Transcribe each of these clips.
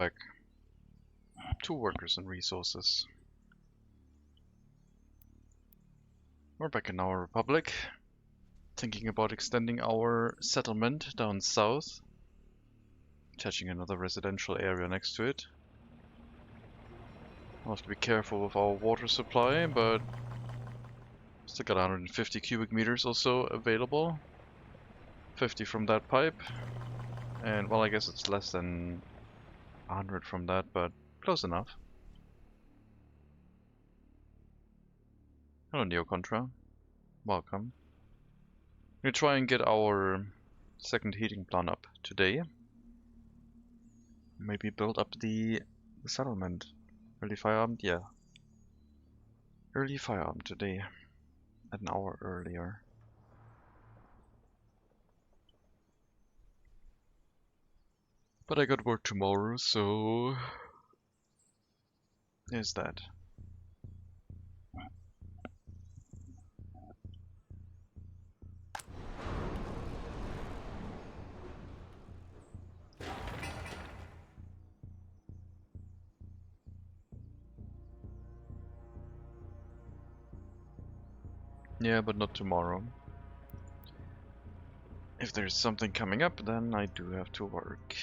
Like 2 workers and resources. We're back in our republic. Thinking about extending our settlement down south. Attaching another residential area next to it. We'll have to be careful with our water supply, but still got 150 cubic meters or so available. 50 from that pipe. And well, I guess it's less than 100 from that, but close enough. Hello, Neo Contra. Welcome. We'll try and get our second heating plant up today. Maybe build up the settlement. Early firearm? Yeah. Early firearm today. An hour earlier. But I got work tomorrow, so there's that. Yeah, but not tomorrow. If there's something coming up, then I do have to work.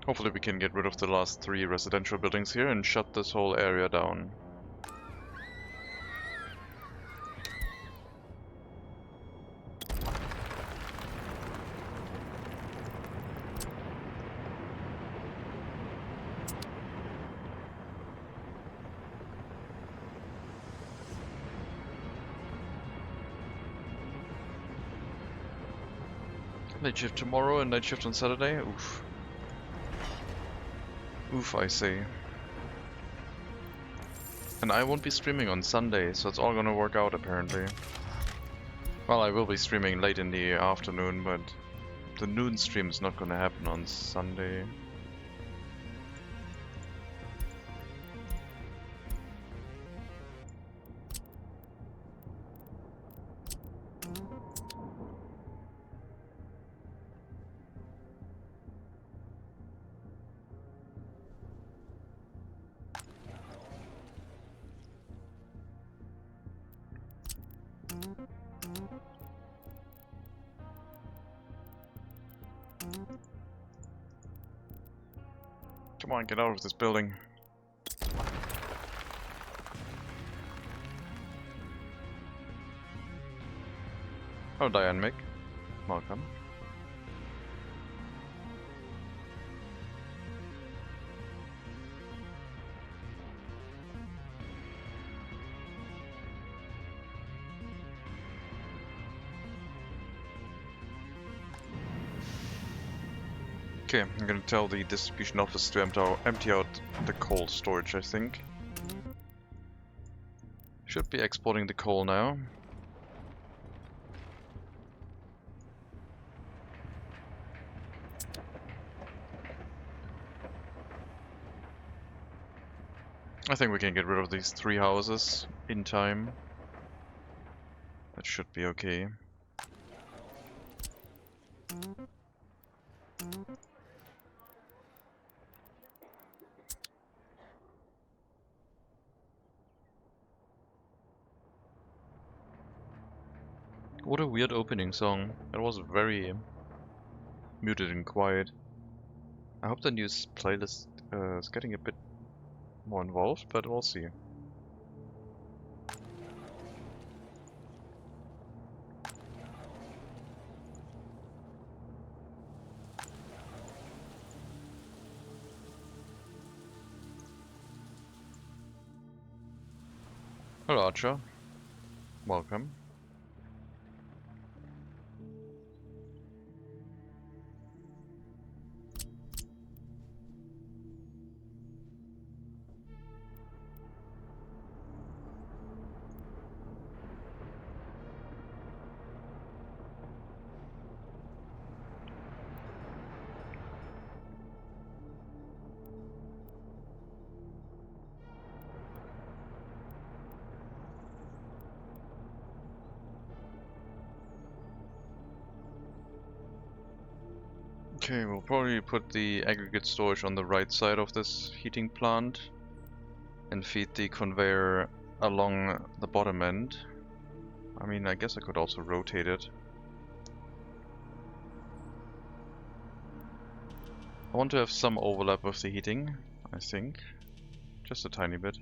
Hopefully we can get rid of the last 3 residential buildings here and shut this whole area down. Night shift tomorrow and night shift on Saturday? Oof. Oof, I say. And I won't be streaming on Sunday, so it's all gonna work out apparently. Well, I will be streaming late in the afternoon, but the noon stream is not gonna happen on Sunday. Come on, get out of this building. Oh, Diane Mick. Welcome. Okay, I'm gonna tell the distribution office to empty out the coal storage, I think. Should be exporting the coal now. I think we can get rid of these 3 houses in time. That should be okay. What a weird opening song. It was very muted and quiet. I hope the news playlist is getting a bit more involved, but we'll see. Hello, Archer. Welcome. Okay, we'll probably put the aggregate storage on the right side of this heating plant and feed the conveyor along the bottom end. I mean, I guess I could also rotate it. I want to have some overlap with the heating, I think. Just a tiny bit.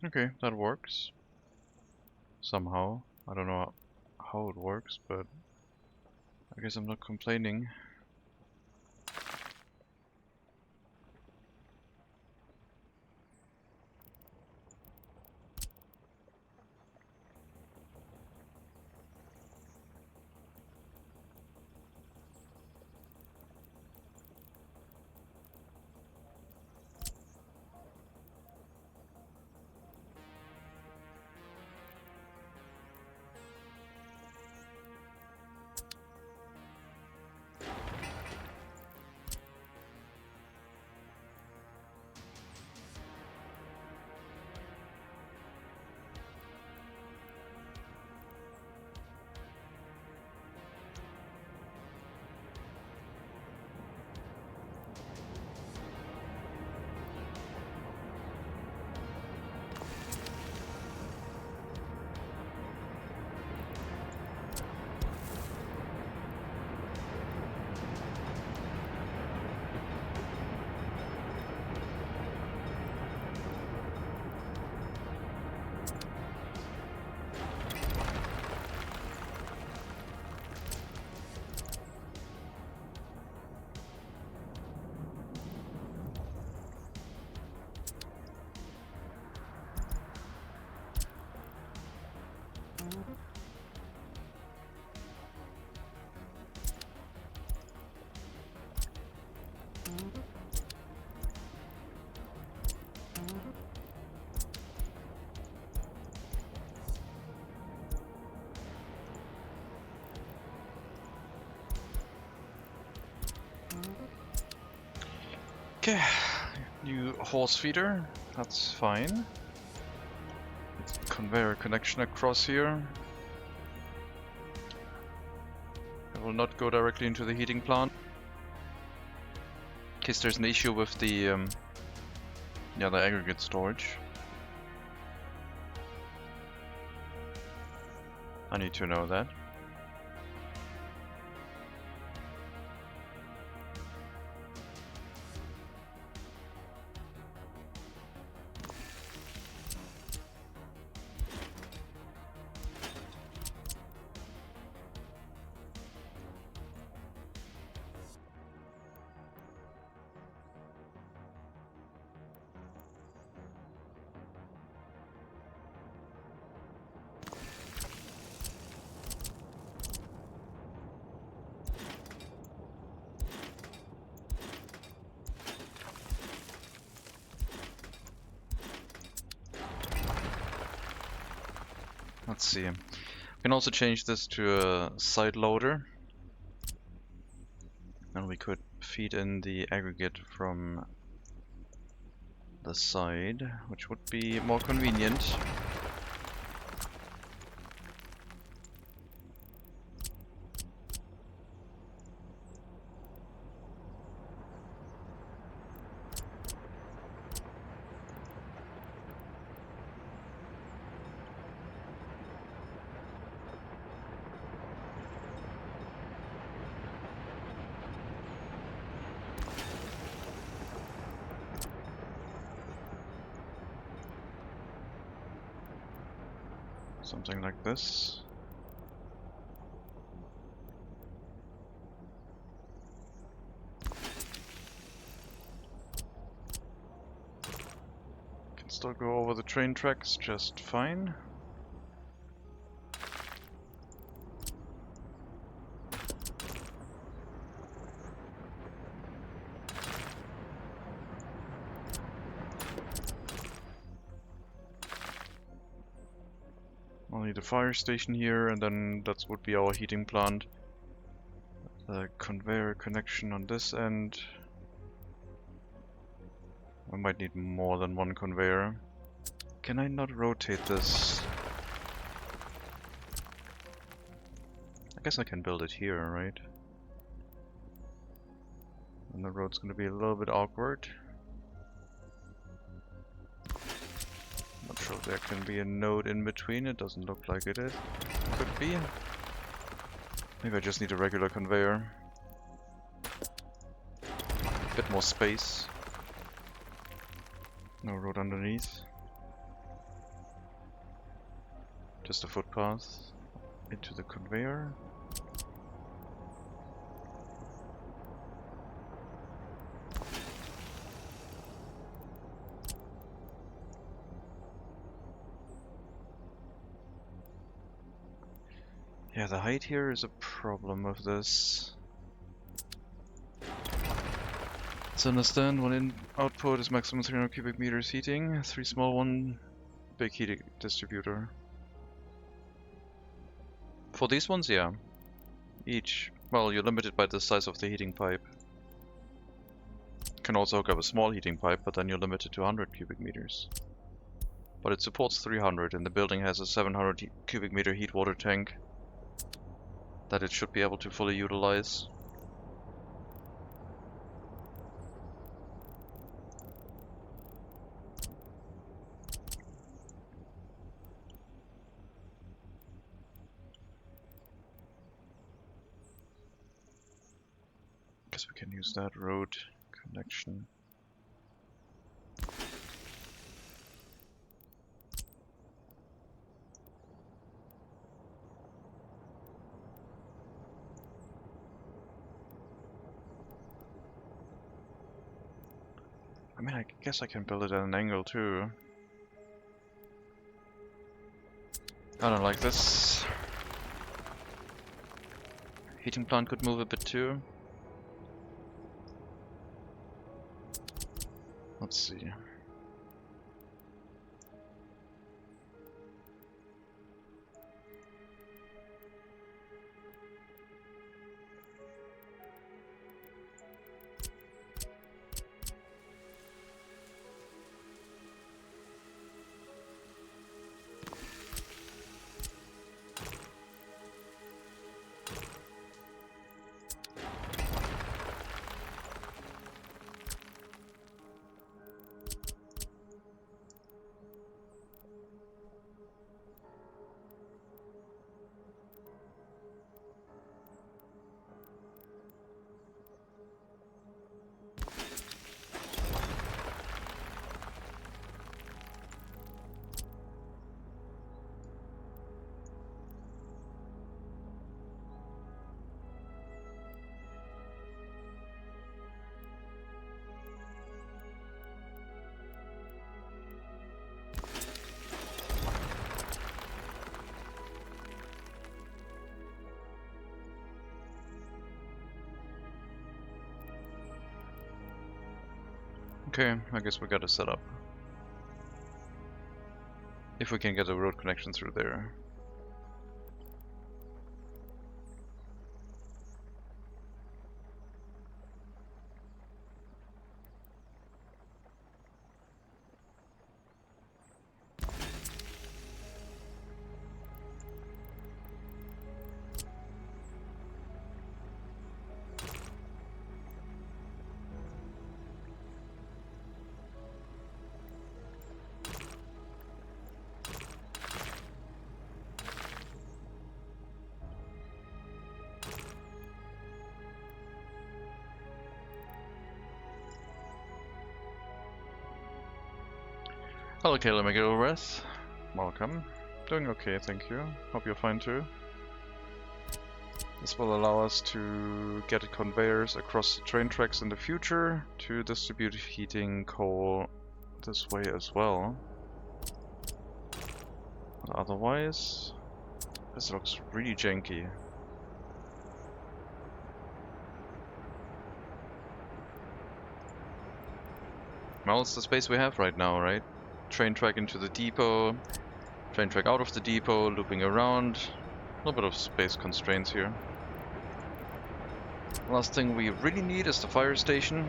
Okay, that works. Somehow. I don't know how it works, but I guess I'm not complaining. Okay, new horse feeder, that's fine. Conveyor connection across here. It will not go directly into the heating plant. In case there's an issue with the aggregate storage. I need to know that. Let's see. We can also change this to a side loader. And we could feed in the aggregate from the side, which would be more convenient. Something like this. Can still go over the train tracks just fine. I'll need a fire station here, and then that would be our heating plant. The conveyor connection on this end. I might need more than one conveyor. Can I not rotate this? I guess I can build it here, right? And the road's gonna be a little bit awkward. Not sure if there can be a node in between. It doesn't look like it is. Could be. Maybe I just need a regular conveyor. Bit more space. No road underneath. Just a footpath into the conveyor. Yeah, the height here is a problem with this. Let's understand, one output is maximum 300 cubic meters heating, 3 small, 1 big heating distributor. For these ones, yeah. Each. Well, you're limited by the size of the heating pipe. You can also hook up a small heating pipe, but then you're limited to 100 cubic meters. But it supports 300, and the building has a 700 cubic meter heat water tank that it should be able to fully utilize. Guess we can use that road connection. I mean, I guess I can build it at an angle too. I don't like this. Heating plant could move a bit too. Let's see. Okay, I guess we gotta set up. If we can get a road connection through there. Hello, Caleb McGilrath. Welcome. Doing okay, thank you. Hope you're fine too. This will allow us to get conveyors across the train tracks in the future to distribute heating coal this way as well. But otherwise, this looks really janky. Well, it's the space we have right now, right? Train track into the depot, train track out of the depot, looping around. A little bit of space constraints here. Last thing we really need is the fire station.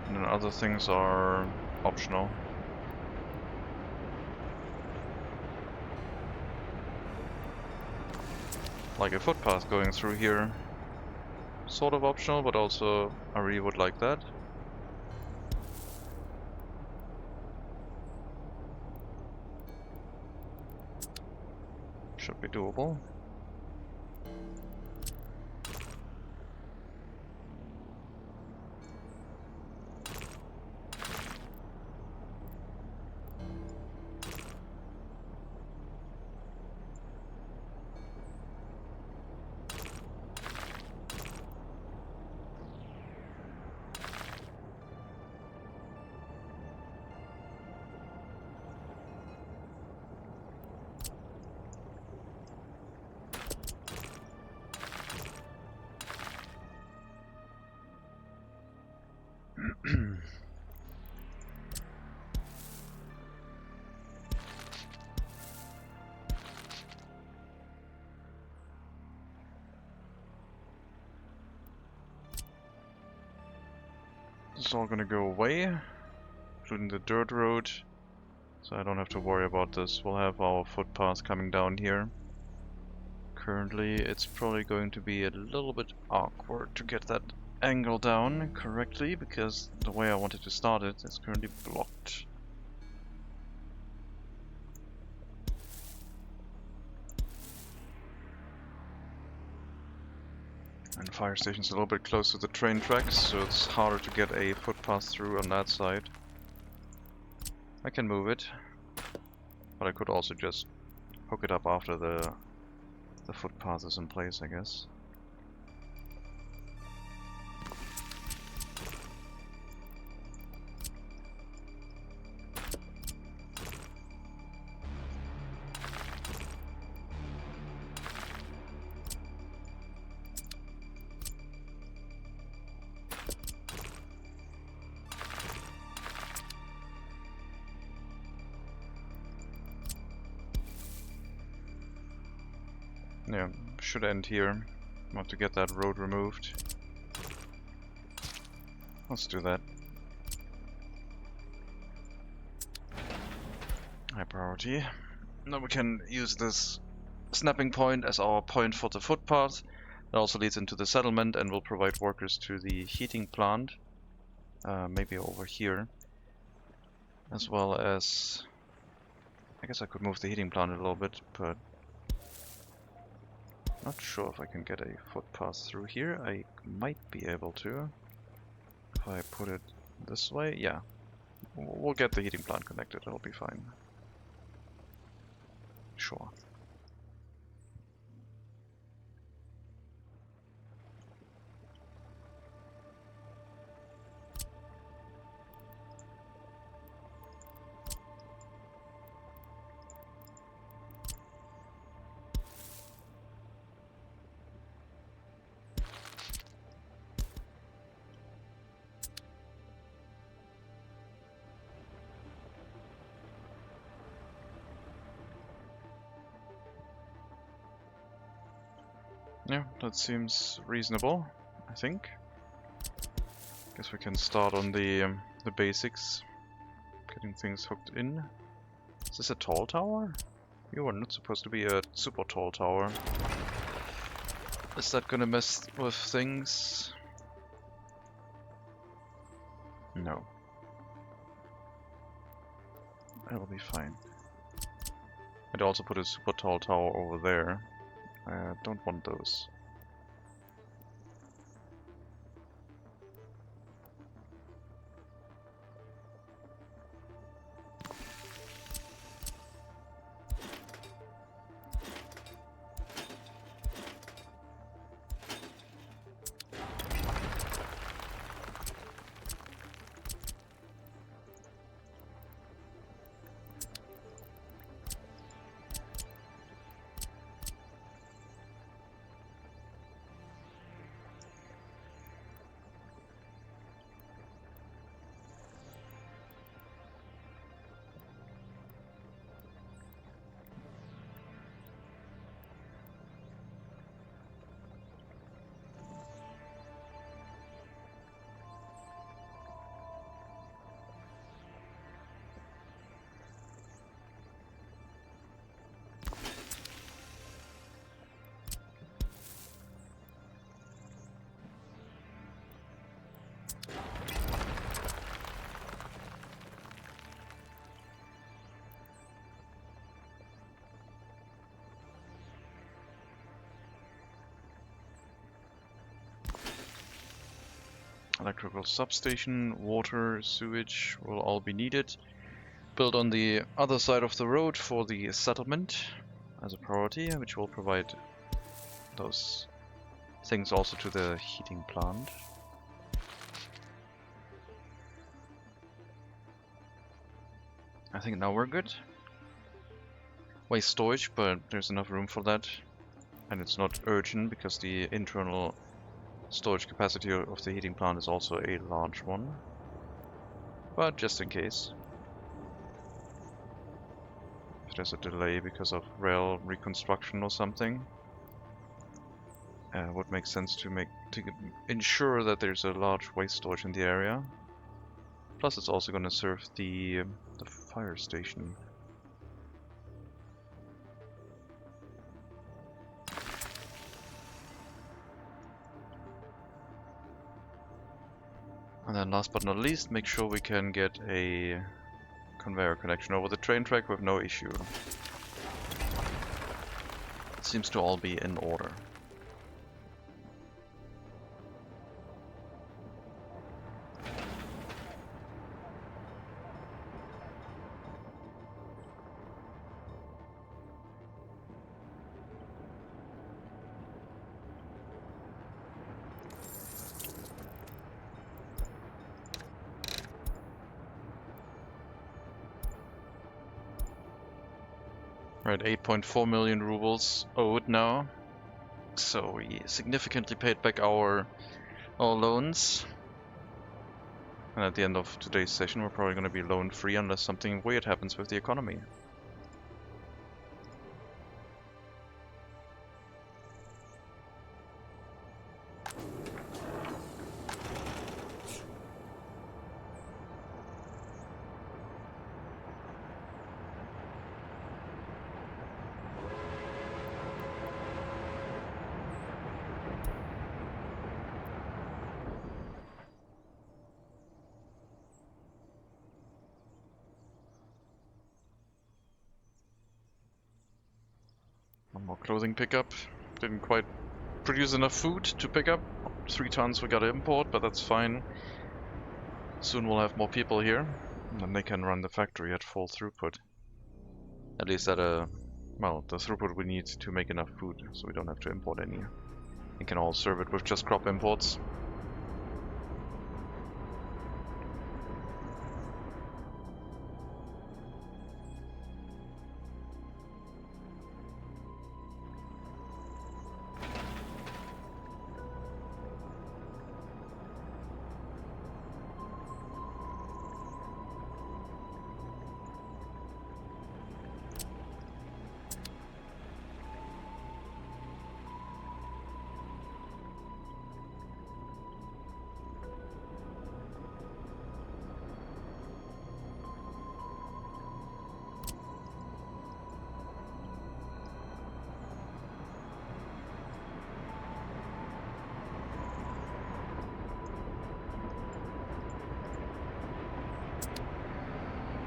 And then other things are optional. Like a footpath going through here. Sort of optional, but also I really would like that. Should be doable. This is all gonna go away, including the dirt road, so I don't have to worry about this. We'll have our footpath coming down here. Currently, it's probably going to be a little bit awkward to get that angle down correctly, because the way I wanted to start it is currently blocked. And fire station's a little bit close to the train tracks, so it's harder to get a footpath through on that side. I can move it, but I could also just hook it up after the footpath is in place, I guess. Yeah, should end here. I want to get that road removed. Let's do that. High priority. Now we can use this snapping point as our point for the footpath. That also leads into the settlement and will provide workers to the heating plant. Maybe over here. As well as... I guess I could move the heating plant a little bit, but... not sure if I can get a footpath through here. I might be able to. If I put it this way, yeah. We'll get the heating plant connected, it'll be fine. Sure. Yeah, that seems reasonable, I think. Guess we can start on the basics, getting things hooked in. Is this a tall tower? You are not supposed to be a super tall tower. Is that gonna mess with things? No. It'll be fine. I'd also put a super tall tower over there. I don't want those. Electrical substation, water, sewage will all be needed. Built on the other side of the road for the settlement as a priority, which will provide those things also to the heating plant. I think now we're good. Waste storage, but there's enough room for that. And it's not urgent because the internal storage capacity of the heating plant is also a large one. But just in case. If there's a delay because of rail reconstruction or something. Would make sense to ensure that there's a large waste storage in the area. Plus it's also going to serve the fire station. And then last but not least, make sure we can get a conveyor connection over the train track with no issue. It seems to all be in order. Right, 8.4 million rubles owed now. So we significantly paid back our loans. And at the end of today's session we're probably going to be loan free unless something weird happens with the economy. One more clothing pickup. Didn't quite produce enough food to pick up. 3 tons we gotta import, but that's fine. Soon we'll have more people here, and then they can run the factory at full throughput. At least at the throughput we need to make enough food, so we don't have to import any. We can all serve it with just crop imports.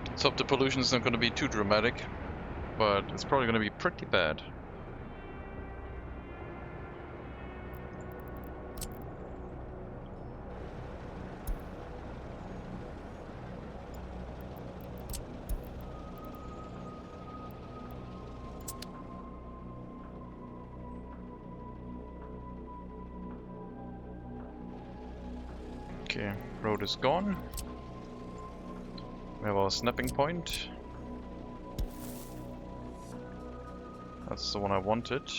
Let's hope the pollution is not going to be too dramatic, but it's probably going to be pretty bad. Road is gone. We have our snapping point. That's the one I wanted.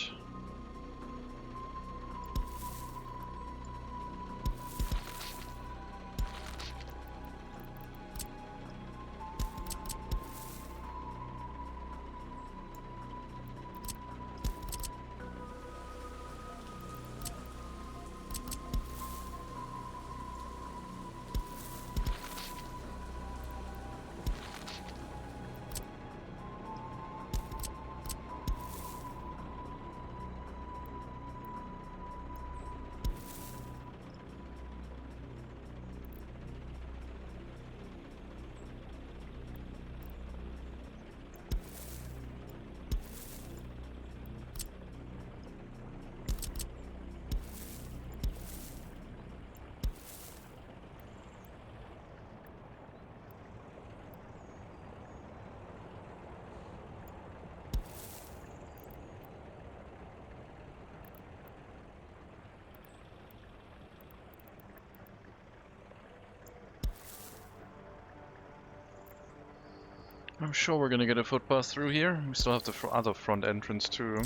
I'm sure we're gonna get a footpath through here. We still have the other front entrance too,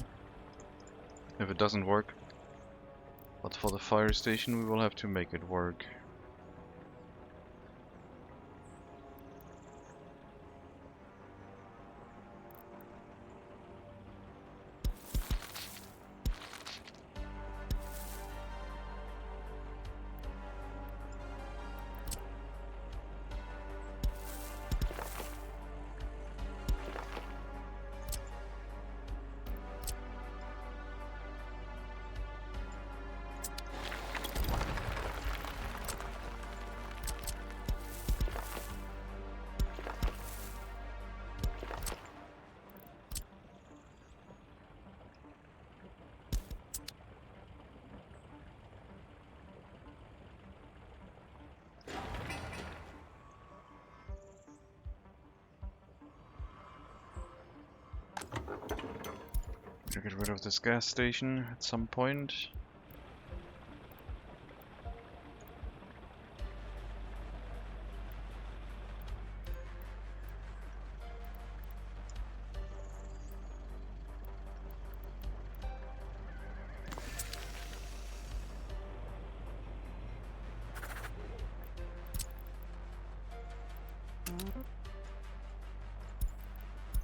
if it doesn't work. But for the fire station we will have to make it work. To get rid of this gas station at some point.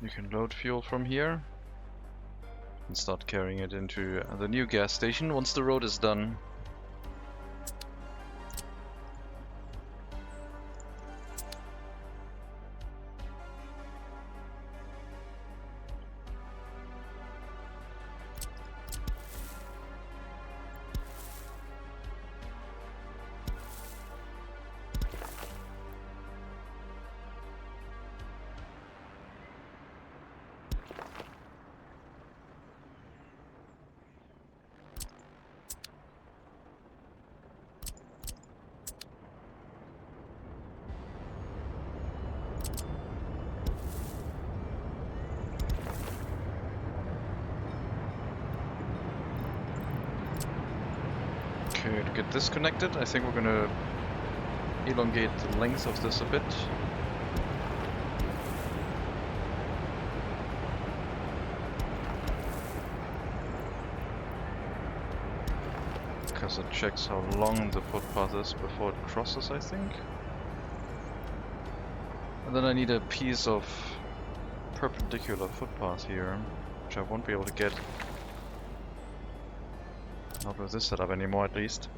You can load fuel from here and start carrying it into the new gas station once the road is done. Okay, to get this connected, I think we're gonna elongate the length of this a bit. Because it checks how long the footpath is before it crosses, I think. And then I need a piece of perpendicular footpath here, which I won't be able to get. Not with this setup anymore, at least.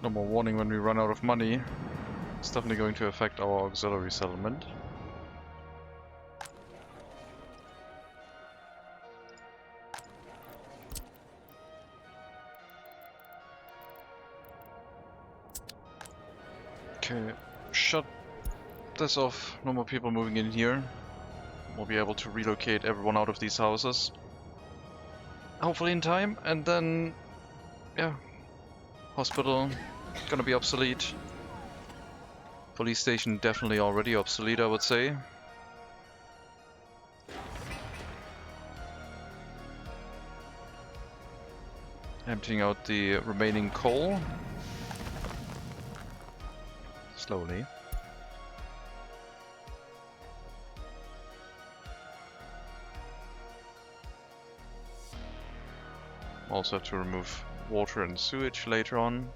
No more warning when we run out of money. It's definitely going to affect our auxiliary settlement. Okay, shut this off. No more people moving in here. We'll be able to relocate everyone out of these houses. Hopefully in time, and then, yeah, hospital gonna be obsolete. Police station definitely already obsolete, I would say. Emptying out the remaining coal. Slowly. Also have to remove water and sewage later on.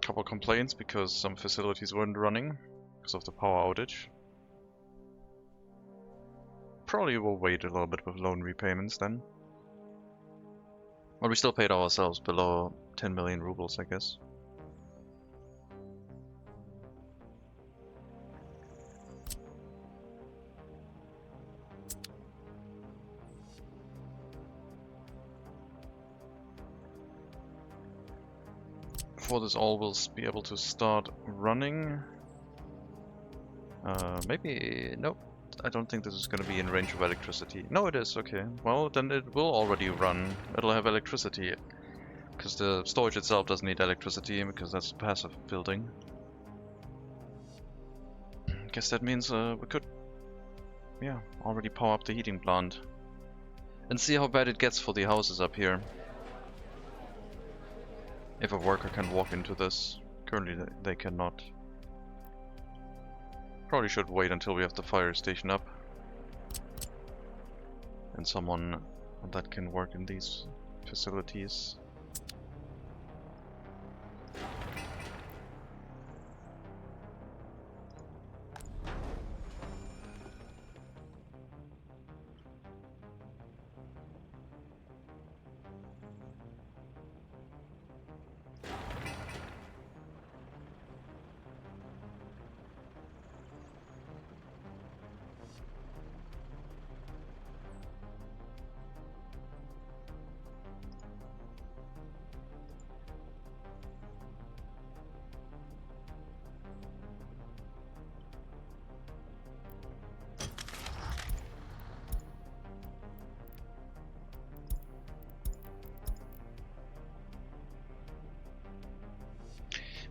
Couple complaints because some facilities weren't running because of the power outage. Probably will wait a little bit with loan repayments then. Well, we still paid ourselves below 10 million rubles, I guess. Before this all will be able to start running. Maybe... nope. I don't think this is going to be in range of electricity. No, it is. Okay. Well, then it will already run. It'll have electricity. Because the storage itself doesn't need electricity, because that's a passive building. Guess that means we could... yeah, already power up the heating plant. And see how bad it gets for the houses up here. If a worker can walk into this. Currently they cannot. Probably should wait until we have the fire station up. And someone that can work in these facilities.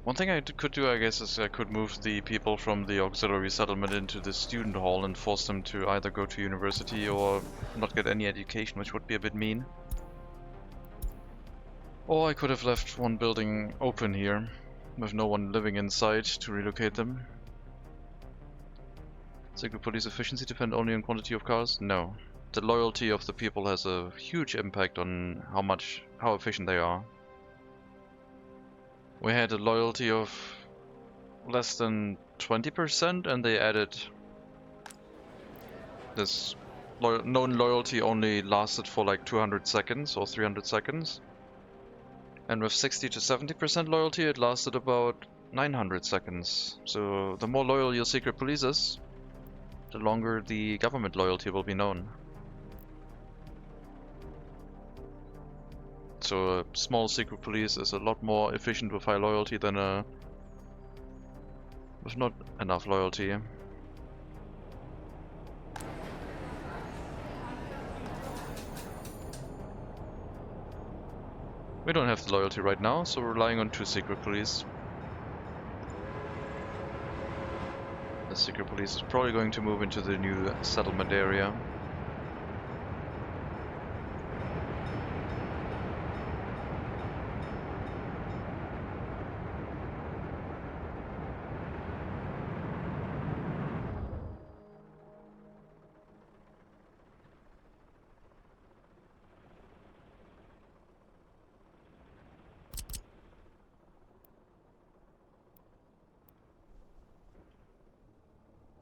One thing I could do, I guess, is I could move the people from the auxiliary settlement into the student hall and force them to either go to university or not get any education, which would be a bit mean. Or I could have left one building open here, with no one living inside, to relocate them. Secret police efficiency depend only on quantity of cars? No. The loyalty of the people has a huge impact on how efficient they are. We had a loyalty of less than 20% and they added this known loyalty only lasted for like 200 seconds or 300 seconds. And with 60 to 70% loyalty it lasted about 900 seconds. So the more loyal your secret police is, the longer the government loyalty will be known. So a small secret police is a lot more efficient with high loyalty than a with not enough loyalty. We don't have the loyalty right now, so we're relying on 2 secret police. secret police is probably going to move into the new settlement area.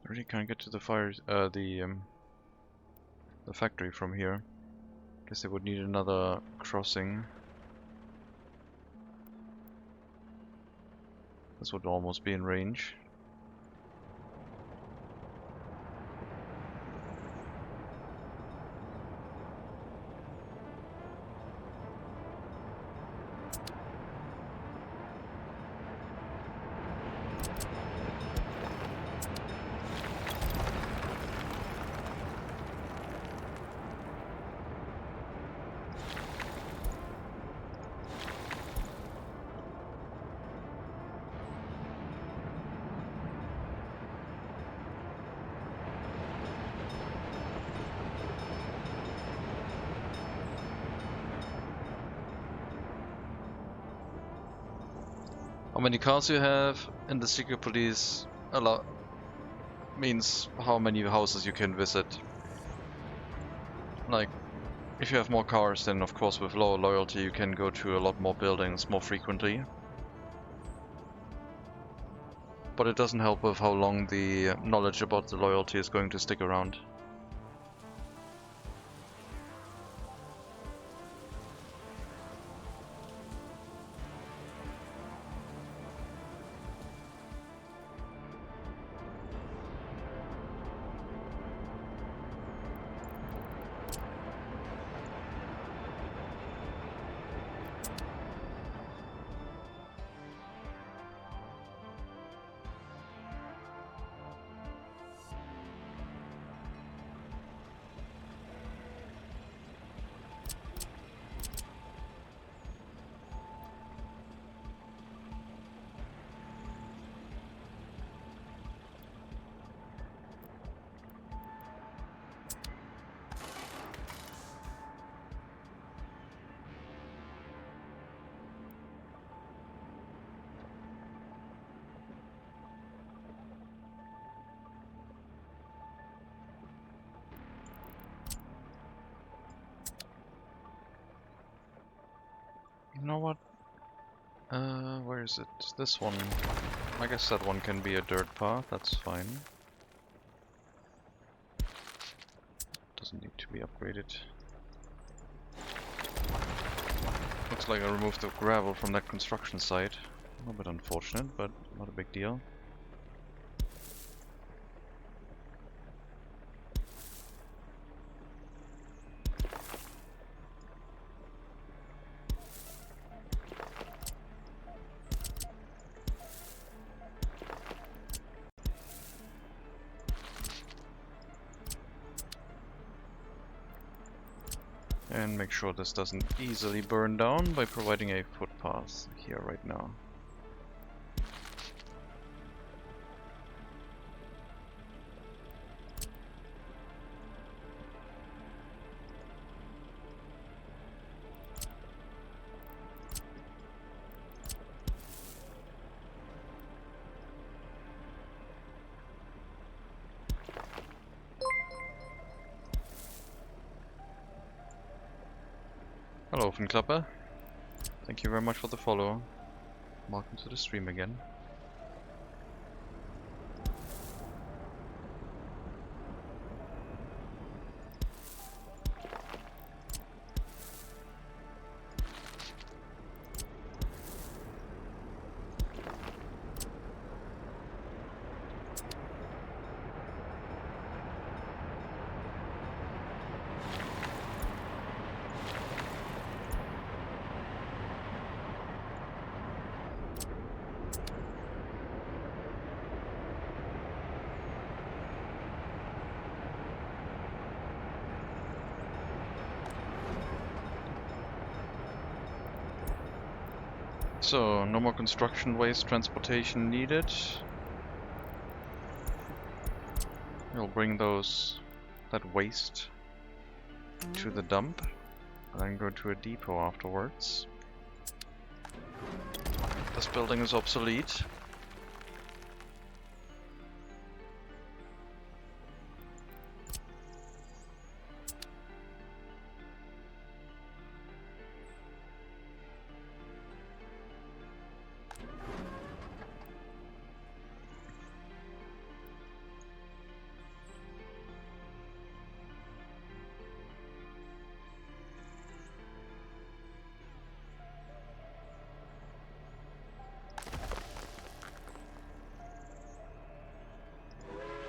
I really can't get to the the factory from here. Guess they would need another crossing. This would almost be in range. How many cars you have in the secret police means how many houses you can visit. Like, if you have more cars, then of course with lower loyalty you can go to a lot more buildings more frequently. But it doesn't help with how long the knowledge about the loyalty is going to stick around. You know what? Where is it? This one. I guess that one can be a dirt path, that's fine. Doesn't need to be upgraded. Looks like I removed the gravel from that construction site. A little bit unfortunate, but not a big deal. And make sure this doesn't easily burn down by providing a footpath here right now. Hello, Klapper. Thank you very much for the follow. Welcome to the stream again. So, no more construction waste transportation needed. We'll bring that waste to the dump, and then go to a depot afterwards. This building is obsolete.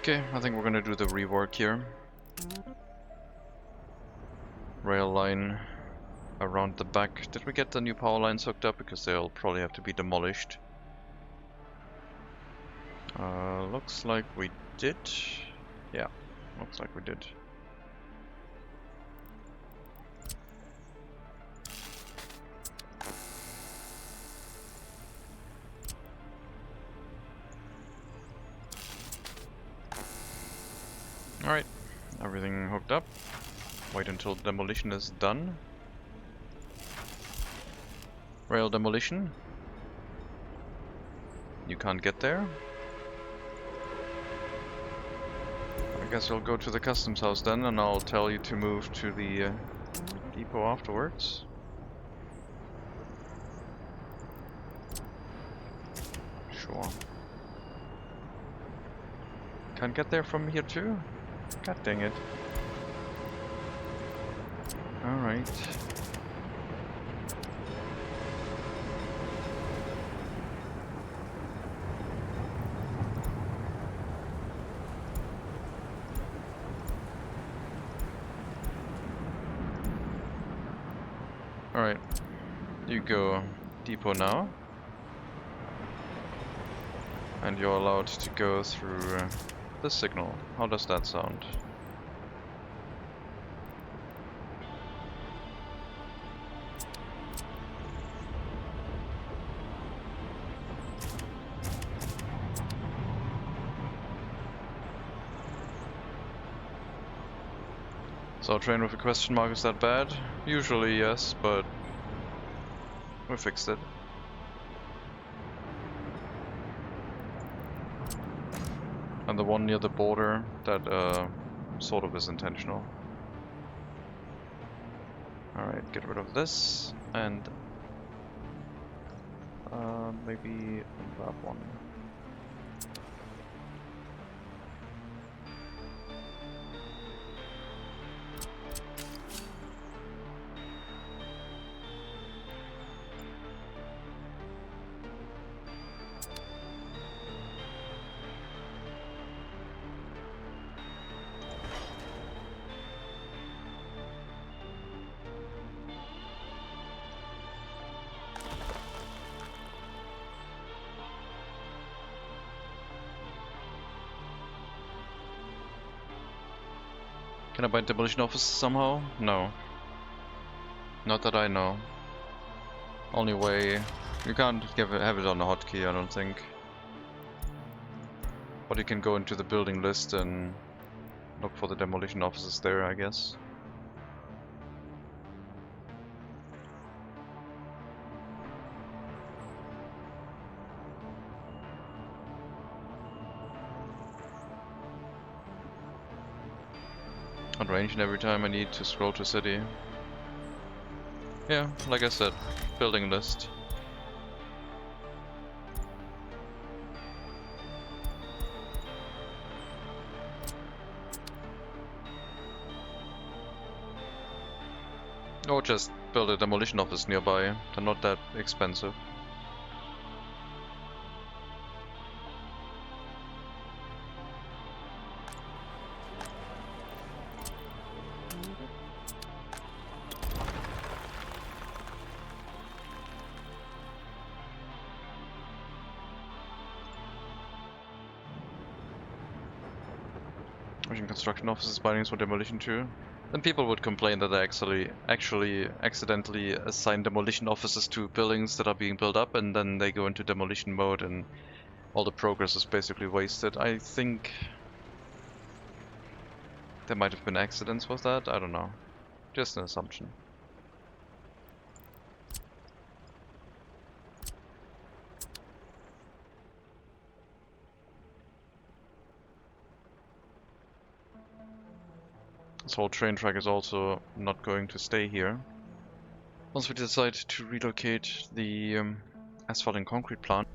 Okay, I think we're gonna do the rework here. Rail line around the back. Did we get the new power lines hooked up? Because they'll probably have to be demolished. Looks like we did. Yeah, looks like we did. Alright, everything hooked up. Wait until demolition is done. Rail demolition. You can't get there. I guess I'll go to the customs house then, and I'll tell you to move to the depot afterwards. Sure. Can't get there from here too? God dang it. Alright. Alright. You go depot now. And you're allowed to go through the signal. How does that sound? So train with a question mark, is that bad? Usually yes, but we fixed it. And the one near the border, that sort of is intentional. Alright, get rid of this, and maybe that one. Can I buy demolition office somehow? No. Not that I know. Only way... You can't have it on a hotkey, I don't think. But you can go into the building list and look for the demolition offices there, I guess. Unranged every time I need to scroll to city. Yeah, like I said, building list. Or just build a demolition office nearby, they're not that expensive. Construction offices bindings for demolition too. Then people would complain that they actually accidentally assign demolition offices to buildings that are being built up, and then they go into demolition mode and all the progress is basically wasted. I think There might have been accidents with that, I don't know. Just an assumption. This whole train track is also not going to stay here. Once we decide to relocate the asphalt and concrete plant,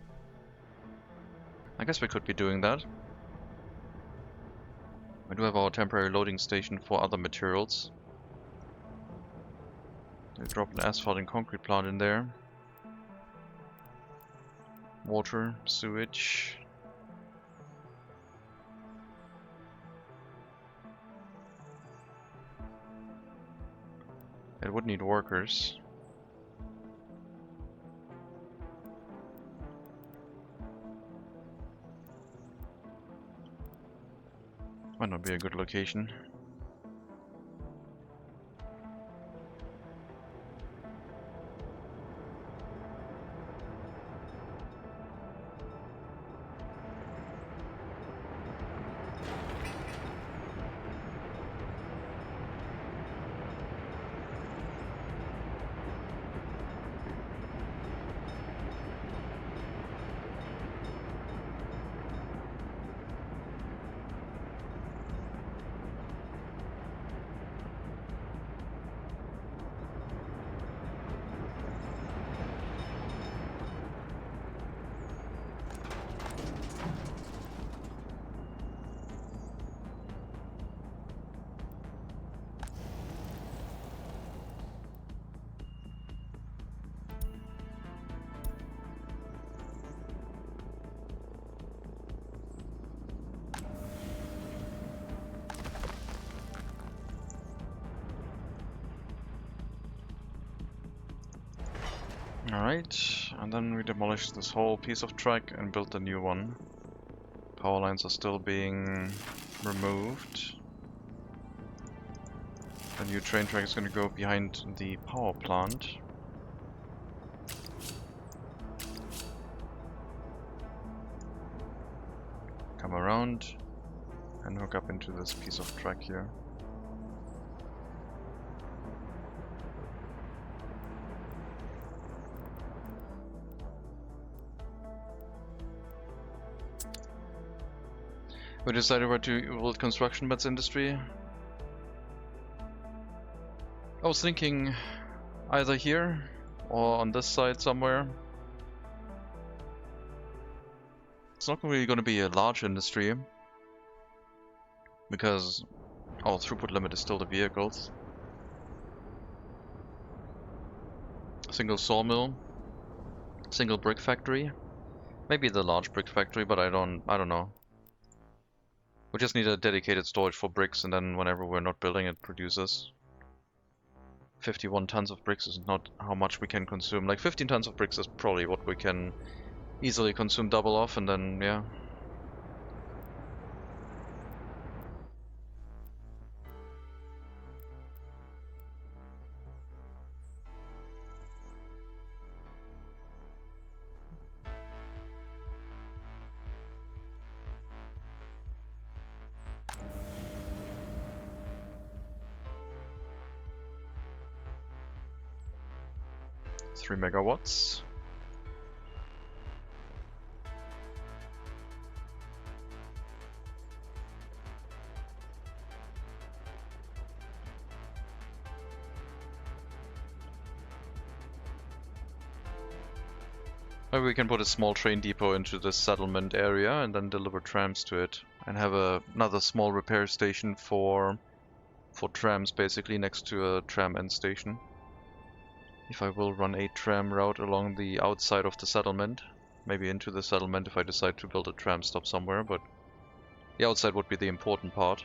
I guess we could be doing that. We do have our temporary loading station for other materials. We drop an asphalt and concrete plant in there. Water, sewage. It would need workers. Might not be a good location. Alright, and then we demolish this whole piece of track and build a new one. Power lines are still being removed. The new train track is going to go behind the power plant. Come around and hook up into this piece of track here. We decided where to build construction beds industry. I was thinking either here or on this side somewhere. It's not really going to be a large industry because our throughput limit is still the vehicles. Single sawmill, single brick factory, maybe the large brick factory, but I don't know. We just need a dedicated storage for bricks, and then whenever we're not building, it produces. 51 tons of bricks is not how much we can consume. Like 15 tons of bricks is probably what we can easily consume double off, and then yeah. Three megawatts. Maybe we can put a small train depot into this settlement area and then deliver trams to it, and have another small repair station for trams, basically next to a tram end station. If I will run a tram route along the outside of the settlement, maybe into the settlement if I decide to build a tram stop somewhere, but the outside would be the important part.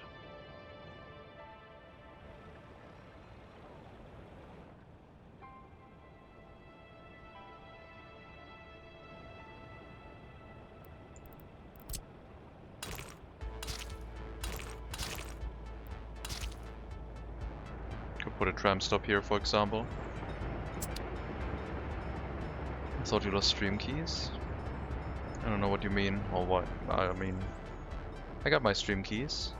Could put a tram stop here, for example. I thought you lost stream keys. I don't know what you mean, or what. I mean, I got my stream keys.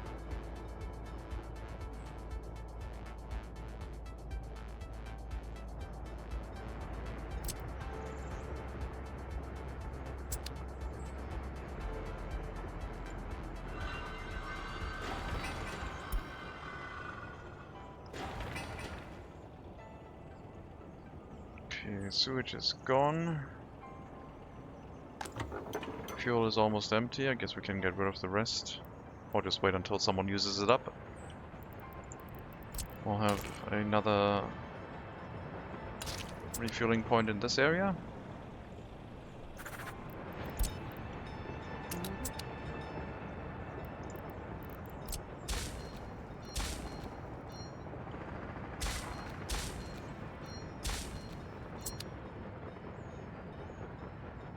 Okay, sewage is gone. Fuel is almost empty. I guess we can get rid of the rest. Or just wait until someone uses it up. We'll have another refueling point in this area.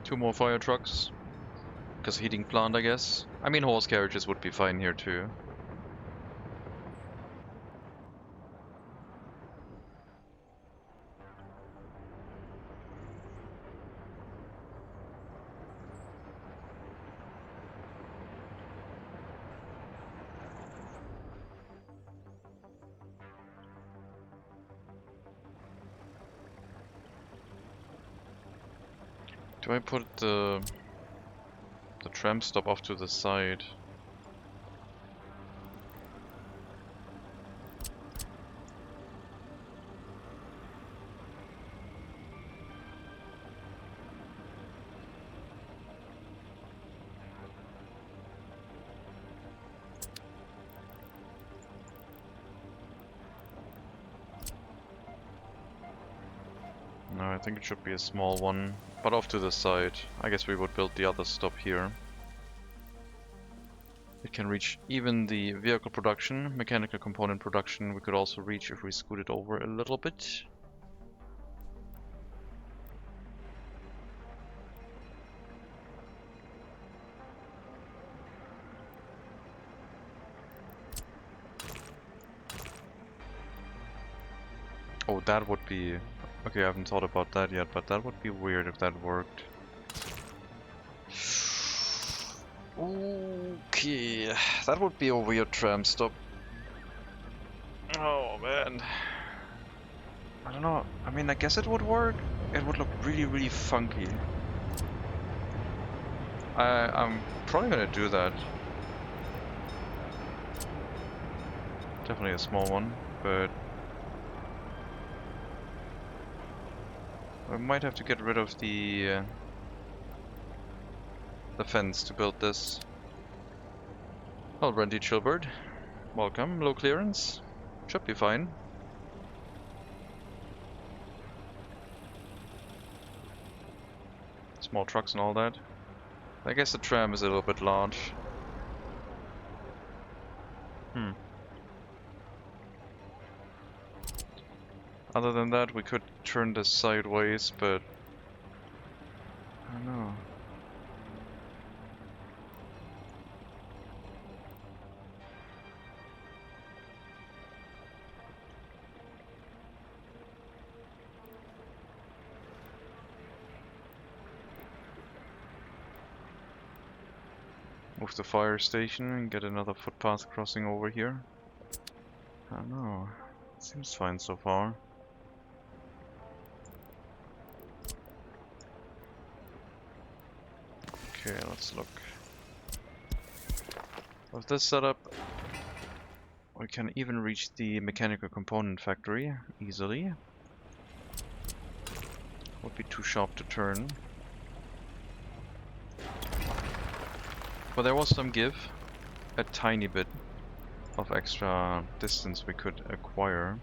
Two more fire trucks. Because heating plant, I guess. I mean, horse carriages would be fine here too. Do I put the tram stop off to the side? No, I think it should be a small one, but off to the side. I guess we would build the other stop here. It can reach even the vehicle production, mechanical component production we could also reach if we scoot it over a little bit. Oh, that would be... Okay, I haven't thought about that yet, but that would be weird if that worked. Okay, that would be a weird tram stop. Oh man. I don't know. I mean, I guess it would work. It would look really, really funky. I'm probably gonna do that. Definitely a small one, but I might have to get rid of the fence to build this. Well, Randy Chilbert, welcome. Low clearance, should be fine. Small trucks and all that. I guess the tram is a little bit large. Other than that, we could turn this sideways, but I don't know. Move the fire station and get another footpath crossing over here. I don't know. Seems fine so far. Okay, let's look. With this setup, we can even reach the mechanical component factory easily. Would be too sharp to turn. But there was some give, a tiny bit of extra distance we could acquire.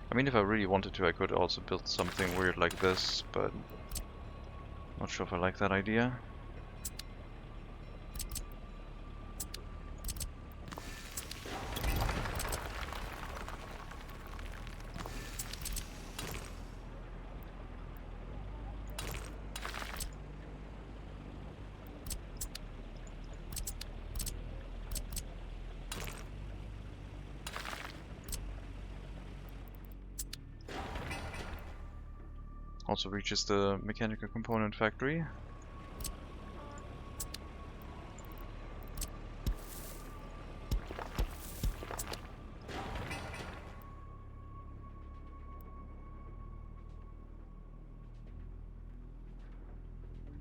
I mean, if I really wanted to, I could also build something weird like this, but not sure if I like that idea. Also reaches the mechanical component factory.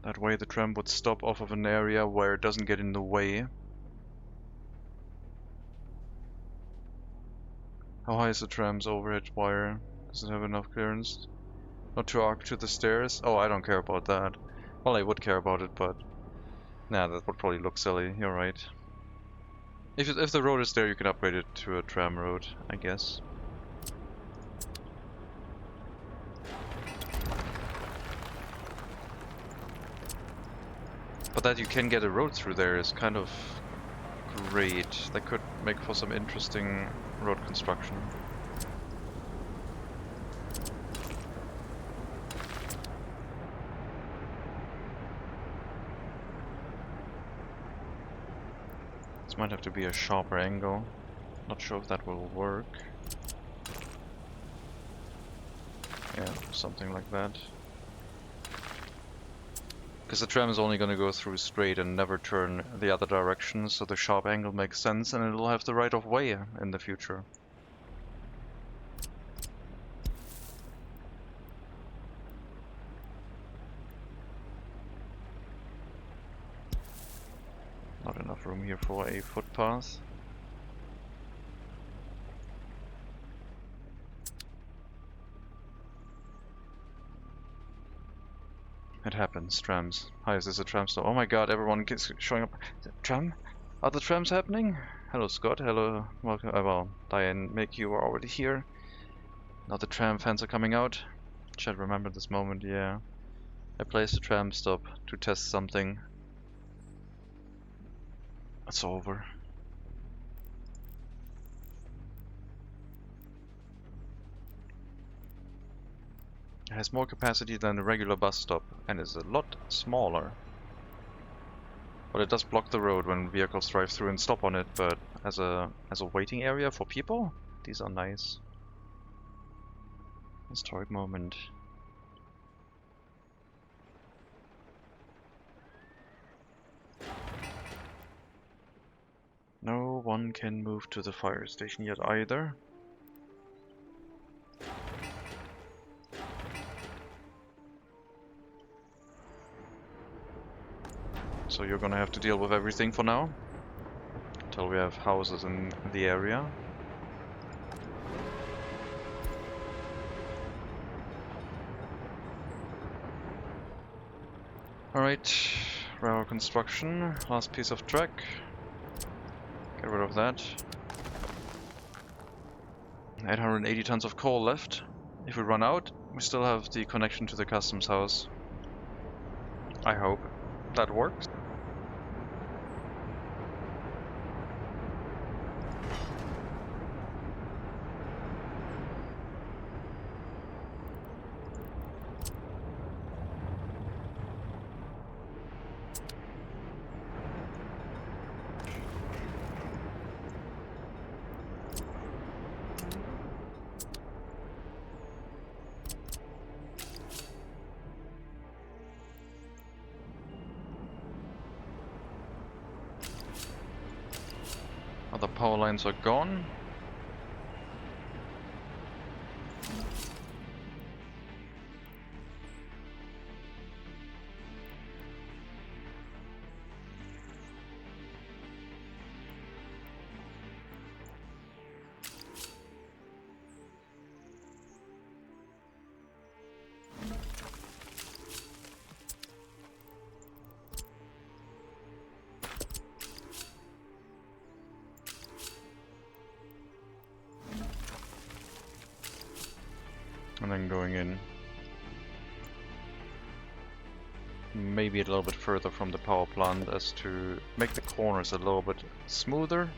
That way the tram would stop off of an area where it doesn't get in the way. How high is the tram's overhead wire? Does it have enough clearance? Not to arc to the stairs? Oh, I don't care about that. Well, I would care about it, but... Nah, that would probably look silly, you're right. If the road is there, you can upgrade it to a tram road, I guess. But that you can get a road through there is kind of great. That could make for some interesting road construction. This might have to be a sharper angle. Not sure if that will work. Yeah, something like that. Because the tram is only going to go through straight and never turn the other direction, so the sharp angle makes sense and it'll have the right of way in the future. Not enough room here for a footpath. It happens, trams. Hi, is this a tram stop? Oh my god, everyone gets showing up. Tram? Are the trams happening? Hello Scott, hello, welcome. Well, Diane, Mick, you are already here. Now the tram fans are coming out. Chat, remember this moment, yeah. I placed a tram stop to test something. It's over. It has more capacity than a regular bus stop and is a lot smaller. But it does block the road when vehicles drive through and stop on it, but as a waiting area for people, these are nice. Historic moment. No one can move to the fire station yet either. So you're gonna have to deal with everything for now, until we have houses in the area. Alright, railroad construction, last piece of track. Get rid of that. 880 tons of coal left. If we run out, we still have the connection to the customs house. I hope that works. Other power lines are gone. And then going in maybe a little bit further from the power plant as to make the corners a little bit smoother.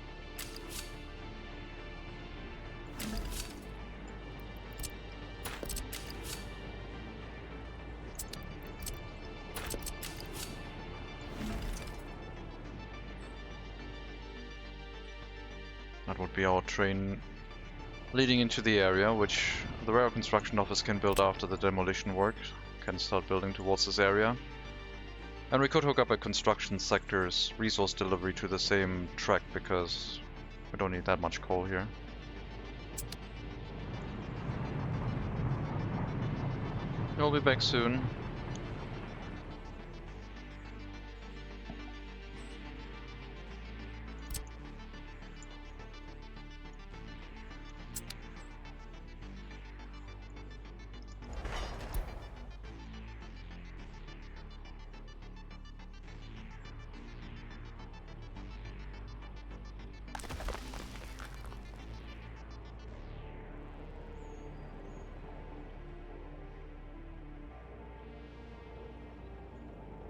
That would be our train leading into the area, which the railroad construction office can build after the demolition work. Can start building towards this area. And we could hook up a construction sector's resource delivery to the same track because we don't need that much coal here. We'll be back soon.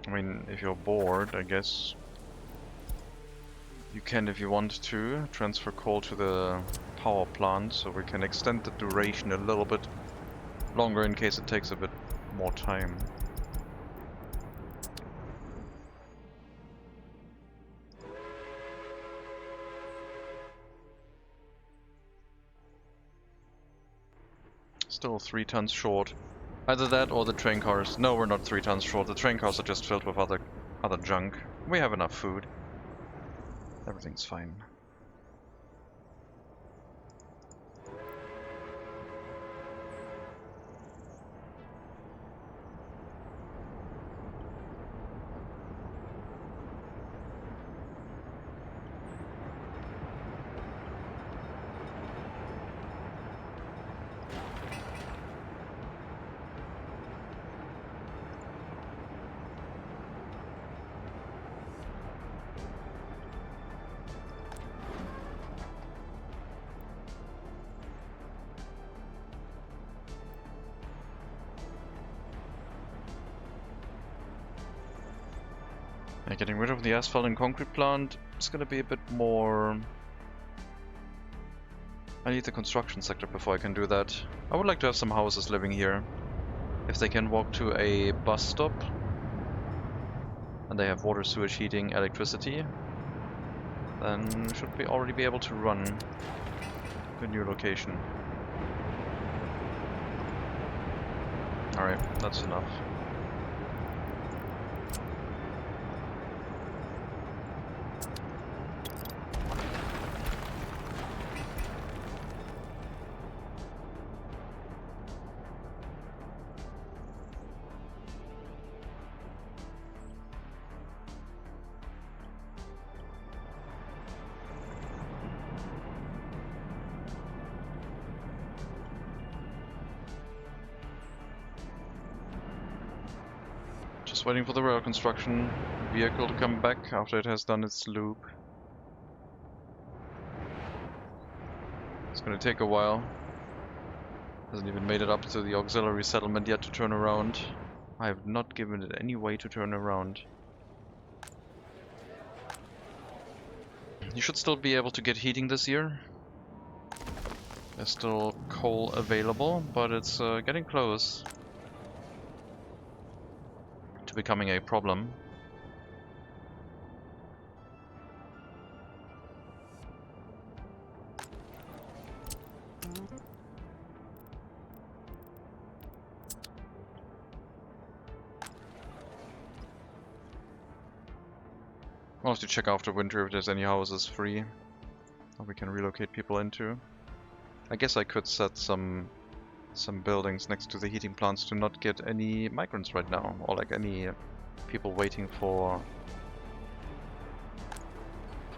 I mean, if you're bored, I guess you can, if you want to, transfer coal to the power plant, so we can extend the duration a little bit longer in case it takes a bit more time. Still 3 tons short. Either that or the train cars. No, we're not 3 tons short. The train cars are just filled with other junk. We have enough food. Everything's fine. Yeah, getting rid of the asphalt and concrete plant is gonna be a bit more... I need the construction sector before I can do that. I would like to have some houses living here. If they can walk to a bus stop, and they have water, sewage, heating, electricity, then should we already be able to run the new location. Alright, that's enough. Just waiting for the rail construction vehicle to come back after it has done its loop. It's gonna take a while. Hasn't even made it up to the auxiliary settlement yet to turn around. I have not given it any way to turn around. You should still be able to get heating this year. There's still coal available, but it's getting close to becoming a problem. I'll have to check after winter if there's any houses free that we can relocate people into. I guess I could set some buildings next to the heating plants to not get any migrants right now, or like any people waiting for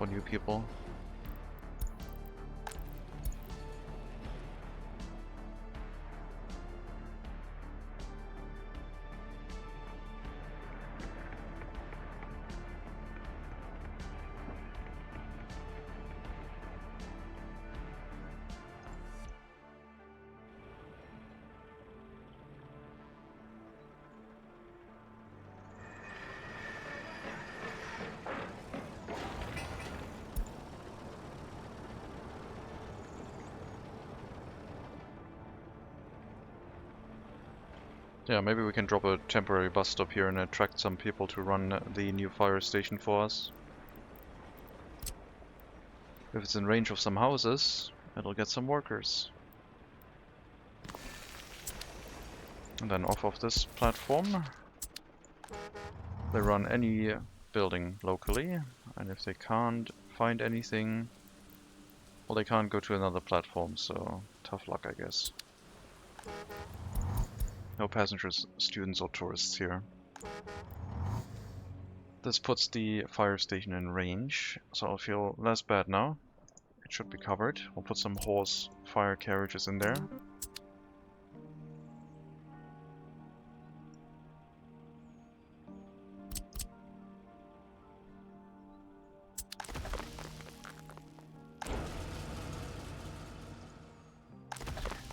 new people. Yeah, maybe we can drop a temporary bus stop here and attract some people to run the new fire station for us. If it's in range of some houses, it'll get some workers. And then off of this platform, they run any building locally, and if they can't find anything, well, they can't go to another platform, so tough luck, I guess. No passengers, students, or tourists here. This puts the fire station in range, so I'll feel less bad now. It should be covered. We'll put some horse fire carriages in there.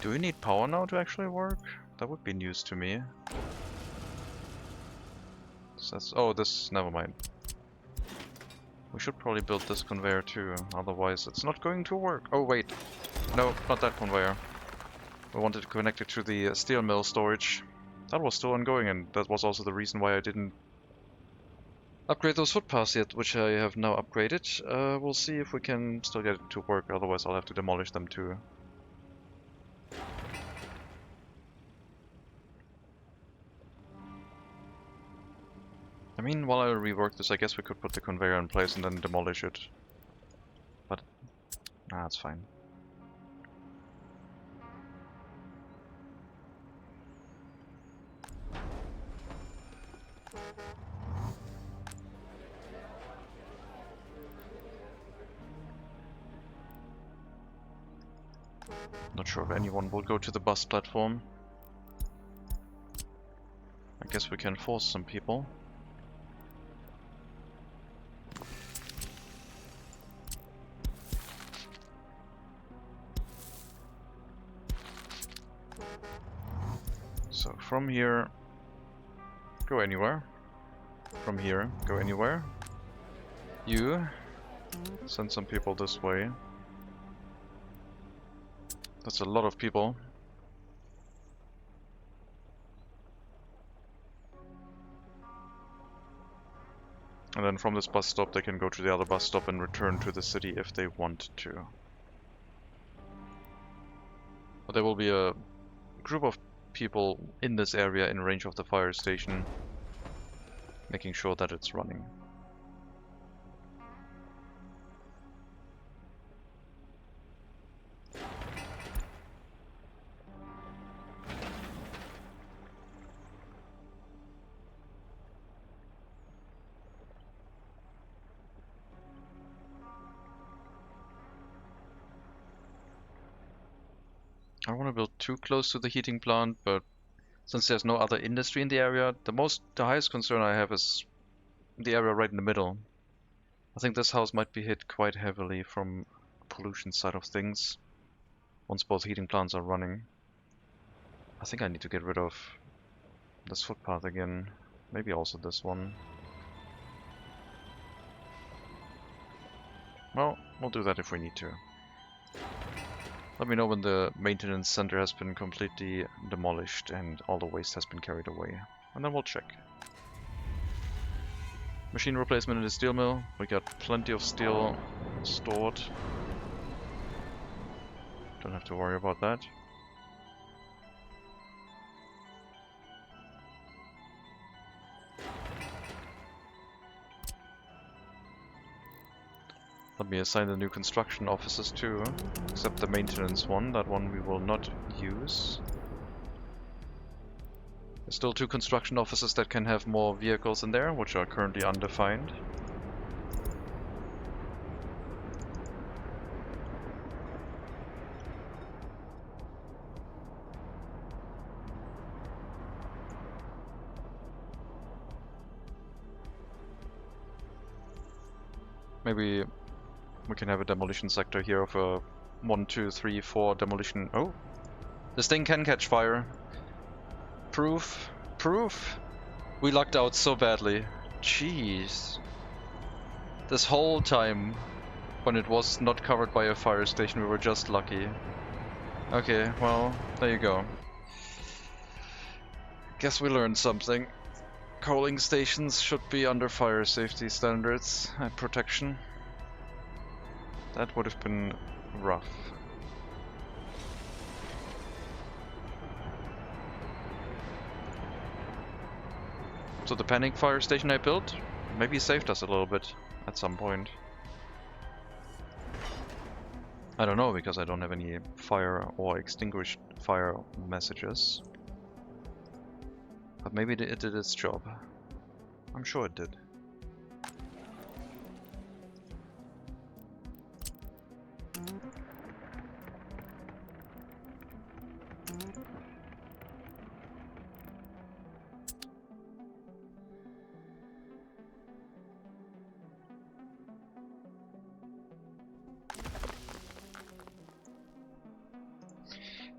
Do we need power now to actually work? That would be news to me. So that's, oh, this, never mind. We should probably build this conveyor too, otherwise it's not going to work. Oh wait, no, not that conveyor. We wanted to connect it to the steel mill storage. That was still ongoing, and that was also the reason why I didn't upgrade those footpaths yet, which I have now upgraded. We'll see if we can still get it to work, otherwise I'll have to demolish them too. I mean, while I rework this, I guess we could put the conveyor in place and then demolish it. But, nah, it's fine. Not sure if anyone will go to the bus platform. I guess we can force some people. So from here, go anywhere. From here, go anywhere. You send some people this way. That's a lot of people. And then from this bus stop they can go to the other bus stop and return to the city if they want to. But there will be a group of people in this area in range of the fire station, making sure that it's running. I don't want to build too close to the heating plant, but since there's no other industry in the area, the highest concern I have is the area right in the middle. I think this house might be hit quite heavily from pollution side of things once both heating plants are running. I think I need to get rid of this footpath again, maybe also this one. Well, we'll do that if we need to. Let me know when the maintenance center has been completely demolished and all the waste has been carried away, and then we'll check. Machine replacement in the steel mill. We got plenty of steel stored. Don't have to worry about that. Let me assign the new construction offices too, except the maintenance one. That one we will not use. There's still 2 construction offices that can have more vehicles in there, which are currently undefined. Maybe we can have a demolition sector here of a 1, 2, 3, 4 demolition. Oh! This thing can catch fire. Proof. Proof! We lucked out so badly. Jeez. This whole time, when it was not covered by a fire station, we were just lucky. Okay, well, there you go. Guess we learned something. Coaling stations should be under fire safety standards and protection. That would have been rough. So the panic fire station I built maybe saved us a little bit at some point. I don't know, because I don't have any fire or extinguished fire messages. But maybe it did its job. I'm sure it did.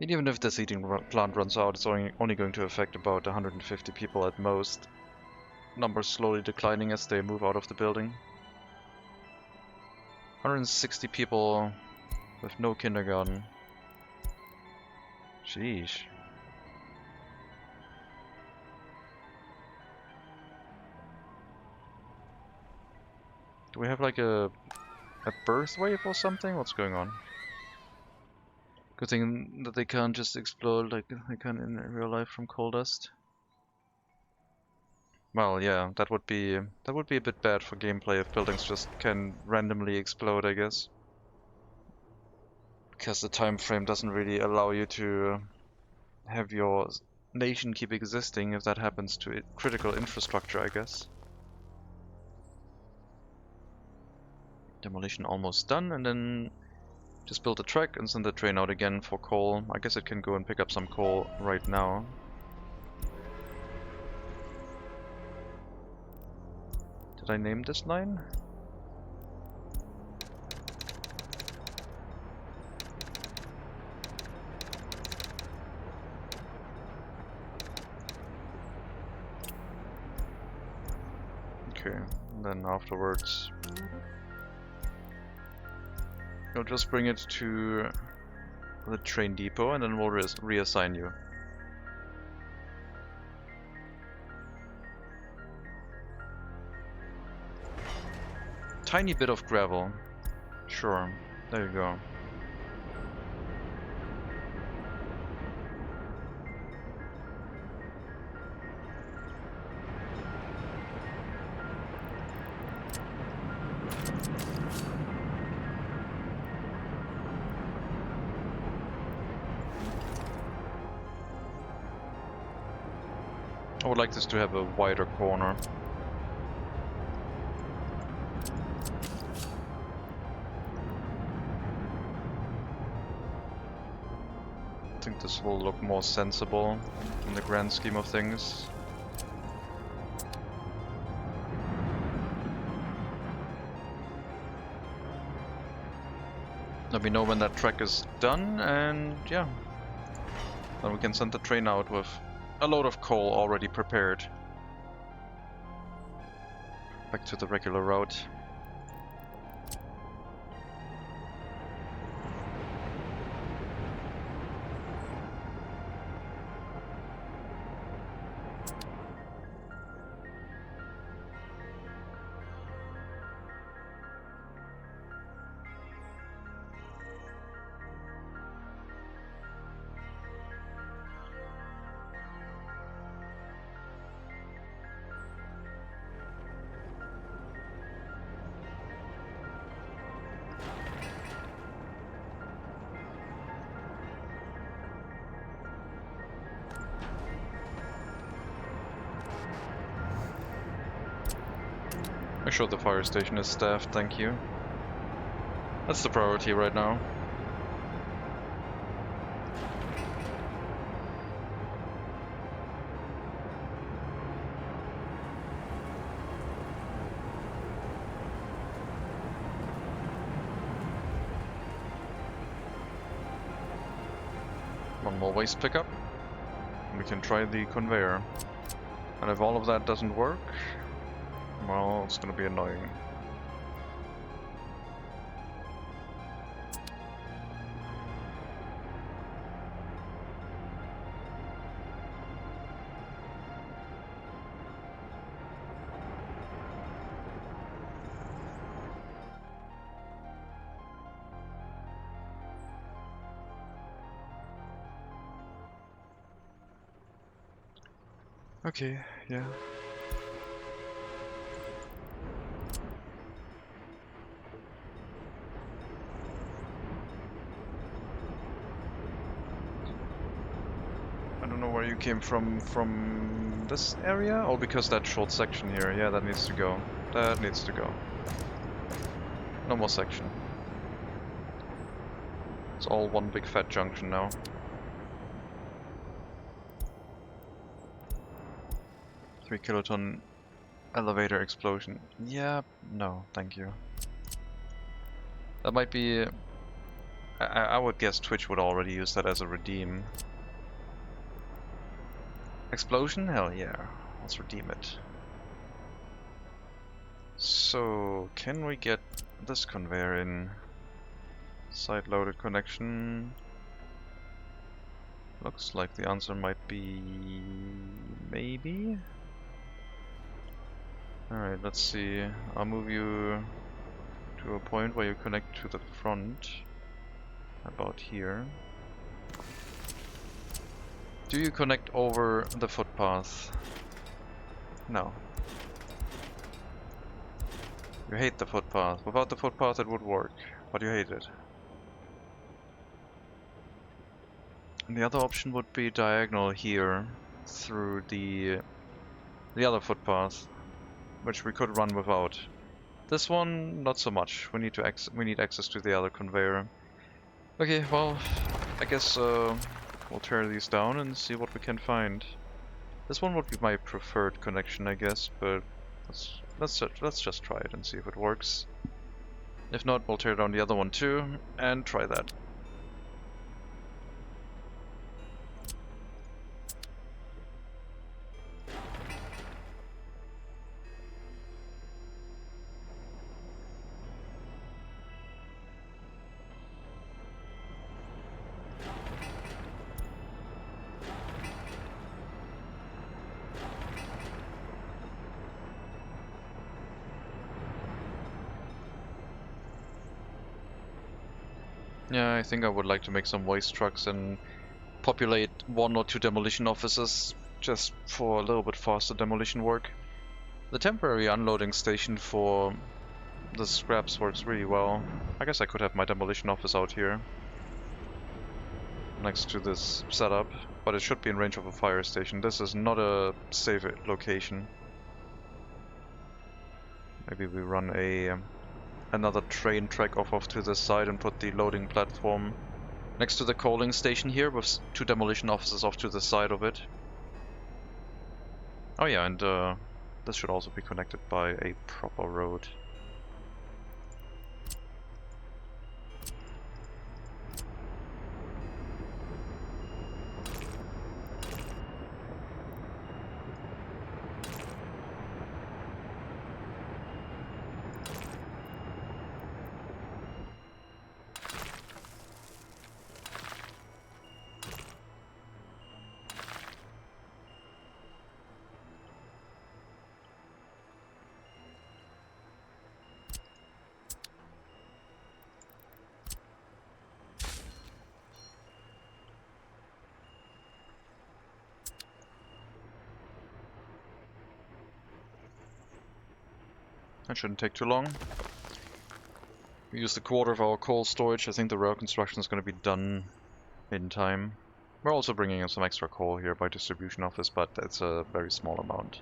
And even if this heating plant runs out, it's only going to affect about 150 people at most. numbers slowly declining as they move out of the building. 160 people with no kindergarten. Sheesh. Do we have like a birth wave or something? What's going on? Good thing that they can't just explode like they can in real life from coal dust. Well, yeah, that would be a bit bad for gameplay if buildings just can randomly explode, I guess. Because the time frame doesn't really allow you to have your nation keep existing if that happens to critical infrastructure, I guess. Demolition almost done, and then just build a track and send the train out again for coal. I guess it can go and pick up some coal right now. Did I name this line? Okay, and then afterwards we'll just bring it to the train depot and then we'll reassign you. Tiny bit of gravel. Sure, there you go. I would like this to have a wider corner. I think this will look more sensible in the grand scheme of things. Let me know when that track is done, and yeah, then we can send the train out with a load of coal already prepared. Back to the regular route. Make sure the fire station is staffed, thank you. That's the priority right now. One more waste pickup. We can try the conveyor. And if all of that doesn't work, well, it's gonna be annoying. Okay, yeah. I don't know where you came from this area, or because that short section here. Yeah, that needs to go. That needs to go. No more section. It's all one big fat junction now. Kiloton elevator explosion. Yeah, no, thank you. That might be... I would guess Twitch would already use that as a redeem. Explosion? Hell yeah. Let's redeem it. So, can we get this conveyor in? Side-loaded connection. Looks like the answer might be maybe. Alright, let's see. I'll move you to a point where you connect to the front. About here. Do you connect over the footpath? No. You hate the footpath. Without the footpath it would work, but you hate it. And the other option would be diagonal here through the other footpath, which we could run without. This one, not so much. We need access to the other conveyor. Okay, well, I guess we'll tear these down and see what we can find. This one would be my preferred connection, I guess, but let's just try it and see if it works. If not, we'll tear down the other one too and try that. Yeah, I think I would like to make some waste trucks and populate 1 or 2 demolition offices just for a little bit faster demolition work. The temporary unloading station for the scraps works really well. I guess I could have my demolition office out here next to this setup, but it should be in range of a fire station. This is not a safe location. Maybe we run another train track off to the side and put the loading platform next to the coaling station here with 2 demolition offices off to the side of it. Oh yeah, and this should also be connected by a proper road. That shouldn't take too long. We used a quarter of our coal storage. I think the rail construction is going to be done in time. We're also bringing in some extra coal here by distribution office, but that's a very small amount.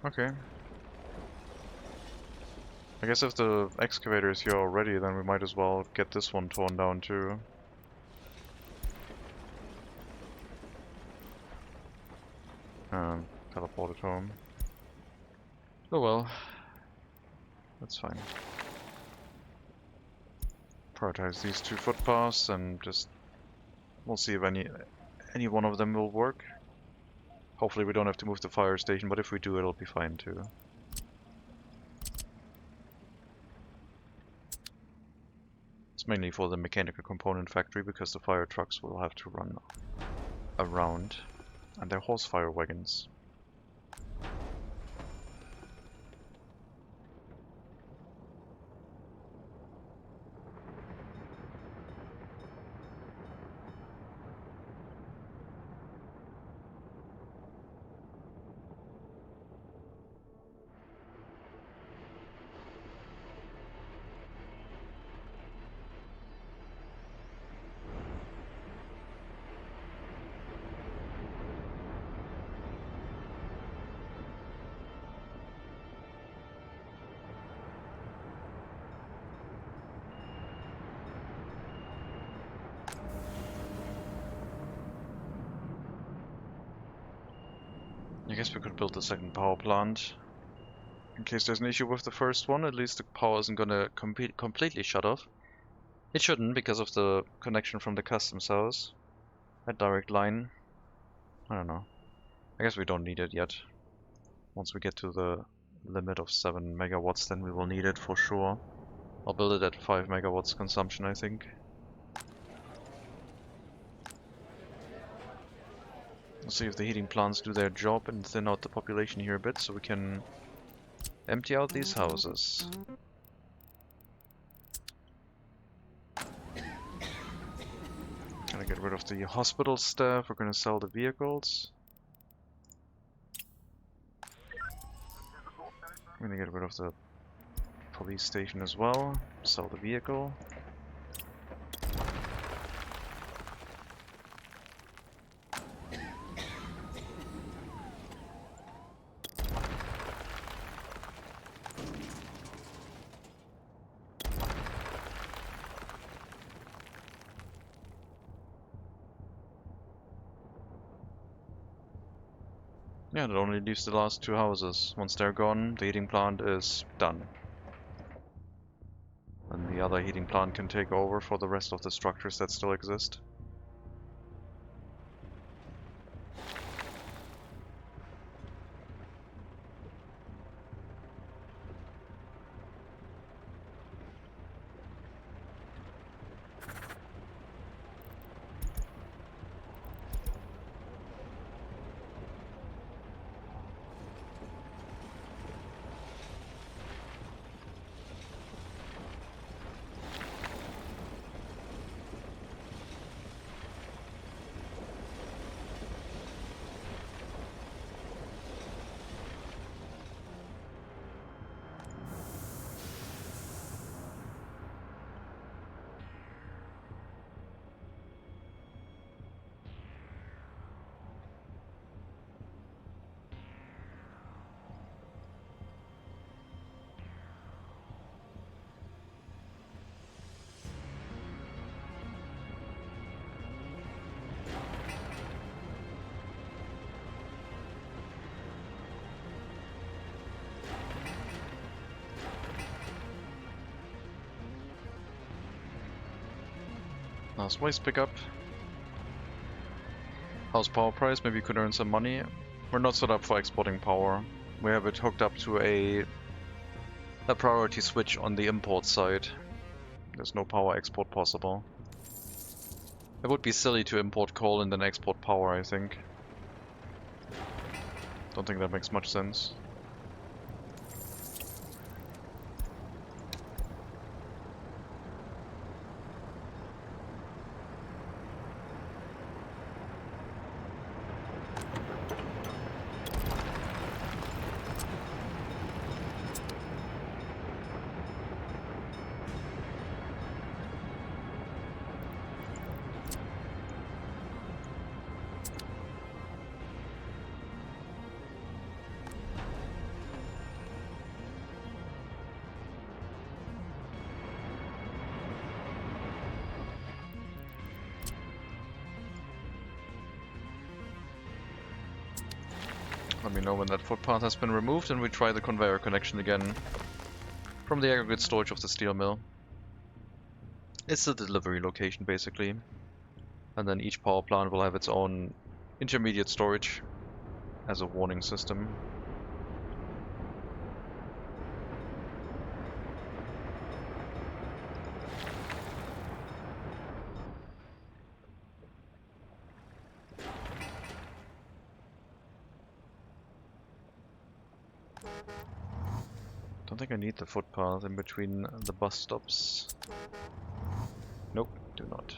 Okay. I guess if the excavator is here already, then we might as well get this one torn down too. Teleported home. Oh well. That's fine. Prioritize these 2 footpaths and just... we'll see if any one of them will work. Hopefully we don't have to move the fire station, but if we do, it'll be fine too. It's mainly for the mechanical component factory, because the fire trucks will have to run around. And they're horse fire wagons. guess we could build a second power plant. In case there's an issue with the first one, at least the power isn't gonna completely shut off. It shouldn't because of the connection from the customs house. That direct line. I don't know. I guess we don't need it yet. Once we get to the limit of 7 megawatts, then we will need it for sure. I'll build it at 5 megawatts consumption, I think. Let's see if the heating plants do their job and thin out the population here a bit so we can empty out these houses. Gonna get rid of the hospital staff, we're gonna sell the vehicles. I'm gonna get rid of the police station as well, sell the vehicle. Yeah, it only leaves the last 2 houses. Once they're gone, the heating plant is done. And the other heating plant can take over for the rest of the structures that still exist. Last waste pickup. How's power price? Maybe you could earn some money. We're not set up for exporting power. We have it hooked up to a priority switch on the import side. There's no power export possible. It would be silly to import coal and then export power, I think. Don't think that makes much sense. Let me know when that footpath has been removed and we try the conveyor connection again from the aggregate storage of the steel mill. It's the delivery location basically, and then each power plant will have its own intermediate storage as a warning system. Don't think I need the footpath in between the bus stops. Nope, do not.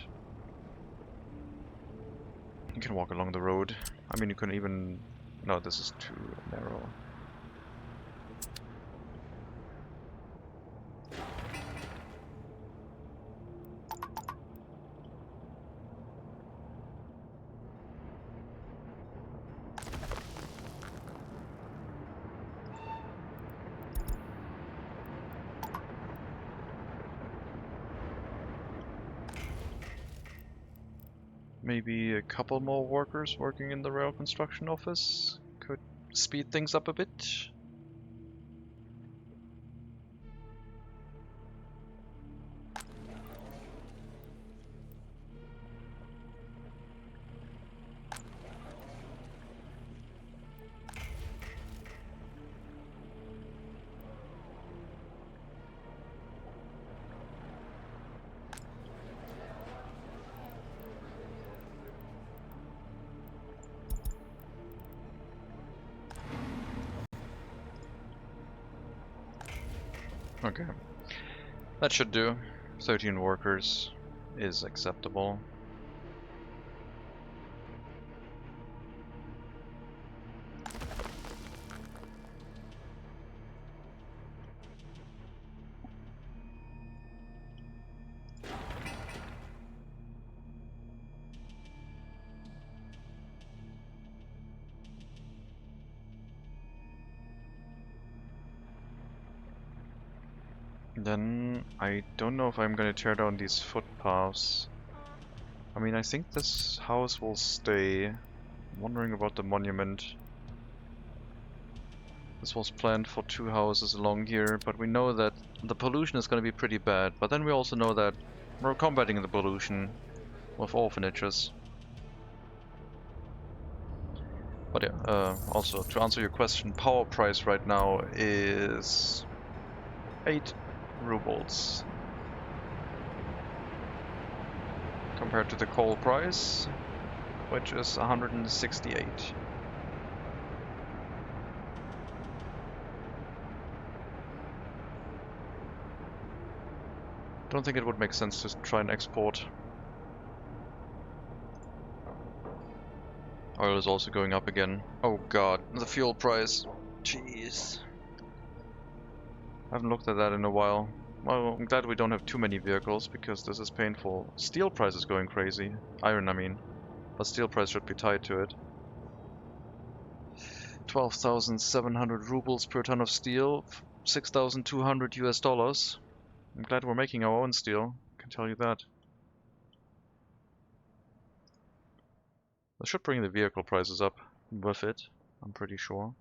You can walk along the road. I mean, you can even... No, this is too narrow. Maybe a couple more workers working in the rail construction office could speed things up a bit. Okay, that should do. 13 workers is acceptable. Then I don't know if I'm gonna tear down these footpaths. I mean, I think this house will stay. I'm wondering about the monument. This was planned for 2 houses along here, but we know that the pollution is gonna be pretty bad. But then we also know that we're combating the pollution with orphanages. But yeah, also to answer your question, power price right now is 8 rubles. Compared to the coal price, which is 168. Don't think it would make sense to try and export. Oil is also going up again. Oh god, the fuel price. Jeez. I haven't looked at that in a while. Well, I'm glad we don't have too many vehicles, because this is painful. Steel price is going crazy. Iron, I mean. But steel price should be tied to it. 12,700 rubles per ton of steel. 6,200 US dollars. I'm glad we're making our own steel. I can tell you that. That should bring the vehicle prices up with it, I'm pretty sure.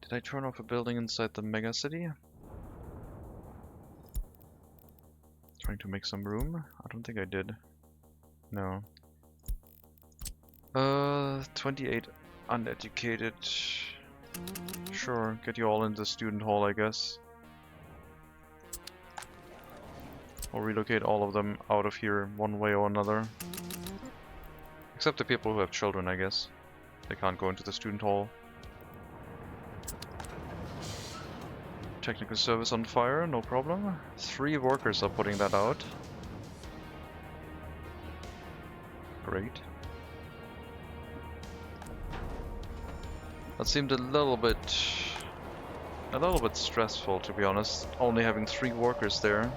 Did I turn off a building inside the MegaCity? Trying to make some room? I don't think I did. No. 28 uneducated. Sure, get you all in the student hall, I guess. Or relocate all of them out of here one way or another. Except the people who have children, I guess. They can't go into the student hall. Technical service on fire, no problem. 3 workers are putting that out. Great. That seemed a little bit stressful, to be honest, only having 3 workers there.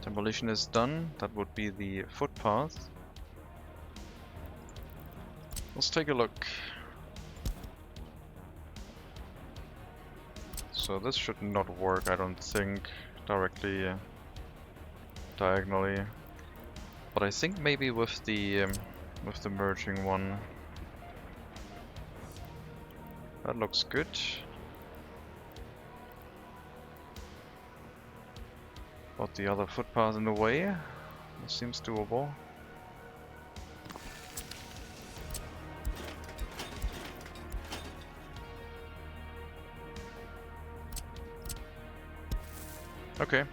Demolition is done. That would be the footpath. Let's take a look. So this should not work, I don't think, directly diagonally. But I think maybe with the merging one. That looks good. But the other footpath in the way, that seems doable. Okay,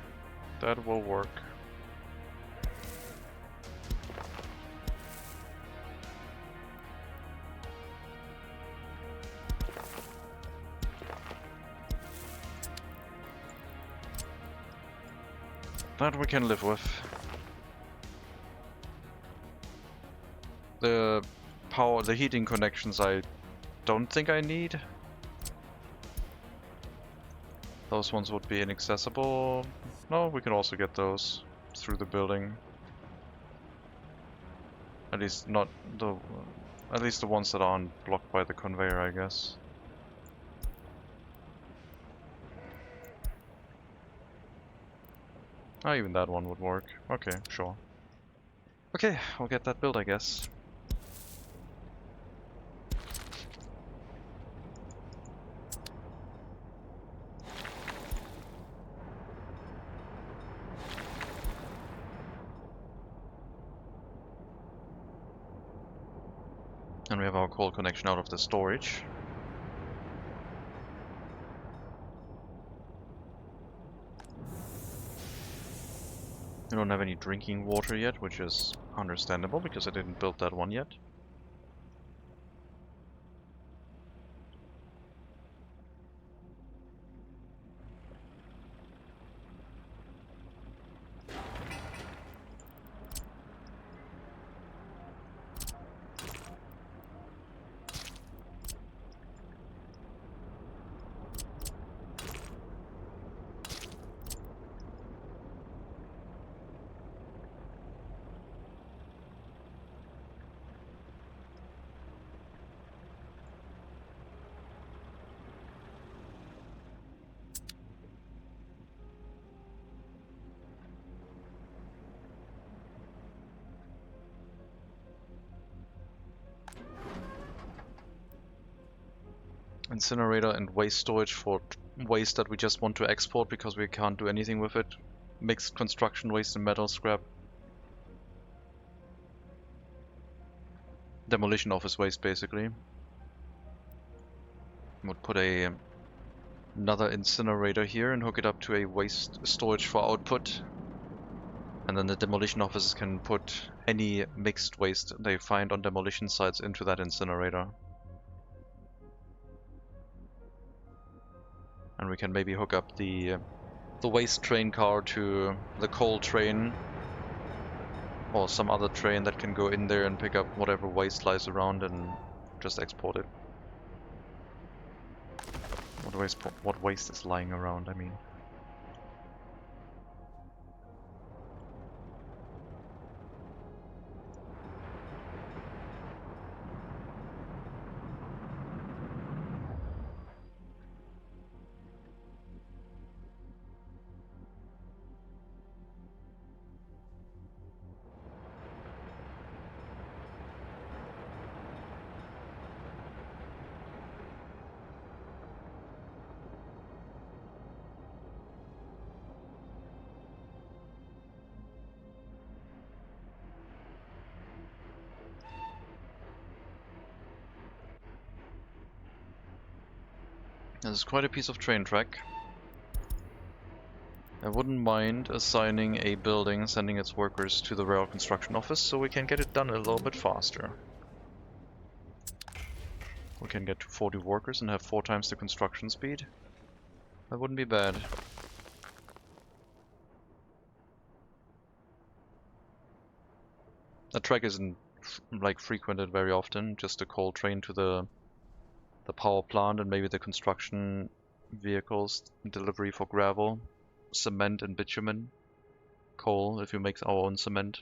that will work. That we can live with. The power, the heating connections I don't think I need. Those ones would be inaccessible. No, we can also get those through the building. At least not the... At least the ones that aren't blocked by the conveyor, I guess. Oh, even that one would work. Okay, sure. Okay, I'll get that built, I guess. And we have our coal connection out of the storage. We don't have any drinking water yet, which is understandable because I didn't build that one yet. Incinerator and waste storage for waste that we just want to export because we can't do anything with it. Mixed construction waste and metal scrap. Demolition office waste, basically. Would put another incinerator here and hook it up to a waste storage for output. And then the demolition officers can put any mixed waste they find on demolition sites into that incinerator. And we can maybe hook up the waste train car to the coal train or some other train that can go in there and pick up whatever waste lies around and just export it. What waste is lying around, I mean. This is quite a piece of train track. I wouldn't mind assigning a building, sending its workers to the rail construction office so we can get it done a little bit faster. We can get to 40 workers and have 4 times the construction speed. That wouldn't be bad. The track isn't like frequented very often, just a coal train to the power plant and maybe the construction vehicles, delivery for gravel, cement and bitumen, coal if you make our own cement.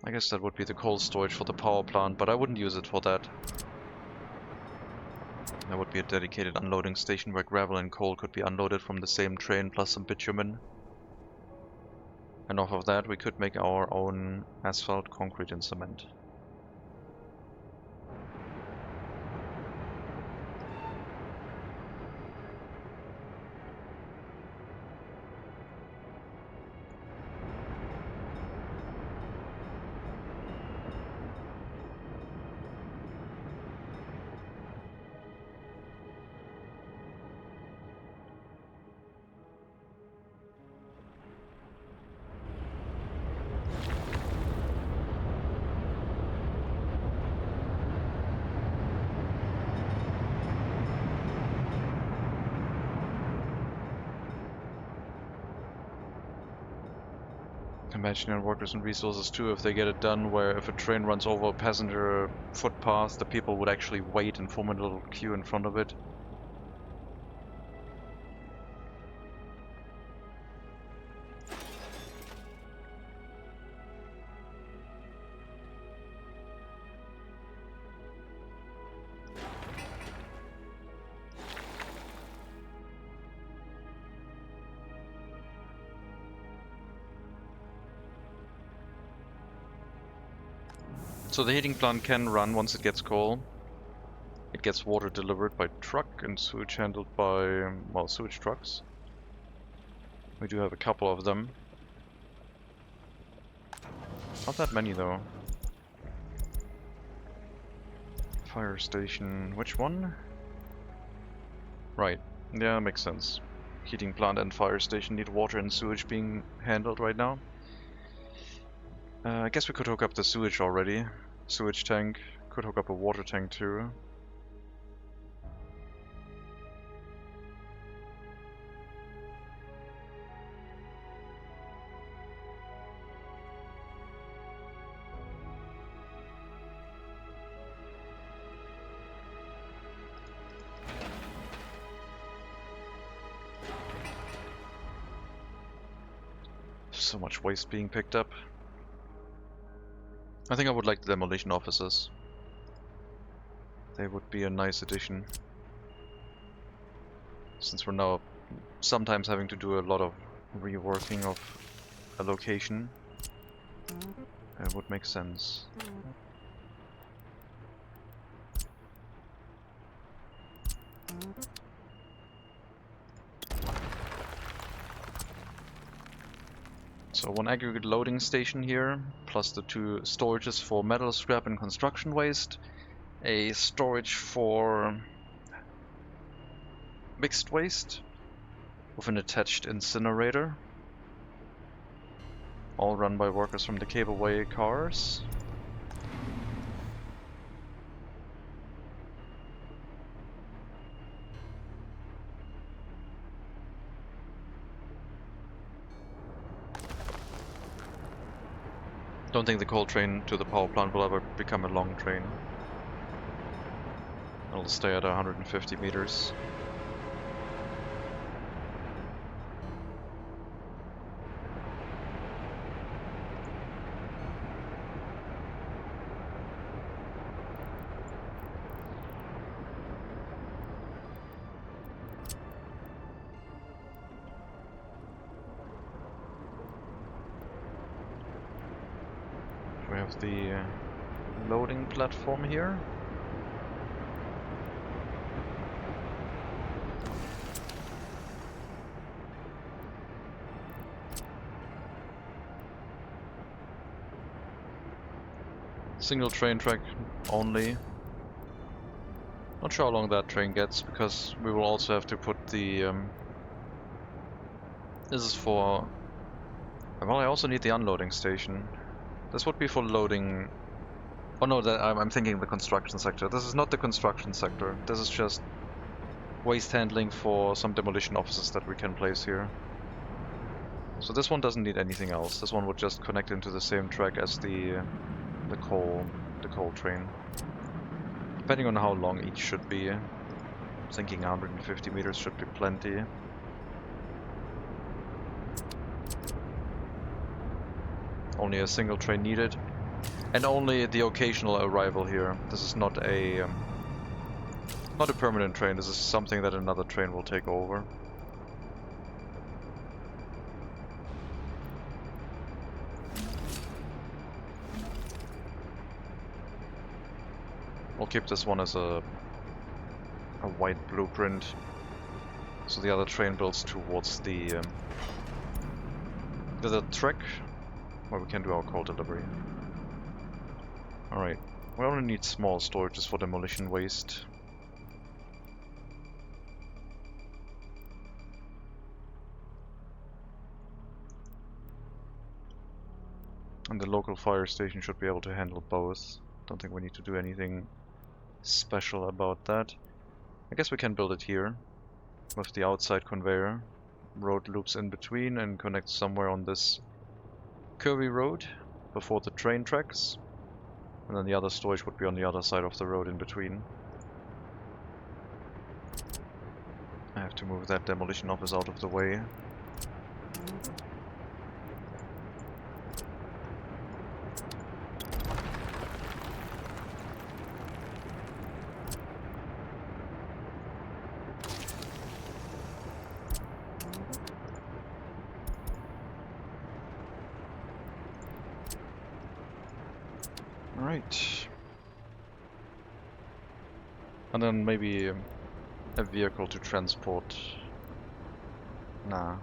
I guess that would be the coal storage for the power plant, but I wouldn't use it for that. There would be a dedicated unloading station where gravel and coal could be unloaded from the same train plus some bitumen. And off of that we could make our own asphalt, concrete and cement. Imaginary workers and resources too, if they get it done where if a train runs over a passenger footpath, the people would actually wait and form a little queue in front of it. So the heating plant can run once it gets coal. It gets water delivered by truck and sewage handled by, well, sewage trucks. We do have a couple of them. Not that many though. Fire station, which one? Right, yeah, makes sense. Heating plant and fire station need water and sewage being handled right now. I guess we could hook up the sewage already. Sewage tank, could hook up a water tank too. So much waste being picked up. I think I would like the demolition officers. They would be a nice addition. Since we're now sometimes having to do a lot of reworking of a location, it would make sense. So one aggregate loading station here, plus the 2 storages for metal scrap and construction waste, a storage for mixed waste with an attached incinerator, all run by workers from the cableway cars. Don't think the coal train to the power plant will ever become a long train. It'll stay at 150 meters. We have the loading platform here. Single train track only. Not sure how long that train gets, because we will also have to put the... this is for... well, I also need the unloading station. This would be for loading... oh no, I'm thinking the construction sector. This is not the construction sector. This is just waste handling for some demolition offices that we can place here. So this one doesn't need anything else. This one would just connect into the same track as the coal train. Depending on how long each should be. I'm thinking 150 meters should be plenty. Only a single train needed, and only the occasional arrival here. This is not a permanent train. This is something that another train will take over. We'll keep this one as a white blueprint, so the other train builds towards the track where we can do our coal delivery. Alright, we only need small storages for demolition waste. And the local fire station should be able to handle both. Don't think we need to do anything special about that. I guess we can build it here with the outside conveyor. Road loops in between and connects somewhere on this curvy road before the train tracks. And then the other storage would be on the other side of the road in between. I have to move that demolition office out of the way. Alright. And then maybe a vehicle to transport. Nah.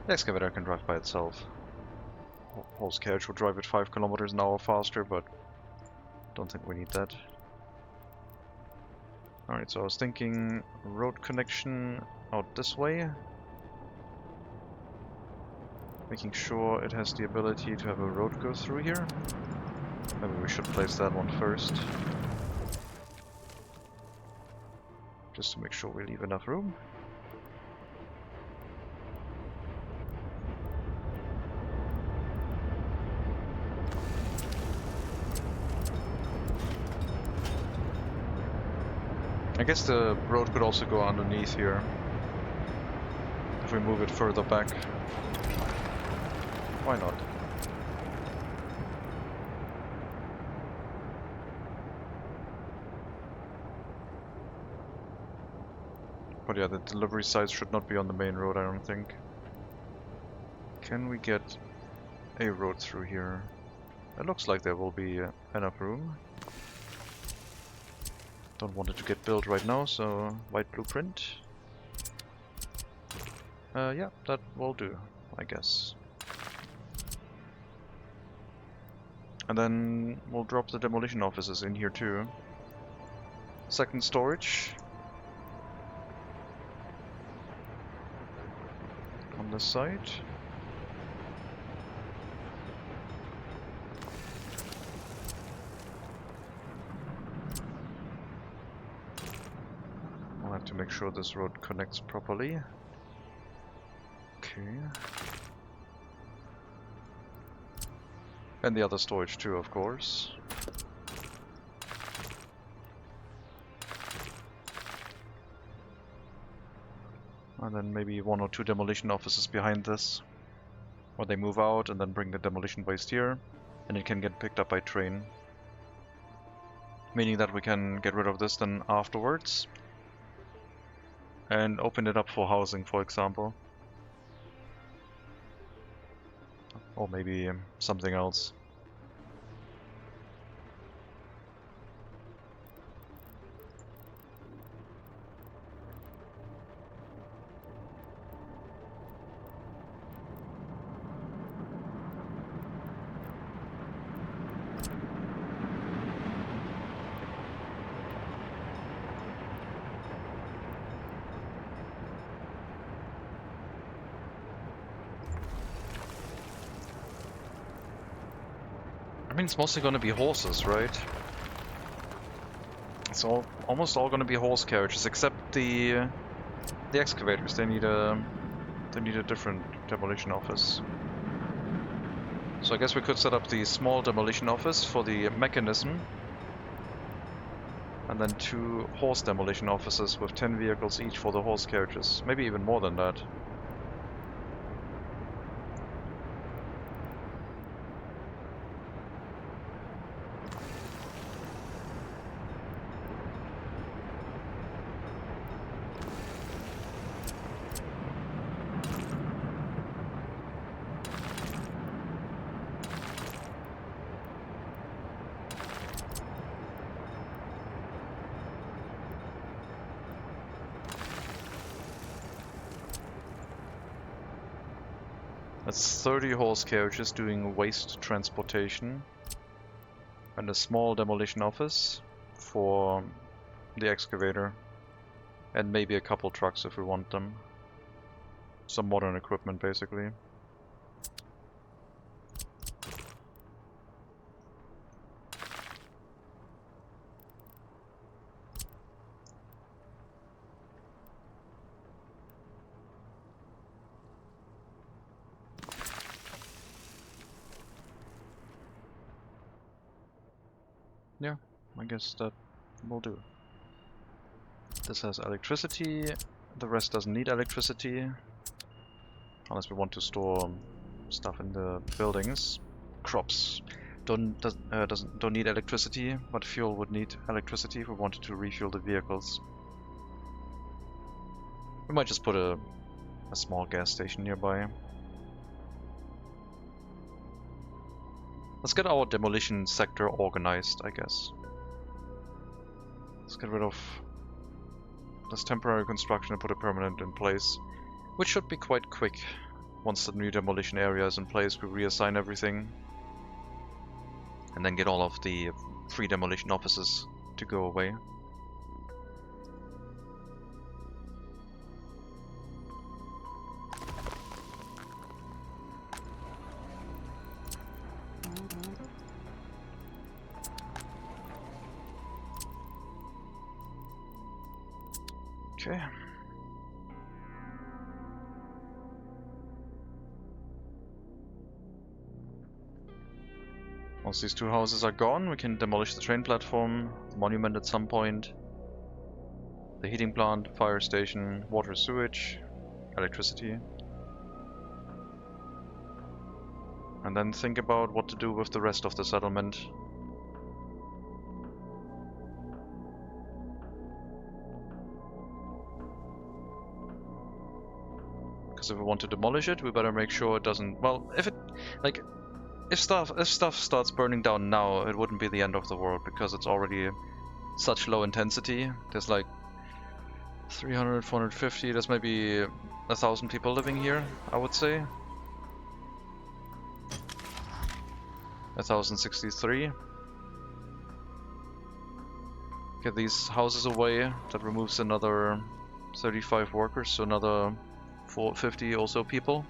The excavator can drive by itself. Horse carriage will drive at 5 kilometers an hour faster, but don't think we need that. Alright, so I was thinking road connection out this way. Making sure it has the ability to have a road go through here. Maybe we should place that one first. Just to make sure we leave enough room. I guess the road could also go underneath here if we move it further back. Why not? But yeah, the delivery sites should not be on the main road, I don't think. Can we get a road through here? It looks like there will be enough room. Don't want it to get built right now, so white blueprint. Yeah, that will do, I guess. And then we'll drop the demolition offices in here too. Second storage. On this side. I'll have to make sure this road connects properly. Okay. And the other storage too, of course. And then maybe 1 or 2 demolition offices behind this, where they move out and then bring the demolition waste here, and it can get picked up by train. Meaning that we can get rid of this then afterwards, and open it up for housing, for example. Or maybe something else. I mean, it's mostly going to be horses, right? It's almost all going to be horse carriages, except the excavators. They need a different demolition office. So I guess we could set up the small demolition office for the mechanism, and then 2 horse demolition offices with 10 vehicles each for the horse carriages. Maybe even more than that. That's 30 horse carriages doing waste transportation, and a small demolition office for the excavator, and maybe a couple trucks if we want them. Some modern equipment, basically. Yeah, I guess that will do. This has electricity, the rest doesn't need electricity. Unless we want to store stuff in the buildings. Crops don't need electricity, but fuel would need electricity if we wanted to refuel the vehicles. We might just put a small gas station nearby. Let's get our demolition sector organized, I guess. Let's get rid of this temporary construction and put a permanent in place, which should be quite quick. Once the new demolition area is in place, we reassign everything and then get all of the free demolition offices to go away. Okay. Once these two houses are gone, we can demolish the train platform, the monument at some point, the heating plant, fire station, water, sewage, electricity. And then think about what to do with the rest of the settlement. Because if we want to demolish it, we better make sure it doesn't... Well, if it... like... If stuff starts burning down now, it wouldn't be the end of the world, because it's already such low intensity. There's like 300, 450, there's maybe 1,000 people living here, I would say. 1,063. Get these houses away, that removes another 35 workers, so another 450 or so people.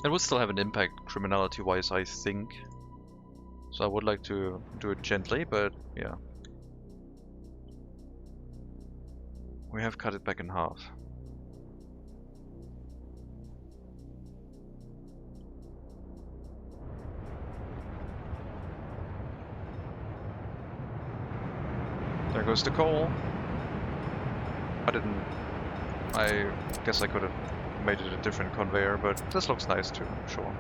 It would still have an impact criminality-wise, I think. So I would like to do it gently, but yeah. We have cut it back in half. There goes the coal. I guess I could have made it a different conveyor, but this looks nice too, sure.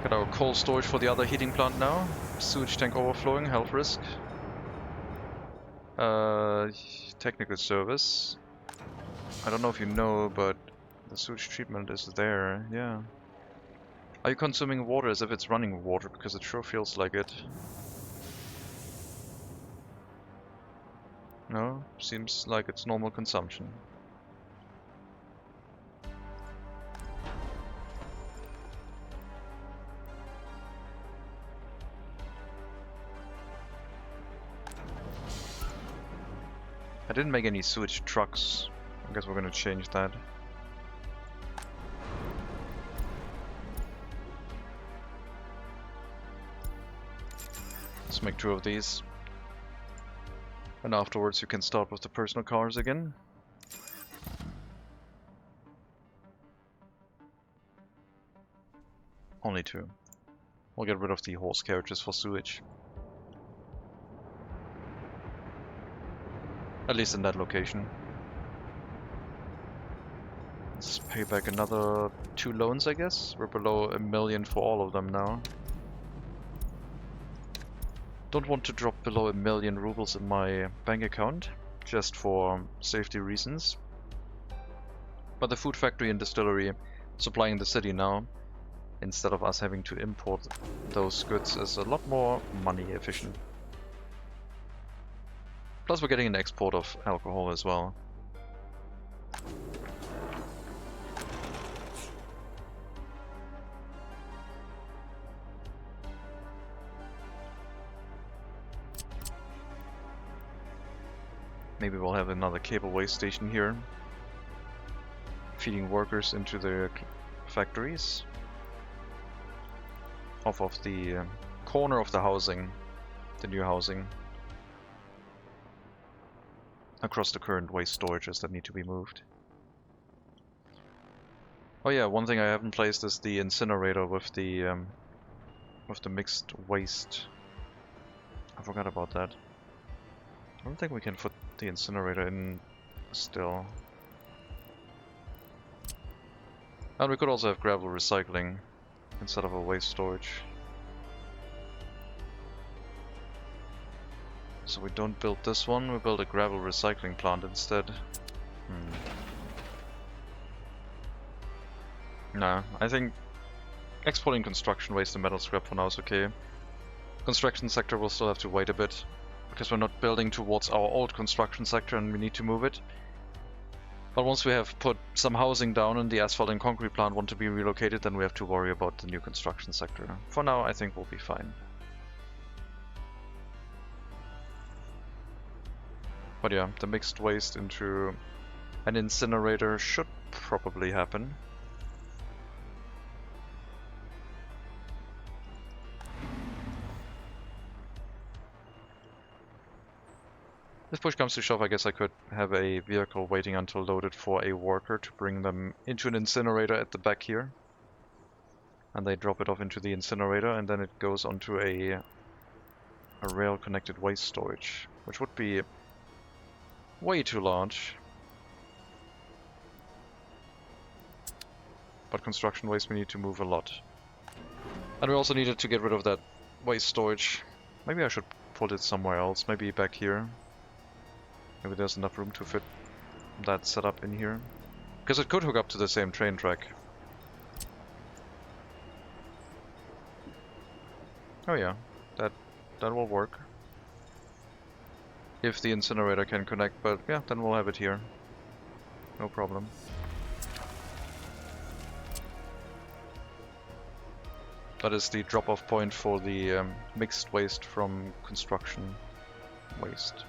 Got our coal storage for the other heating plant now. Sewage tank overflowing, health risk. Technical service. I don't know if you know, but the sewage treatment is there, yeah. Are you consuming water as if it's running water? Because it sure feels like it. No, seems like it's normal consumption. I didn't make any sewage trucks. I guess we're gonna change that. Let's make 2 of these. And afterwards you can start with the personal cars again. Only 2. We'll get rid of the horse carriages for sewage. At least in that location. Let's pay back another 2 loans, I guess. We're below 1 million for all of them now. Don't want to drop below 1 million rubles in my bank account, just for safety reasons. But the food factory and distillery supplying the city now, instead of us having to import those goods, is a lot more money efficient. Plus we're getting an export of alcohol as well. Maybe we'll have another cableway station here, feeding workers into the factories off of the corner of the housing, the new housing, across the current waste storages that need to be moved. Oh yeah, one thing I haven't placed is the incinerator with the mixed waste. I forgot about that. I don't think we can put the incinerator in still. And we could also have gravel recycling instead of a waste storage. So we don't build this one, we build a gravel recycling plant instead. Nah, I think exporting construction waste and metal scrap for now is okay. Construction sector will still have to wait a bit, because we're not building towards our old construction sector and we need to move it. But once we have put some housing down and the asphalt and concrete plant want to be relocated, then we have to worry about the new construction sector. For now, I think we'll be fine. But yeah, the mixed waste into an incinerator should probably happen. If push comes to shove, I guess I could have a vehicle waiting until loaded for a worker to bring them into an incinerator at the back here. And they drop it off into the incinerator, and then it goes onto a rail-connected waste storage, which would be way too large. But construction waste we need to move a lot. And we also needed to get rid of that waste storage. Maybe I should put it somewhere else, maybe back here. Maybe there's enough room to fit that setup in here. Because it could hook up to the same train track. Oh yeah, that will work. If the incinerator can connect, but yeah, then we'll have it here. No problem. That is the drop-off point for the mixed waste from construction waste.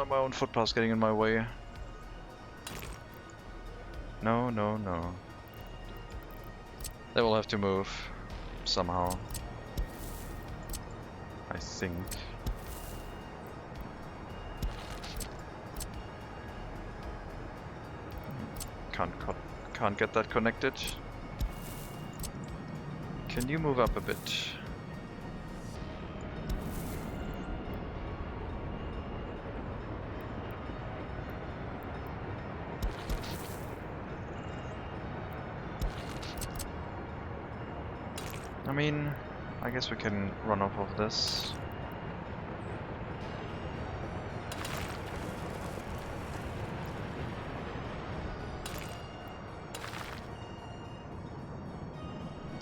My own footpath's getting in my way. No, no, no. They will have to move somehow. I think. Can't get that connected. Can you move up a bit? I mean, I guess we can run off of this.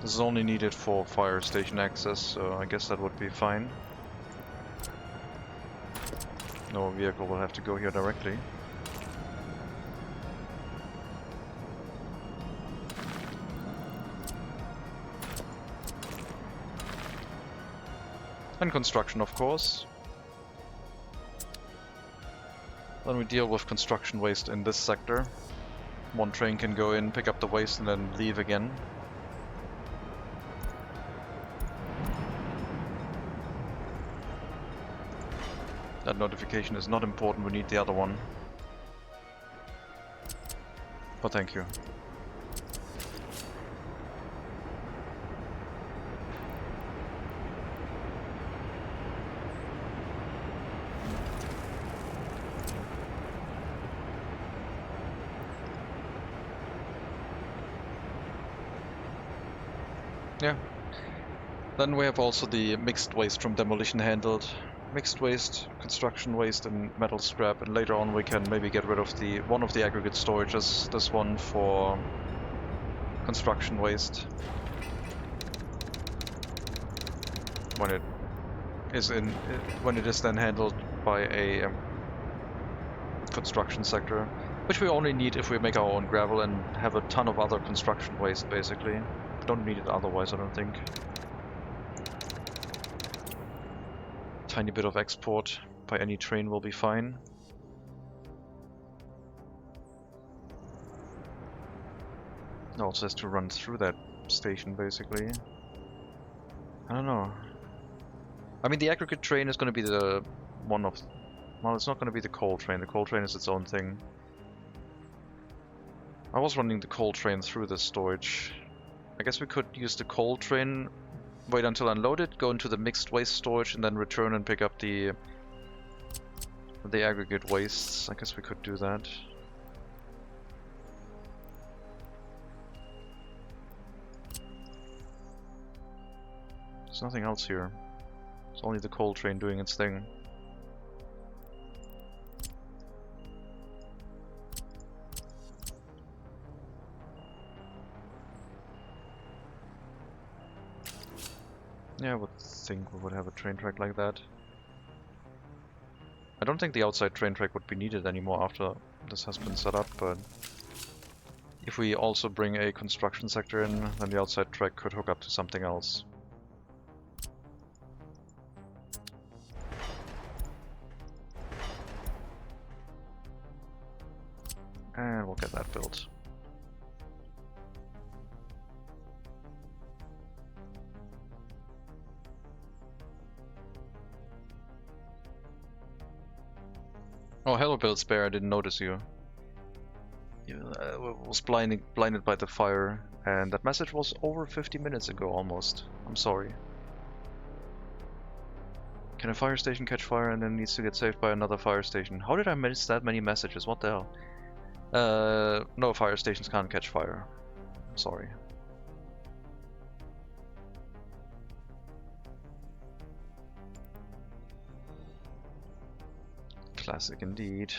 This is only needed for fire station access, so I guess that would be fine. No vehicle will have to go here directly. And construction, of course. Then we deal with construction waste in this sector. One train can go in, pick up the waste, and then leave again. That notification is not important, we need the other one. But thank you. Yeah. Then we have also the mixed waste from demolition handled. Mixed waste, construction waste and metal scrap, and later on we can maybe get rid of the one of the aggregate storages, this one for construction waste. When it is then handled by a construction sector, which we only need if we make our own gravel and have a ton of other construction waste basically. Don't need it otherwise, I don't think. Tiny bit of export by any train will be fine. It also has to run through that station basically. I don't know. I mean, the aggregate train is going to be the one of... Well, it's not going to be the coal train. The coal train is its own thing. I was running the coal train through this storage. I guess we could use the coal train, wait until unloaded, go into the mixed waste storage, and then return and pick up the aggregate wastes. I guess we could do that. There's nothing else here. It's only the coal train doing its thing. Yeah, I would think we would have a train track like that. I don't think the outside train track would be needed anymore after this has been set up, but if we also bring a construction sector in, then the outside track could hook up to something else. And we'll get that built. Oh, hello, Build Spare. I didn't notice you. You was blinded by the fire, and that message was over 50 minutes ago almost. I'm sorry. Can a fire station catch fire and then needs to get saved by another fire station? How did I miss that many messages? What the hell? No, fire stations can't catch fire. Sorry. Classic indeed.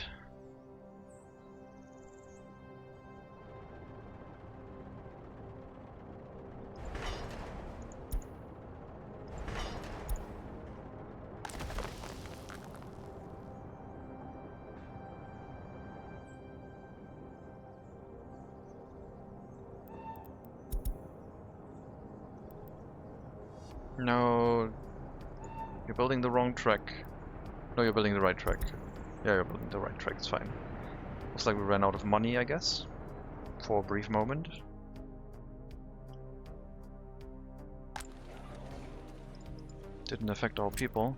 No, you're building the wrong track. No, you're building the right track. Yeah, you're building the right track, it's fine. Looks like we ran out of money, I guess, for a brief moment. Didn't affect our people.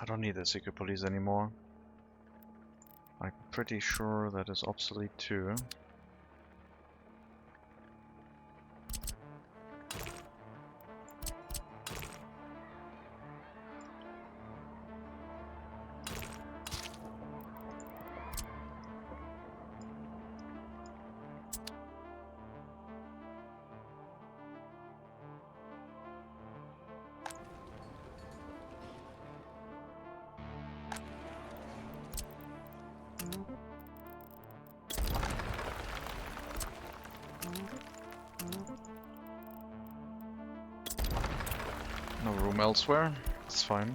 I don't need the secret police anymore. I'm pretty sure that is obsolete too. No room elsewhere, it's fine.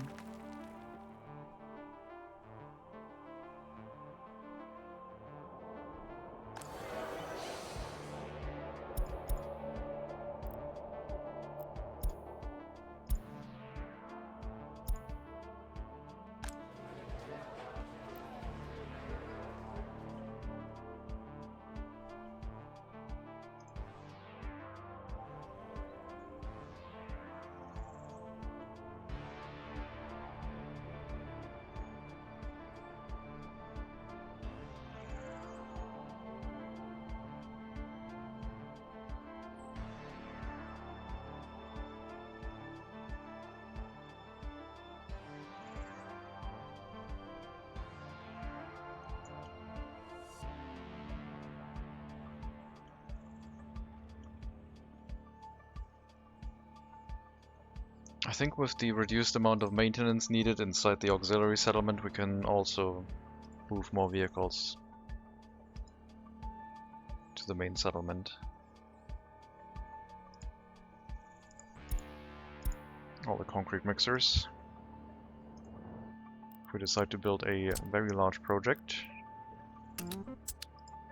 I think with the reduced amount of maintenance needed inside the auxiliary settlement, we can also move more vehicles to the main settlement. All the concrete mixers. If we decide to build a very large project.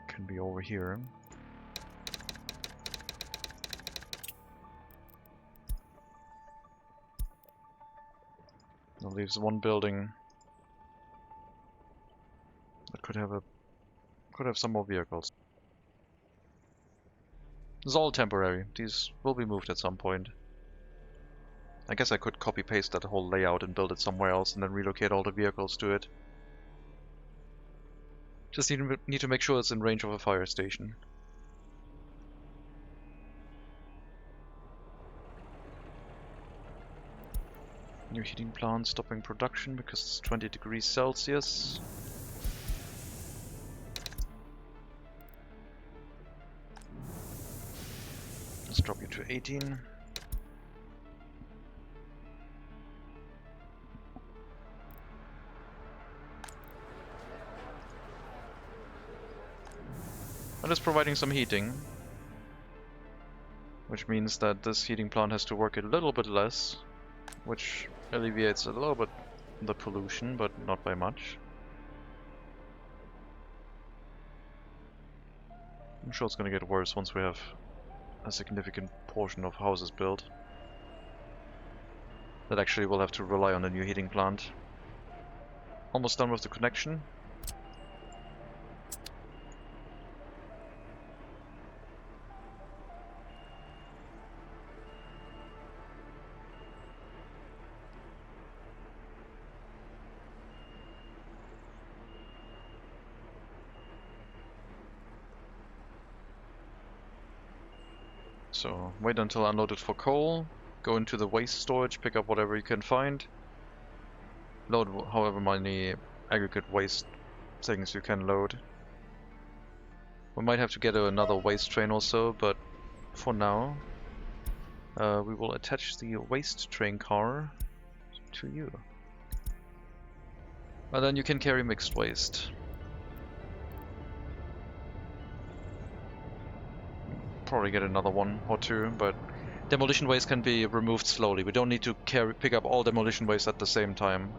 Can be over here. That leaves one building that could have some more vehicles. It's all temporary. These will be moved at some point. I guess I could copy paste that whole layout and build it somewhere else and then relocate all the vehicles to it. Just need to make sure it's in range of a fire station. New heating plant stopping production because it's 20 degrees Celsius. Let's drop you to 18. And it's providing some heating, which means that this heating plant has to work a little bit less, which alleviates a little bit the pollution, but not by much. I'm sure it's going to get worse once we have a significant portion of houses built that actually will have to rely on a new heating plant. Almost done with the connection. So wait until unloaded for coal, go into the waste storage, pick up whatever you can find, load however many aggregate waste things you can load. We might have to get another waste train also, but for now we will attach the waste train car to you. And then you can carry mixed waste. Probably get another one or two, but demolition waste can be removed slowly. We don't need to pick up all demolition waste at the same time.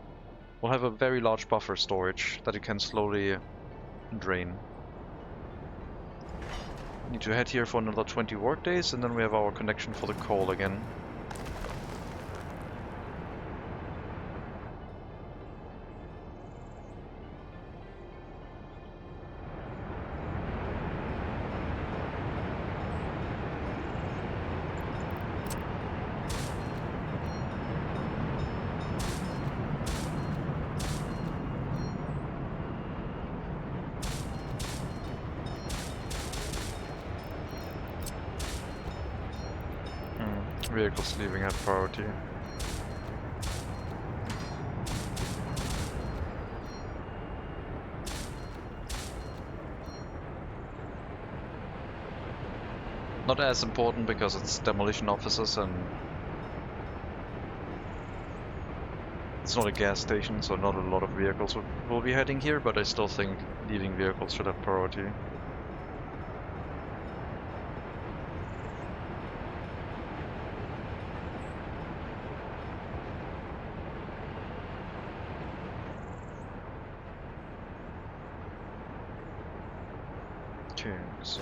We'll have a very large buffer storage that it can slowly drain. Need to head here for another 20 work days, and then we have our connection for the coal again. Vehicles leaving at priority. Not as important because it's demolition officers and it's not a gas station, so not a lot of vehicles will be heading here, but I still think leaving vehicles should have priority. Okay, so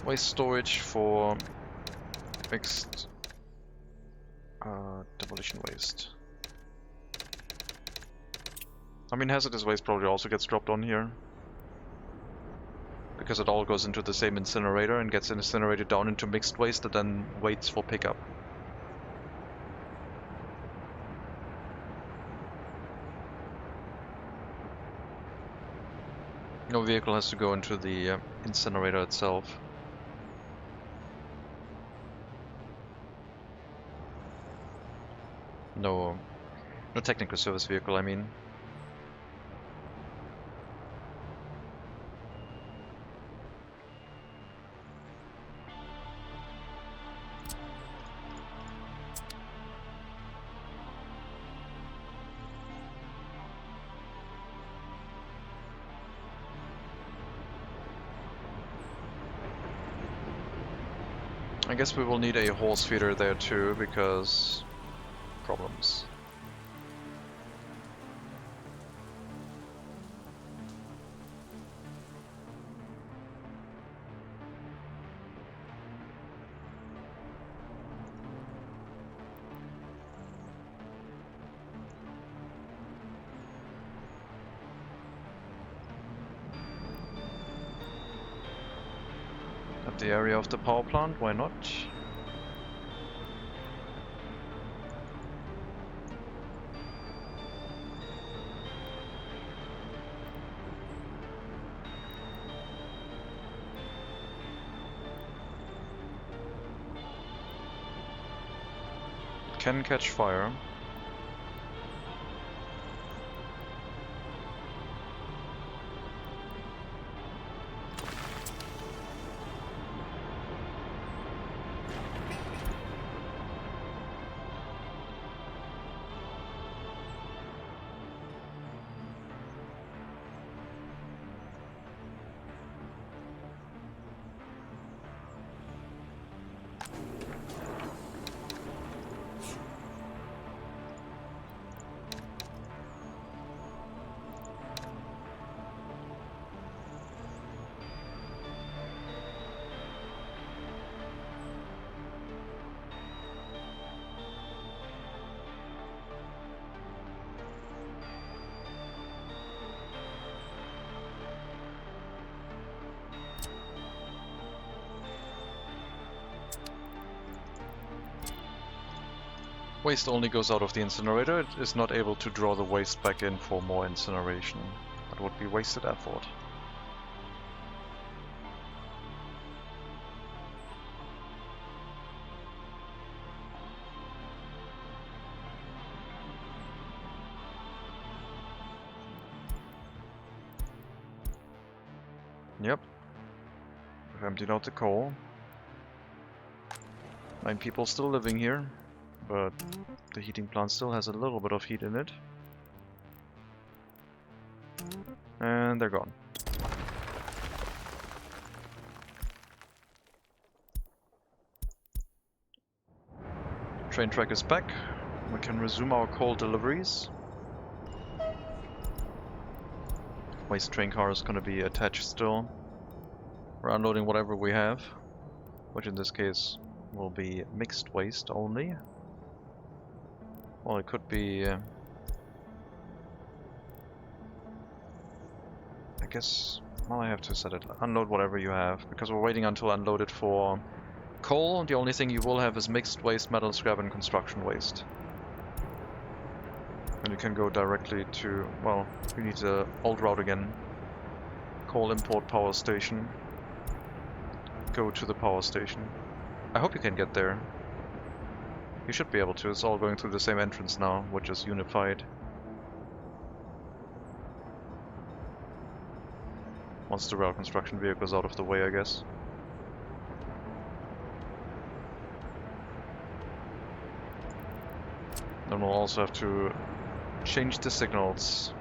waste storage for mixed demolition waste. I mean, hazardous waste probably also gets dropped on here because it all goes into the same incinerator and gets incinerated down into mixed waste that then waits for pickup. No vehicle has to go into the incinerator itself. No technical service vehicle, I mean. I guess we will need a horse feeder there too, because problems. the area of the power plant, why not? Can catch fire. Waste only goes out of the incinerator. It is not able to draw the waste back in for more incineration. That would be wasted effort. Yep. We've emptied out the coal. 9 people still living here, but the heating plant still has a little bit of heat in it. And they're gone. Train track is back. We can resume our coal deliveries. Waste train car is going to be attached still. We're unloading whatever we have, which in this case will be mixed waste only. Well, it could be... I guess... Well, I have to set it... Unload whatever you have, because we're waiting until unloaded for coal. The only thing you will have is mixed waste, metal scrap and construction waste. And you can go directly to... Well, we need the old route again. Coal import power station. Go to the power station. I hope you can get there. You should be able to. It's all going through the same entrance now, which is unified. Once the rail construction vehicle is out of the way, I guess. Then we'll also have to change the signals.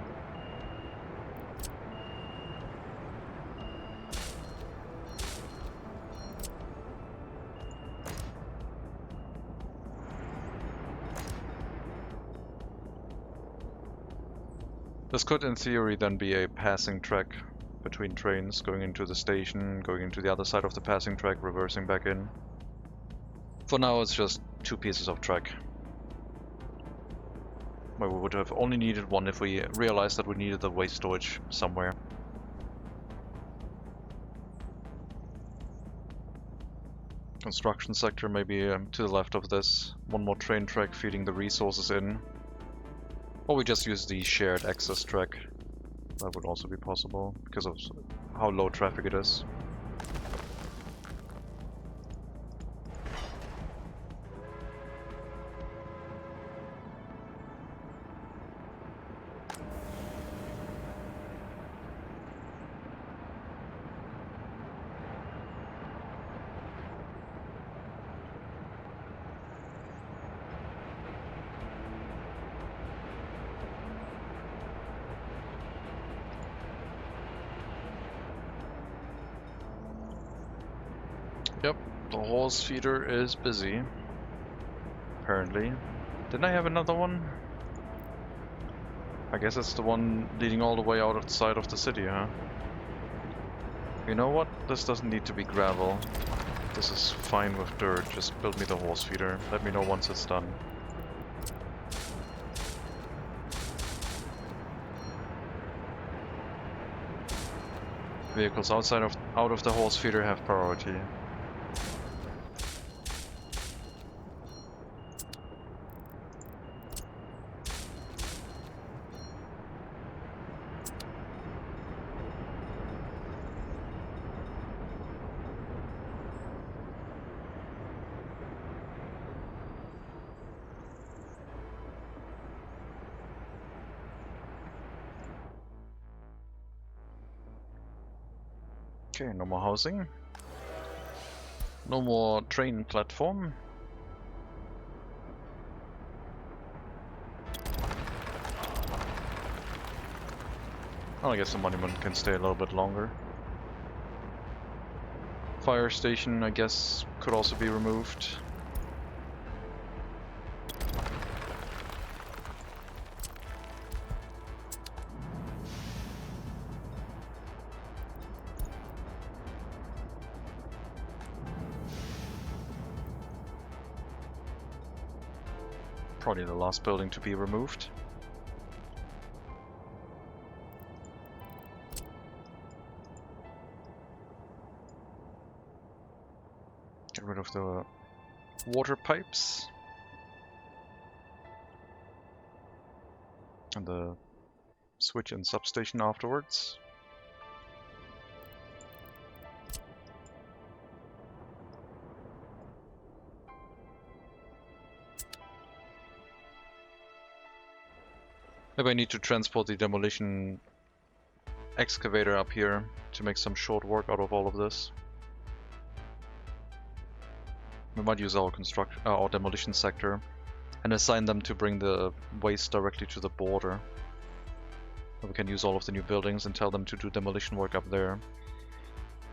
This could, in theory, then be a passing track between trains, going into the station, going into the other side of the passing track, reversing back in. For now, it's just 2 pieces of track. Where we would have only needed one if we realized that we needed the waste storage somewhere. Construction sector maybe to the left of this. One more train track feeding the resources in. Or we just use the shared access track. That would also be possible, because of how low traffic it is. Yep, the horse feeder is busy. Apparently. Didn't I have another one? I guess it's the one leading all the way out of the side of the city, huh? You know what? This doesn't need to be gravel. This is fine with dirt. Just build me the horse feeder. Let me know once it's done. Vehicles out of the horse feeder have priority. Okay, no more housing. No more train platform. Well, I guess the monument can stay a little bit longer. Fire station, I guess, could also be removed. Probably the last building to be removed. Get rid of the water pipes. And the switch and substation afterwards. Maybe I need to transport the demolition excavator up here to make some short work out of all of this. We might use our our demolition sector and assign them to bring the waste directly to the border. We can use all of the new buildings and tell them to do demolition work up there.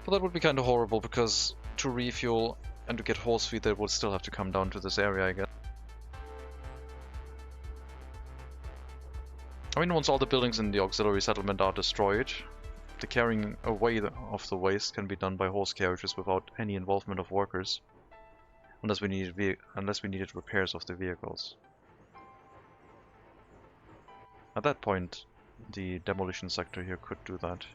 But that would be kind of horrible because to refuel and to get horse feed they would still have to come down to this area, I guess. I mean, once all the buildings in the auxiliary settlement are destroyed, the carrying away of the waste can be done by horse carriages without any involvement of workers. Unless we needed repairs of the vehicles. At that point, the demolition sector here could do that.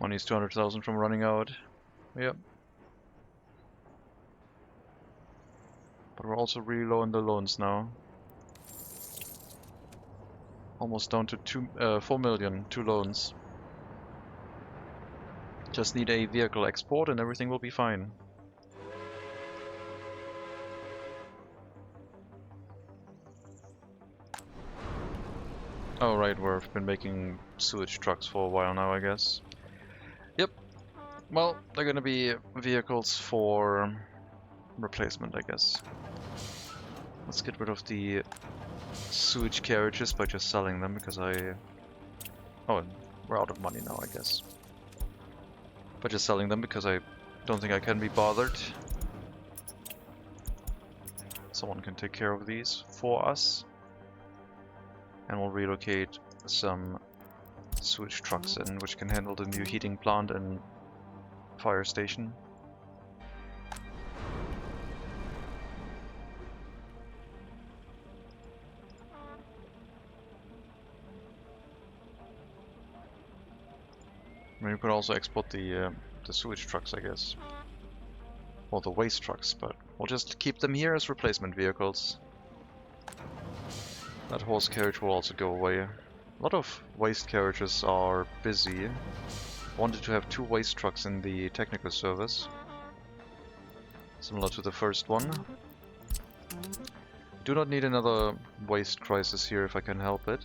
Money's 200,000 from running out. Yep. But we're also really low on the loans now. Almost down to 4 million, 2 loans. Just need a vehicle export and everything will be fine. Oh right, we've been making sewage trucks for a while now, I guess. Yep. Well, they're gonna be vehicles for replacement, I guess. Let's get rid of the sewage carriages by just selling them because oh, we're out of money now, I guess. By just selling them because I don't think I can be bothered. Someone can take care of these for us. And we'll relocate some sewage trucks in, which can handle the new heating plant and fire station. I mean, you could also export the sewage trucks, I guess. Or the waste trucks, but we'll just keep them here as replacement vehicles. That horse carriage will also go away. A lot of waste carriages are busy. Wanted to have 2 waste trucks in the technical service. Similar to the first one. Do not need another waste crisis here if I can help it.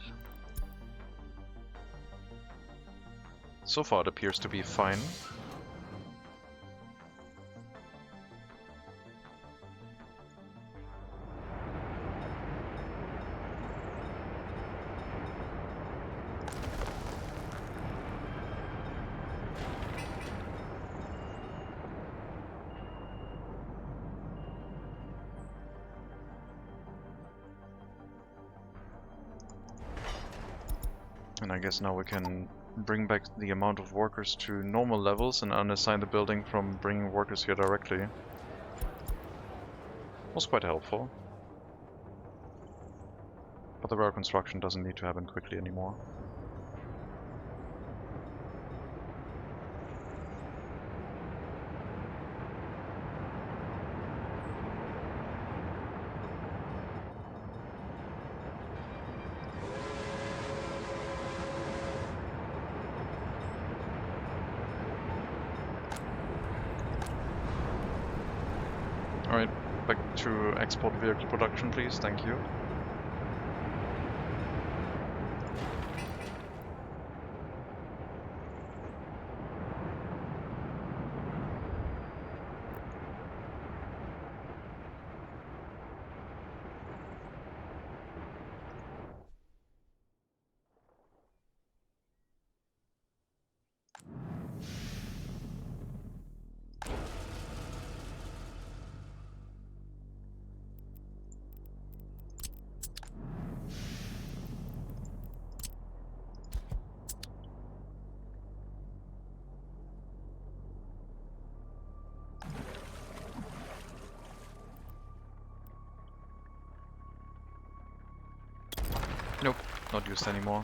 So far it appears to be fine. And I guess now we can bring back the amount of workers to normal levels and unassign the building from bringing workers here directly. Was quite helpful. But the rail construction doesn't need to happen quickly anymore. Alright, back to export vehicle production, please. Thank you. Nope, not used anymore.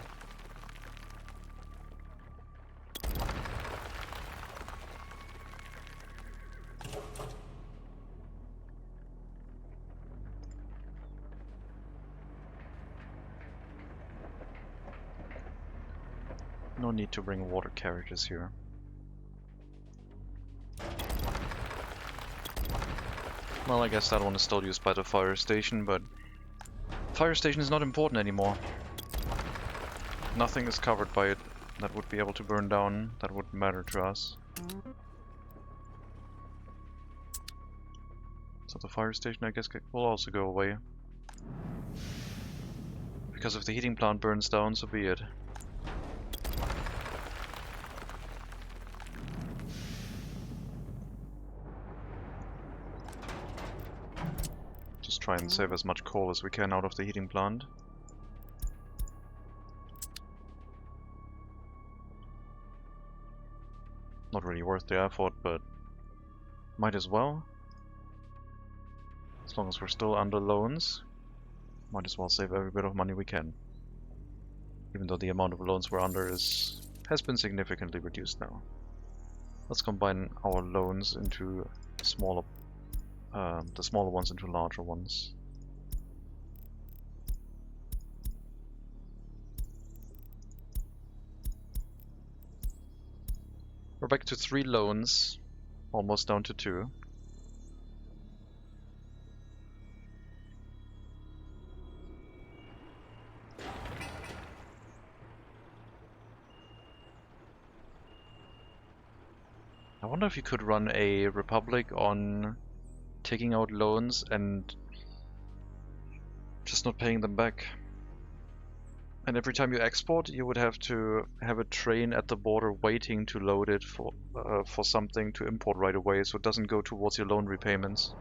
No need to bring water carriages here. Well, I guess that one is still used by the fire station, but fire station is not important anymore. Nothing is covered by it that would be able to burn down, that would matter to us. So the fire station, I guess, will also go away. Because if the heating plant burns down, so be it. Just try and save as much coal as we can out of the heating plant. Not really worth the effort, but might as well. As long as we're still under loans, might as well save every bit of money we can. Even though the amount of loans we're under has been significantly reduced now. Let's combine our loans into smaller, the smaller ones into larger ones. We're back to 3 loans, almost down to 2. I wonder if you could run a republic on taking out loans and just not paying them back. And every time you export, you would have to have a train at the border waiting to load it for something to import right away, so it doesn't go towards your loan repayments.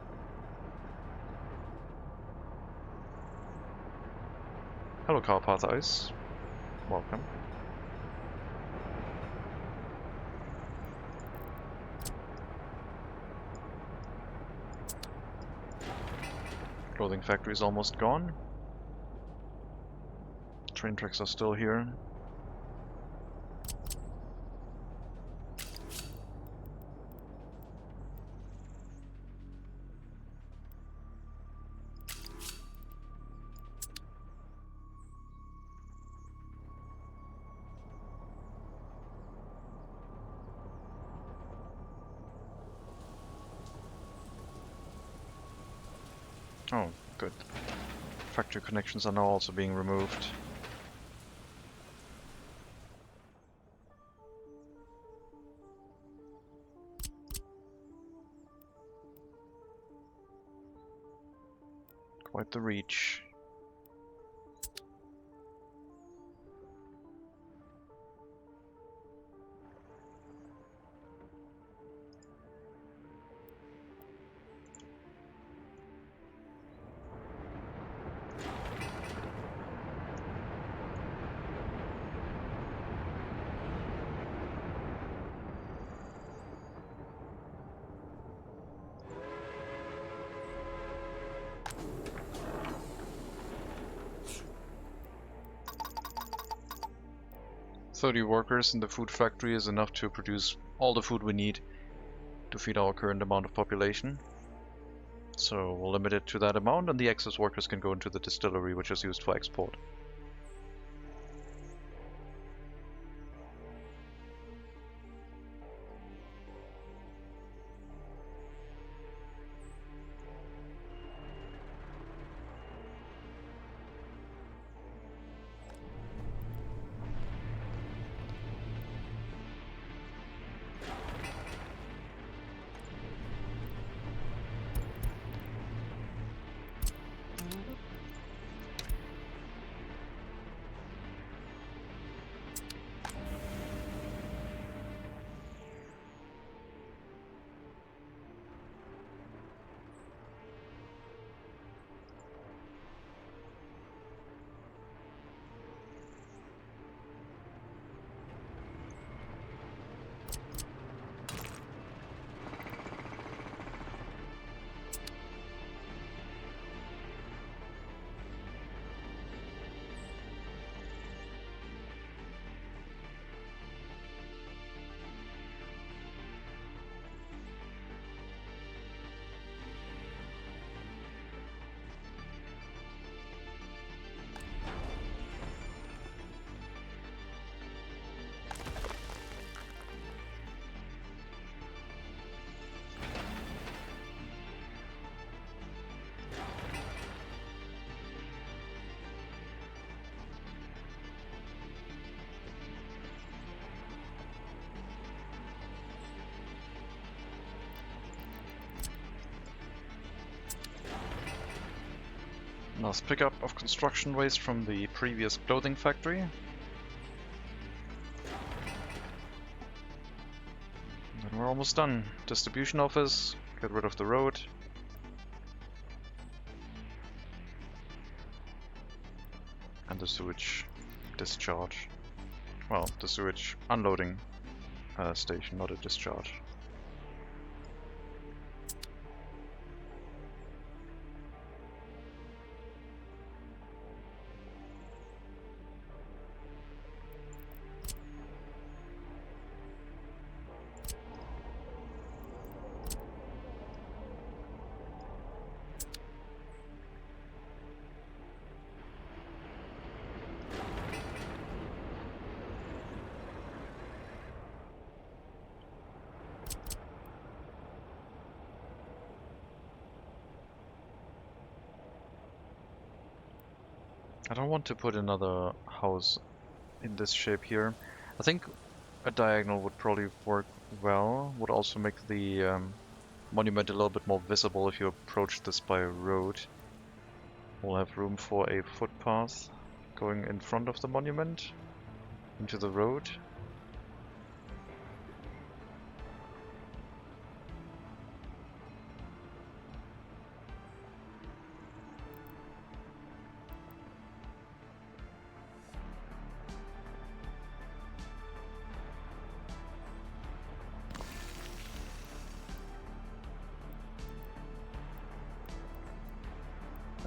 Hello, Carpath Ice. Welcome. Clothing factory is almost gone. Train tracks are still here. Oh, good. Factory connections are now also being removed. Quite the reach. "30 workers in the food factory is enough to produce all the food we need to feed our current amount of population. So we'll limit it to that amount, and the excess workers can go into the distillery, which is used for export." Nice pickup of construction waste from the previous clothing factory. And we're almost done. Distribution office, get rid of the road. And the sewage discharge. Well, the sewage unloading station, not a discharge. I don't want to put another house in this shape here. I think a diagonal would probably work well. Would also make the monument a little bit more visible if you approach this by road. We'll have room for a footpath going in front of the monument into the road.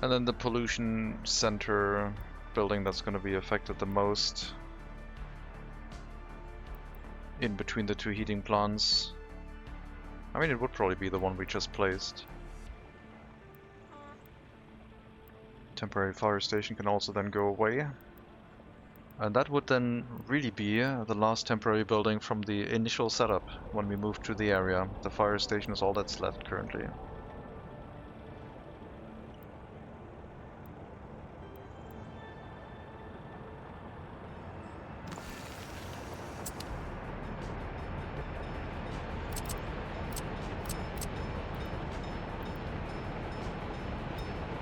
And then the pollution center building that's going to be affected the most, in between the two heating plants. I mean, it would probably be the one we just placed. Temporary fire station can also then go away. And that would then really be the last temporary building from the initial setup when we moved to the area. The fire station is all that's left currently.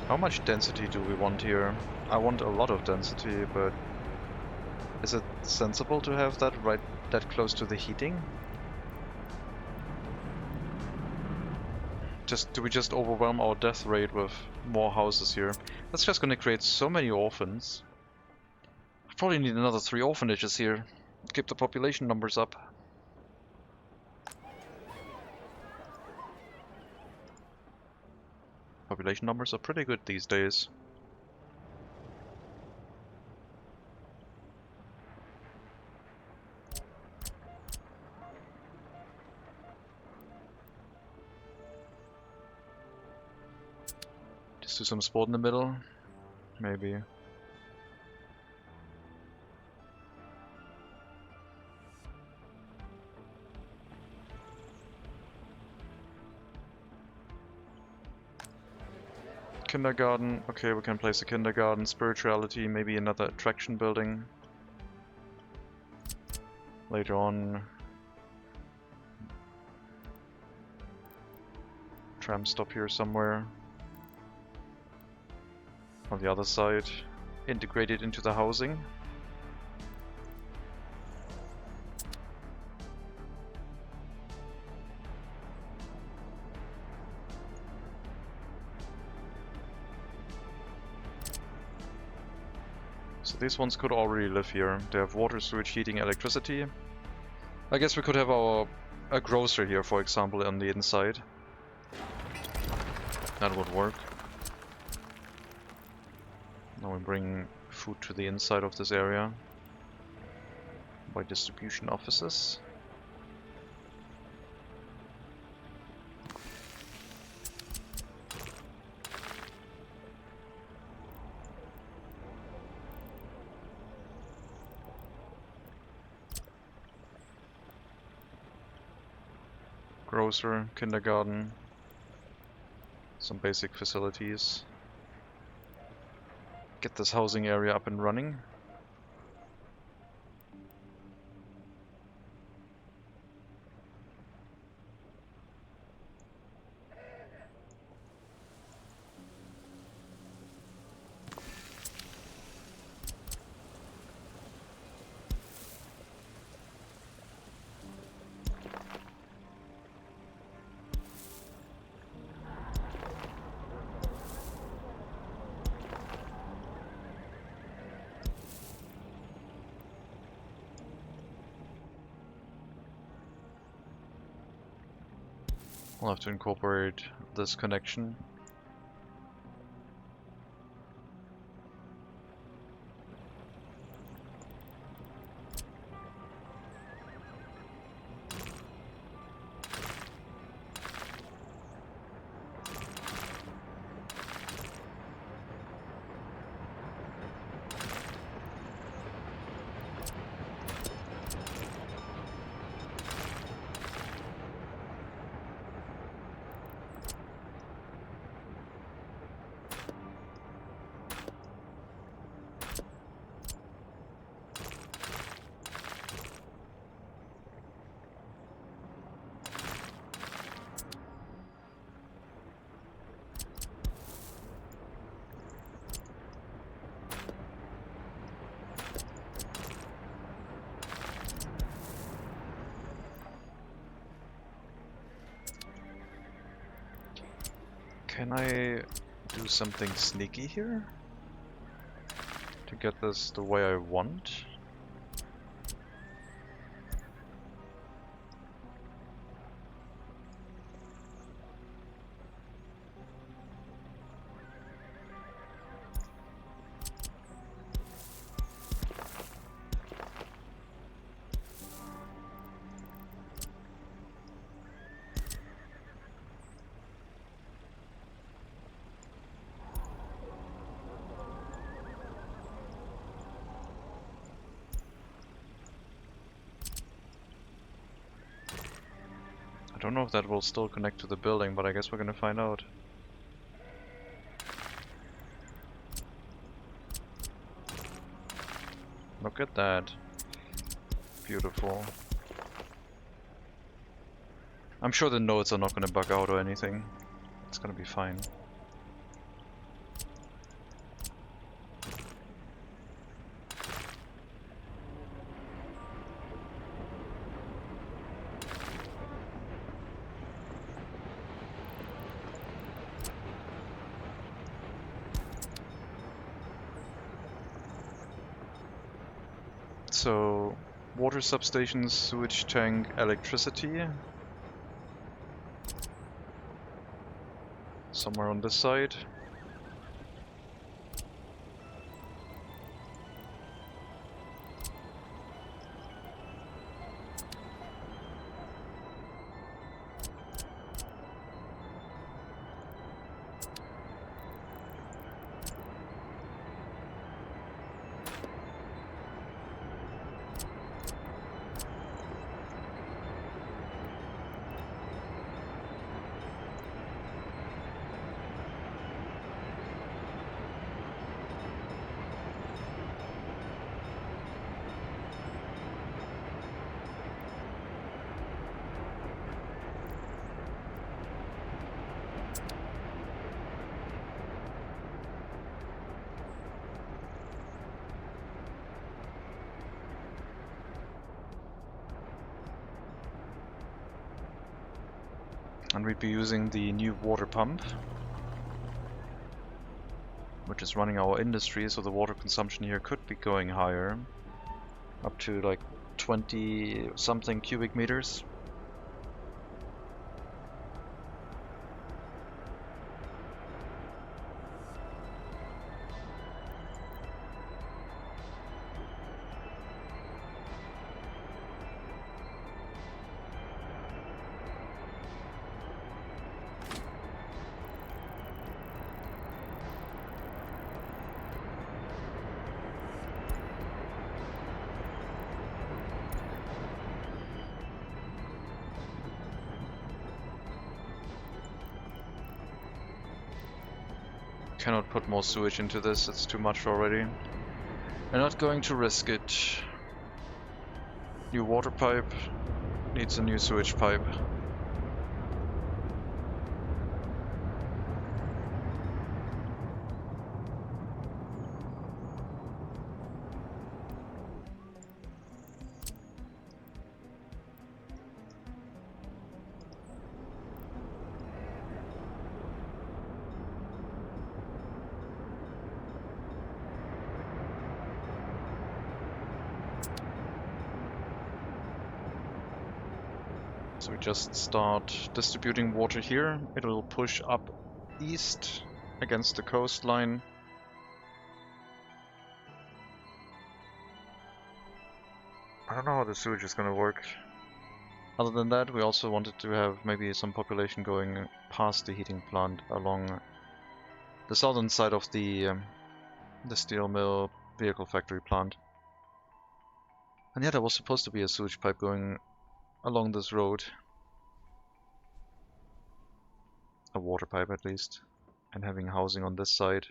How much density do we want here? I want a lot of density, but is it sensible to have that right that close to the heating? Do we just overwhelm our death rate with more houses here? That's just gonna create so many orphans. I probably need another 3 orphanages here. Keep the population numbers up. Population numbers are pretty good these days. Just do some sport in the middle, maybe. Kindergarten, okay, we can place a kindergarten. Spirituality, maybe another attraction building. Later on. Tram stop here somewhere. On the other side, integrated into the housing. So these ones could already live here. They have water, sewage, heating, electricity. I guess we could have a grocer here, for example, on the inside. That would work. Now we bring food to the inside of this area by distribution offices. Grocer, kindergarten, some basic facilities. Get this housing area up and running. I'll have to incorporate this connection. Can I do something sneaky here to get this the way I want? I don't know if that will still connect to the building, but I guess we're gonna find out. Look at that. Beautiful. I'm sure the nodes are not gonna bug out or anything. It's gonna be fine. So, water substations, sewage tank, electricity. Somewhere on this side. And we'd be using the new water pump, which is running our industry, so the water consumption here could be going higher, up to like 20 something cubic meters. Cannot put more sewage into this, it's too much already. I'm not going to risk it. New water pipe needs a new sewage pipe. So we just start distributing water here. It will push up east against the coastline. I don't know how the sewage is going to work. Other than that, we also wanted to have maybe some population going past the heating plant along the southern side of the steel mill vehicle factory plant. And yeah, there was supposed to be a sewage pipe going along this road. A water pipe at least. And having housing on this side.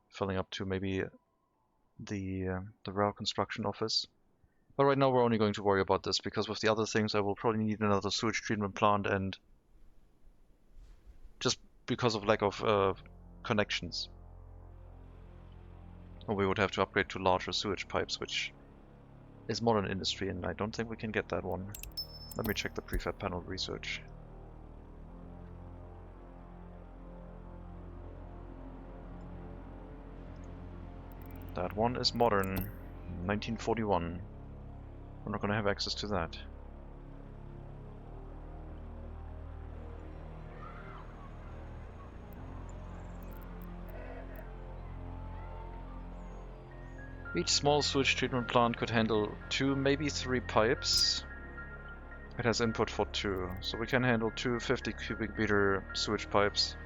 Filling up to maybe the rail construction office. But right now we're only going to worry about this, because with the other things I will probably need another sewage treatment plant, and just because of lack of connections. Or we would have to upgrade to larger sewage pipes, which is modern industry, and I don't think we can get that one. Let me check the prefab panel research. That one is modern, 1941. We're not going to have access to that. Each small sewage treatment plant could handle 2, maybe 3 pipes. It has input for 2, so we can handle 2 50 cubic meter sewage pipes.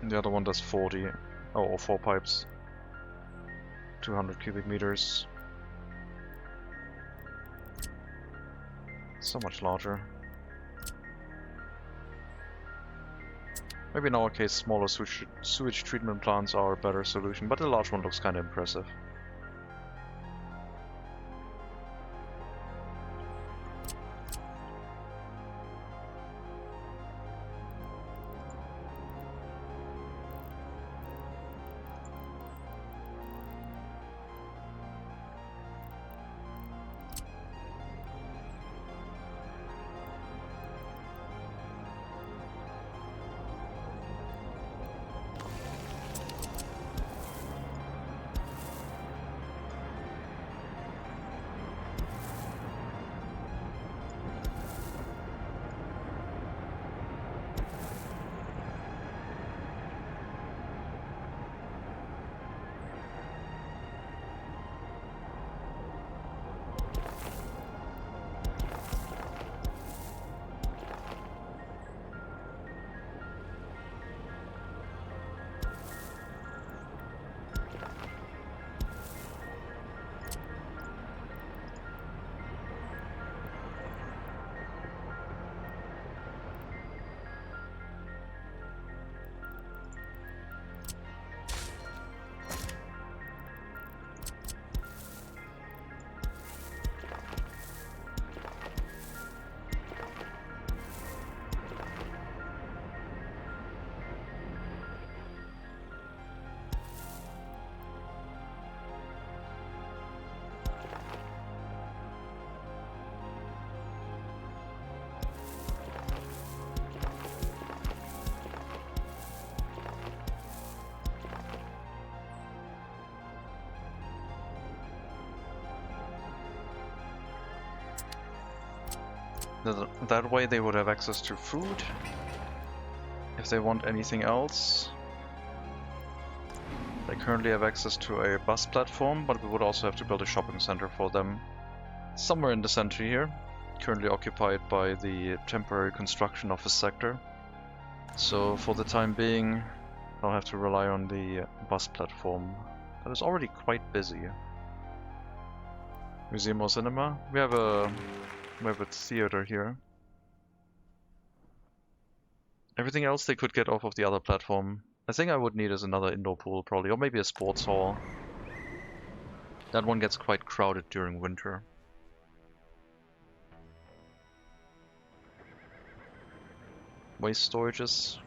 And the other one does 40, or 4 pipes. 200 cubic meters. So much larger. Maybe in our case smaller sewage treatment plants are a better solution, but the large one looks kind of impressive. That way they would have access to food. If they want anything else, they currently have access to a bus platform, but we would also have to build a shopping center for them somewhere in the center here, currently occupied by the temporary construction office sector. So for the time being, I'll have to rely on the bus platform that is already quite busy. Museum or cinema? We have a theater here. Everything else they could get off of the other platform. I think I would need is another indoor pool probably, or maybe a sports hall. That one gets quite crowded during winter. Waste storages.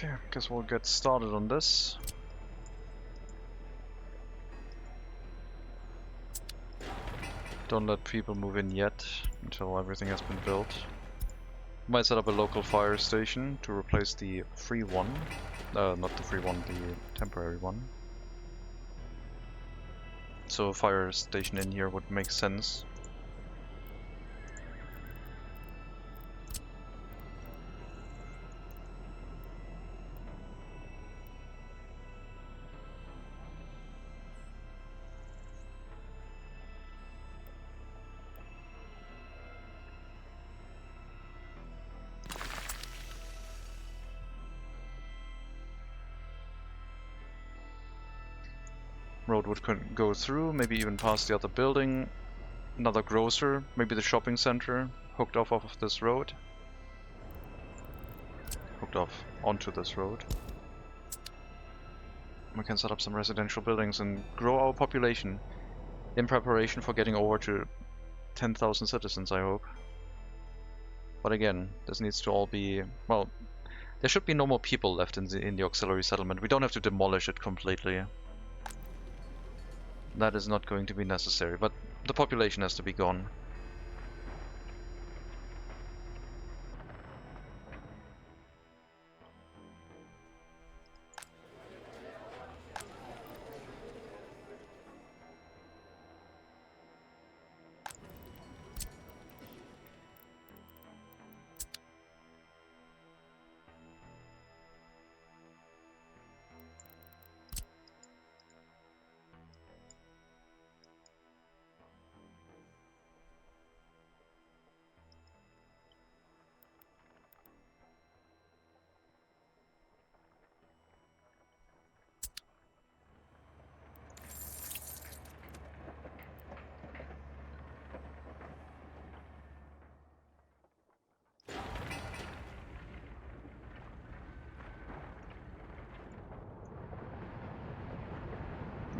Okay, guess we'll get started on this. Don't let people move in yet until everything has been built. Might set up a local fire station to replace the free one. Not the free one, the temporary one. So a fire station in here would make sense. Road would go through, maybe even past the other building. Another grocer, maybe the shopping center, hooked off of this road. Hooked off onto this road. We can set up some residential buildings and grow our population in preparation for getting over to 10,000 citizens, I hope. But again, this needs to all be, well, there should be no more people left in the auxiliary settlement. We don't have to demolish it completely. That is not going to be necessary, but the population has to be gone.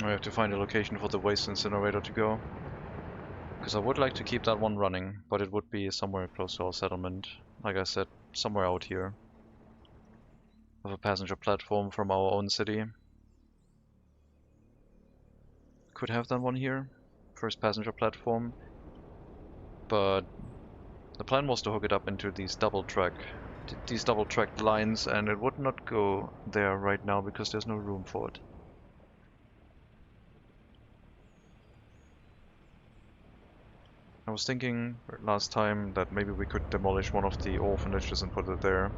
We have to find a location for the waste incinerator to go. Because I would like to keep that one running, but it would be somewhere close to our settlement. Like I said, somewhere out here. With a passenger platform from our own city. Could have that one here. First passenger platform. But the plan was to hook it up into these double tracked lines, and it would not go there right now because there's no room for it. I was thinking last time that maybe we could demolish one of the orphanages and put it there.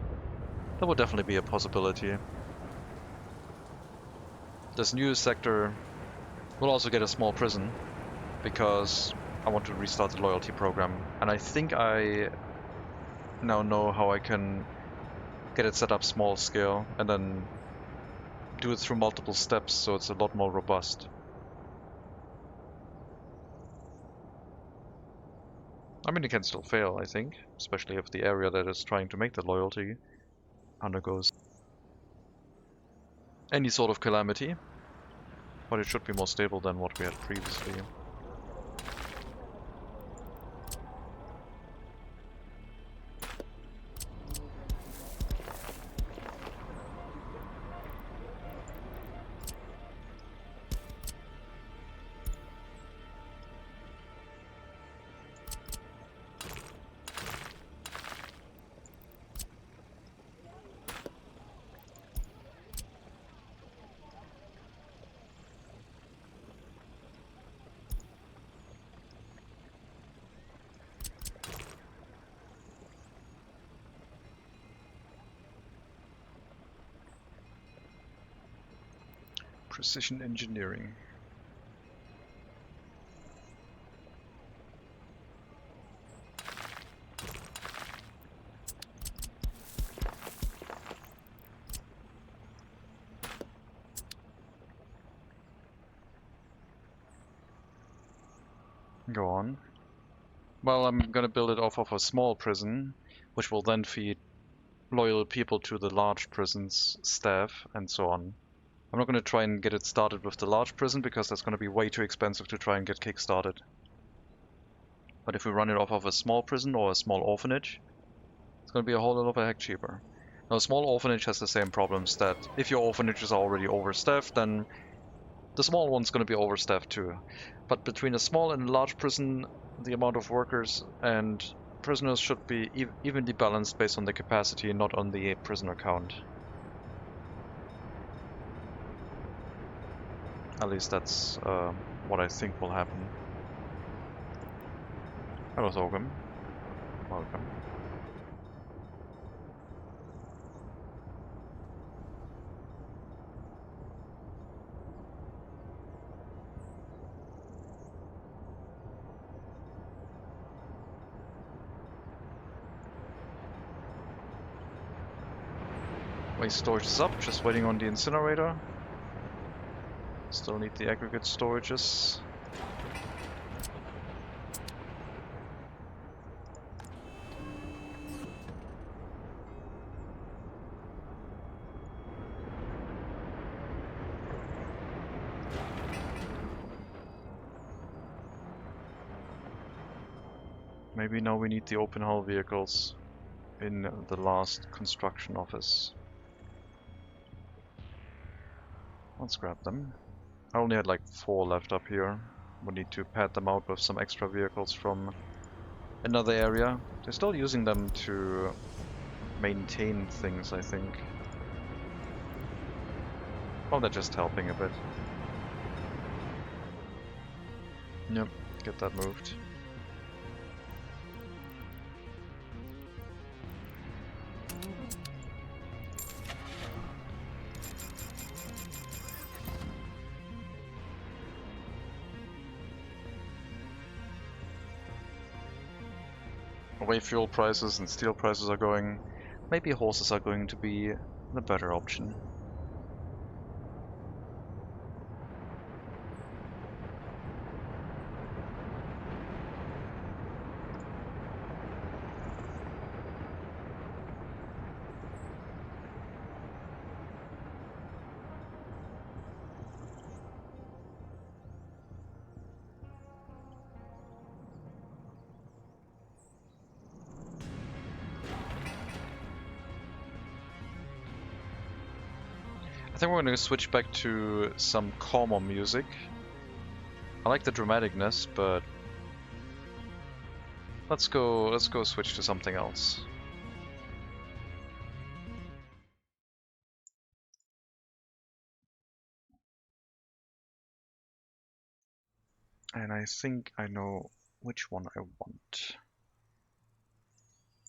That would definitely be a possibility. This new sector will also get a small prison because I want to restart the loyalty program, and I think I now know how I can get it set up small scale and then do it through multiple steps so it's a lot more robust. I mean, it can still fail, I think, especially if the area that is trying to make the loyalty undergoes any sort of calamity, but it should be more stable than what we had previously. Precision engineering. Go on. Well, I'm gonna build it off of a small prison, which will then feed loyal people to the large prison's staff, and so on. I'm not going to try and get it started with the large prison because that's going to be way too expensive to try and get kick-started. But if we run it off of a small prison or a small orphanage, it's going to be a whole lot of a heck cheaper. A small orphanage has the same problems, that if your orphanages are already overstaffed, then the small one's going to be overstaffed too. But between a small and large prison, the amount of workers and prisoners should be evenly balanced based on the capacity, not on the prisoner count. At least that's what I think will happen. Hello, Thorgrim. Welcome. Waste storage is up, just waiting on the incinerator. Still need the aggregate storages. Maybe now we need the open hull vehicles in the last construction office. Let's grab them. I only had like 4 left up here. We need to pad them out with some extra vehicles from another area. They're still using them to maintain things, I think. Oh, they're just helping a bit. Yep, get that moved. The way fuel prices and steel prices are going, maybe horses are going to be the better option. I think we're going to switch back to some calmer music. I like the dramaticness, but let's go switch to something else. And I think I know which one I want.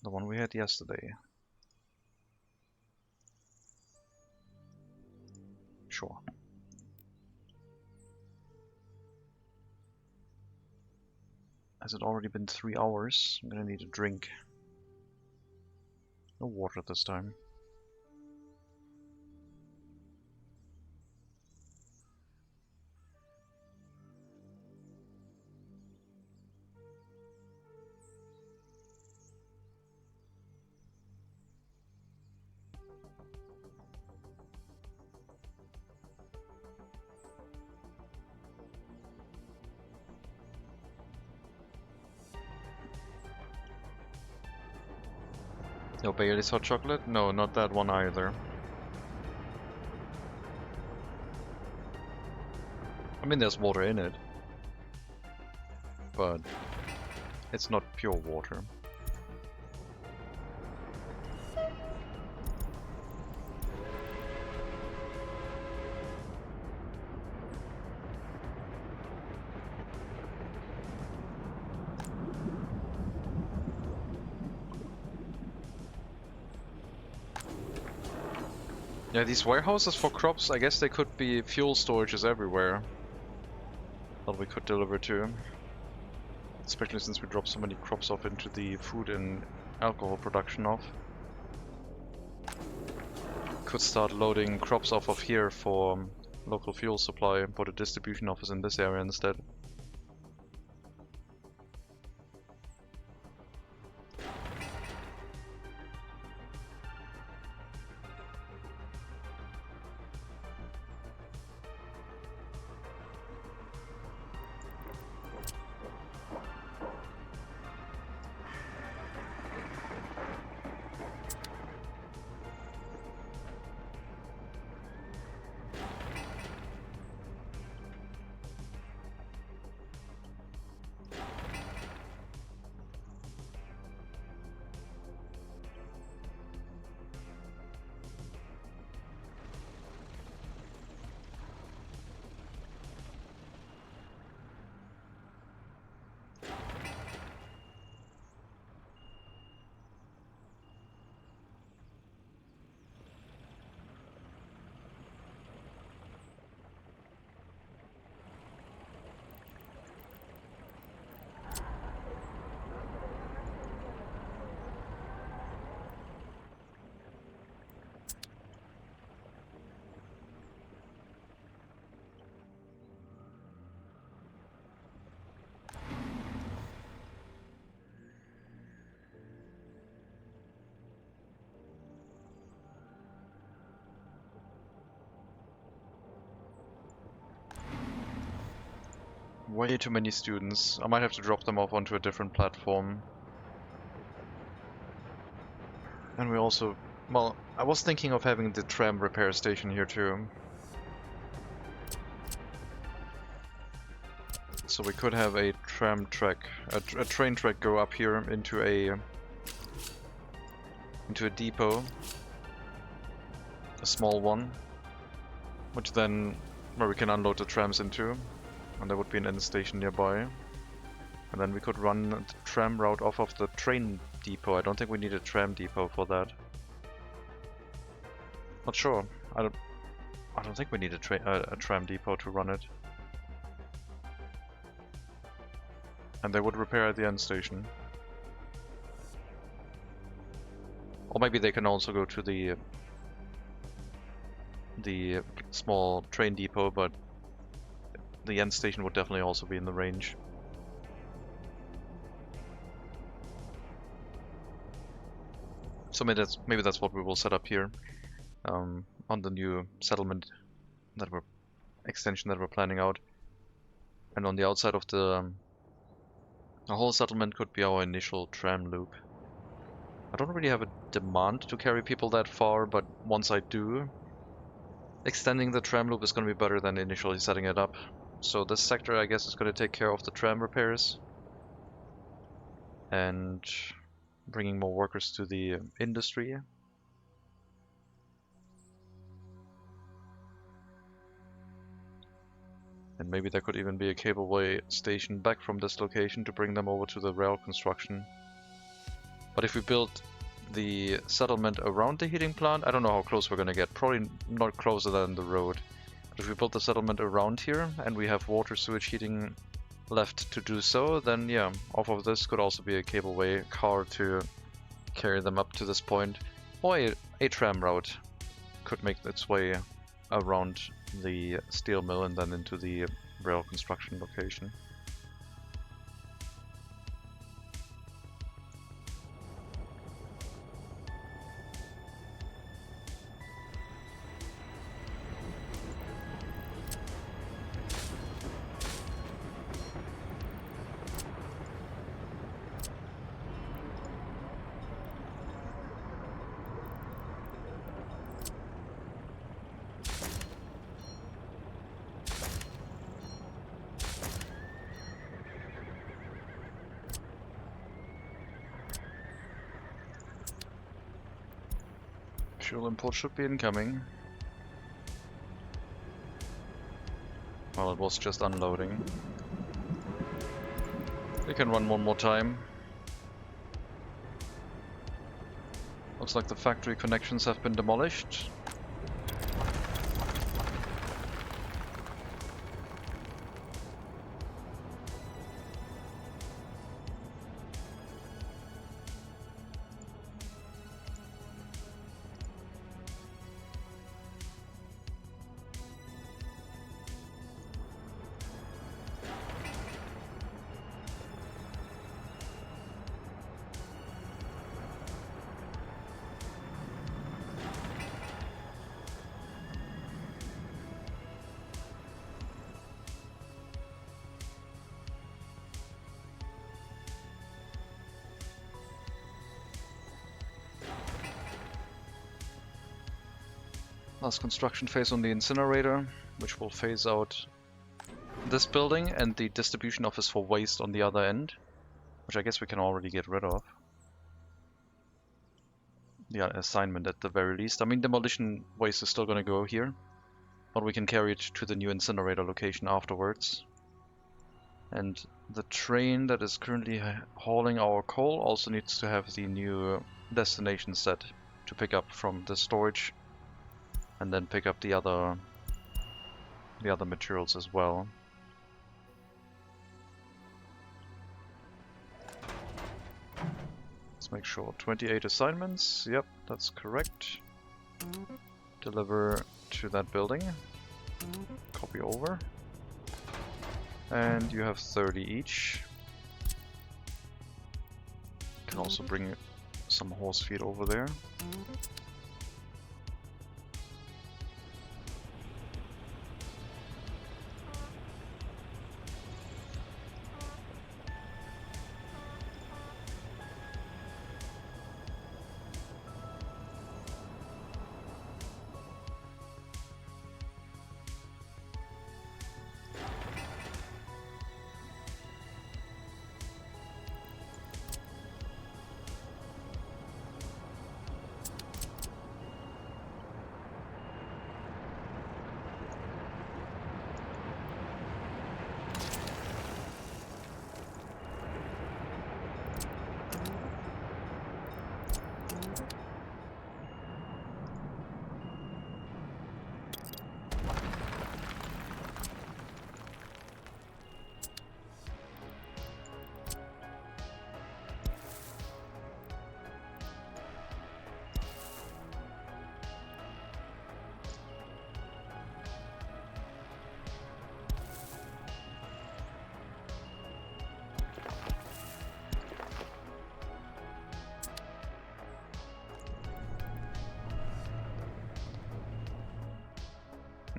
The one we had yesterday. Sure. Has it already been 3 hours? I'm gonna need a drink. No water this time. No Bailey's hot chocolate? No, not that one either. I mean, there's water in it, but it's not pure water. Yeah, these warehouses for crops, I guess they could be fuel storages everywhere that we could deliver to. Especially since we drop so many crops off into the food and alcohol production off. Could start loading crops off of here for local fuel supply and put a distribution office in this area instead. Way too many students. I might have to drop them off onto a different platform. And we also... Well, I was thinking of having the tram repair station here too. So we could have a tram track, a train track go up here into a depot, a small one, which then where we can unload the trams into, and there would be an end station nearby. And then we could run the tram route off of the train depot. I don't think we need a tram depot for that. Not sure. I don't think we need a tram depot to run it. And they would repair at the end station. Or maybe they can also go to the small train depot, but the end station would definitely also be in the range. So maybe that's what we will set up here on the new settlement extension that we're planning out. And on the outside of the whole settlement could be our initial tram loop. I don't really have a demand to carry people that far, but once I do, extending the tram loop is going to be better than initially setting it up. So this sector, I guess, is going to take care of the tram repairs and bringing more workers to the industry. And maybe there could even be a cableway station back from this location to bring them over to the rail construction. But if we build the settlement around the heating plant, I don't know how close we're going to get. Probably not closer than the road. But if we build the settlement around here and we have water, sewage, heating left to do so, then yeah, off of this could also be a cableway car to carry them up to this point. Or a tram route could make its way around the steel mill and then into the rail construction location. Fuel import should be incoming. Well, it was just unloading. We can run one more time. Looks like the factory connections have been demolished. Last construction phase on the incinerator, which will phase out this building and the distribution office for waste on the other end, which I guess we can already get rid of. The assignment at the very least. I mean, demolition waste is still going to go here, but we can carry it to the new incinerator location afterwards. And the train that is currently hauling our coal also needs to have the new destination set to pick up from the storage and then pick up the other materials as well. Let's make sure. 28 assignments. Yep, that's correct. Deliver to that building. Copy over. And you have 30 each. Can also bring some horse feed over there.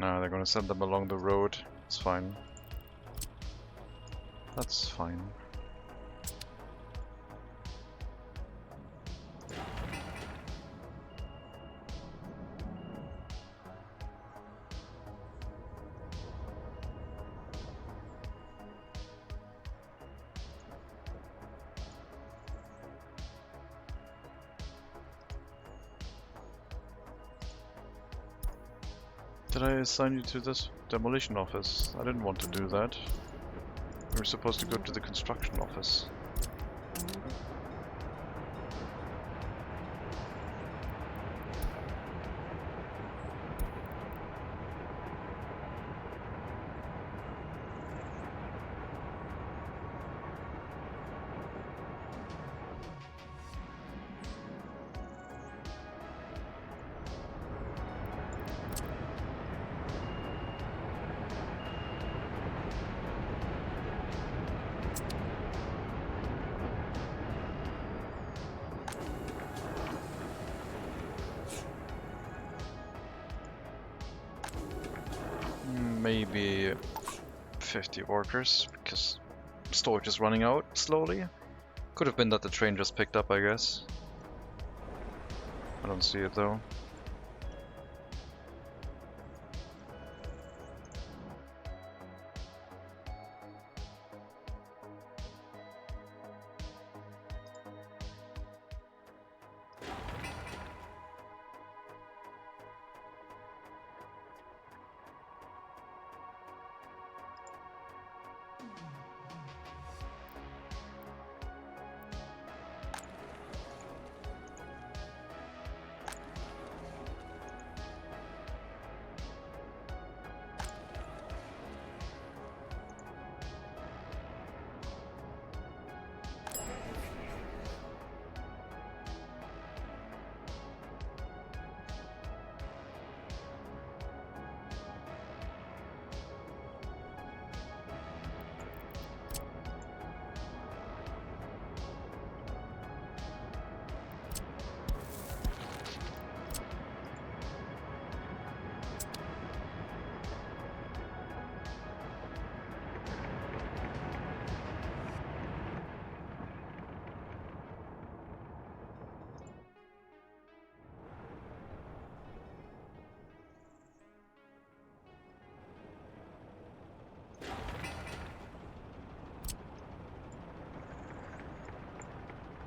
No, they're gonna send them along the road. It's fine. That's fine. Did I assign you to this demolition office? I didn't want to do that. We were supposed to go to the construction office. Maybe 50 workers, because storage is running out slowly. Could have been that the train just picked up, I guess. I don't see it though.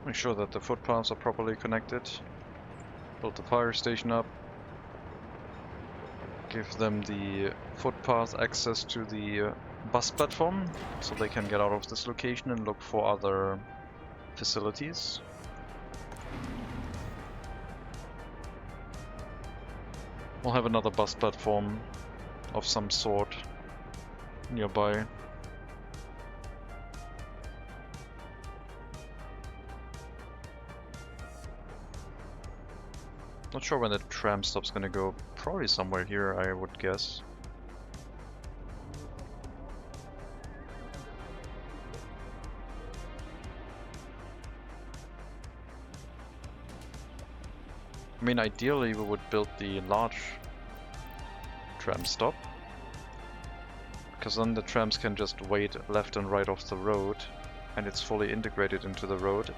Make sure that the footpaths are properly connected. Build the fire station up. Give them the footpath access to the bus platform, so they can get out of this location and look for other facilities. We'll have another bus platform of some sort nearby. Not sure when the tram stop's gonna go. Probably somewhere here, I would guess. I mean, ideally we would build the large tram stop, because then the trams can just wait left and right off the road, and it's fully integrated into the road.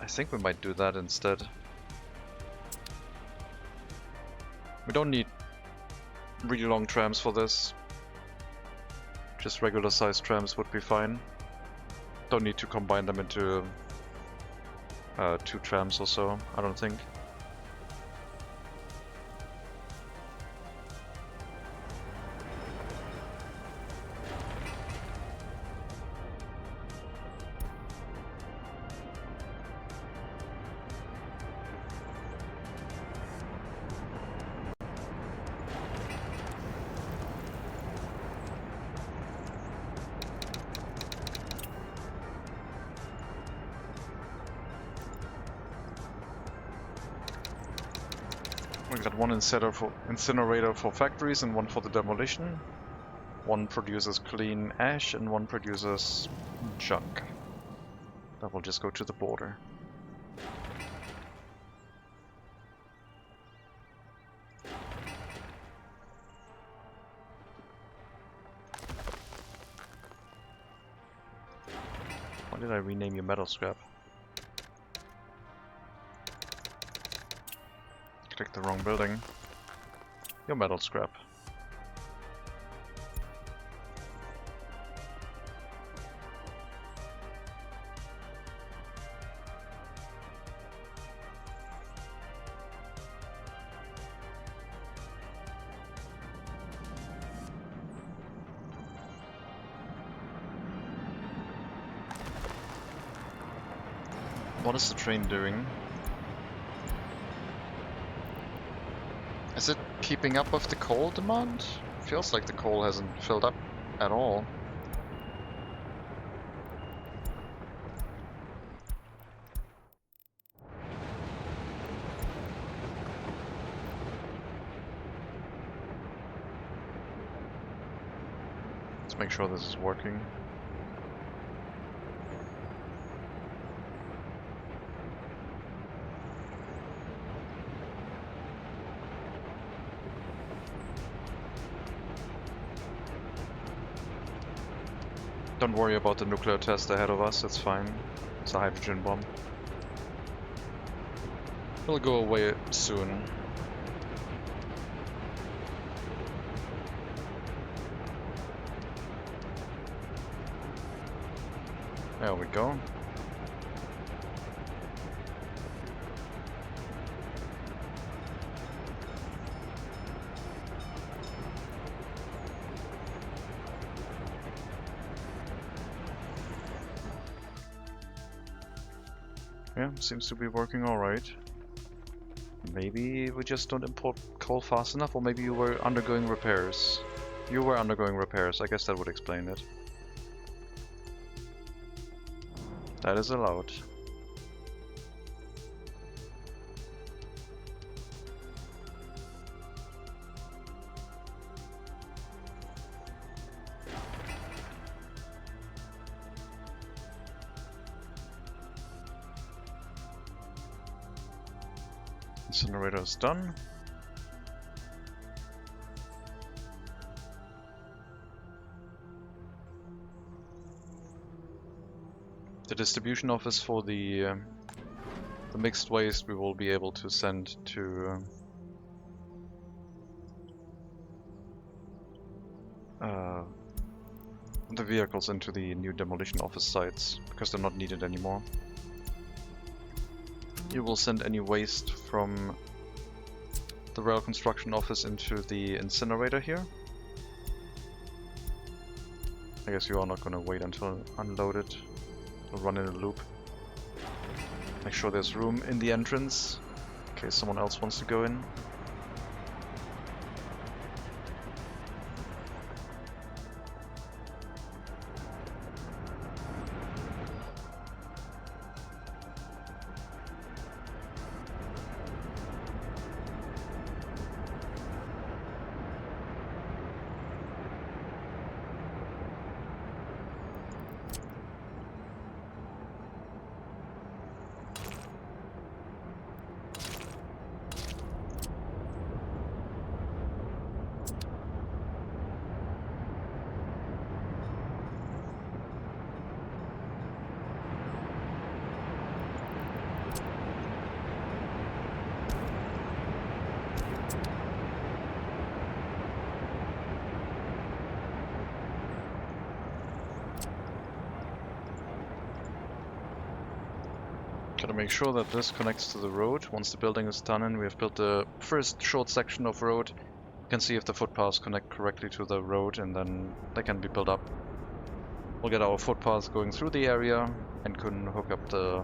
I think we might do that instead. We don't need really long trams for this. Just regular sized trams would be fine. Don't need to combine them into 2 trams or so, I don't think. We got one incinerator for factories and one for the demolition. One produces clean ash and one produces junk. That will just go to the border. Why did I rename you metal scrap? Click the wrong building. You're metal scrap. What is the train doing? Is it keeping up with the coal demand? Feels like the coal hasn't filled up at all. Let's make sure this is working. Don't worry about the nuclear test ahead of us, it's fine. It's a hydrogen bomb. It'll go away soon. There we go. Yeah, seems to be working alright. Maybe we just don't import coal fast enough, or maybe you were undergoing repairs. You were undergoing repairs, I guess that would explain it. That is allowed. Incinerator is done. The distribution office for the mixed waste we will be able to send to the vehicles into the new demolition office sites, because they're not needed anymore. You will send any waste from the rail construction office into the incinerator here. I guess you are not going to wait until unloaded. It'll run in a loop. Make sure there's room in the entrance in case someone else wants to go in. Gotta make sure that this connects to the road. Once the building is done and we have built the first short section of road, you can see if the footpaths connect correctly to the road, and then they can be built up. We'll get our footpaths going through the area and can hook up the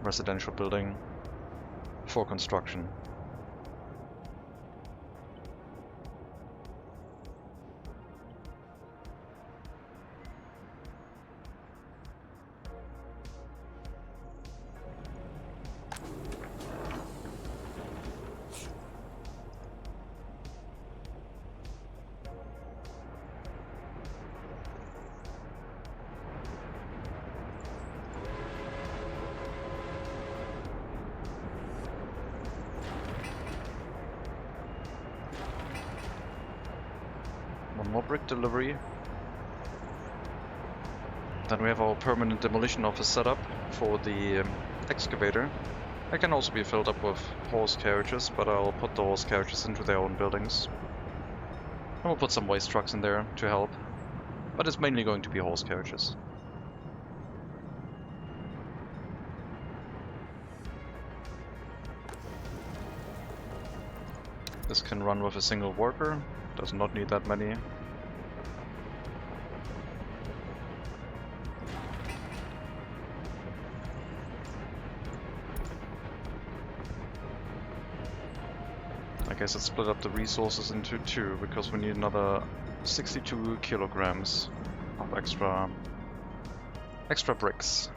residential building for construction. One more brick delivery. Then we have our permanent demolition office set up for the excavator. It can also be filled up with horse carriages, but I'll put the horse carriages into their own buildings. And we'll put some waste trucks in there to help. But it's mainly going to be horse carriages. This can run with a single worker, does not need that many. I guess let's split up the resources into two, because we need another 62 kilograms of extra bricks.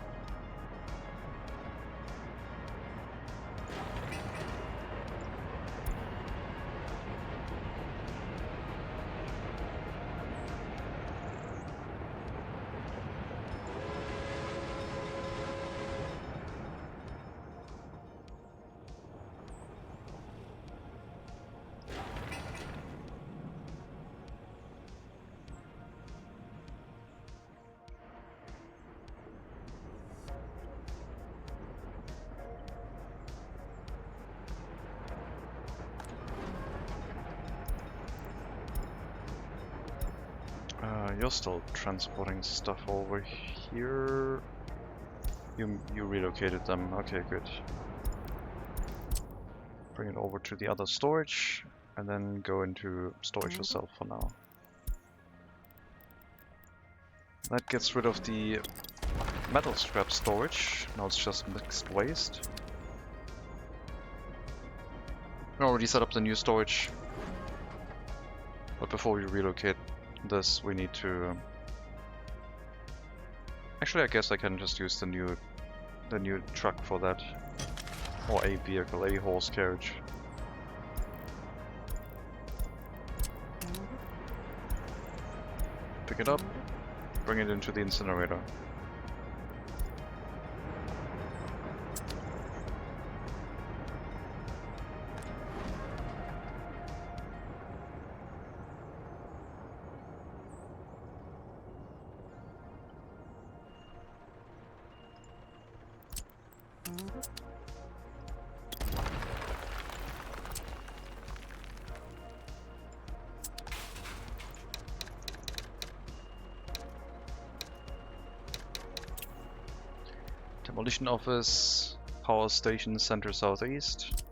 You're still transporting stuff over here. You relocated them. Okay, good. Bring it over to the other storage, and then go into storage yourself for now. That gets rid of the metal scrap storage. Now it's just mixed waste. We already set up the new storage, but before we relocate this, we need to... Actually, I guess I can just use the new truck for that, or a vehicle, a horse carriage. Pick it up, bring it into the incinerator. Demolition office, power station, center southeast.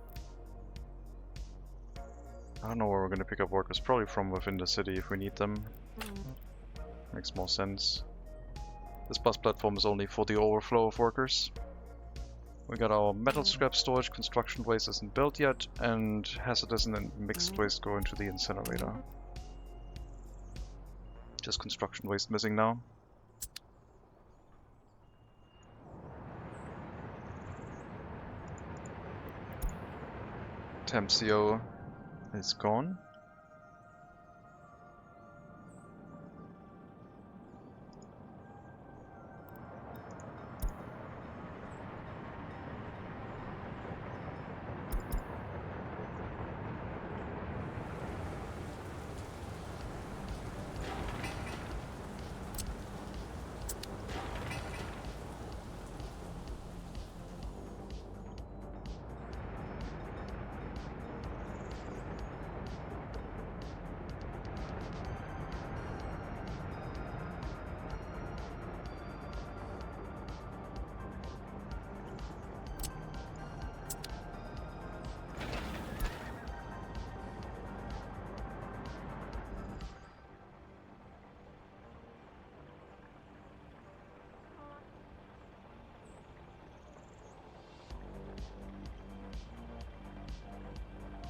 I don't know where we're gonna pick up workers, probably from within the city if we need them. Makes more sense. This bus platform is only for the overflow of workers. We got our metal scrap storage, construction waste isn't built yet, and hazardous and mixed waste go into the incinerator. Just construction waste missing now. Temp CO is gone.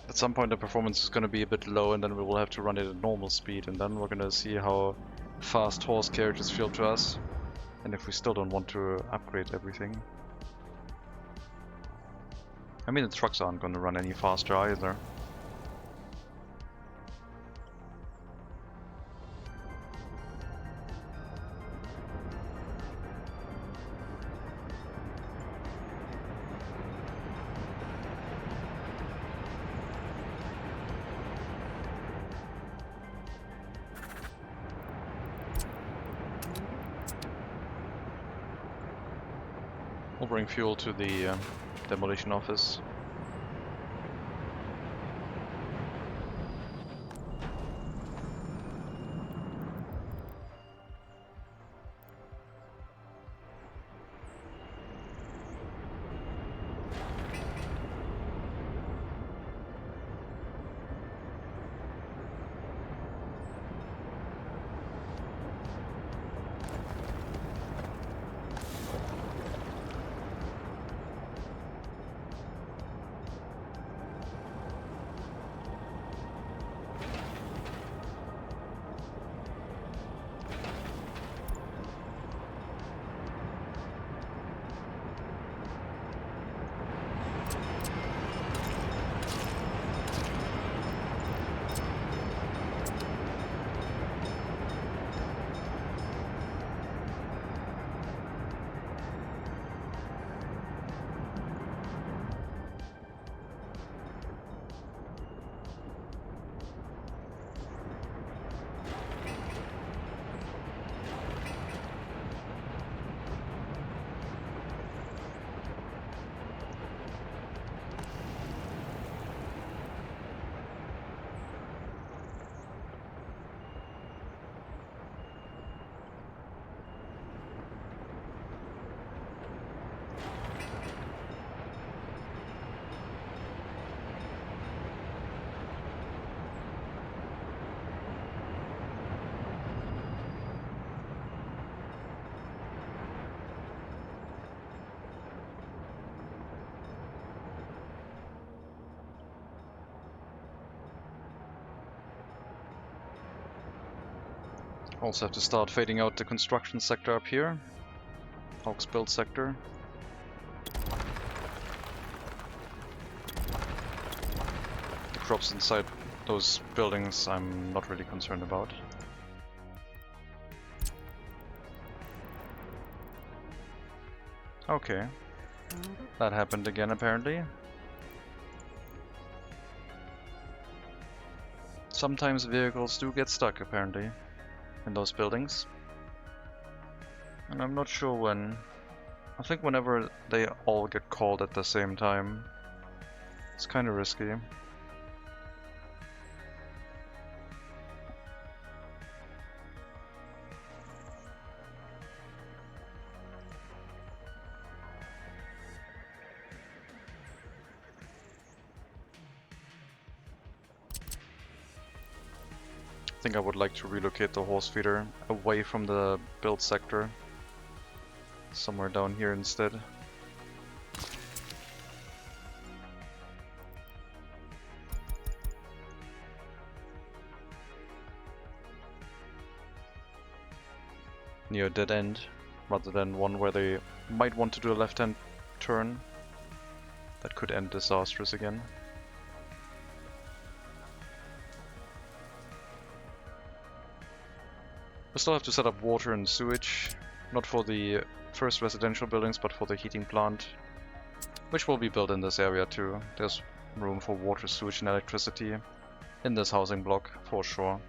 At some point the performance is going to be a bit low, and then we will have to run it at normal speed, and then we're going to see how fast horse carriages feel to us, and if we still don't want to upgrade everything. I mean, the trucks aren't going to run any faster either. We'll bring fuel to the demolition office. Also have to start fading out the construction sector up here. Hawks build sector. The crops inside those buildings I'm not really concerned about. Okay. That happened again apparently. Sometimes vehicles do get stuck apparently in those buildings. And I'm not sure when. I think whenever they all get called at the same time. It's kind of risky. I think I would like to relocate the horse feeder away from the build sector. Somewhere down here instead. Near a dead end, rather than one where they might want to do a left-hand turn. That could end disastrous again. We still have to set up water and sewage, not for the first residential buildings, but for the heating plant, which will be built in this area too. There's room for water, sewage and electricity in this housing block, for sure.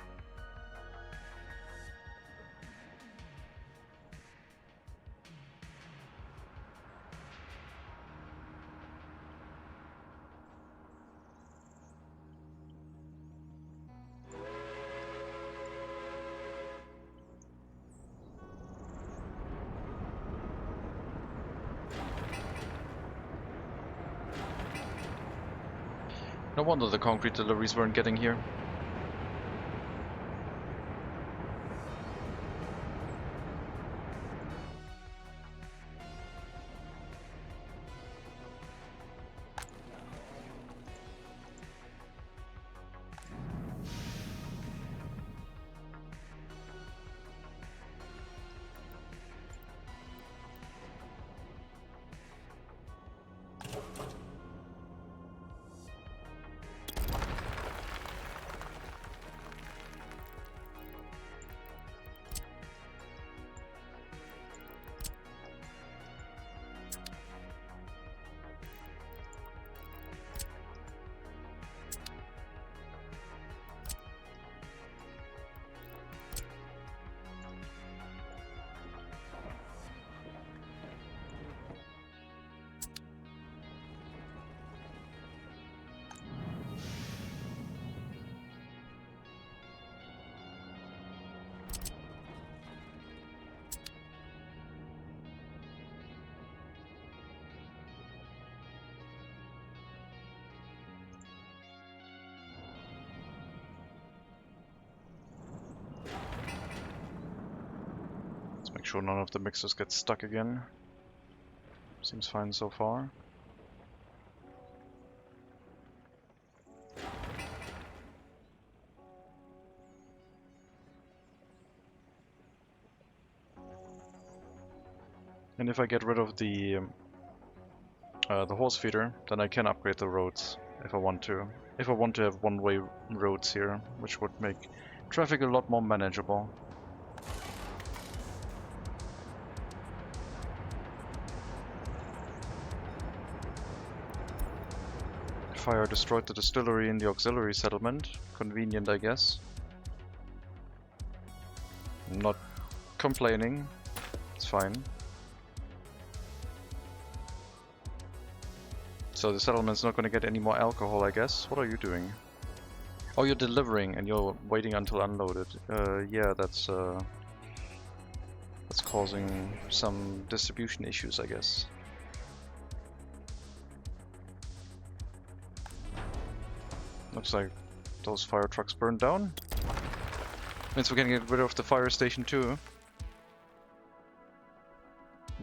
No wonder the concrete deliveries weren't getting here. make sure none of the mixers get stuck again. Seems fine so far. And if I get rid of the horse feeder, then I can upgrade the roads if I want to. If I want to have one-way roads here, which would make traffic a lot more manageable. Fire destroyed the distillery in the auxiliary settlement. Convenient, I guess. I'm not complaining. It's fine. So the settlement's not going to get any more alcohol, I guess. What are you doing? Oh, you're delivering and you're waiting until unloaded. Yeah, that's causing some distribution issues, I guess. Looks like those fire trucks burned down. Means we can get rid of the fire station too.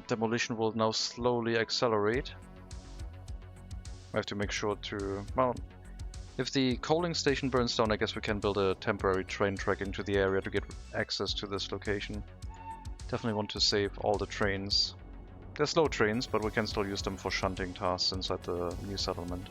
Demolition will now slowly accelerate. I have to make sure to... well, if the coaling station burns down, I guess we can build a temporary train track into the area to get access to this location. Definitely want to save all the trains. They're slow trains, but we can still use them for shunting tasks inside the new settlement.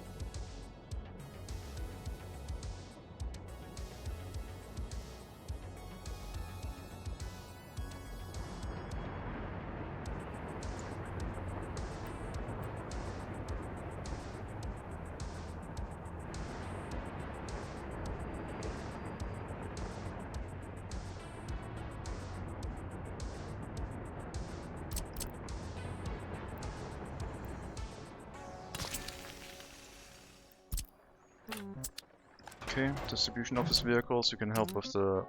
Okay, distribution office vehicles, you can help with the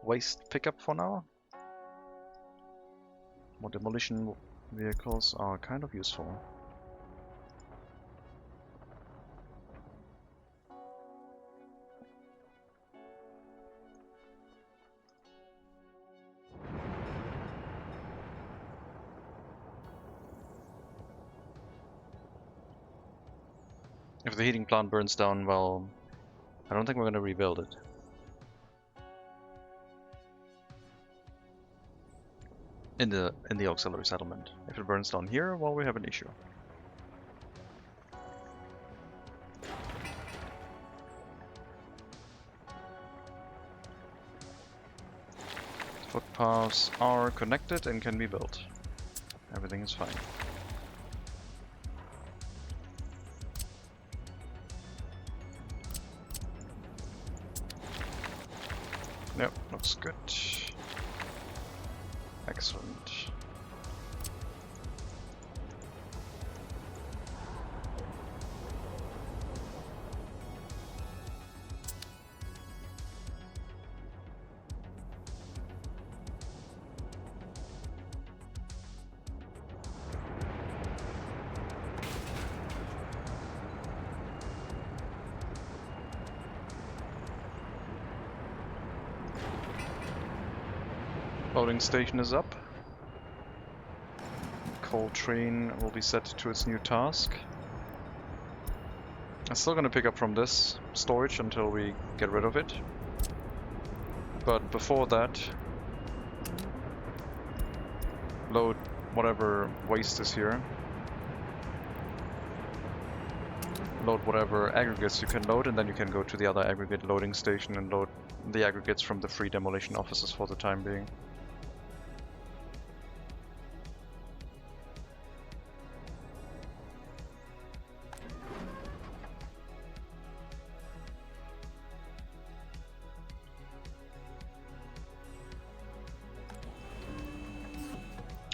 waste pickup for now. More demolition vehicles are kind of useful. If the heating plant burns down, well, I don't think we're going to rebuild it. In the auxiliary settlement. If it burns down here, well, we have an issue. Footpaths are connected and can be built. Everything is fine. Yep, looks good. Excellent. Loading station is up. Coal train will be set to its new task. I'm still gonna pick up from this storage until we get rid of it. But before that, load whatever waste is here. Load whatever aggregates you can load, and then you can go to the other aggregate loading station and load the aggregates from the free demolition offices for the time being.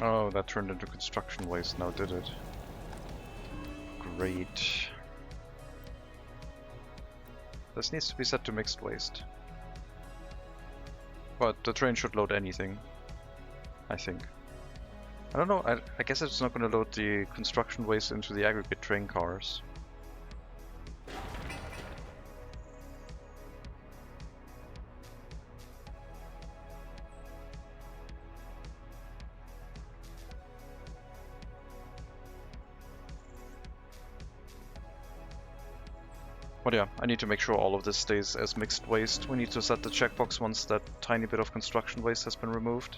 Oh, that turned into construction waste now, did it? Great. This needs to be set to mixed waste. But the train should load anything, I think. I don't know, I guess it's not going to load the construction waste into the aggregate train cars. But yeah, I need to make sure all of this stays as mixed waste. We need to set the checkbox once that tiny bit of construction waste has been removed.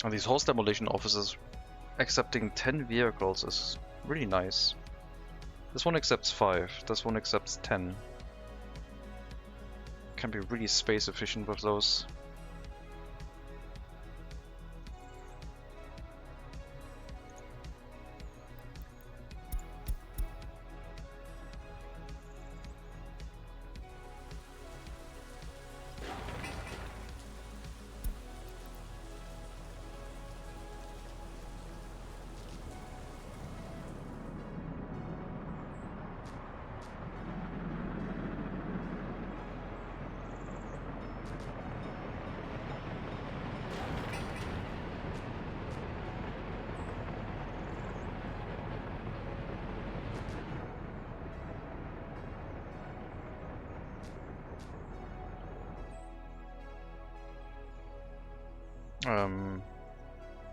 And these horse demolition offices accepting 10 vehicles is really nice. This one accepts 5, this one accepts 10. Can be really space efficient with those.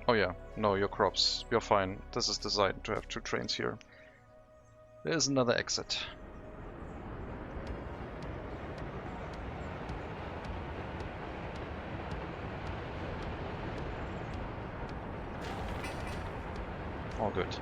Oh yeah, no, your crops, you're fine. This is designed to have 2 trains here. There's another exit. All good.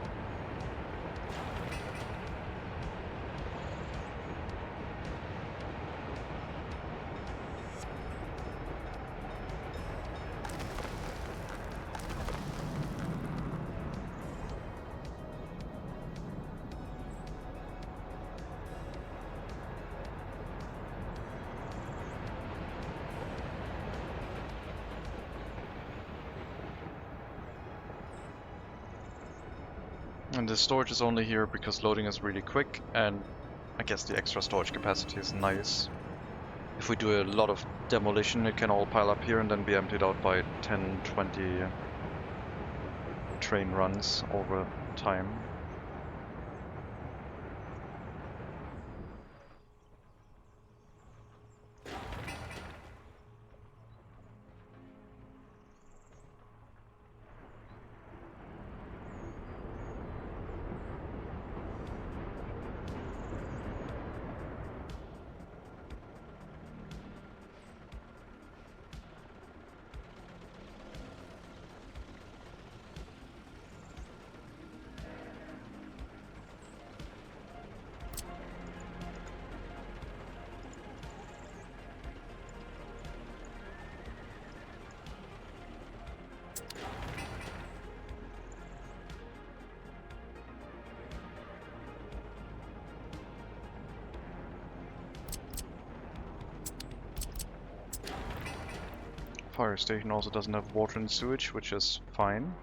And the storage is only here because loading is really quick, and I guess the extra storage capacity is nice. If we do a lot of demolition, it can all pile up here and then be emptied out by 10, 20 train runs over time. Fire station also doesn't have water and sewage, which is fine.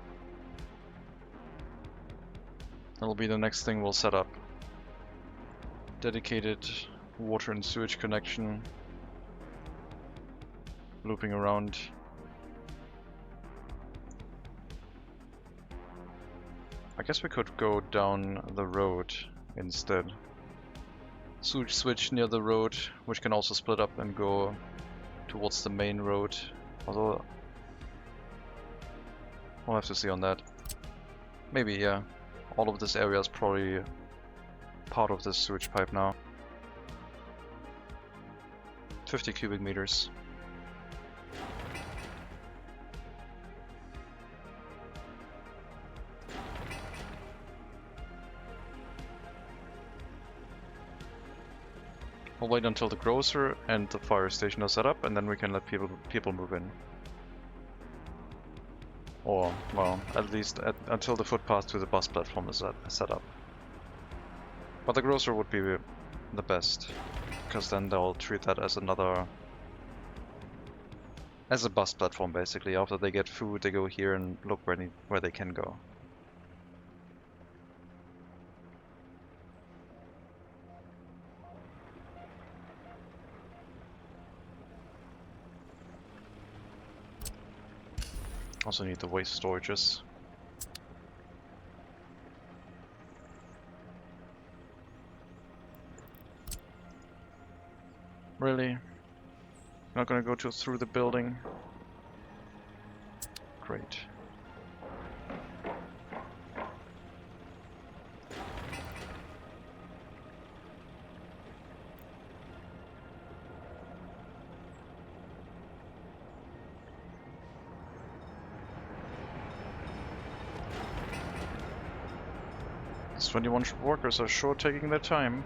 That'll be the next thing we'll set up. Dedicated water and sewage connection. Looping around. I guess we could go down the road instead. Sewage switch near the road, which can also split up and go towards the main road. Although, we'll have to see on that. Maybe, yeah. All of this area is probably part of this sewage pipe now. 50 cubic meters. We'll wait until the grocer and the fire station are set up, and then we can let people move in. Or, well, at least until the footpath to the bus platform is set up. But the grocer would be the best, because then they'll treat that as as a bus platform basically. After they get food, they go here and look where they can go. Also need the waste storages. Really? Not gonna go through the building? Great. These 21 workers are sure taking their time.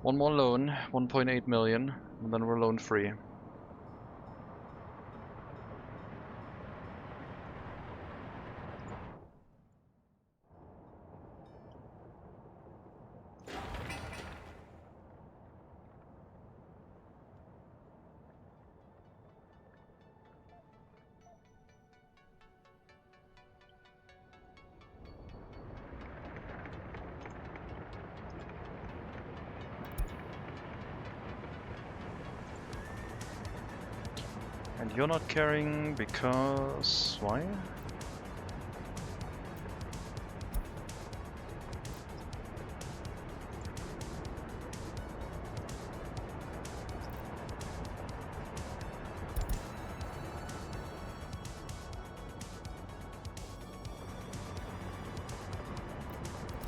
One more loan, 1.8 million, and then we're loan free. And you're not carrying because... why?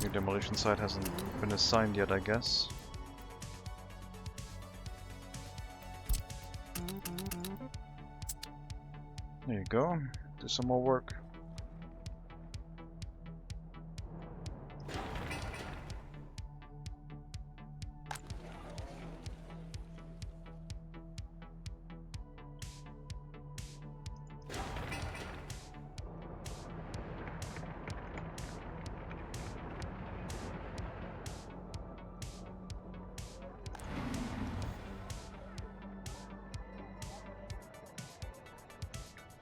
Your demolition site hasn't been assigned yet, I guess. There you go. Do some more work.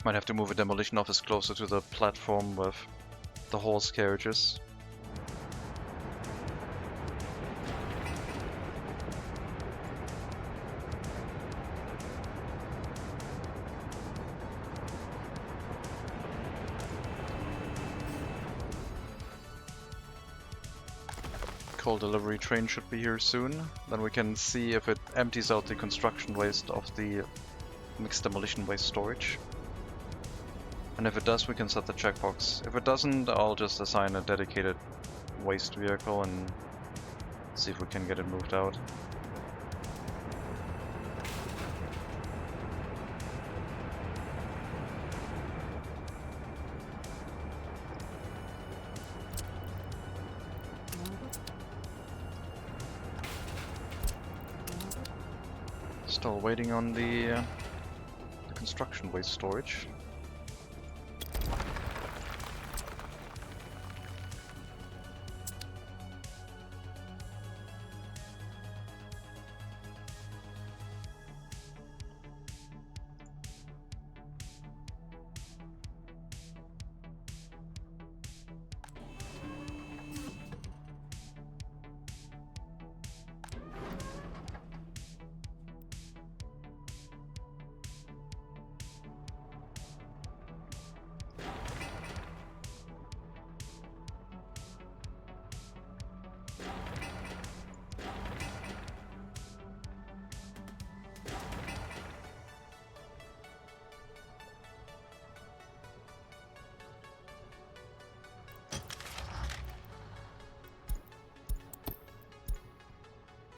Might have to move a demolition office closer to the platform with the horse carriages. Coal delivery train should be here soon. Then we can see if it empties out the construction waste of the mixed demolition waste storage. And if it does, we can set the checkbox. If it doesn't, I'll just assign a dedicated waste vehicle and see if we can get it moved out. Still waiting on the construction waste storage.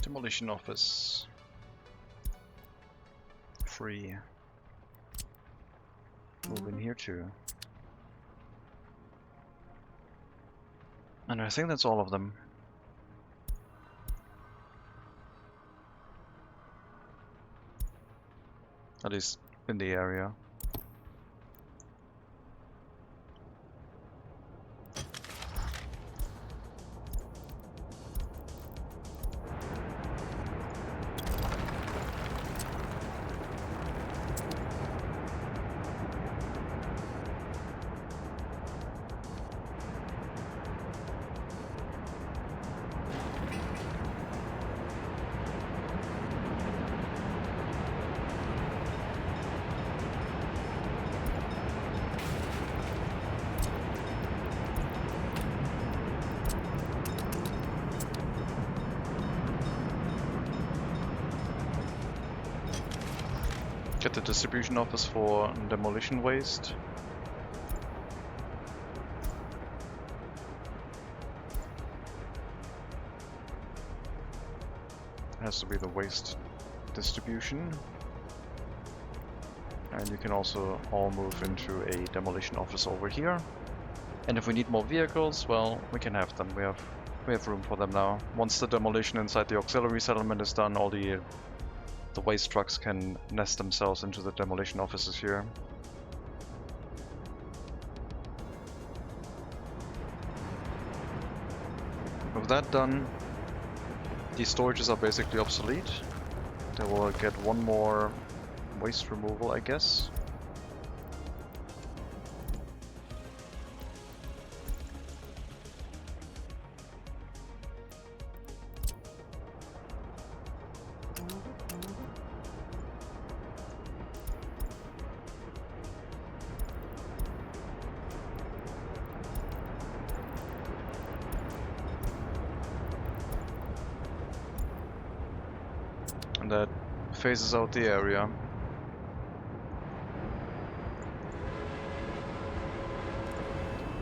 Demolition office. Free. Move in here too. And I think that's all of them. At least in the area. Get the distribution office for demolition waste. Has to be the waste distribution. And you can also all move into a demolition office over here. And if we need more vehicles, well, we can have them. We have room for them now. Once the demolition inside the auxiliary settlement is done, all the waste trucks can nest themselves into the demolition offices here. With that done, these storages are basically obsolete. They will get one more waste removal, I guess. And that phases out the area.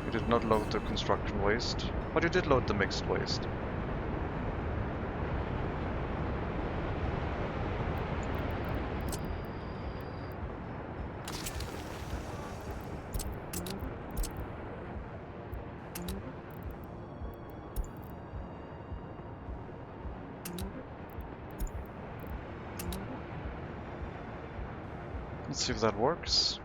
You did not load the construction waste, but you did load the mixed waste. Let's see if that works.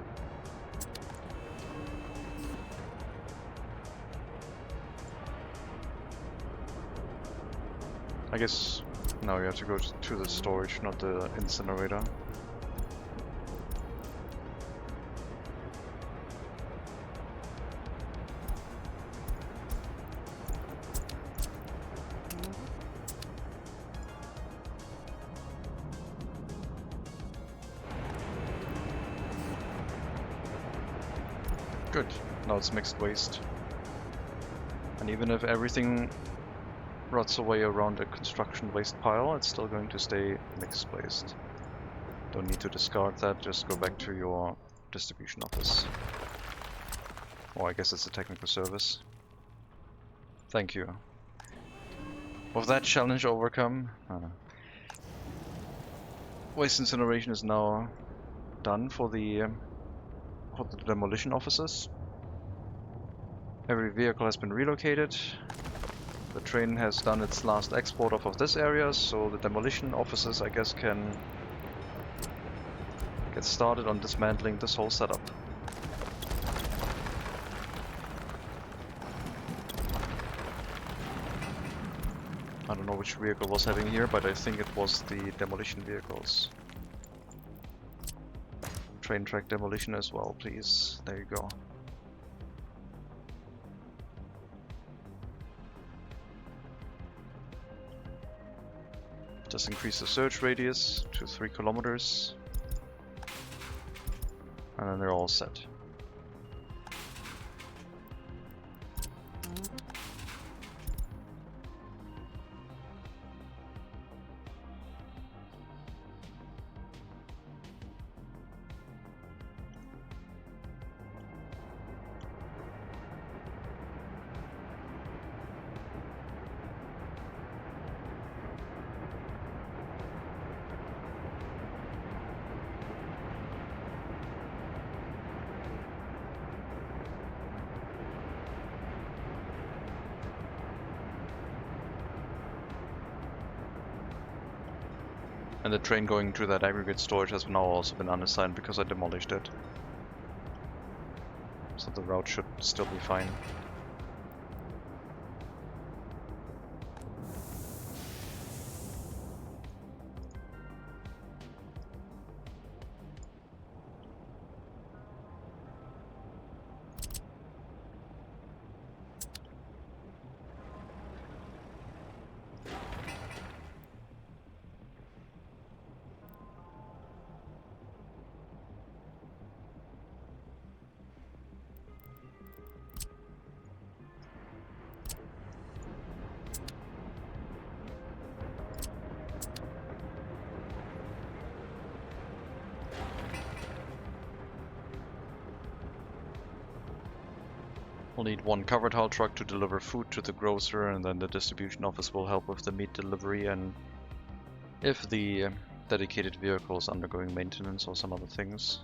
I guess now you have to go to the storage, not the incinerator. Good. Now it's mixed waste. And even if everything rots away around a construction waste pile, it's still going to stay mixed waste. Don't need to discard that, just go back to your distribution office. Or I guess it's a technical service. Thank you. With that challenge overcome, waste incineration is now done for the demolition offices. Every vehicle has been relocated. The train has done its last export off of this area, so the demolition offices, I guess, can get started on dismantling this whole setup. I don't know which vehicle was heading here, but I think it was the demolition vehicles. Train track demolition as well, please. There you go. Just increase the search radius to 3 kilometers. And then they're all set. And the train going to that aggregate storage has now also been unassigned because I demolished it. So the route should still be fine. We'll need one covered haul truck to deliver food to the grocer, and then the distribution office will help with the meat delivery and if the dedicated vehicle is undergoing maintenance or some other things.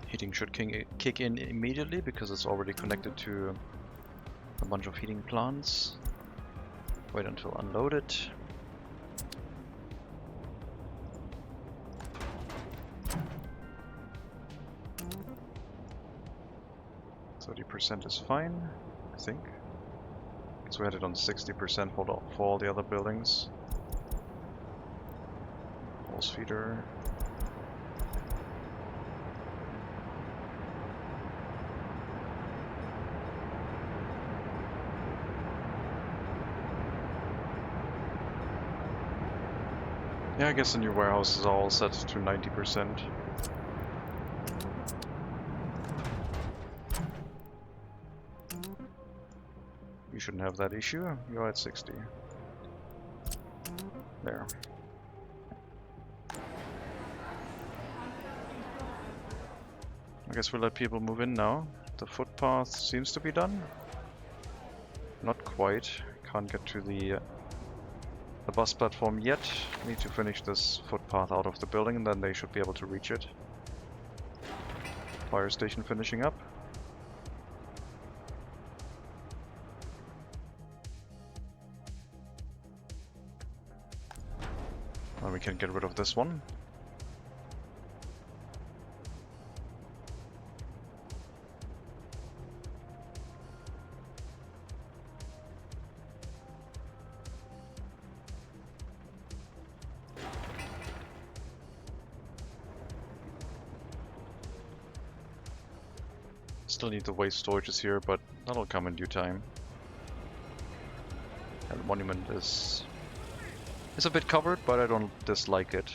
Heating should kick in immediately because it's already connected to a bunch of heating plants. Wait until unloaded. %, is fine, I think. So we had it on 60% for all the other buildings. Hose feeder. Yeah, I guess the new warehouses are all set to 90%. You shouldn't have that issue. You're at 60. There. I guess we'll let people move in now. The footpath seems to be done. Not quite. Can't get to the bus platform yet. Need to finish this footpath out of the building and then they should be able to reach it. Fire station finishing up. Now we can get rid of this one. Still need the waste storages here, but that'll come in due time. And the monument is a bit covered, but I don't dislike it.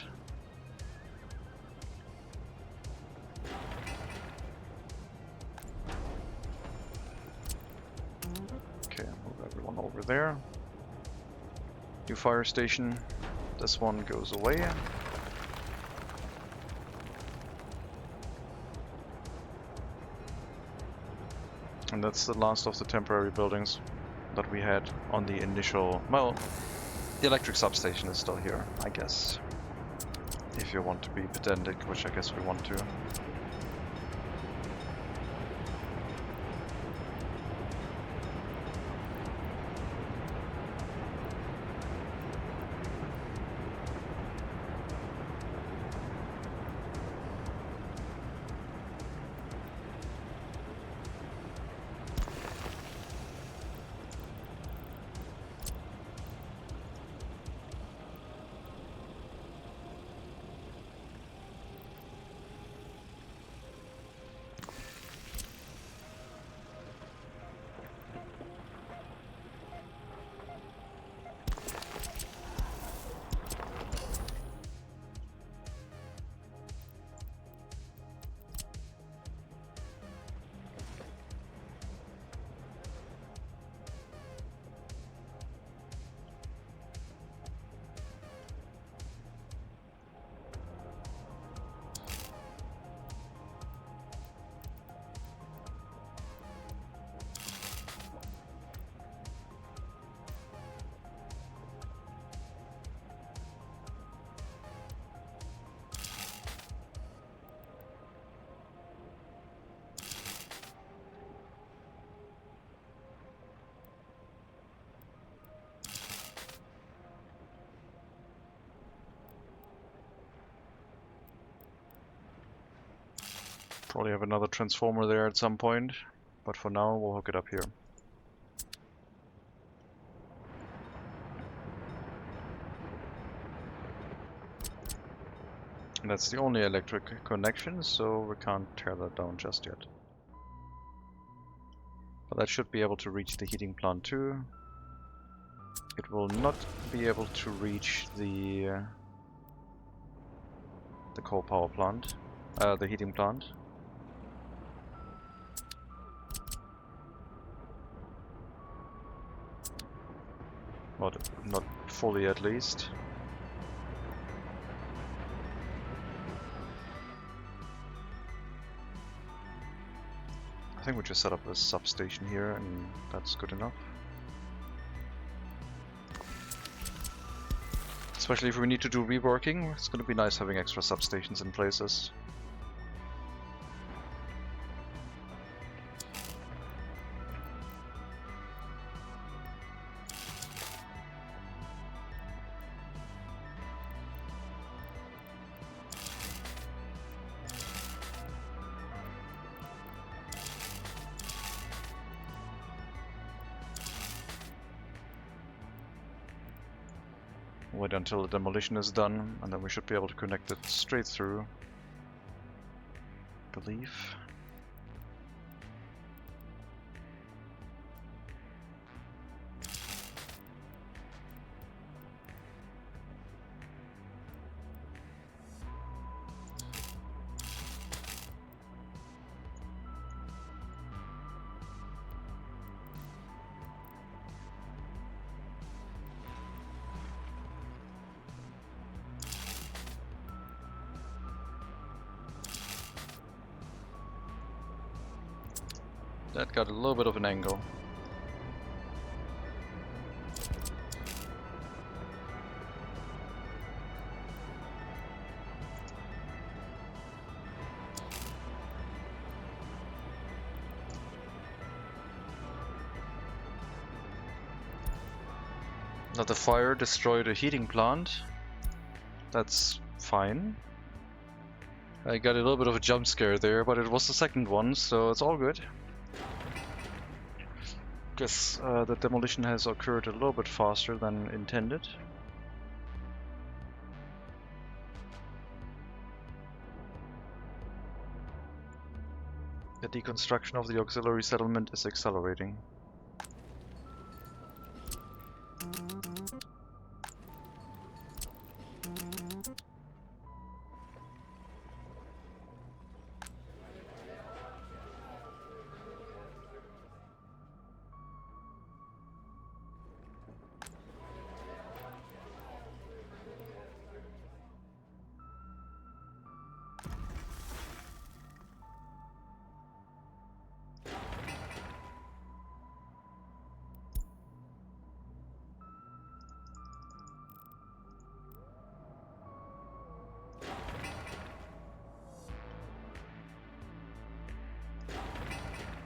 Okay, move everyone over there. New fire station. This one goes away. And that's the last of the temporary buildings that we had on the initial... Well, the electric substation is still here, I guess. If you want to be pedantic, which I guess we want to. Probably have another transformer there at some point, but for now we'll hook it up here. And that's the only electric connection, so we can't tear that down just yet. But that should be able to reach the heating plant too. it will not be able to reach the coal power plant, the heating plant. Not fully, at least. I think we just set up a substation here, and that's good enough. Especially if we need to do reworking, it's going to be nice having extra substations in places. Wait until the demolition is done, and then we should be able to connect it straight through, I believe. That got a little bit of an angle. Now the fire destroyed a heating plant. That's fine. I got a little bit of a jump scare there, but it was the second one, so it's all good. Guess the demolition has occurred a little bit faster than intended. The deconstruction of the auxiliary settlement is accelerating.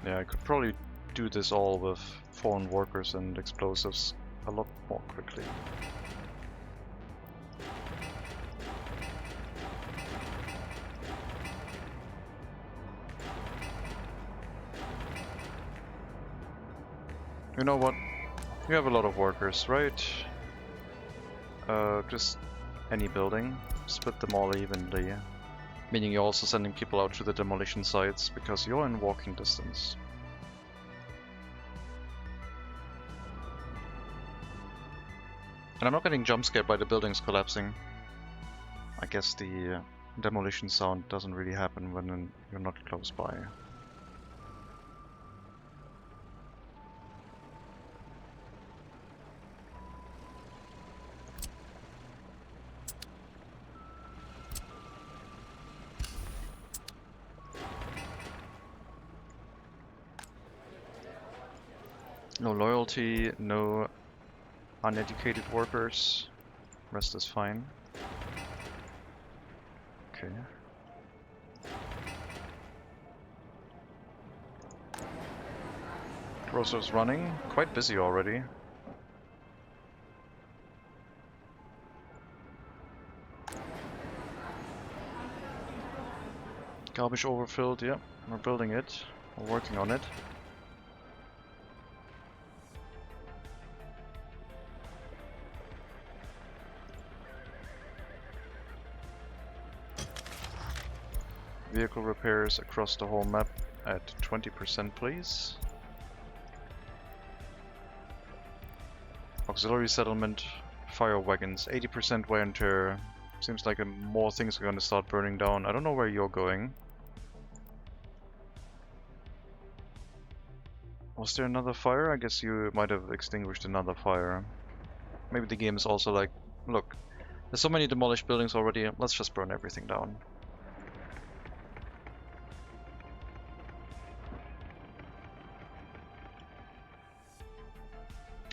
Yeah, I could probably do this all with foreign workers and explosives a lot more quickly. You know what? You have a lot of workers, right? Just any building. Split them all evenly. Meaning you're also sending people out to the demolition sites because you're in walking distance. And I'm not getting jump scared by the buildings collapsing. I guess the demolition sound doesn't really happen when you're not close by. No loyalty, no uneducated workers. Rest is fine. Okay. Rosa's running, quite busy already. Garbage overfilled, yeah, we're building it. We're working on it. Vehicle repairs across the whole map at 20%, please. Auxiliary settlement, fire wagons, 80% wear and tear. Seems like more things are going to start burning down. I don't know where you're going. Was there another fire? I guess you might have extinguished another fire. Maybe the game is also like, look, there's so many demolished buildings already, let's just burn everything down.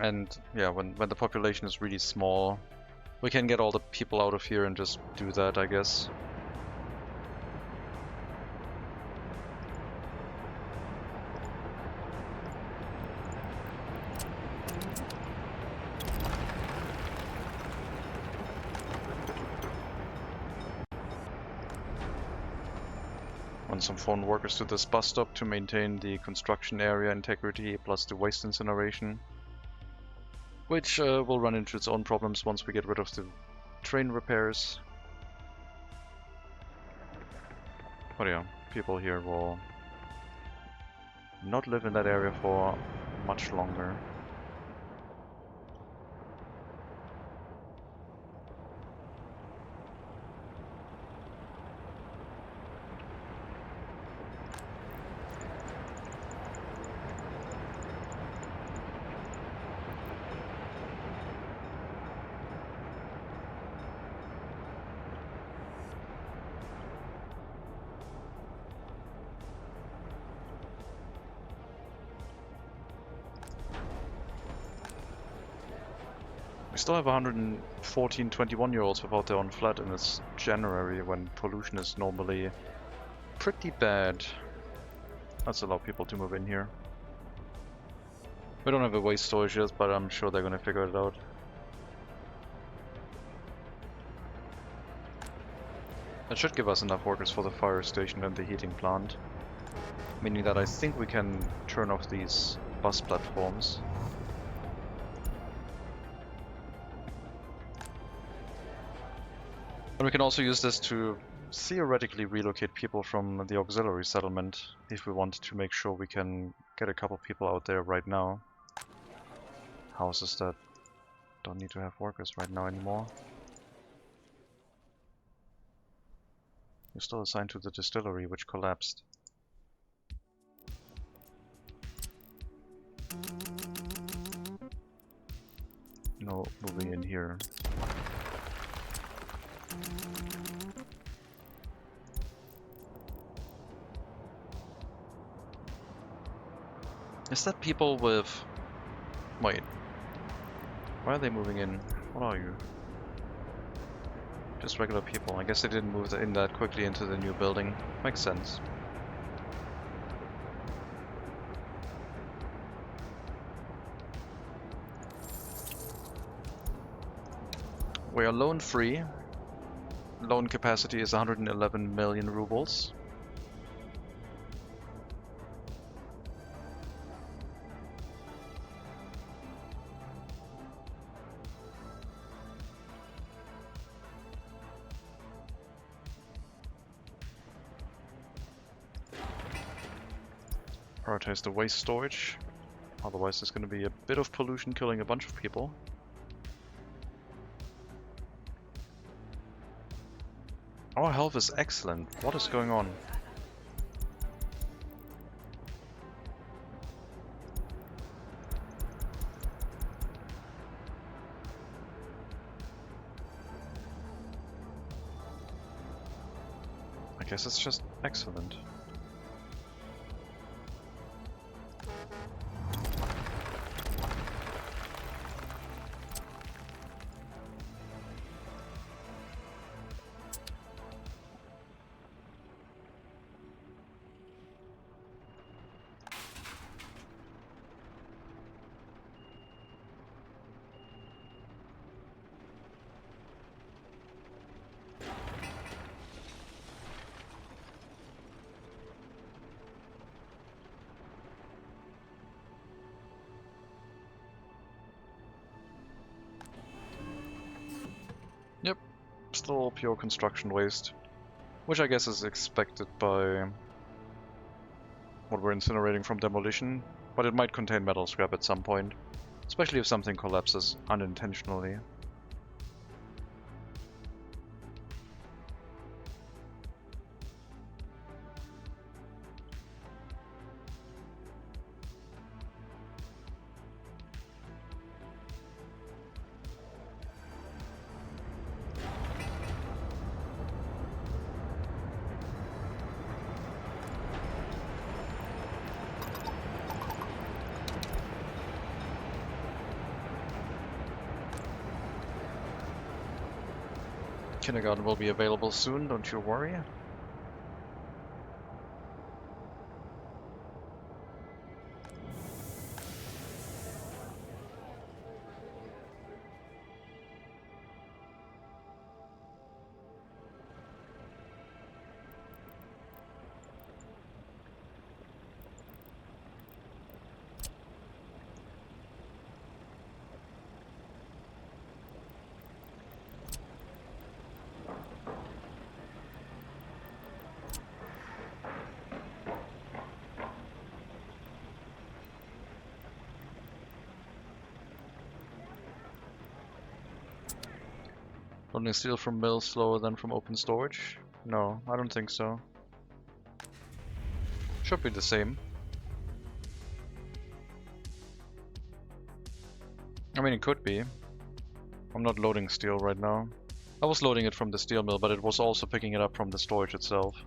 And yeah, when the population is really small, we can get all the people out of here and just do that, I guess. Run some foreign workers to this bus stop to maintain the construction area integrity plus the waste incineration. Which will run into its own problems once we get rid of the train repairs. But yeah, people here will not live in that area for much longer. We still have 114 21-year-olds without their own flat, and it's January when pollution is normally pretty bad. Let's allow people to move in here. We don't have a waste storage yet, but I'm sure they're gonna figure it out. That should give us enough workers for the fire station and the heating plant. Meaning that I think we can turn off these bus platforms. And we can also use this to theoretically relocate people from the auxiliary settlement if we want to make sure we can get a couple people out there right now. Houses that don't need to have workers right now anymore. You're still assigned to the distillery, which collapsed. No moving in here. Is that people with... Wait. Why are they moving in? What are you? Just regular people. I guess they didn't move in that quickly into the new building. Makes sense. We are loan free. Loan capacity is 111 million rubles. Prioritize the waste storage, otherwise there's going to be a bit of pollution killing a bunch of people. Our health is excellent. What is going on? I guess it's just excellent. Yep, still pure construction waste, which I guess is expected by what we're incinerating from demolition, but it might contain metal scrap at some point. Especially if something collapses unintentionally. Kindergarten will be available soon, don't you worry. Loading steel from mills slower than from open storage? No, I don't think so. Should be the same. I mean, it could be. I'm not loading steel right now. I was loading it from the steel mill, but it was also picking it up from the storage itself.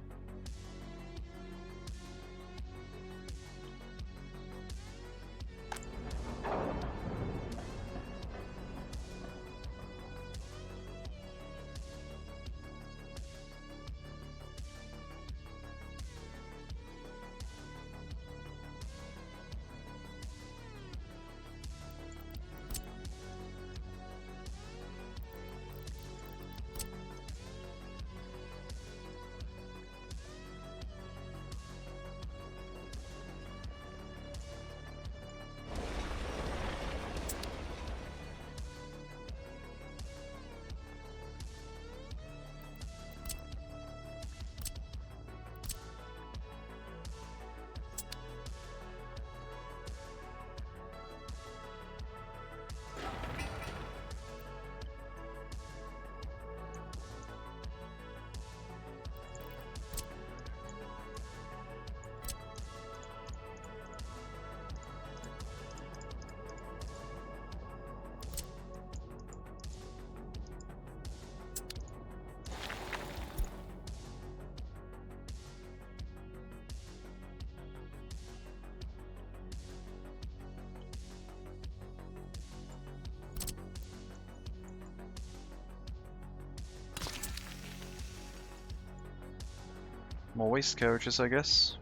More waste carriages, I guess.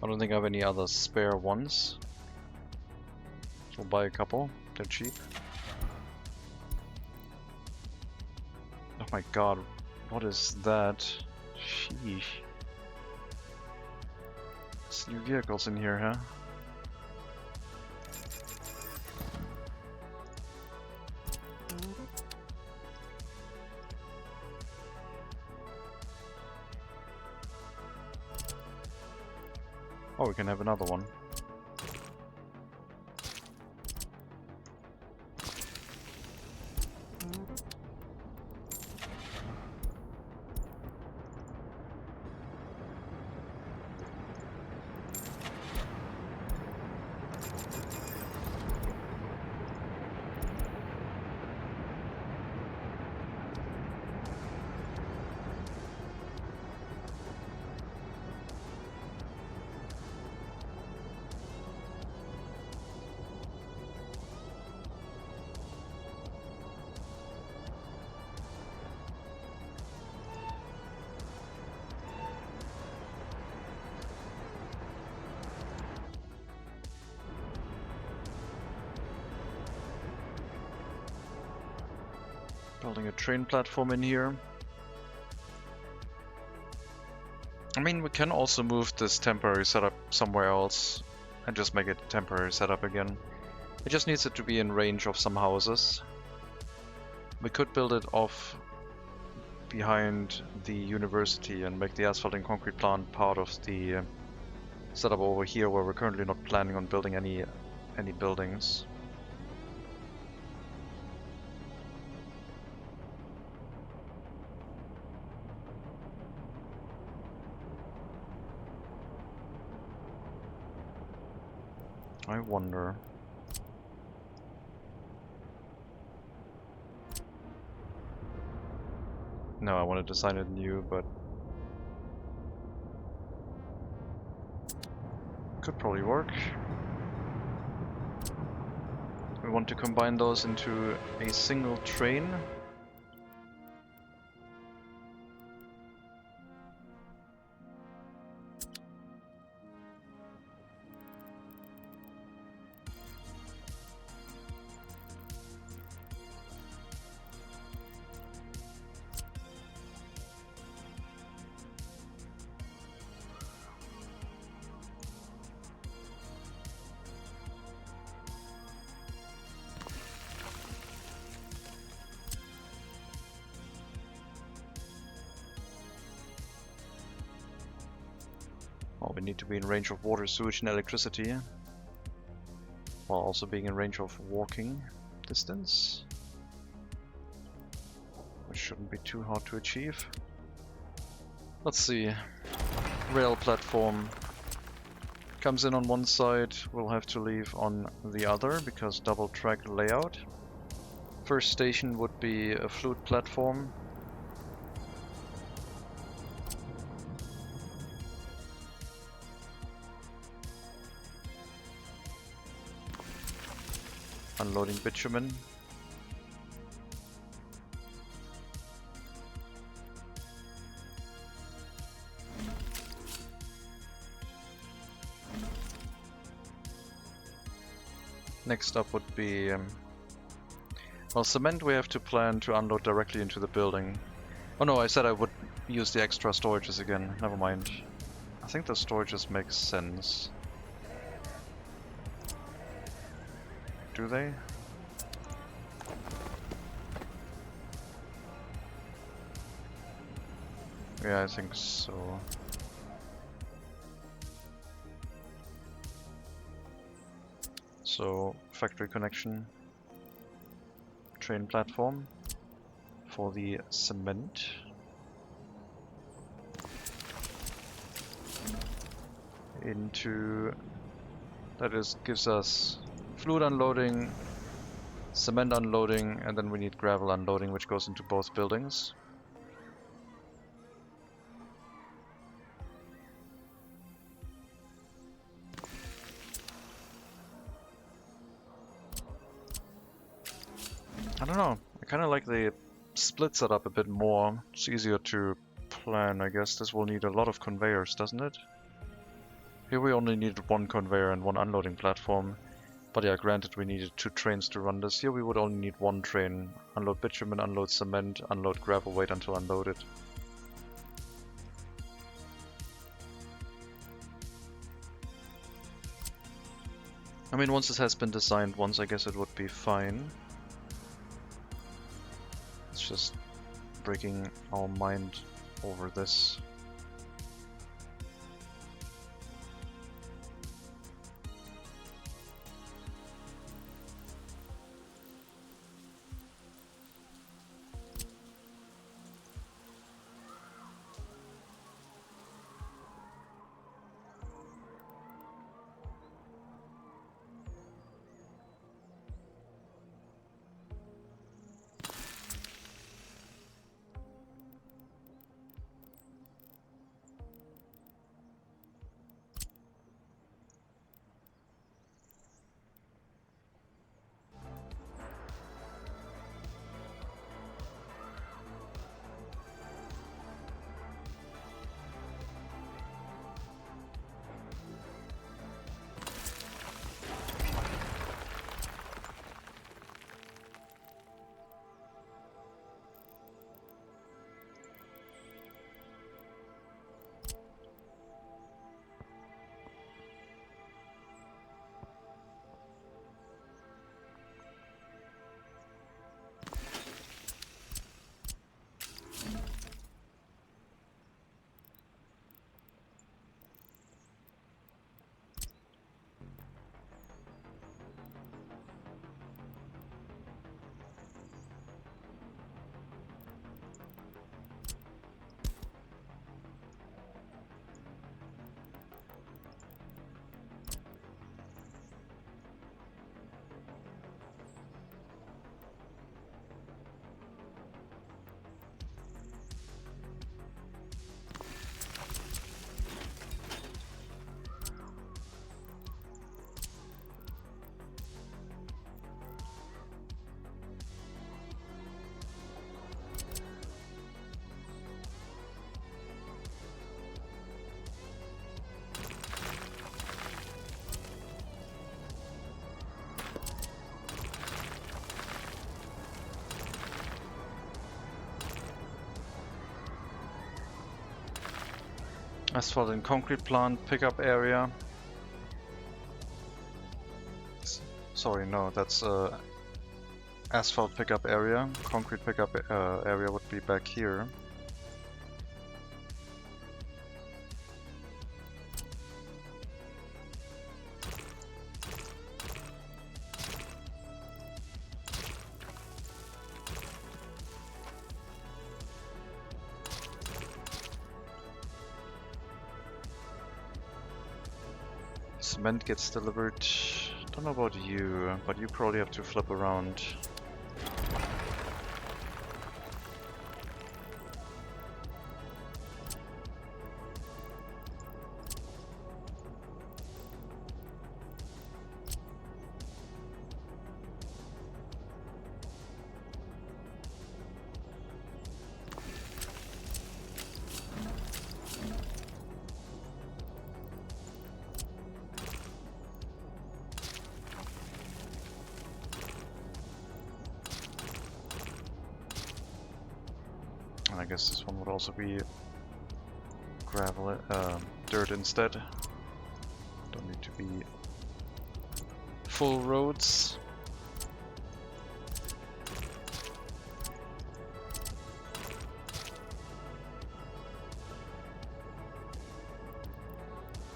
I don't think I have any other spare ones. So we'll buy a couple, they're cheap. Oh my god, what is that? Sheesh. There's new vehicles in here, huh? Oh, we can have another one. Building a train platform in here. I mean, we can also move this temporary setup somewhere else and just make it a temporary setup again. It just needs it to be in range of some houses. We could build it off behind the university and make the asphalt and concrete plant part of the setup over here, where we're currently not planning on building any buildings. I wonder. No, I want to design it new, but could probably work. We want to combine those into a single train. Well, we need to be in range of water, sewage, and electricity, while also being in range of walking distance, which shouldn't be too hard to achieve. Let's see. Rail platform comes in on one side, we'll have to leave on the other because double track layout. First station would be a fluid platform. Unloading bitumen. Next up would be, well, cement we have to plan to unload directly into the building. Oh no, I said I would use the extra storages again, never mind. I think the storages make sense. Do they? Yeah, I think so. So, factory connection, train platform for the cement. Into, that is, gives us fluid unloading, cement unloading, and then we need gravel unloading, which goes into both buildings. I don't know, I kind of like the split setup a bit more. It's easier to plan, I guess. This will need a lot of conveyors, doesn't it? Here we only needed one conveyor and one unloading platform. But yeah, granted we needed 2 trains to run this. Here we would only need 1 train. Unload bitumen, unload cement, unload gravel, wait until unloaded. I mean, once this has been designed once, I guess it would be fine. It's just breaking our mind over this. Asphalt and concrete plant pickup area. Sorry, no, that's asphalt pickup area. Concrete pickup area would be back here. Cement gets delivered. Don't know about you, but you probably have to flip around. I guess this one would also be gravel, dirt instead. Don't need to be full roads.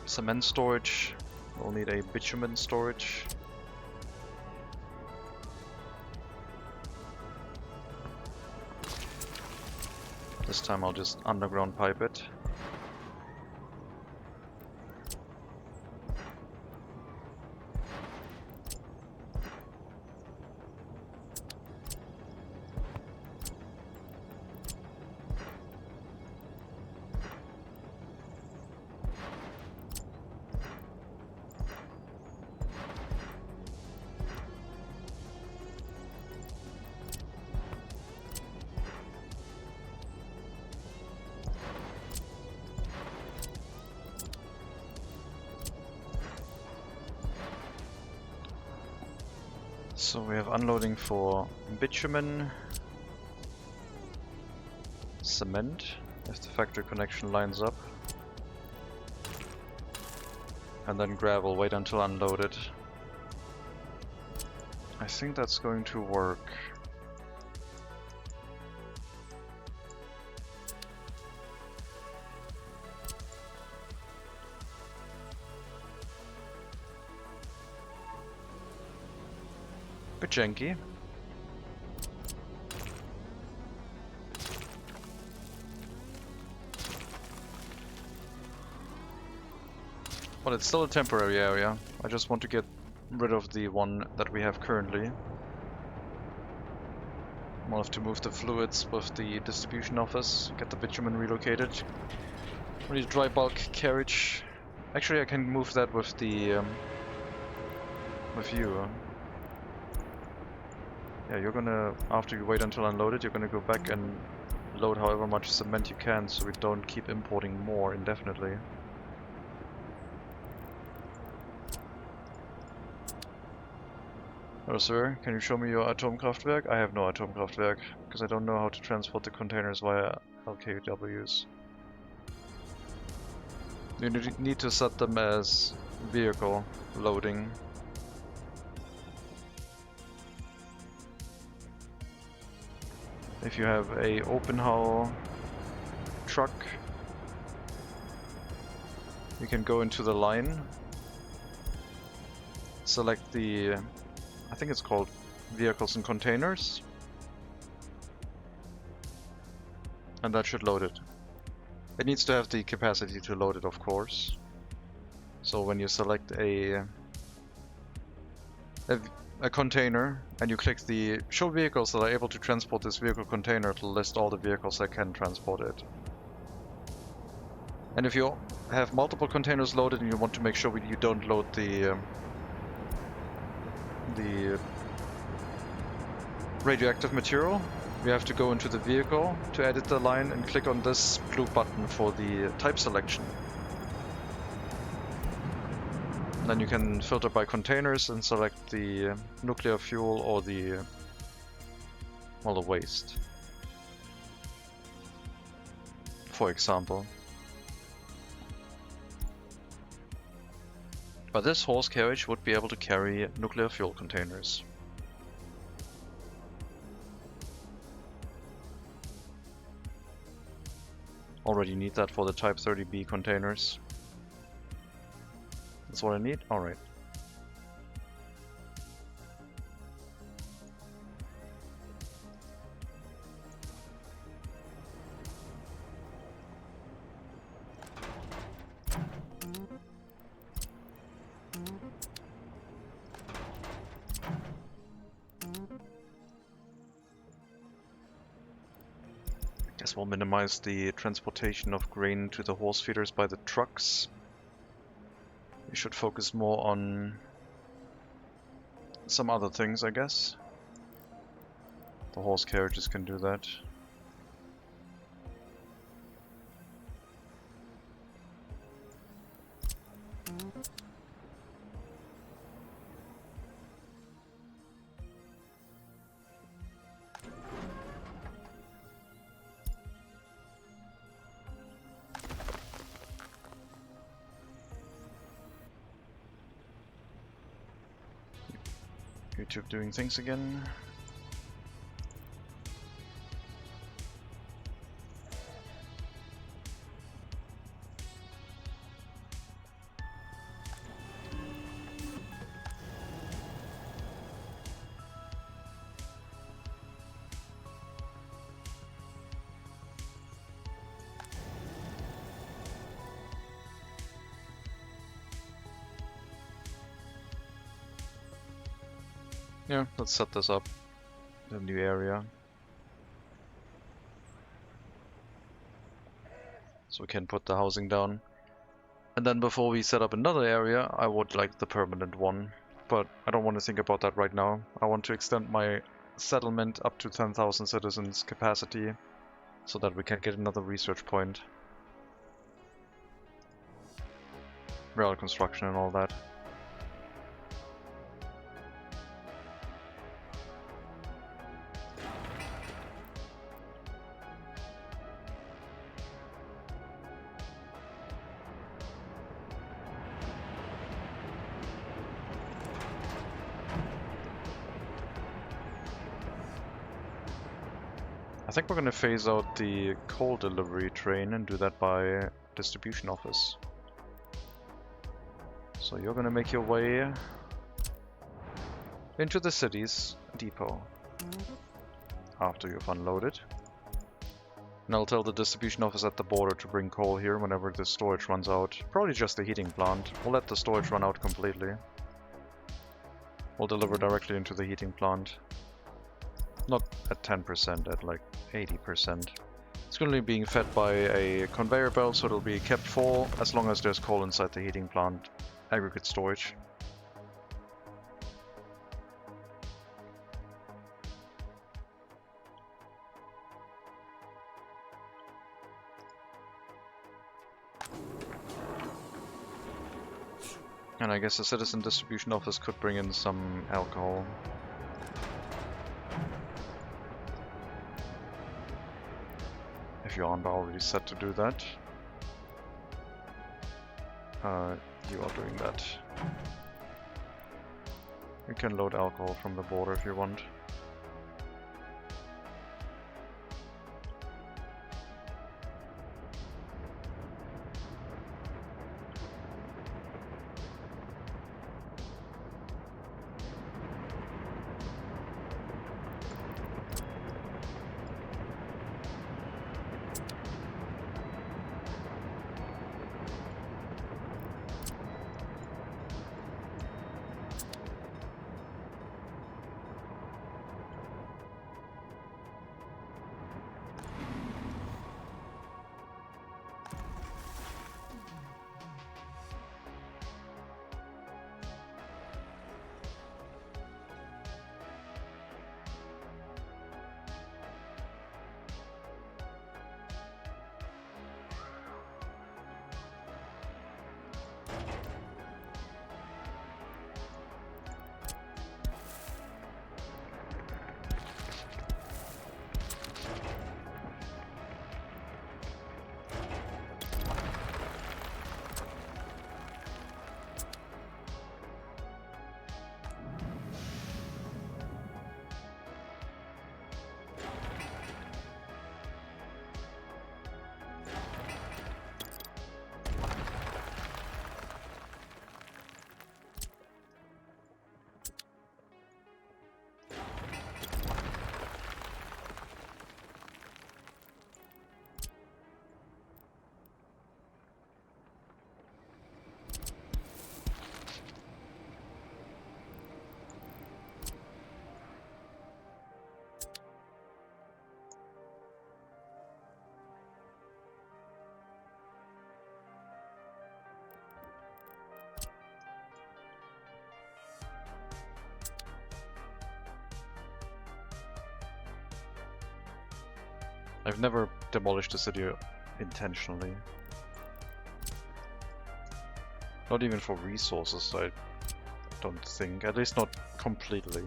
Cement storage. We'll need a bitumen storage. This time I'll just underground pipe it. So we have unloading for bitumen, cement, if the factory connection lines up, and then gravel, wait until unloaded. I think that's going to work. Bit janky. But it's still a temporary area. I just want to get rid of the one that we have currently. We'll have to move the fluids with the distribution office, get the bitumen relocated. We need dry bulk carriage. Actually, I can move that with the with you. Yeah, you're gonna, after you wait until unloaded, you're gonna go back and load however much cement you can so we don't keep importing more indefinitely. Hello sir, can you show me your Atomkraftwerk? I have no Atomkraftwerk, because I don't know how to transport the containers via LKWs. You need to set them as vehicle loading. If you have a open hull truck, you can go into the line, select the, I think it's called vehicles and containers, and that should load it. It needs to have the capacity to load it, of course. So when you select a container and you click the show vehicles that are able to transport this vehicle container, it'll list all the vehicles that can transport it. And if you have multiple containers loaded and you want to make sure you don't load the radioactive material, you have to go into the vehicle to edit the line and click on this blue button for the type selection. Then you can filter by containers and select the nuclear fuel or the waste, for example. But this horse carriage would be able to carry nuclear fuel containers. Already need that for the Type 30B containers. That's what I need? Alright. Guess we'll minimize the transportation of grain to the horse feeders by the trucks. We should focus more on some other things, I guess. The horse carriages can do that. YouTube doing things again. Yeah, let's set this up. The new area. So we can put the housing down. And then before we set up another area, I would like the permanent one. But I don't want to think about that right now. I want to extend my settlement up to 10,000 citizens capacity so that we can get another research point. Rail construction and all that. I think we're going to phase out the coal delivery train and do that by distribution office. So you're going to make your way into the city's depot after you've unloaded. And I'll tell the distribution office at the border to bring coal here whenever the storage runs out. Probably just the heating plant. We'll let the storage run out completely. We'll deliver directly into the heating plant. Not at 10%, at like 80%. It's currently being fed by a conveyor belt, so it'll be kept full as long as there's coal inside the heating plant aggregate storage. And I guess the citizen distribution office could bring in some alcohol. If you aren't already set to do that. You are doing that. You can load alcohol from the border if you want. I've never demolished a city intentionally. Not even for resources, I don't think. At least not completely.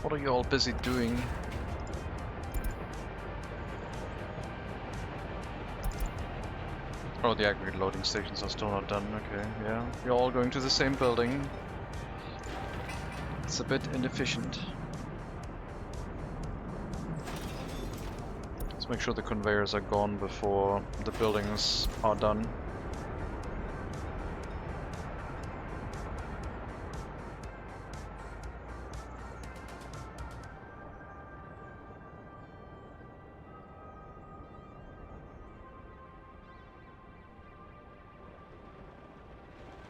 What are you all busy doing? Oh, the aggregate loading stations are still not done. Okay, yeah. You're all going to the same building. It's a bit inefficient. Let's make sure the conveyors are gone before the buildings are done.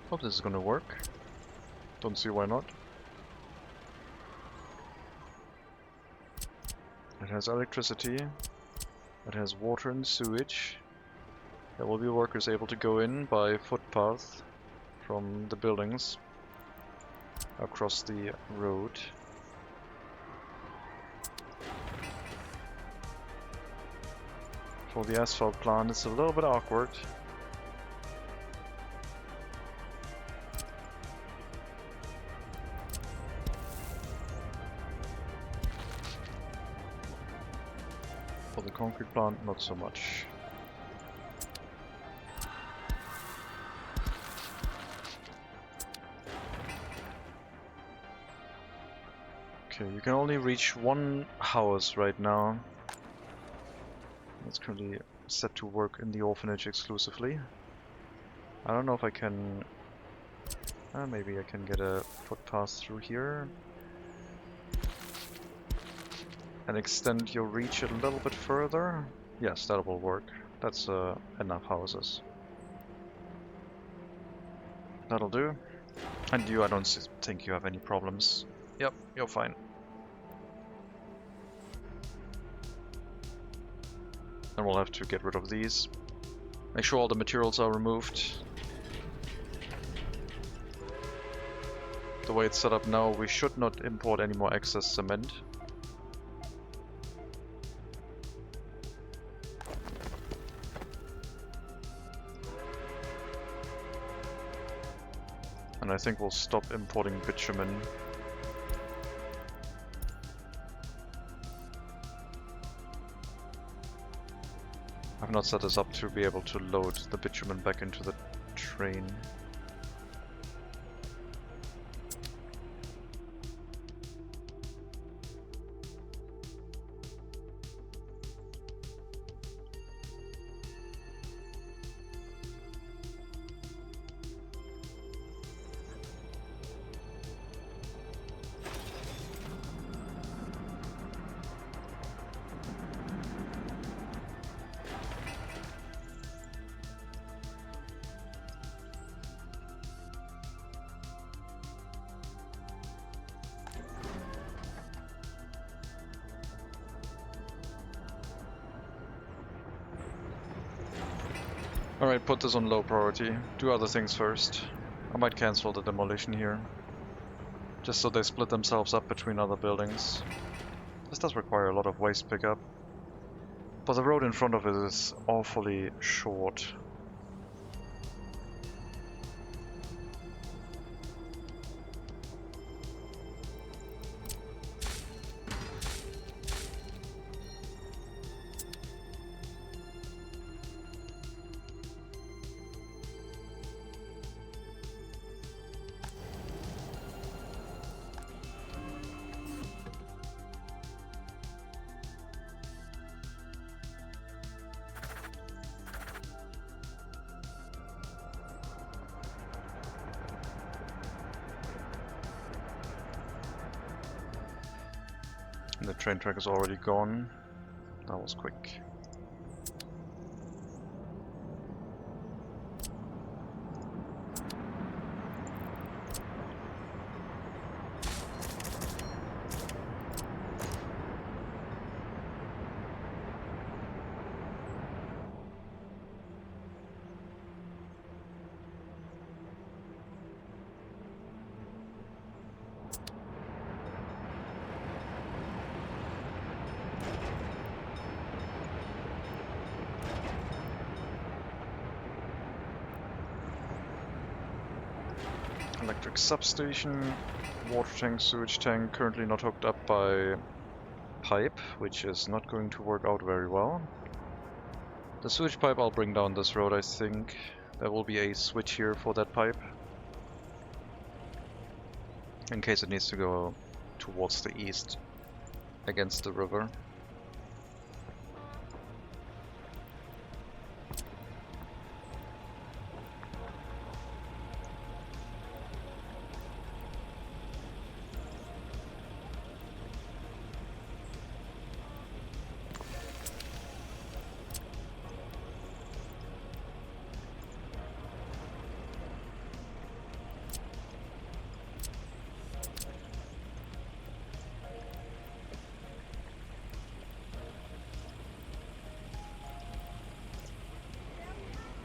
Hope this is gonna work. Don't see why not. It has electricity. It has water and sewage. There will be workers able to go in by footpath from the buildings across the road. For the asphalt plant, it's a little bit awkward. For the concrete plant, not so much. Okay, you can only reach one house right now. It's currently set to work in the orphanage exclusively. I don't know if I can... maybe I can get a footpath through here. And extend your reach a little bit further. Yes, that will work. That's enough houses. That'll do. And you, I don't think you have any problems. Yep, you're fine. Then we'll have to get rid of these. Make sure all the materials are removed. The way it's set up now, we should not import any more excess cement. And I think we'll stop importing bitumen. I've not set this up to be able to load the bitumen back into the train. Alright, put this on low priority. Do other things first. I might cancel the demolition here. Just so they split themselves up between other buildings. This does require a lot of waste pickup. But the road in front of it is awfully short. The train track is already gone. That was quick. Electric substation, water tank, sewage tank, currently not hooked up by pipe, which is not going to work out very well. The sewage pipe I'll bring down this road, I think. There will be a switch here for that pipe, in case it needs to go towards the east against the river.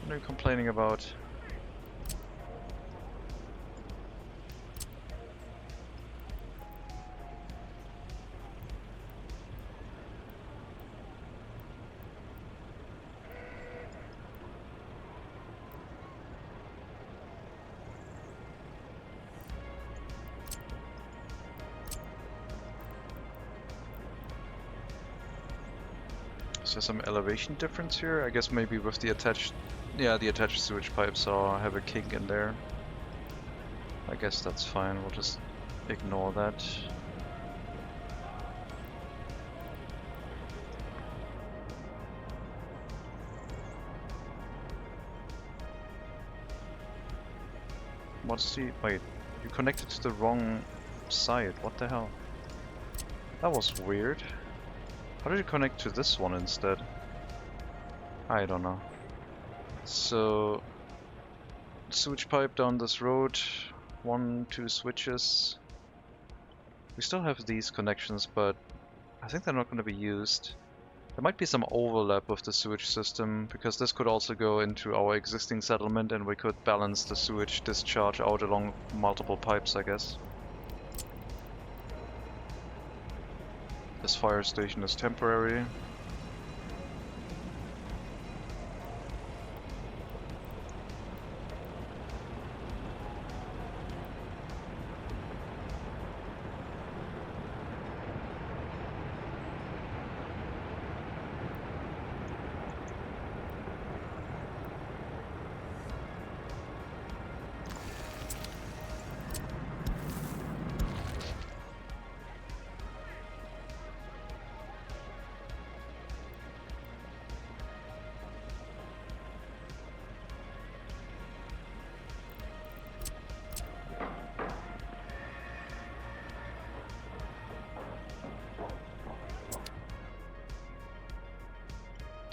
What are you complaining about? Is there some elevation difference here? I guess maybe with the attached... Yeah, the attached sewage pipes have a kink in there. I guess that's fine, we'll just ignore that. What's the... Wait, you connected to the wrong side, what the hell? That was weird. How did you connect to this one instead? I don't know. So, sewage pipe down this road, 1, 2 switches. We still have these connections, but I think they're not going to be used. There might be some overlap with the sewage system, because this could also go into our existing settlement and we could balance the sewage discharge out along multiple pipes, I guess. This fire station is temporary.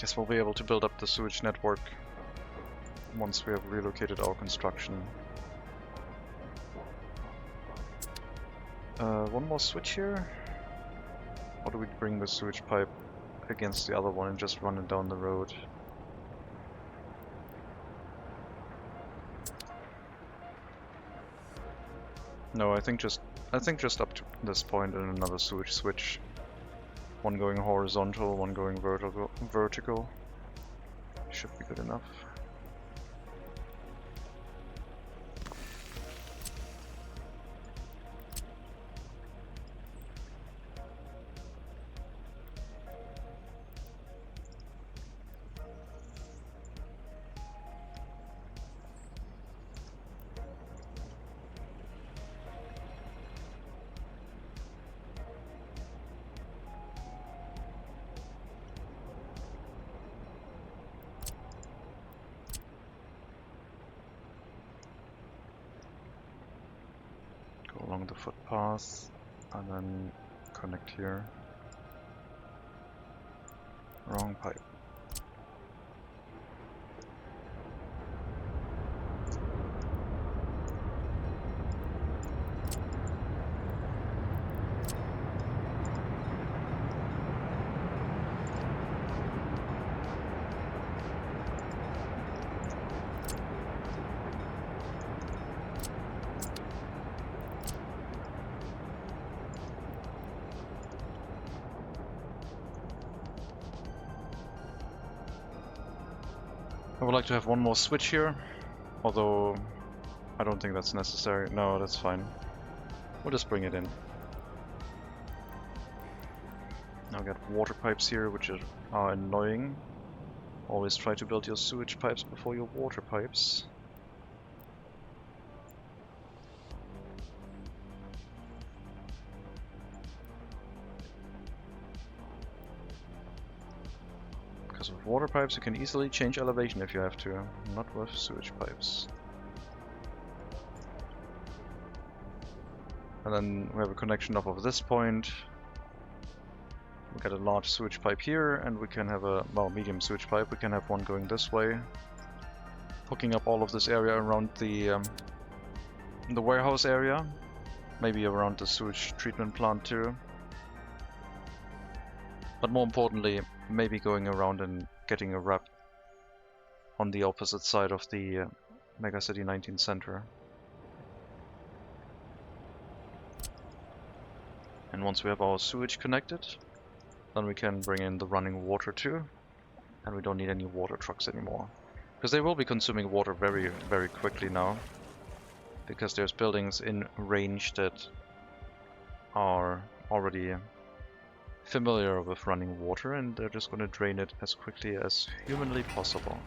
Guess we'll be able to build up the sewage network once we have relocated our construction. One more switch here? Or do we bring the sewage pipe against the other one and just run it down the road? No, I think just up to this point and another sewage switch. One going horizontal, one going vertical. Should be good enough. Along the footpath and then connect here. Wrong pipe. I would like to have one more switch here, although I don't think that's necessary. No, that's fine. We'll just bring it in. Now we got water pipes here, which are annoying. Always try to build your sewage pipes before your water pipes. Because with water pipes you can easily change elevation if you have to, not with sewage pipes. And then we have a connection off of this point. We got a large sewage pipe here, and we can have a, well, medium sewage pipe. We can have one going this way, hooking up all of this area around the warehouse area, maybe around the sewage treatment plant too. But more importantly, maybe going around and getting a wrap on the opposite side of the MegaCity 19 center. And once we have our sewage connected, then we can bring in the running water too, and we don't need any water trucks anymore. Because they will be consuming water very, very quickly now, because there's buildings in range that are already familiar with running water, and they're just going to drain it as quickly as humanly possible.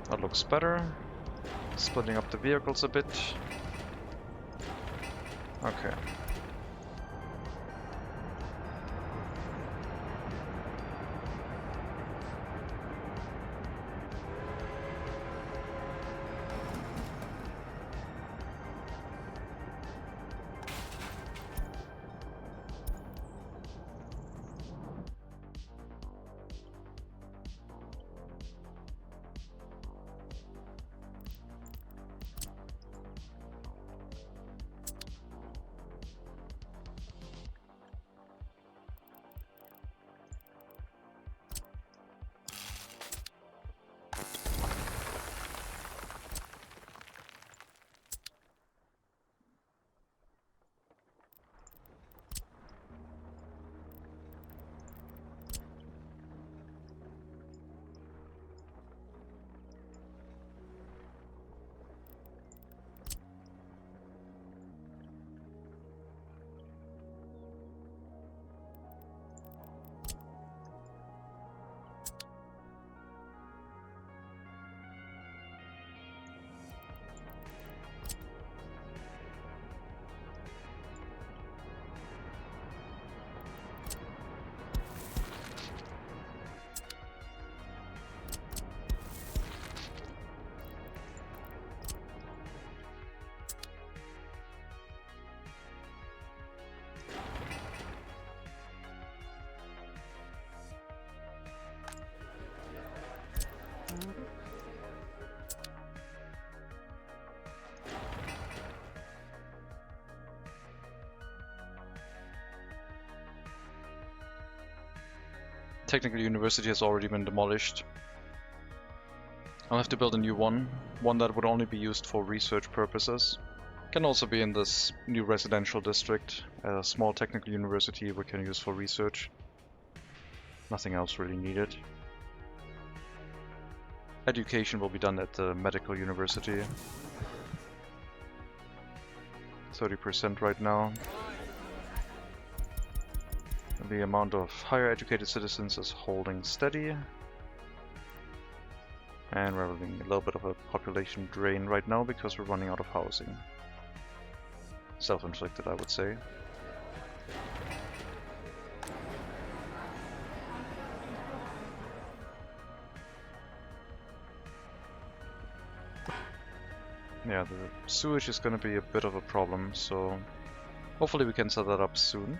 That looks better. Splitting up the vehicles a bit. Okay. Technical University has already been demolished. I'll have to build a new one that would only be used for research purposes. Can also be in this new residential district, a small technical university we can use for research. Nothing else really needed. Education will be done at the medical university. 30% right now. The amount of higher educated citizens is holding steady. And we're having a little bit of a population drain right now because we're running out of housing. Self-inflicted, I would say. Yeah, the sewage is gonna be a bit of a problem, so hopefully we can set that up soon.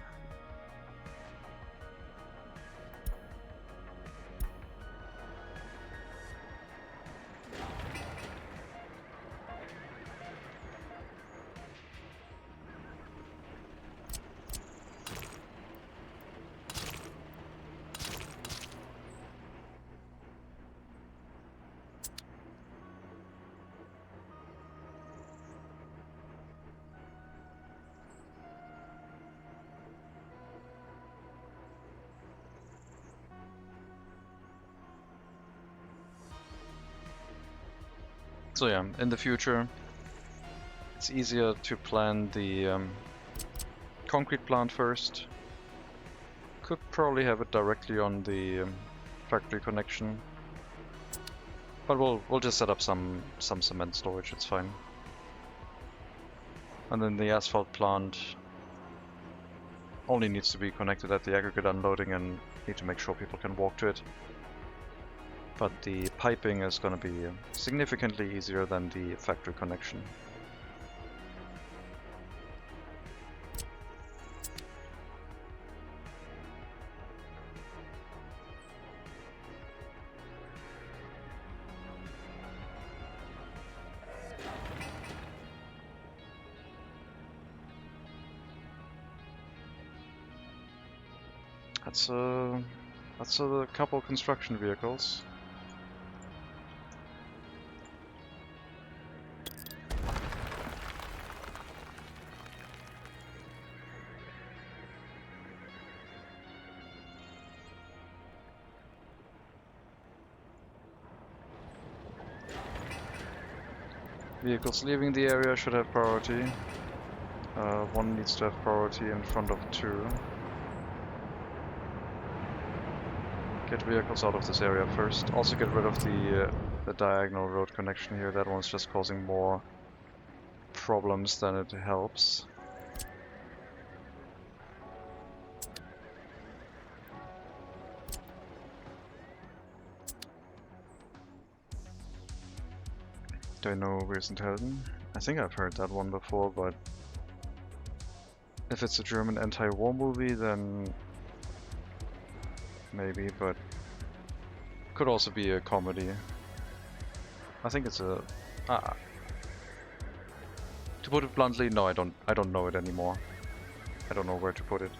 So yeah, in the future, it's easier to plan the concrete plant first. Could probably have it directly on the factory connection, but we'll just set up some cement storage. It's fine. And then the asphalt plant only needs to be connected at the aggregate unloading, and need to make sure people can walk to it. But the piping is going to be significantly easier than the factory connection. That's a couple construction vehicles. Vehicles leaving the area should have priority. One needs to have priority in front of two. Get vehicles out of this area first. Also get rid of the diagonal road connection here. That one's just causing more problems than it helps. Do I know Wiesenthausen? I think I've heard that one before, but if it's a German anti-war movie, then maybe, but could also be a comedy. I think it's a... To put it bluntly, no, I don't know it anymore. I don't know where to put it.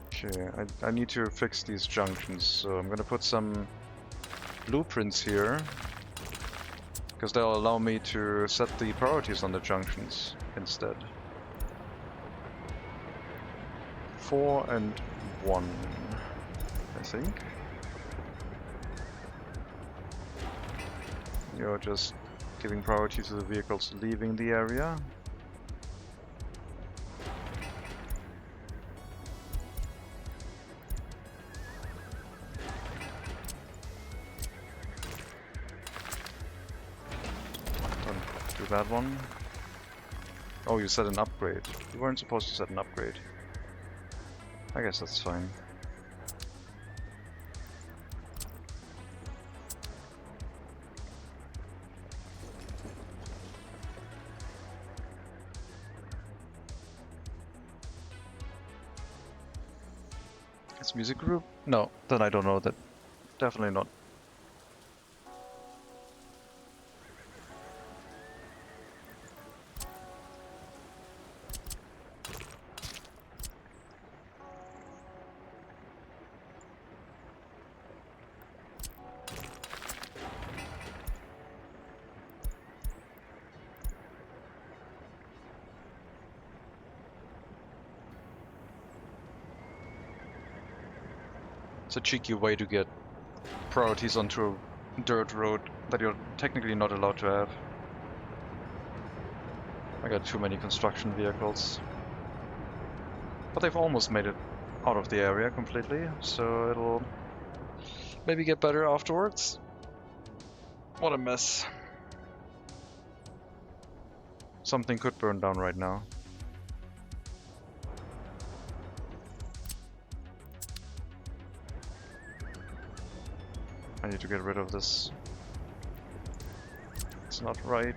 Okay, I need to fix these junctions, so I'm gonna put some blueprints here, because they'll allow me to set the priorities on the junctions instead. 4 and 1, I think. You're just giving priority to the vehicles leaving the area. Don't do that one. Oh, you set an upgrade. You weren't supposed to set an upgrade. I guess that's fine. It's music group? No, then I don't know that. Definitely not. It's a cheeky way to get priorities onto a dirt road that you're technically not allowed to have. I got too many construction vehicles. But they've almost made it out of the area completely, so it'll maybe get better afterwards. What a mess. Something could burn down right now. I need to get rid of this. It's not right.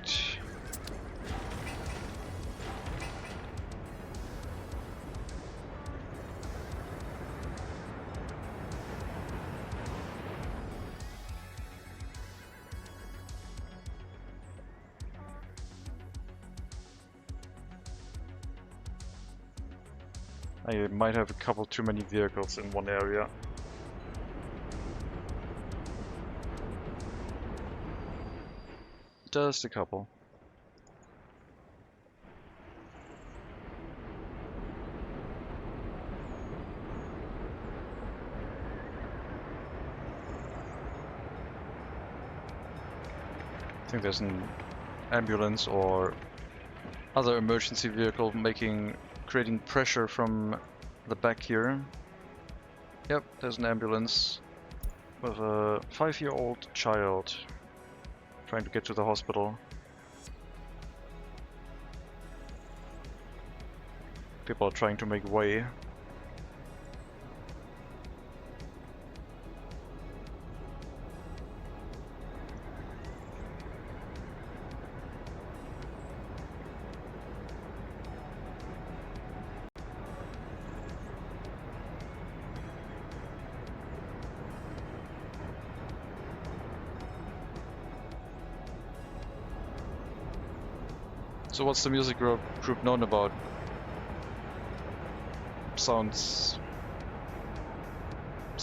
I might have a couple too many vehicles in one area. Just a couple. I think there's an ambulance or other emergency vehicle creating pressure from the back here. Yep, there's an ambulance with a 5-year-old child trying to get to the hospital. People are trying to make way. So what's the music group known about? Sounds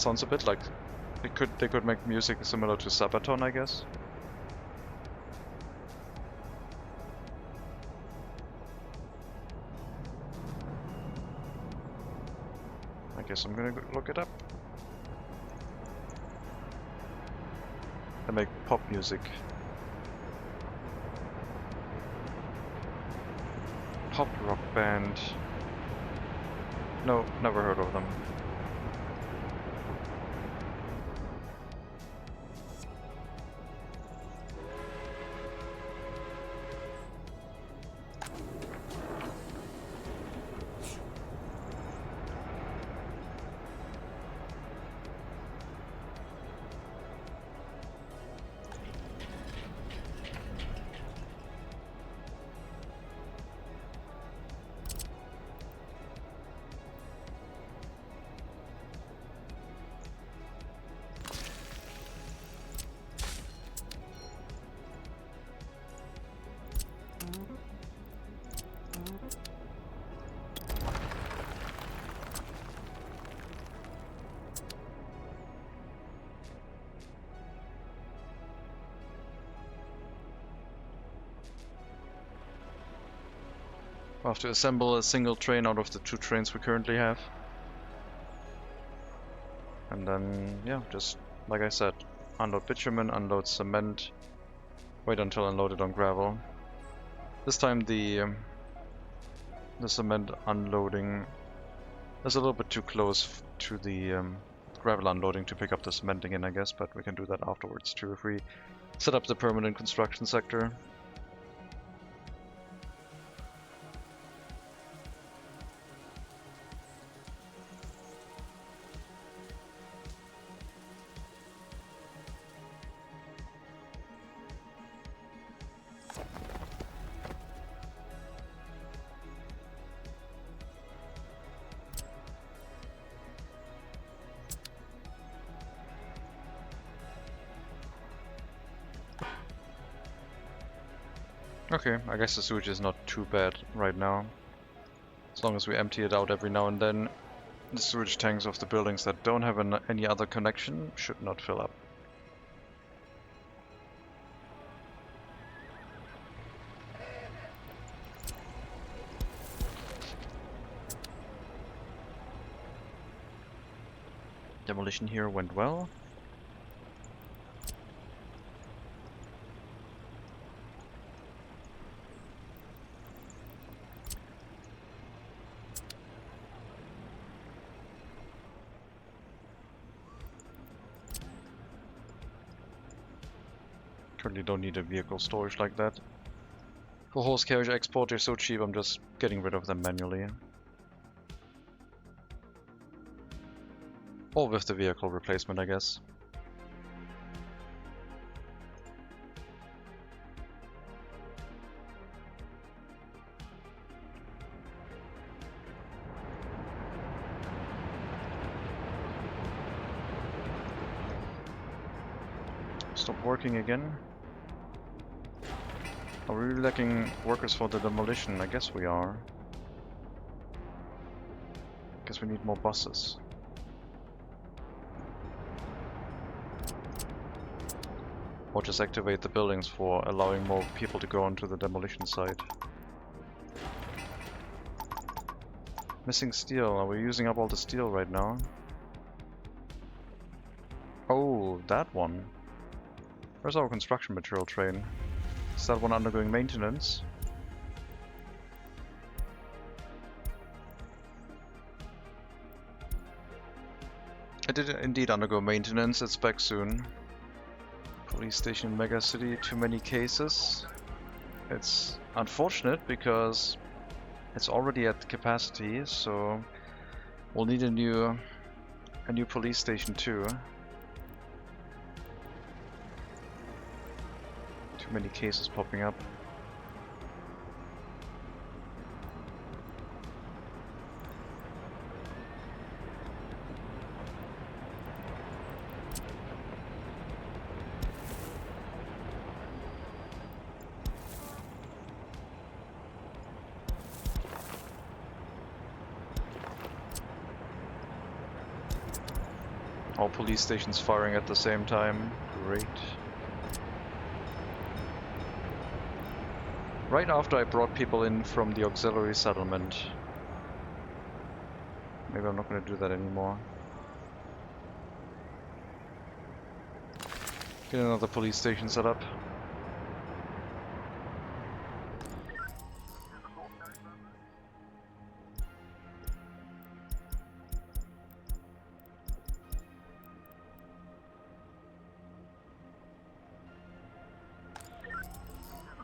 a bit like they could make music similar to Sabaton, I guess. I guess I'm gonna look it up. They make pop music. Pop rock band. No, never heard of them. We'll have to assemble a single train out of the 2 trains we currently have. And then, yeah, just like I said, unload bitumen, unload cement, wait until unloaded on gravel. This time the cement unloading is a little bit too close to the gravel unloading to pick up the cement again, I guess, but we can do that afterwards too if we set up the permanent construction sector. Okay, I guess the sewage is not too bad right now. As long as we empty it out every now and then, the sewage tanks of the buildings that don't have any other connection should not fill up. Demolition here went well. Currently don't need a vehicle storage like that. For horse carriage export, they're so cheap, I'm just getting rid of them manually. Or with the vehicle replacement, I guess. stop working again. Are we really lacking workers for the demolition? I guess we are. Guess we need more buses. Or just activate the buildings for allowing more people to go onto the demolition site. Missing steel. Are we using up all the steel right now? Oh, that one. Where's our construction material train? Is that one undergoing maintenance? It did indeed undergo maintenance. It's back soon. Police station in MegaCity, too many cases. It's unfortunate because it's already at capacity, so we'll need a new police station too. Too many cases popping up. All police stations firing at the same time. Great. Right after I brought people in from the auxiliary settlement. Maybe I'm not going to do that anymore. Get another police station set up.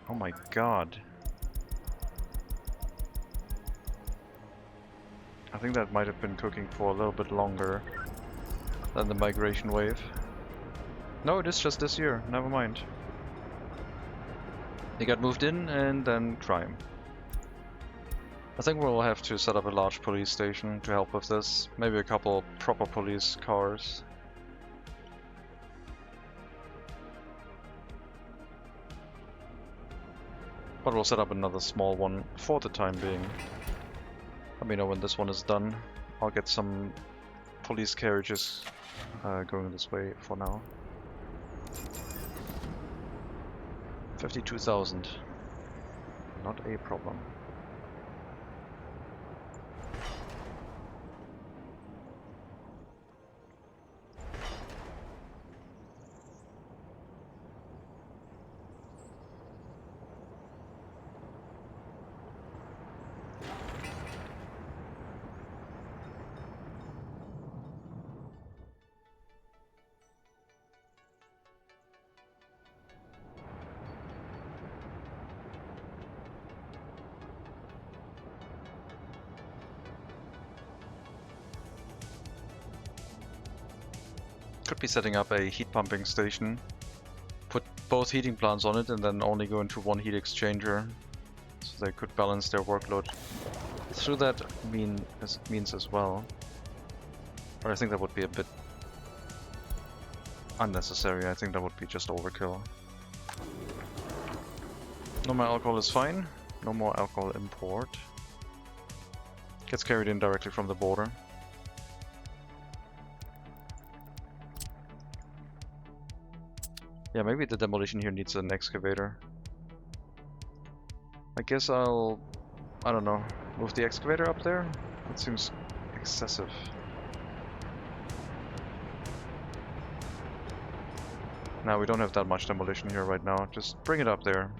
Oh my god. I think that might have been cooking for a little bit longer than the migration wave. No, it is just this year. Never mind. They got moved in and then crime. I think we'll have to set up a large police station to help with this. Maybe a couple proper police cars. But we'll set up another small one for the time being. Let me know when this one is done. I'll get some police carriages going this way for now. 52,000. Not a problem. Could be setting up a heat pumping station, put both heating plants on it and then only go into one heat exchanger, so they could balance their workload through that means as well. But I think that would be a bit unnecessary. I think that would be just overkill. No more alcohol is fine. No more alcohol import. Gets carried in directly from the border. Yeah, maybe the demolition here needs an excavator. I guess I don't know, move the excavator up there? That seems excessive. Now we don't have that much demolition here right now, just bring it up there.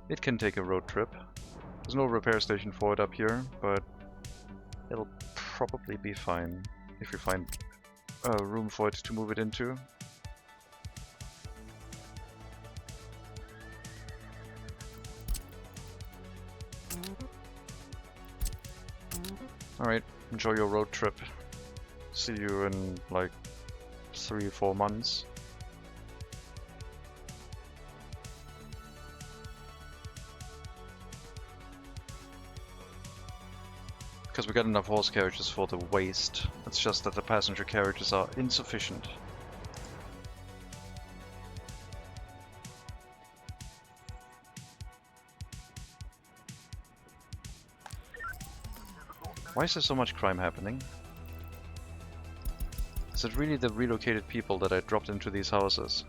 It can take a road trip. There's no repair station for it up here, but it'll probably be fine if you find room for it to move it into. Alright, enjoy your road trip. See you in like 3-4 months. Because we got enough horse carriages for the waste. It's just that the passenger carriages are insufficient. Why is there so much crime happening? Is it really the relocated people that I dropped into these houses?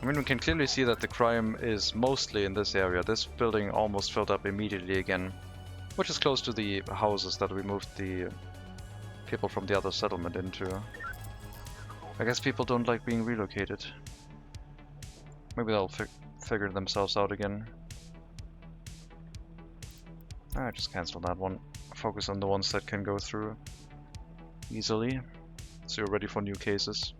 I mean, we can clearly see that the crime is mostly in this area. This building almost filled up immediately again, which is close to the houses that we moved the people from the other settlement into. I guess people don't like being relocated. Maybe they'll figure themselves out again. I just cancel that one. Focus on the ones that can go through easily, so you're ready for new cases.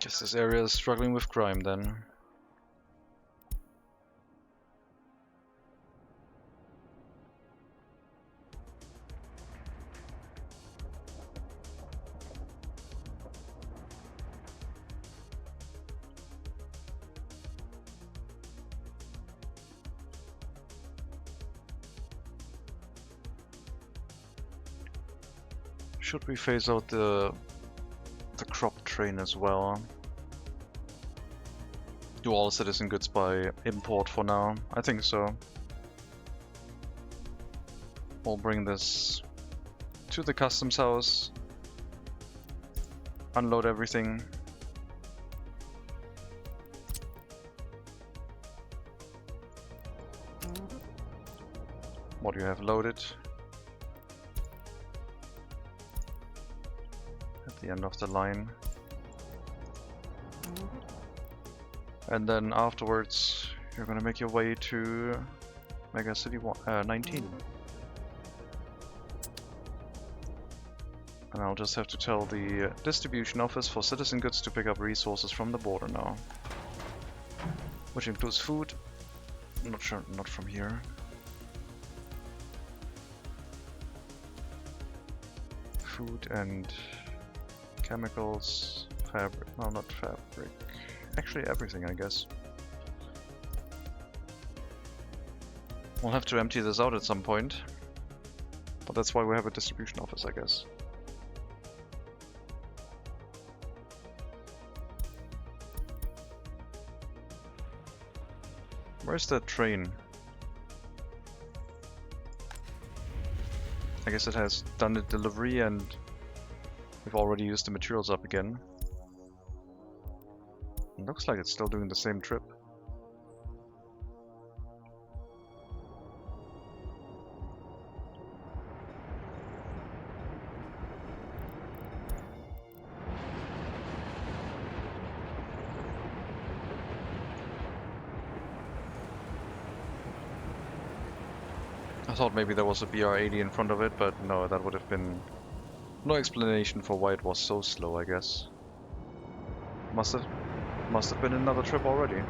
Guess this area is struggling with crime then. Should we phase out the crop train as well? Do all citizen goods by import for now? I think so. We'll bring this to the customs house, unload everything. What do you have loaded? At the end of the line. And then afterwards, you're gonna make your way to MegaCity 19. And I'll just have to tell the distribution office for citizen goods to pick up resources from the border now. Which includes food. I'm not sure, not from here. Food and chemicals, fabric, no, not fabric. Actually everything, I guess. We'll have to empty this out at some point. But that's why we have a distribution office, I guess. Where's that train? I guess it has done the delivery and we've already used the materials up again. It looks like it's still doing the same trip. I thought maybe there was a BR-80 in front of it, but no, that would have been no explanation for why it was so slow, I guess. Must have been another trip already.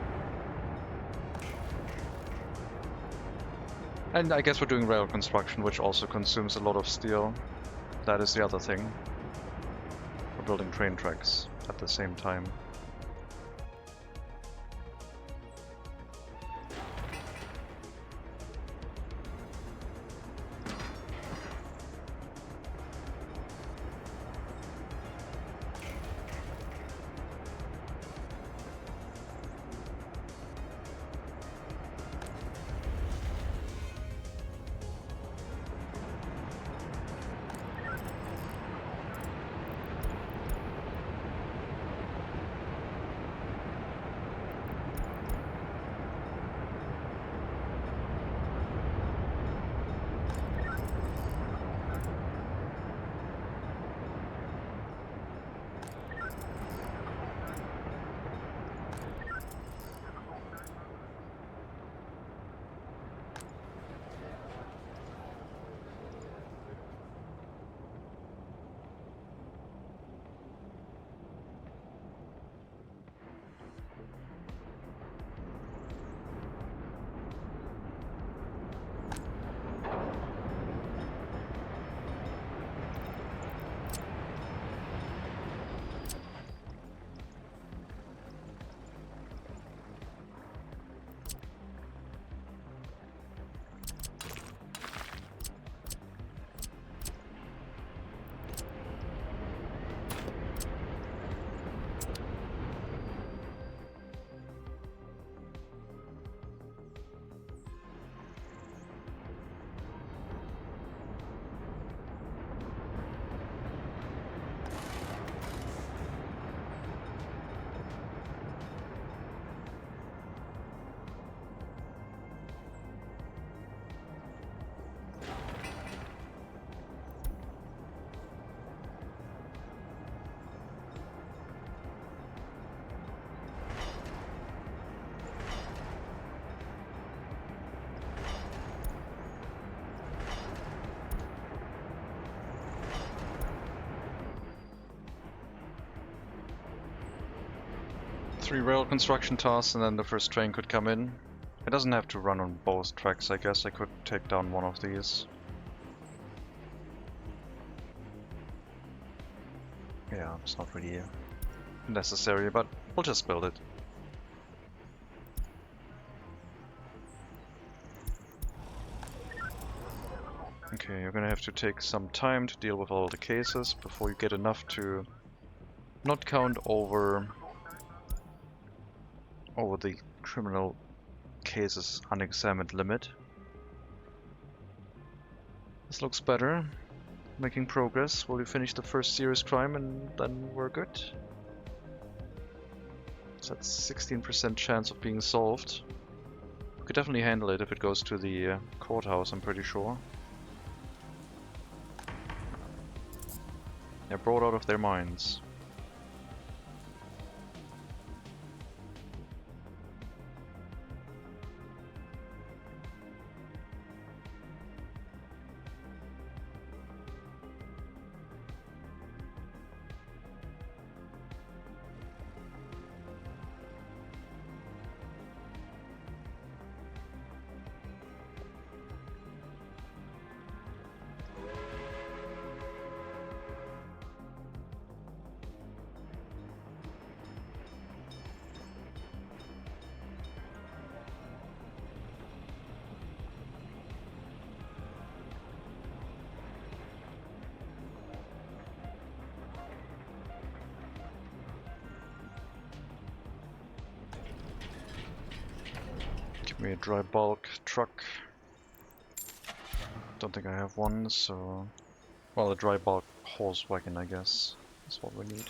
And I guess we're doing rail construction, which also consumes a lot of steel. That is the other thing. We're building train tracks at the same time. 3 rail construction tasks and then the first train could come in. It doesn't have to run on both tracks, I guess I could take down one of these. Yeah, it's not really necessary, but we'll just build it. Okay, you're gonna have to take some time to deal with all the cases before you get enough to not count over the criminal cases unexamined limit. This looks better. Making progress. Will you finish the first serious crime and then we're good? So that's 16% chance of being solved. We could definitely handle it if it goes to the courthouse, I'm pretty sure. They're brought out of their minds. Give me a dry bulk truck. Don't think I have one, so... Well, a dry bulk horse wagon, I guess, is what we need.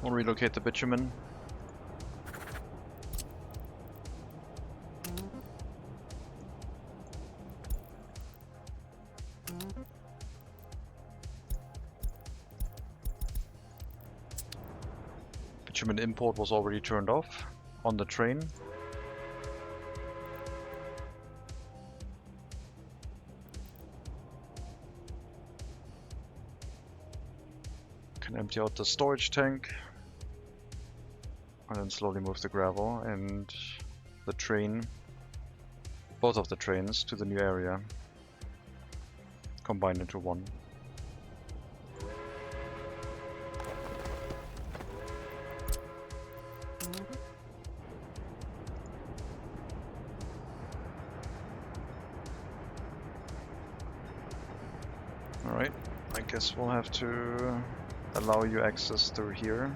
We'll relocate the bitumen. Bitumen import was already turned off on the train. Can empty out the storage tank. And then slowly move the gravel and the train, both of the trains, to the new area. Combined into one. Alright, I guess we'll have to allow you access through here.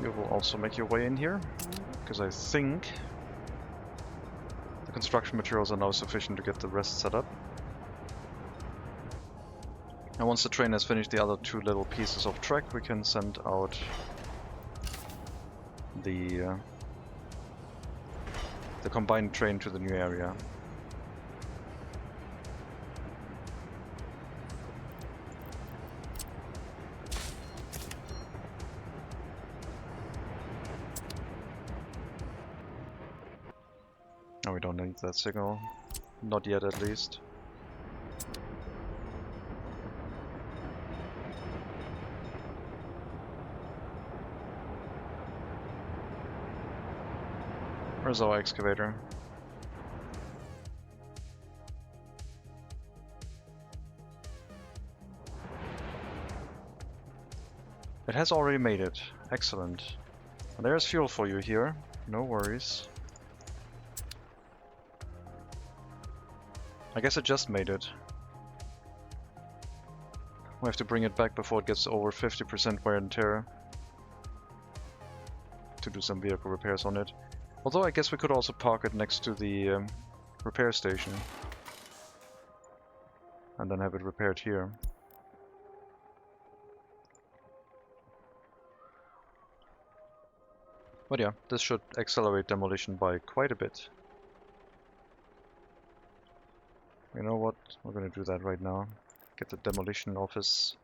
You will also make your way in here, because I think the construction materials are now sufficient to get the rest set up. And once the train has finished the other 2 little pieces of track, we can send out the combined train to the new area. No, we don't need that signal. Not yet, at least. Where's our excavator? It has already made it. Excellent. Well, there's fuel for you here. No worries. I guess it just made it. We have to bring it back before it gets over 50% wear and tear to do some vehicle repairs on it. Although I guess we could also park it next to the repair station and then have it repaired here. But yeah, this should accelerate demolition by quite a bit. You know what? We're gonna do that right now. Get the demolition office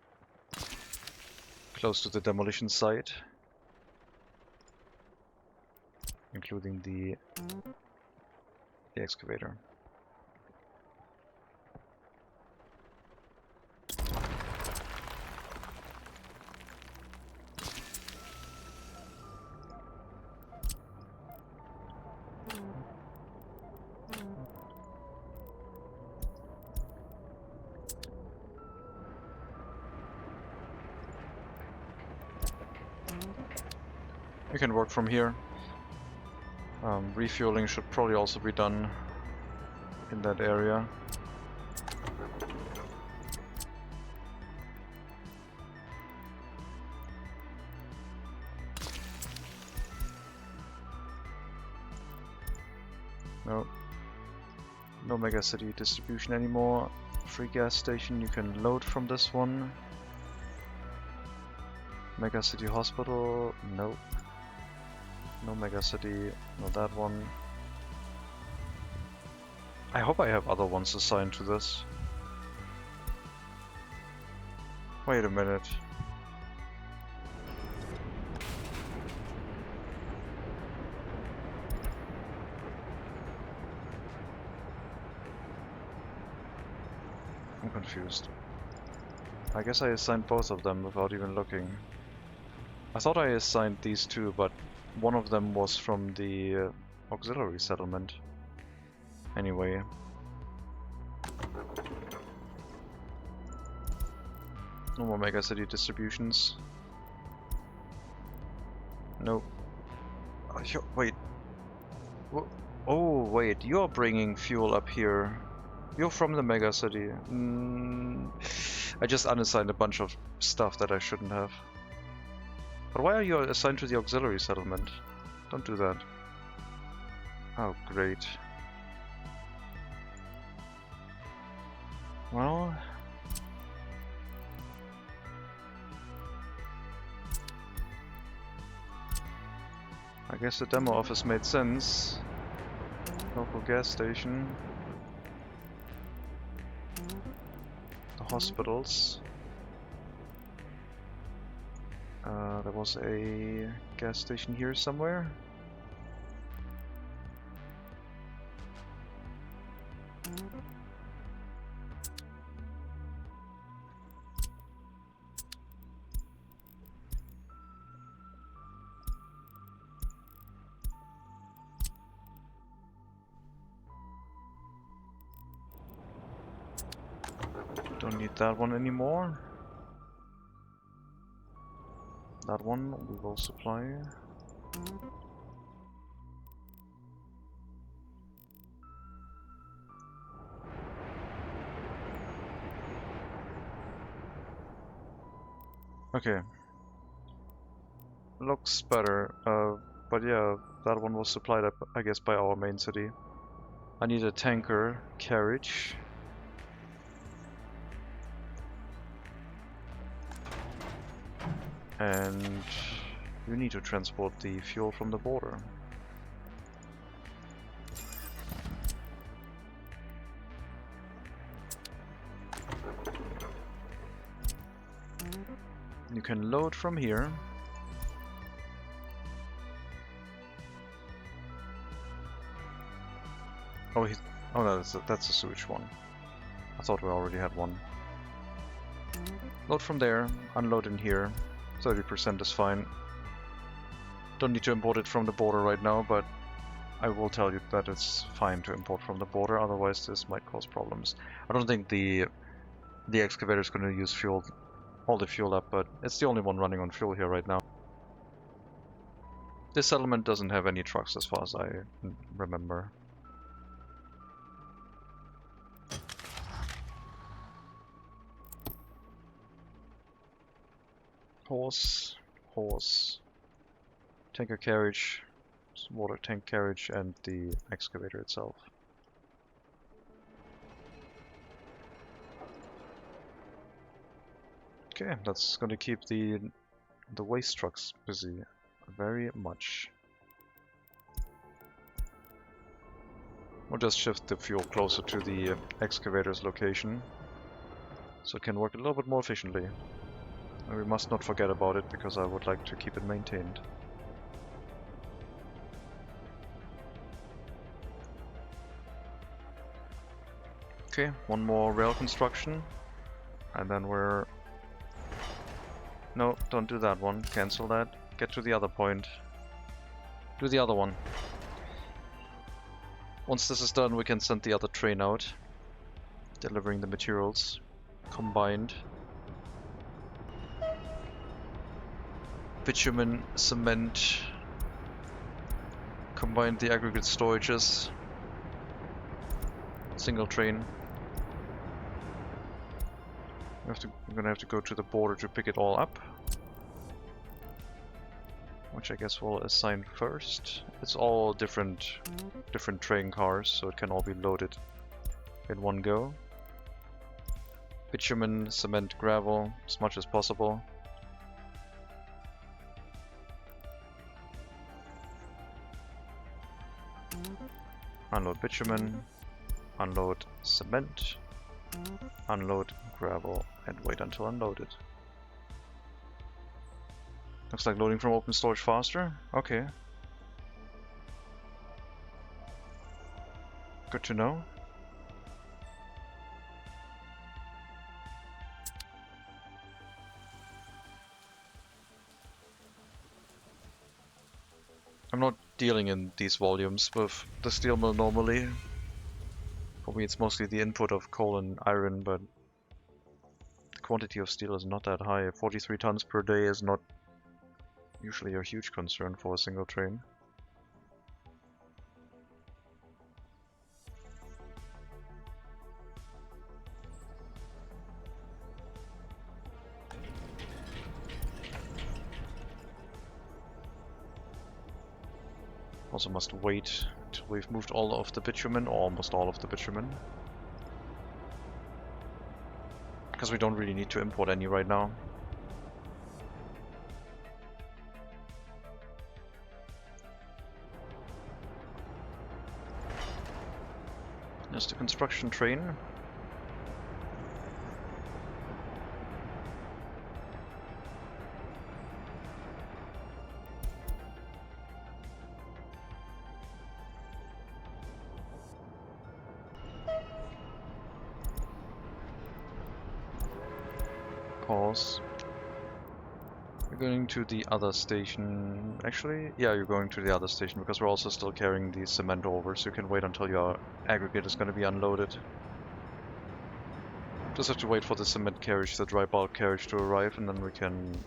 close to the demolition site, including the excavator. We can work from here. Refueling should probably also be done in that area. No. No MegaCity distribution anymore. Free gas station, you can load from this one. MegaCity Hospital, nope. No MegaCity, not that one. I hope I have other ones assigned to this. Wait a minute. I'm confused. I guess I assigned both of them without even looking. I thought I assigned these two, but one of them was from the auxiliary settlement. Anyway. No more MegaCity distributions. Nope. Wait. Oh, wait. You're bringing fuel up here. You're from the MegaCity. I just unassigned a bunch of stuff that I shouldn't have. But why are you assigned to the auxiliary settlement? Don't do that. Oh, great. Well... I guess the demo office made sense. Local gas station. The hospitals. There was a gas station here somewhere. Don't need that one anymore. That one we will supply. Okay. Looks better. But yeah, that one was supplied up, I guess, by our main city. I need a tanker carriage. And you need to transport the fuel from the border. You can load from here. Oh, no, that's a sewage one. I thought we already had one. Load from there, unload in here. 30% is fine. Don't need to import it from the border right now, but I will tell you that it's fine to import from the border, otherwise this might cause problems. I don't think the excavator is going to use fuel, all the fuel up, but it's the only one running on fuel here right now. This settlement doesn't have any trucks as far as I remember. Horse, horse, tanker carriage, water tank carriage, and the excavator itself. Okay, that's going to keep the waste trucks busy very much. We'll just shift the fuel closer to the excavator's location, so it can work a little bit more efficiently. And we must not forget about it, because I would like to keep it maintained. Okay, one more rail construction, and then we're... No, don't do that one. Cancel that. Get to the other point. Do the other one. Once this is done, we can send the other train out, delivering the materials combined. Bitumen, cement, combine the aggregate storages, single train. We're gonna have to go to the border to pick it all up, which I guess we'll assign first. It's all different train cars, so it can all be loaded in one go. Bitumen, cement, gravel, as much as possible. Unload bitumen, unload cement, unload gravel, and wait until unloaded. Looks like loading from open storage faster. Okay. Good to know. I'm not dealing in these volumes with the steel mill normally. For me it's mostly the input of coal and iron, but the quantity of steel is not that high. 43 tons per day is not usually a huge concern for a single train. Also must wait till we've moved all of the bitumen, or almost all of the bitumen. Because we don't really need to import any right now. There's the construction train. Pause. You're going to the other station. Actually, yeah, you're going to the other station because we're also still carrying the cement over, so you can wait until your aggregate is going to be unloaded. Just have to wait for the cement carriage, the dry bulk carriage to arrive, and then we can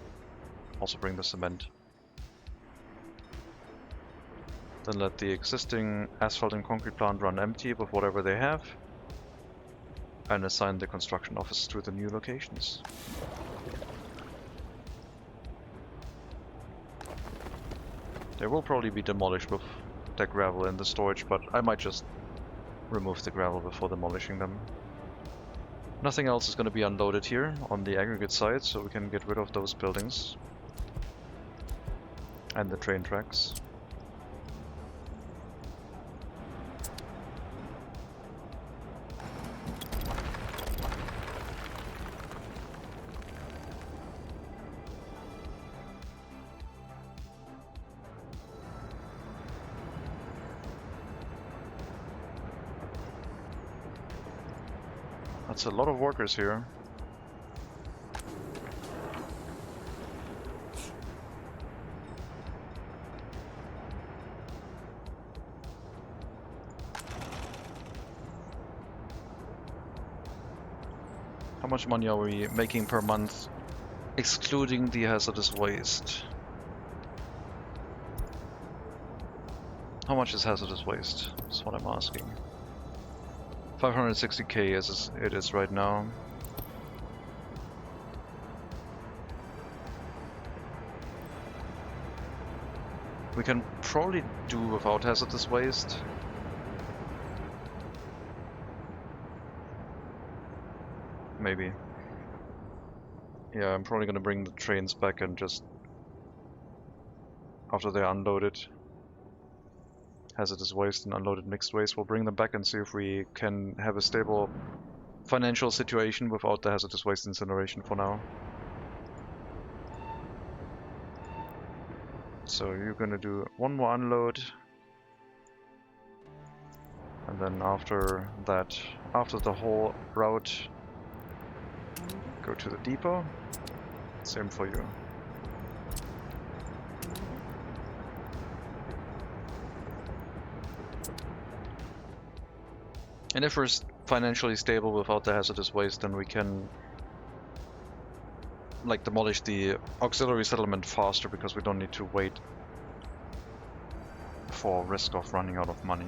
also bring the cement. Then let the existing asphalt and concrete plant run empty with whatever they have, and assign the construction office to the new locations. They will probably be demolished with the gravel in the storage, but I might just remove the gravel before demolishing them. Nothing else is going to be unloaded here on the aggregate side, so we can get rid of those buildings and the train tracks. That's a lot of workers here. How much money are we making per month, excluding the hazardous waste? How much is hazardous waste? That's what I'm asking. 560k as it is right now. We can probably do without hazardous waste. Maybe. Yeah, I'm probably gonna bring the trains back and just, after they're unloaded, hazardous waste and unloaded mixed waste, we'll bring them back and see if we can have a stable financial situation without the hazardous waste incineration for now. So you're gonna do one more unload, and then after that, after the whole route, go to the depot. Same for you. And if we're financially stable without the hazardous waste, then we can like demolish the auxiliary settlement faster because we don't need to wait for risk of running out of money.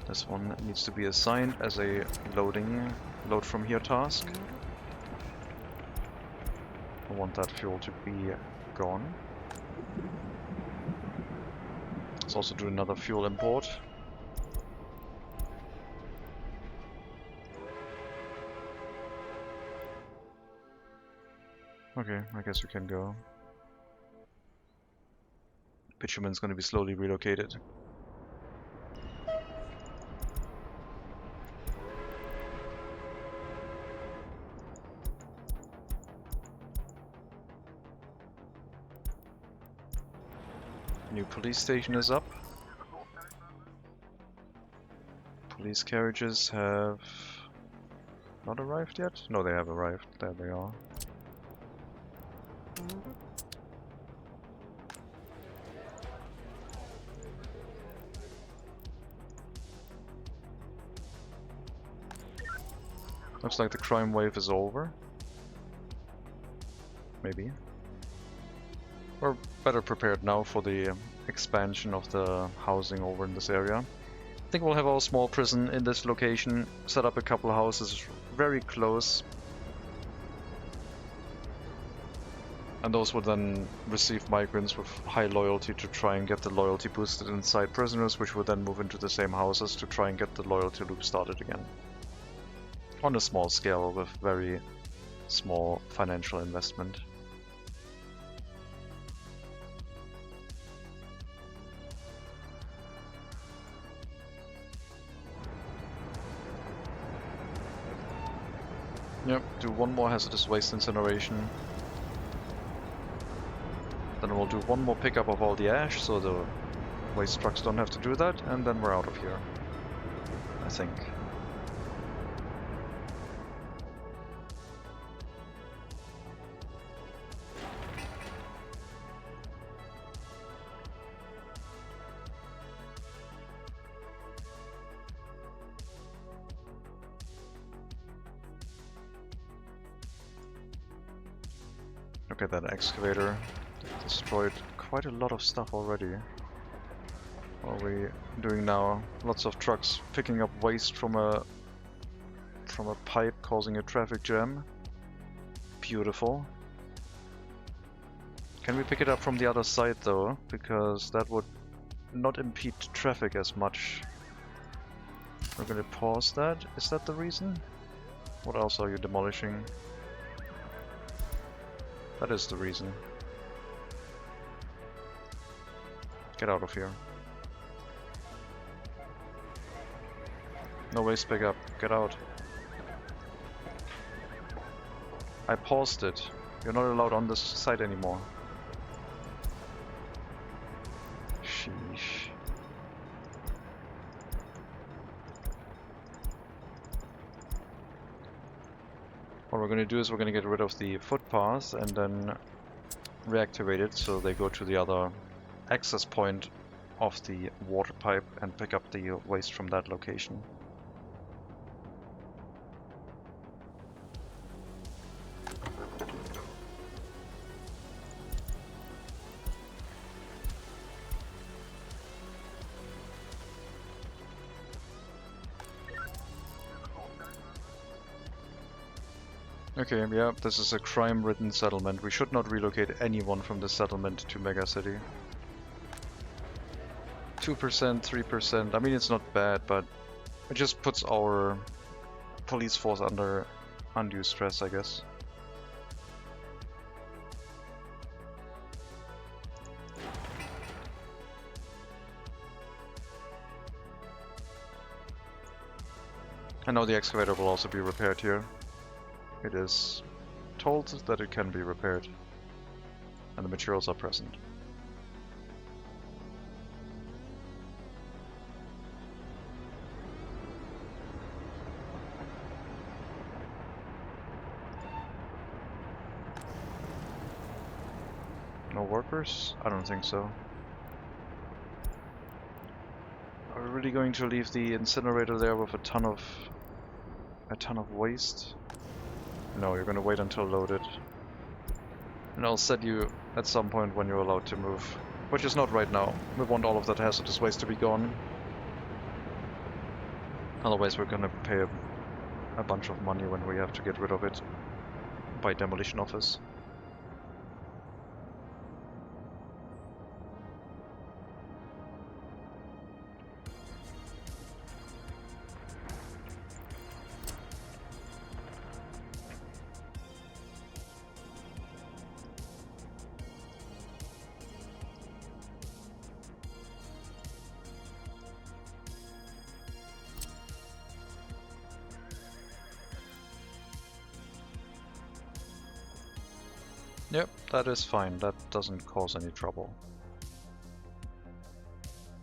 This one needs to be assigned as a load from here task. I want that fuel to be gone. Let's also do another fuel import. Okay, I guess we can go. Bitumen's going to be slowly relocated. New police station is up. Police carriages have not arrived yet? No, they have arrived. There they are. Looks like the crime wave is over. Maybe. We're better prepared now for the expansion of the housing over in this area. I think we'll have our small prison in this location, set up a couple of houses very close. And those would then receive migrants with high loyalty to try and get the loyalty boosted inside prisoners, which would then move into the same houses to try and get the loyalty loop started again. On a small scale with very small financial investment. Yep, do one more hazardous waste incineration. Then we'll do one more pickup of all the ash, so the waste trucks don't have to do that, and then we're out of here. I think. Look at that excavator. Destroyed quite a lot of stuff already. What are we doing now? Lots of trucks picking up waste from a pipe, causing a traffic jam. Beautiful. Can we pick it up from the other side though? Because that would not impede traffic as much. We're gonna pause that. Is that the reason? What else are you demolishing? That is the reason. Get out of here. No waste pickup. Get out. I paused it. You're not allowed on this site anymore. Sheesh. What we're going to do is we're going to get rid of the footpath and then reactivate it so they go to the other access point of the water pipe and pick up the waste from that location. Okay, yeah, this is a crime-ridden settlement. We should not relocate anyone from the settlement to MegaCity. 2%, 3%, I mean it's not bad, but it just puts our police force under undue stress, I guess. And now the excavator will also be repaired here. It is told that it can be repaired, and the materials are present. No workers? I don't think so. Are we really going to leave the incinerator there with a ton of waste? No, you're gonna wait until loaded. And I'll set you at some point when you're allowed to move. Which is not right now. We want all of that hazardous waste to be gone. Otherwise we're gonna pay a bunch of money when we have to get rid of it by demolition office. Yep, that is fine. That doesn't cause any trouble.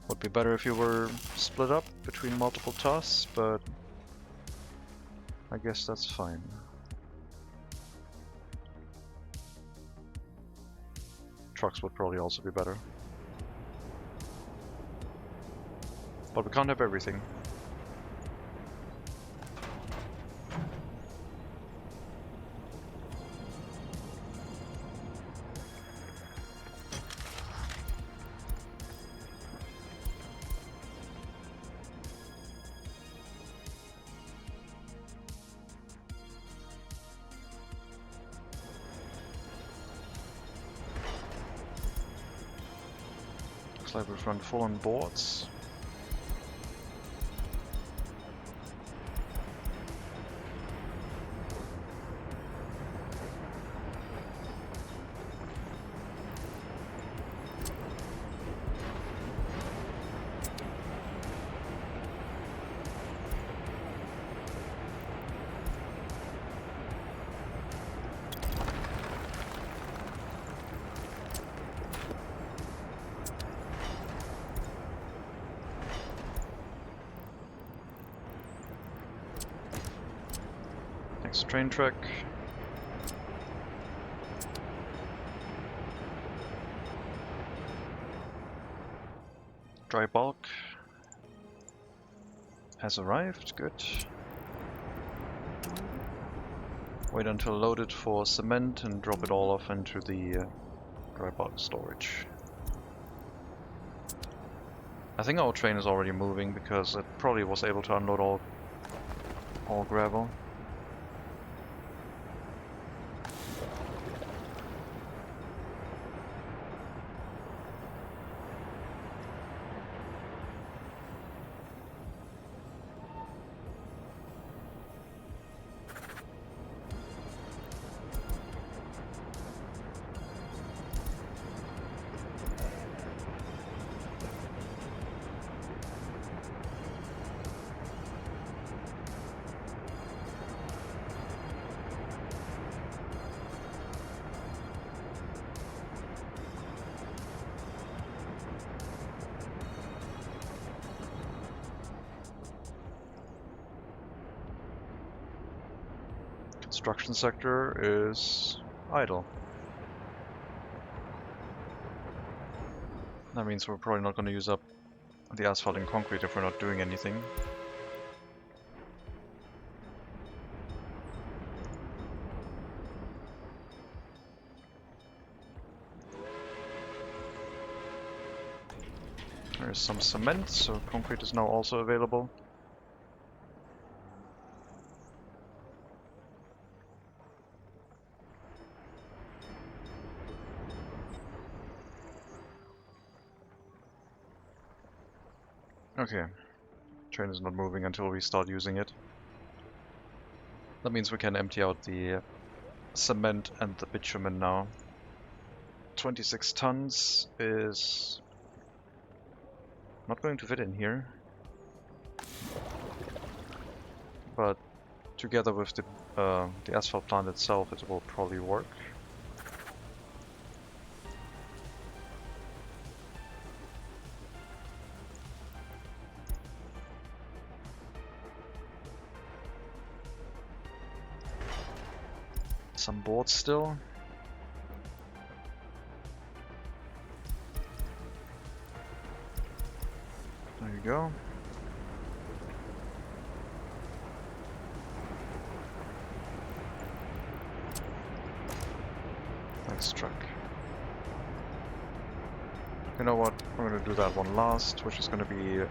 Would be better if you were split up between multiple tasks, but I guess that's fine. Trucks would probably also be better. But we can't have everything. Looks like we've run full on boards. Next train track. Dry bulk has arrived, good. Wait until loaded for cement and drop it all off into the dry bulk storage. I think our train is already moving because it probably was able to unload all gravel. Construction sector is idle. That means we're probably not going to use up the asphalt and concrete if we're not doing anything. There's some cement, so concrete is now also available. Okay. Train is not moving until we start using it. That means we can empty out the cement and the bitumen now. 26 tons is not going to fit in here. But together with the asphalt plant itself, it will probably work. Some boards still. There you go. Next truck. You know what? I'm gonna do that one last, which is gonna be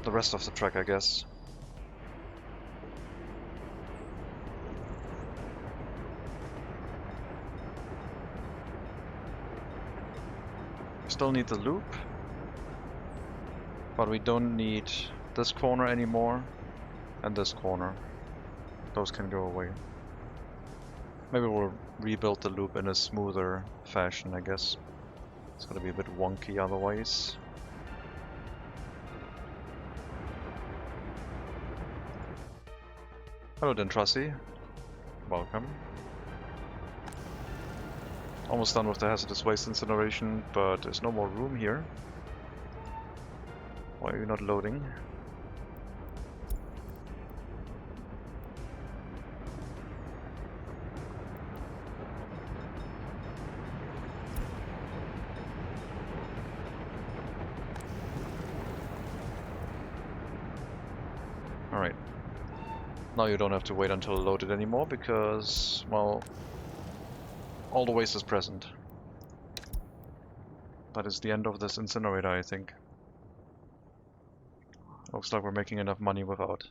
the rest of the truck, I guess. Still need the loop, but we don't need this corner anymore and this corner. Those can go away. Maybe we'll rebuild the loop in a smoother fashion, I guess. It's gonna be a bit wonky otherwise. Hello Dentrasi. Welcome. Almost done with the hazardous waste incineration, but there's no more room here. Why are you not loading? Alright. Now you don't have to wait until loaded anymore because, well, all the waste is present. That is the end of this incinerator, I think. Looks like we're making enough money without.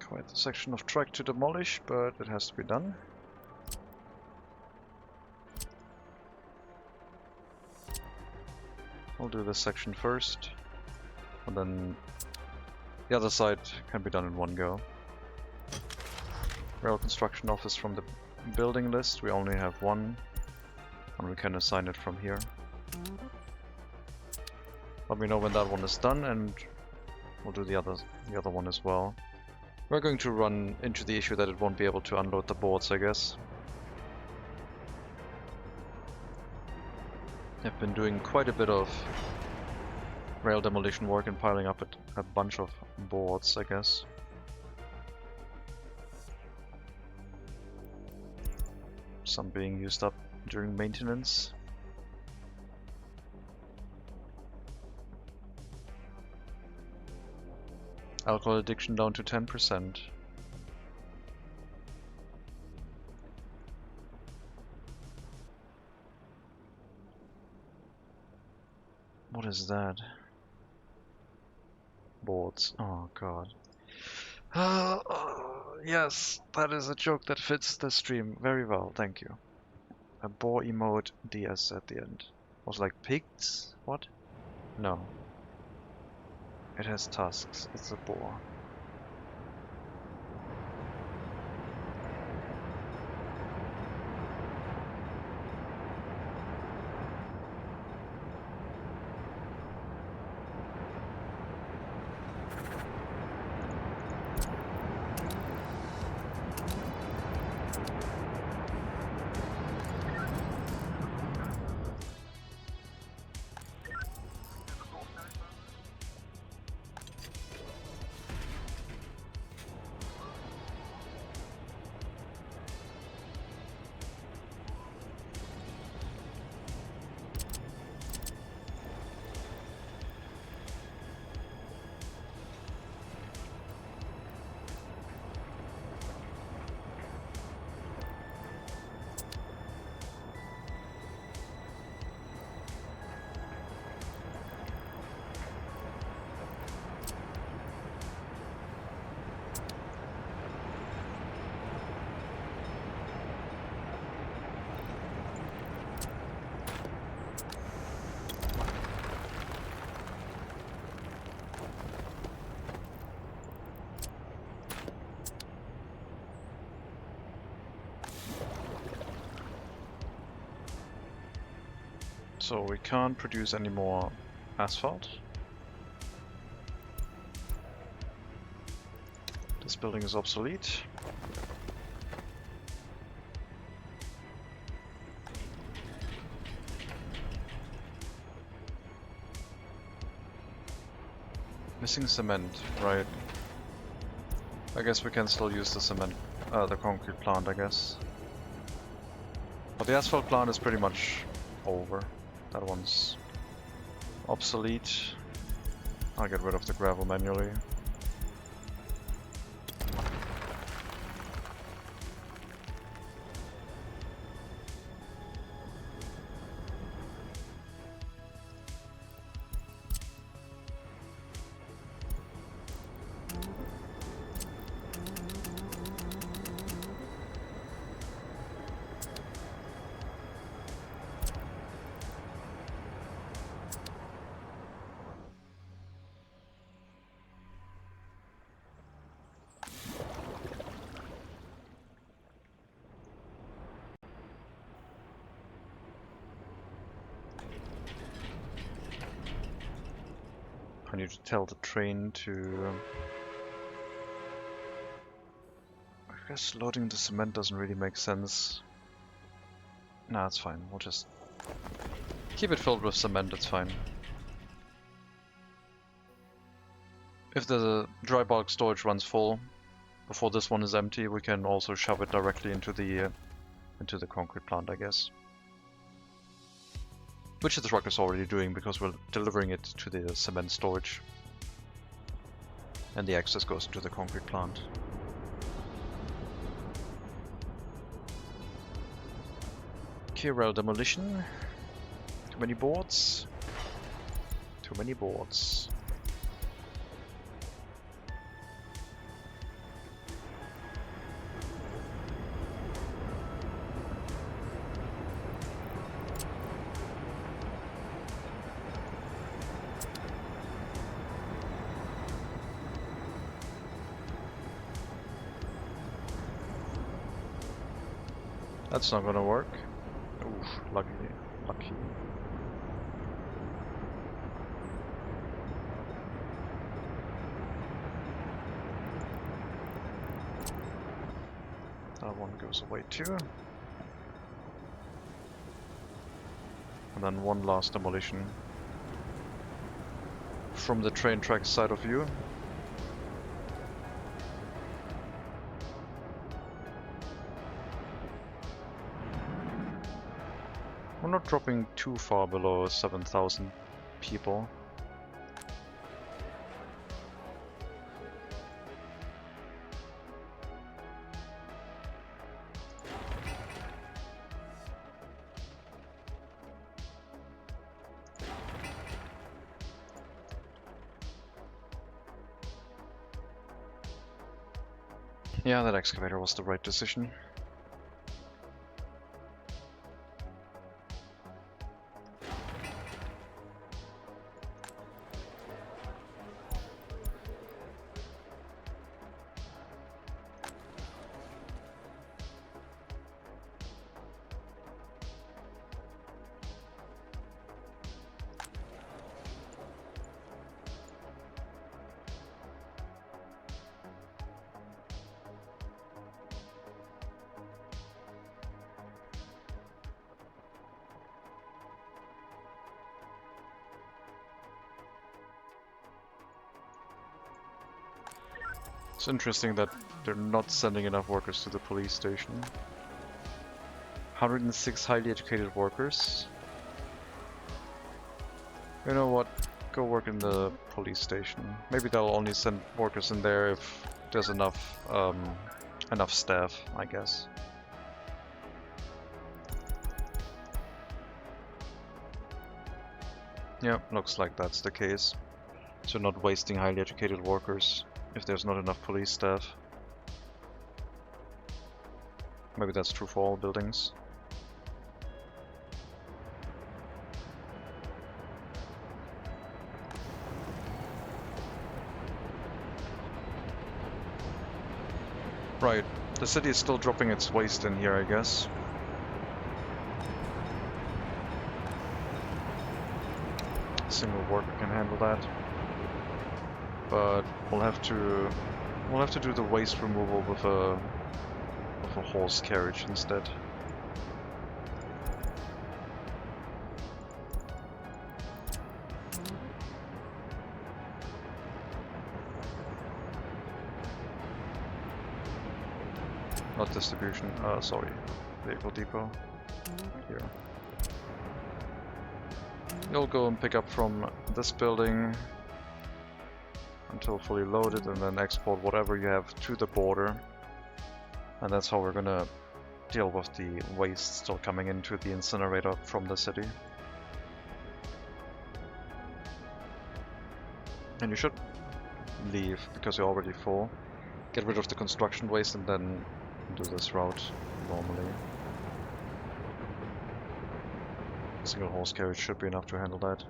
Quite the section of track to demolish, but it has to be done. We'll do this section first, and then the other side can be done in one go. Rail construction office from the building list, we only have one, and we can assign it from here. Let me know when that one is done, and we'll do the other one as well. We're going to run into the issue that it won't be able to unload the boards, I guess. I've been doing quite a bit of rail demolition work and piling up a bunch of boards, I guess. Some being used up during maintenance. Alcohol addiction down to 10%. What is that? Boards. Oh god. Yes, that is a joke that fits the stream very well, thank you. A boar emote DS at the end. Was like pigs? What? No. It has tusks. It's a boar. So we can't produce any more asphalt. This building is obsolete. Missing cement, right. I guess we can still use the cement, the concrete plant, I guess. But the asphalt plant is pretty much over. That one's obsolete. I'll get rid of the gravel manually. I need to tell the train to... I guess loading the cement doesn't really make sense. Nah, it's fine. We'll just keep it filled with cement, it's fine. If the dry bulk storage runs full before this one is empty, we can also shove it directly into the concrete plant, I guess. Which the truck is already doing because we're delivering it to the cement storage. And the excess goes into the concrete plant. Rail demolition. Too many boards. Too many boards. That's not gonna work. Oof, lucky. That one goes away too. And then one last demolition from the train track side of view. We're not dropping too far below 7,000 people. Yeah, that excavator was the right decision. It's interesting that they're not sending enough workers to the police station. 106 highly educated workers. You know what? Go work in the police station. Maybe they'll only send workers in there if there's enough staff, I guess. Yeah, looks like that's the case. So not wasting highly educated workers if there's not enough police staff. Maybe that's true for all buildings. Right, the city is still dropping its waste in here, I guess. single worker can handle that. But we'll have to do the waste removal with a horse carriage instead. Not distribution, sorry, vehicle depot. Here. You'll go and pick up from this building until fully loaded, and then export whatever you have to the border. And that's how we're gonna deal with the waste still coming into the incinerator from the city. And you should leave because you're already full. Get rid of the construction waste and then do this route normally. A single horse carriage should be enough to handle that.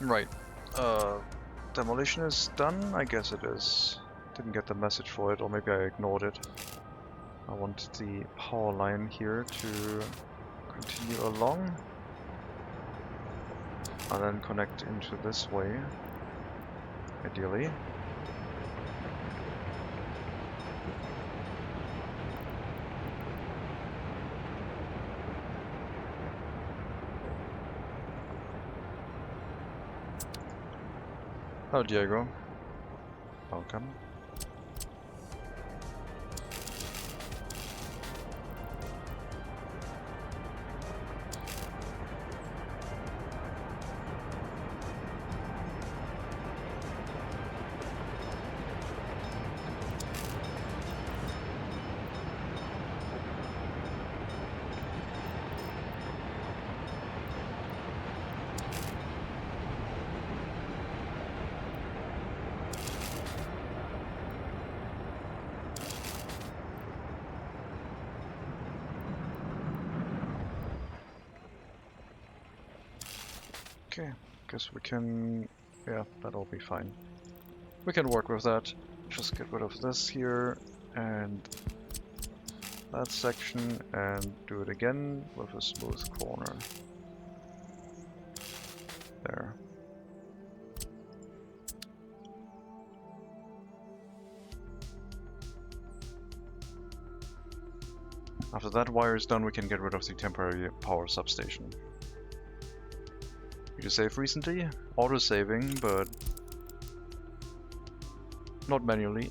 Right. Demolition is done? I guess it is. Didn't get the message for it, or maybe I ignored it. I want the power line here to continue along. And then connect into this way, ideally. Oh, Diego. Welcome. Okay, guess we can, yeah, that'll be fine. We can work with that. Just get rid of this here and that section and do it again with a smooth corner. There. After that wire is done, we can get rid of the temporary power substation. You saved recently? Auto-saving, but not manually.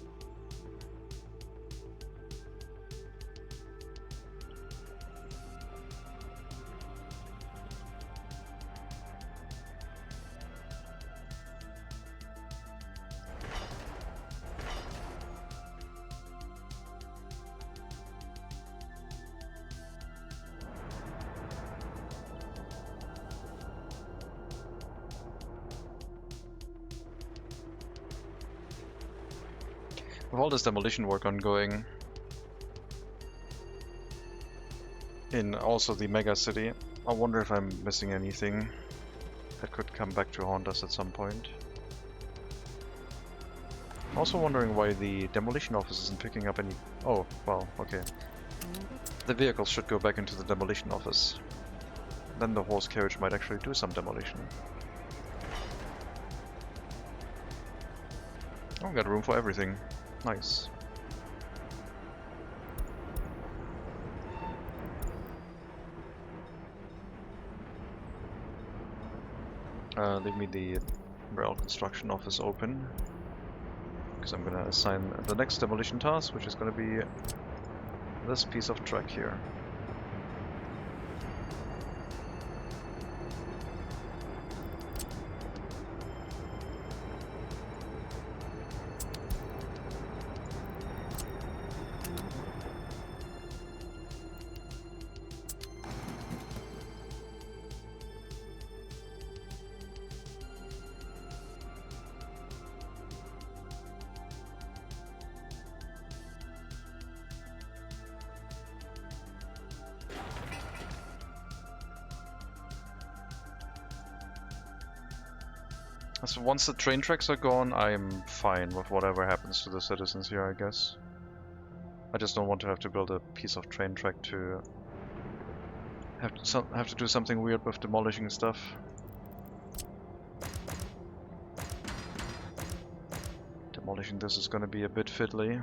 With all this demolition work ongoing, in also the MegaCity, I wonder if I'm missing anything that could come back to haunt us at some point. Also wondering why the demolition office isn't picking up any... Oh, well, okay. The vehicles should go back into the demolition office. Then the horse carriage might actually do some demolition. Oh, we got room for everything. Nice. Leave me the rail construction office open, because I'm gonna assign the next demolition task, which is gonna be this piece of track here. So once the train tracks are gone, I'm fine with whatever happens to the citizens here, I guess. I just don't want to have to build a piece of train track to have to do something weird with demolishing stuff. Demolishing this is going to be a bit fiddly.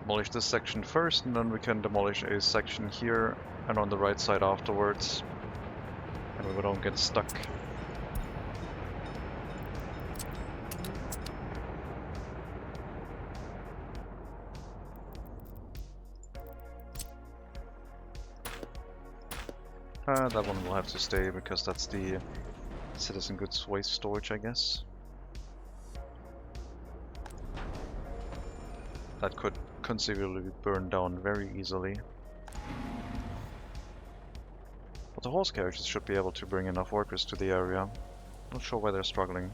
Demolish this section first, and then we can demolish a section here and on the right side afterwards, and we don't get stuck. That one will have to stay because that's the citizen goods waste storage, I guess. That could conceivably be burned down very easily. But the horse carriages should be able to bring enough workers to the area. Not sure why they're struggling.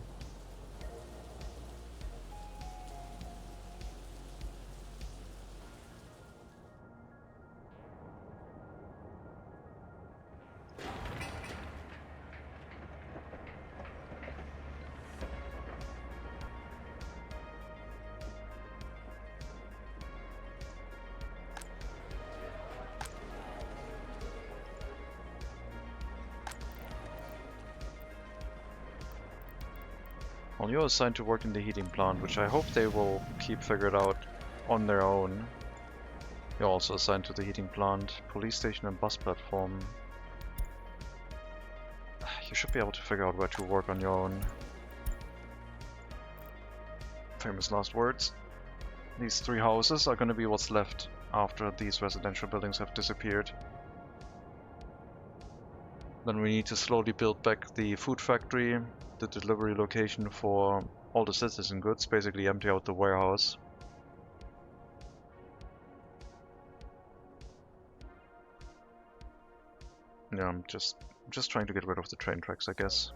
Well, you're assigned to work in the heating plant, which I hope they will keep figured out on their own. You're also assigned to the heating plant, police station and bus platform. You should be able to figure out where to work on your own. Famous last words. These three houses are going to be what's left after these residential buildings have disappeared. Then we need to slowly build back the food factory, the delivery location for all the citizen goods, basically empty out the warehouse. Yeah, I'm just trying to get rid of the train tracks, I guess.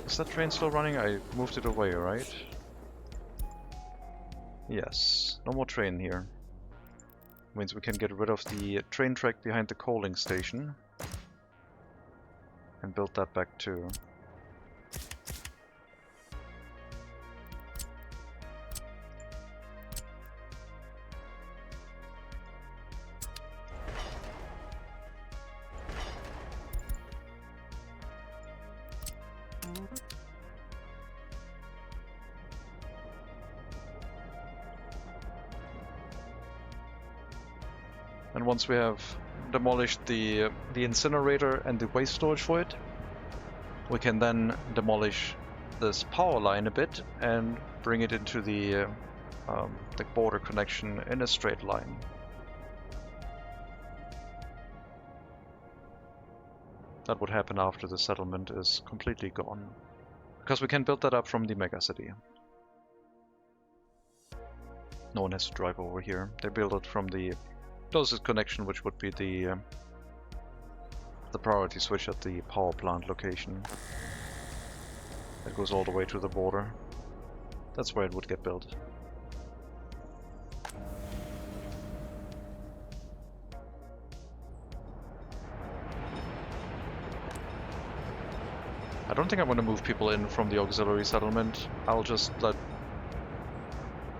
Is that train still running? I moved it away, right? Yes, no more train here. Means we can get rid of the train track behind the coaling station and build that back too. And once we have demolished the incinerator and the waste storage for it, we can then demolish this power line a bit and bring it into the border connection in a straight line. That would happen after the settlement is completely gone, because we can build that up from the megacity. No one has to drive over here. They build it from the closest connection, which would be the priority switch at the power plant location. It goes all the way to the border. That's where it would get built. I don't think I want to move people in from the auxiliary settlement. I'll just let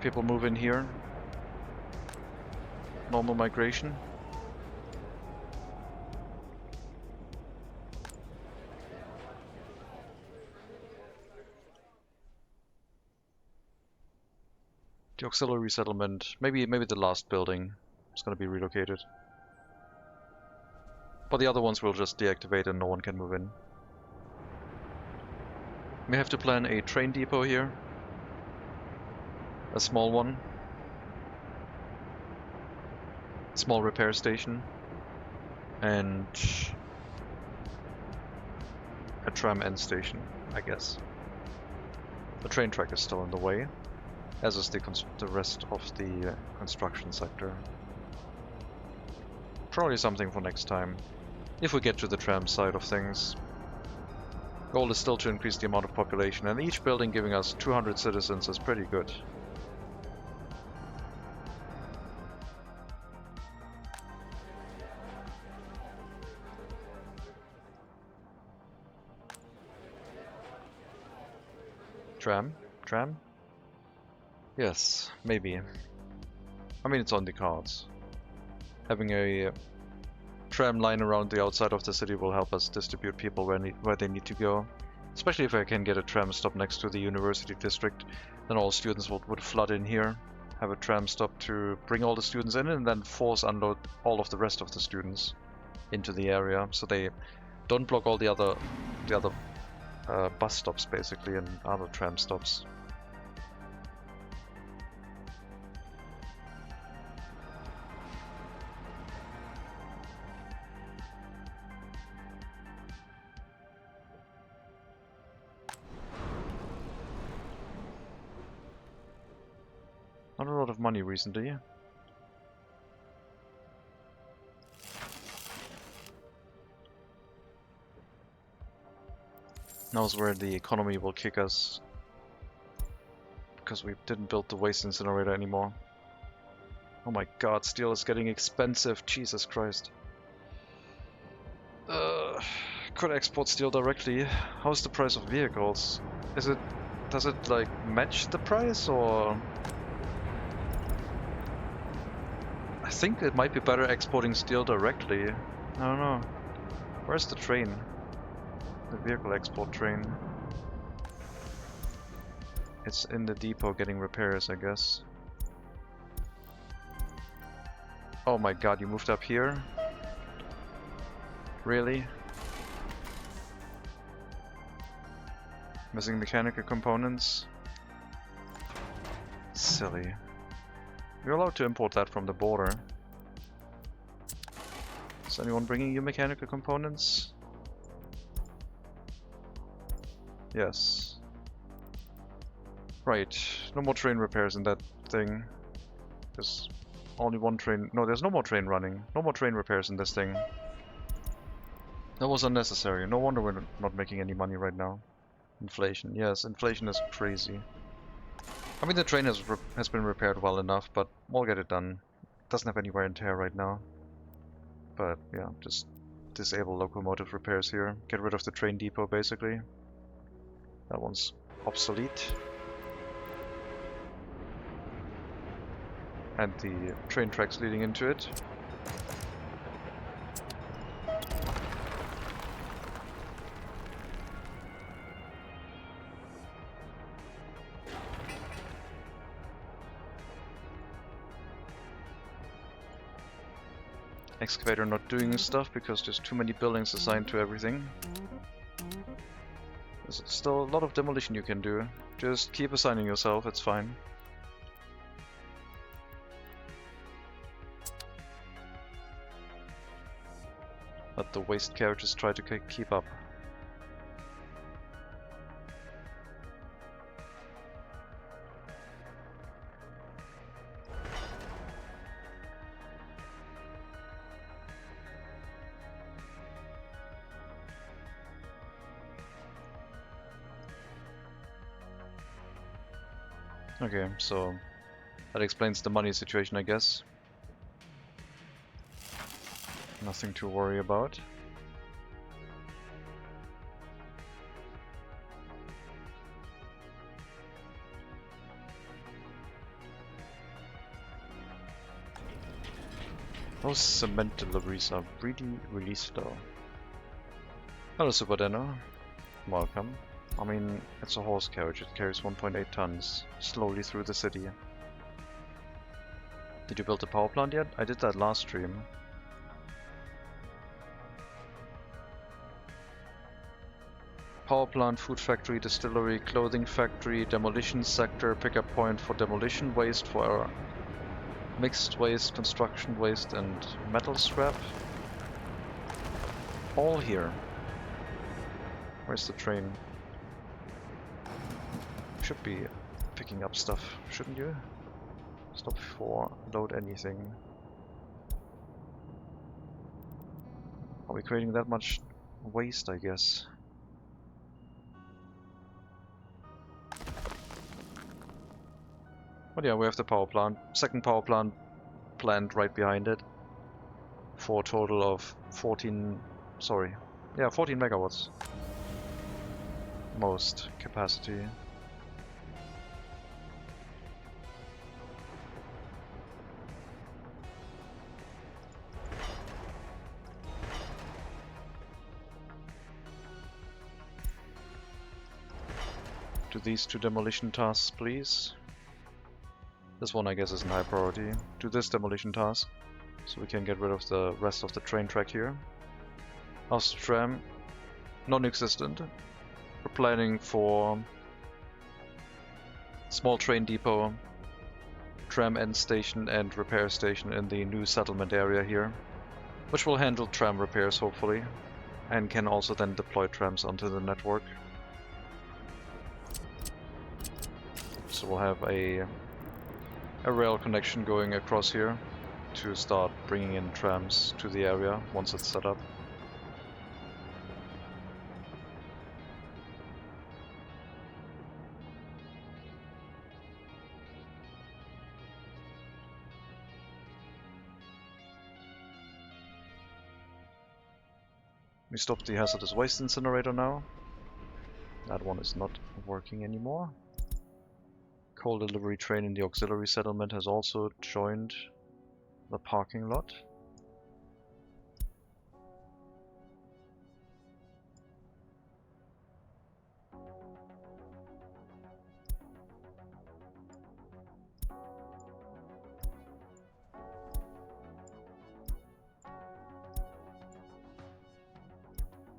people move in here. Normal migration. The auxiliary settlement, maybe the last building is going to be relocated. But the other ones will just deactivate and no one can move in. We have to plan a train depot here. A small one. Small repair station. And a tram end station, I guess. The train track is still in the way, as is the rest of the construction sector. Probably something for next time, if we get to the tram side of things. Goal is still to increase the amount of population, and each building giving us 200 citizens is pretty good. Tram? Tram? Yes, maybe. I mean, it's on the cards. Having a tram line around the outside of the city will help us distribute people where they need to go. Especially if I can get a tram stop next to the university district, then all students would flood in here. Have a tram stop to bring all the students in and then force unload all of the rest of the students into the area, so they don't block all the other bus stops basically and other tram stops. Not a lot of money recently. Now's where the economy will kick us, because we didn't build the waste incinerator anymore. Oh my god, steel is getting expensive, Jesus Christ. Could export steel directly. How's the price of vehicles? Does it like match the price, or? I think it might be better exporting steel directly. I don't know. Where's the train? The vehicle export train. It's in the depot getting repairs, I guess. Oh my god, you moved up here? Really? Missing mechanical components? Silly. You're allowed to import that from the border. Is anyone bringing you mechanical components? Yes. Right, no more train repairs in that thing. There's only one train. No, there's no more train running. No more train repairs in this thing. That was unnecessary. No wonder we're not making any money right now. Inflation. Yes, inflation is crazy. I mean, the train has been repaired well enough, but we'll get it done. Doesn't have any wear and tear right now. But yeah, just disable locomotive repairs here. Get rid of the train depot, basically. That one's obsolete. And the train tracks leading into it. excavator not doing stuff because there's too many buildings assigned to everything. There's still a lot of demolition you can do. Just keep assigning yourself, it's fine. Let the waste carriages try to keep up. Okay, so that explains the money situation, I guess. Nothing to worry about. Those cement deliveries are really slow. Hello, Super Deno. Welcome. I mean, it's a horse carriage. It carries 1.8 tons slowly through the city. Did you build the power plant yet? I did that last stream. Power plant, food factory, distillery, clothing factory, demolition sector, pickup point for demolition waste, for mixed waste, construction waste, and metal scrap. All here. Where's the train? Should be picking up stuff, shouldn't you? Stop before load anything. Are we creating that much waste, I guess? But yeah, we have the power plant. Second power plant planned right behind it. For a total of 14 megawatts. Most capacity. Do these two demolition tasks, please. This one, I guess, isn't high priority. Do this demolition task, so we can get rid of the rest of the train track here. House tram, non-existent. We're planning for small train depot, tram end station, and repair station in the new settlement area here, which will handle tram repairs, hopefully, and can also then deploy trams onto the network. So we'll have a rail connection going across here to start bringing in trams to the area once it's set up. We stopped the hazardous waste incinerator now. That one is not working anymore. Coal delivery train in the auxiliary settlement has also joined the parking lot.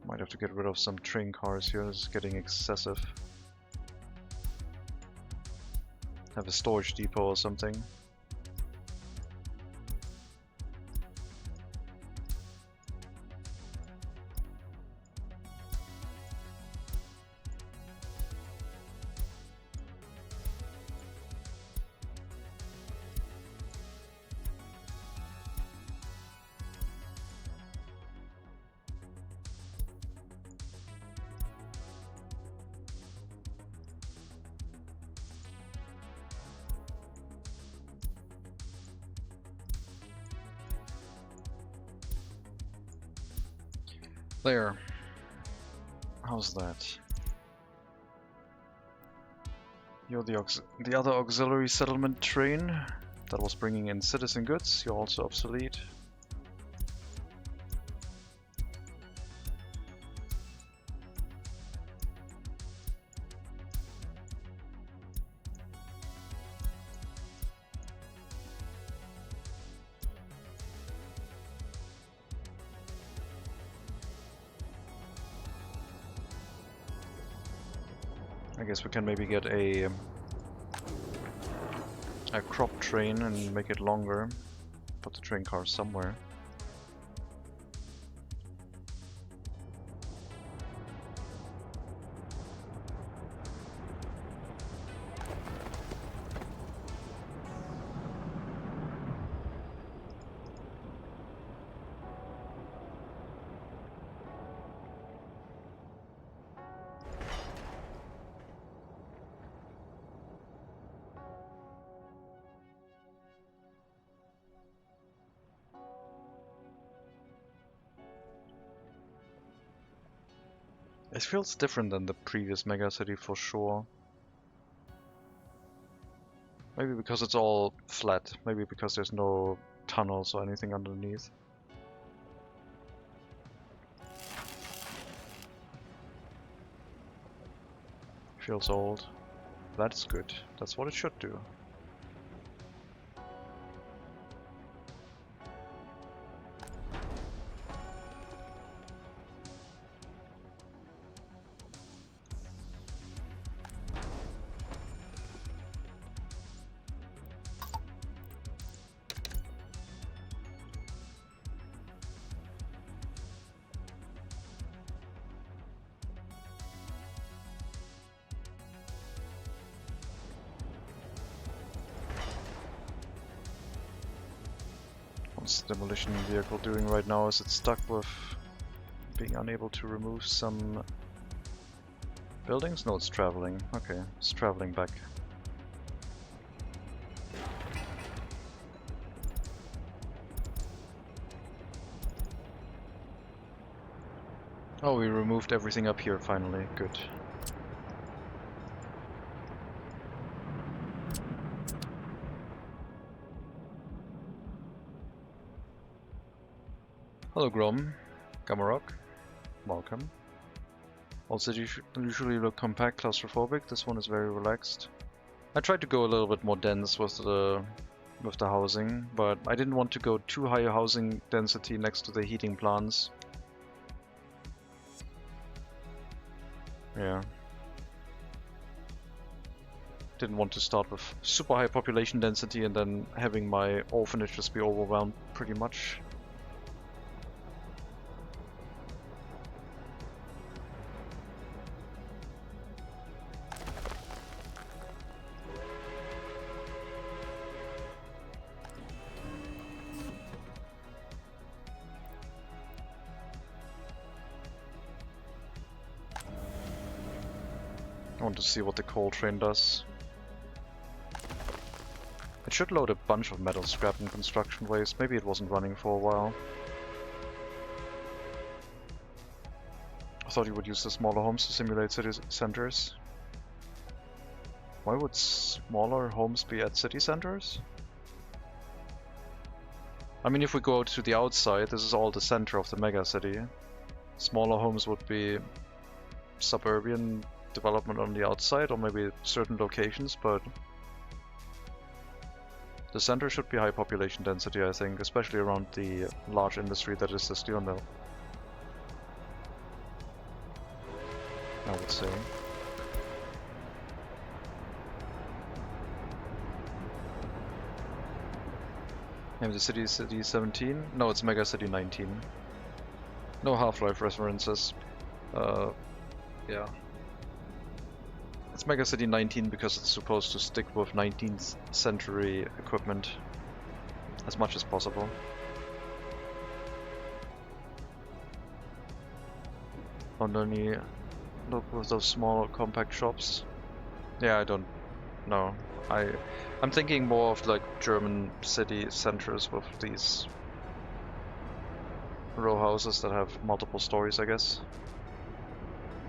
Might have to get rid of some train cars here, it's getting excessive. Have a storage depot or something. There. How's that? You're the other auxiliary settlement train that was bringing in citizen goods. You're also obsolete. guess we can maybe get a crop train and make it longer. Put the train car somewhere. It feels different than the previous MegaCity for sure. Maybe because it's all flat. Maybe because there's no tunnels or anything underneath. Feels old. That's good. That's what it should do. What's the demolition vehicle doing right now? Is it stuck with being unable to remove some buildings? No, it's traveling. Okay, it's traveling back. Oh, we removed everything up here finally. Good. Hello Grom, Gamarok, welcome. Also, you usually look compact, claustrophobic. This one is very relaxed. I tried to go a little bit more dense with the housing, but I didn't want to go too high housing density next to the heating plants. Yeah. Didn't want to start with super high population density and then having my orphanages be overwhelmed pretty much. I want to see what the coal train does. It should load a bunch of metal scrap and construction waste. Maybe it wasn't running for a while. I thought you would use the smaller homes to simulate city centers. Why would smaller homes be at city centers? I mean, if we go to the outside, this is all the center of the megacity. Smaller homes would be suburban development on the outside, or maybe certain locations, but the center should be high population density, I think, especially around the large industry that is the steel mill. I would say. Name the city 17? No, it's MegaCity 19. No Half-Life references. Yeah. It's MegaCity 19 because it's supposed to stick with 19th century equipment as much as possible. Don't only look with those small compact shops. Yeah, I don't know. I'm thinking more of like German city centers with these row houses that have multiple stories, I guess.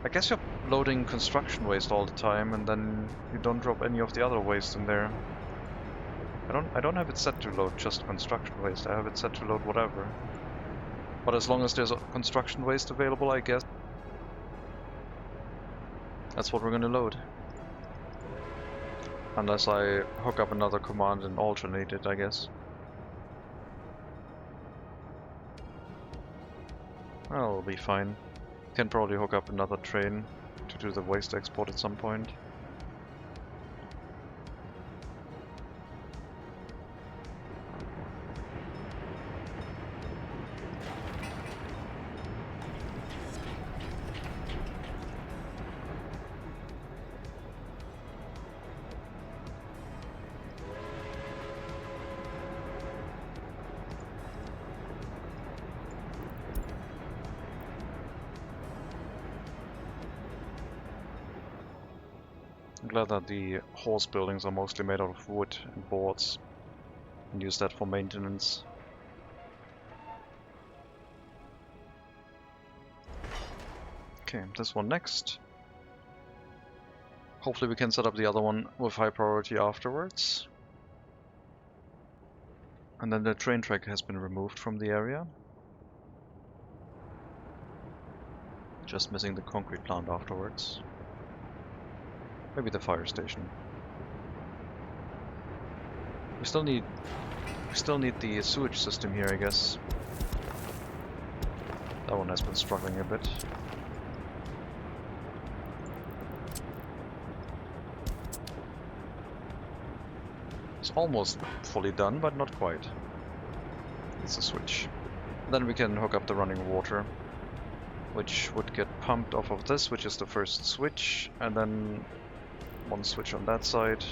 I guess you're loading construction waste all the time, and then you don't drop any of the other waste in there. I don't have it set to load just construction waste. I have it set to load whatever. But as long as there's construction waste available, I guess that's what we're gonna load. Unless I hook up another command and alternate it, I guess. Well, it'll be fine. Can probably hook up another train to do the waste export at some point. I'm glad that the horse buildings are mostly made out of wood and boards, and use that for maintenance. Okay, this one next. Hopefully we can set up the other one with high priority afterwards. And then the train track has been removed from the area. Just missing the concrete plant afterwards. Maybe the fire station. We still need the sewage system here, I guess. That one has been struggling a bit. It's almost fully done, but not quite. It's a switch. Then we can hook up the running water, which would get pumped off of this, which is the first switch, and then one switch on that side.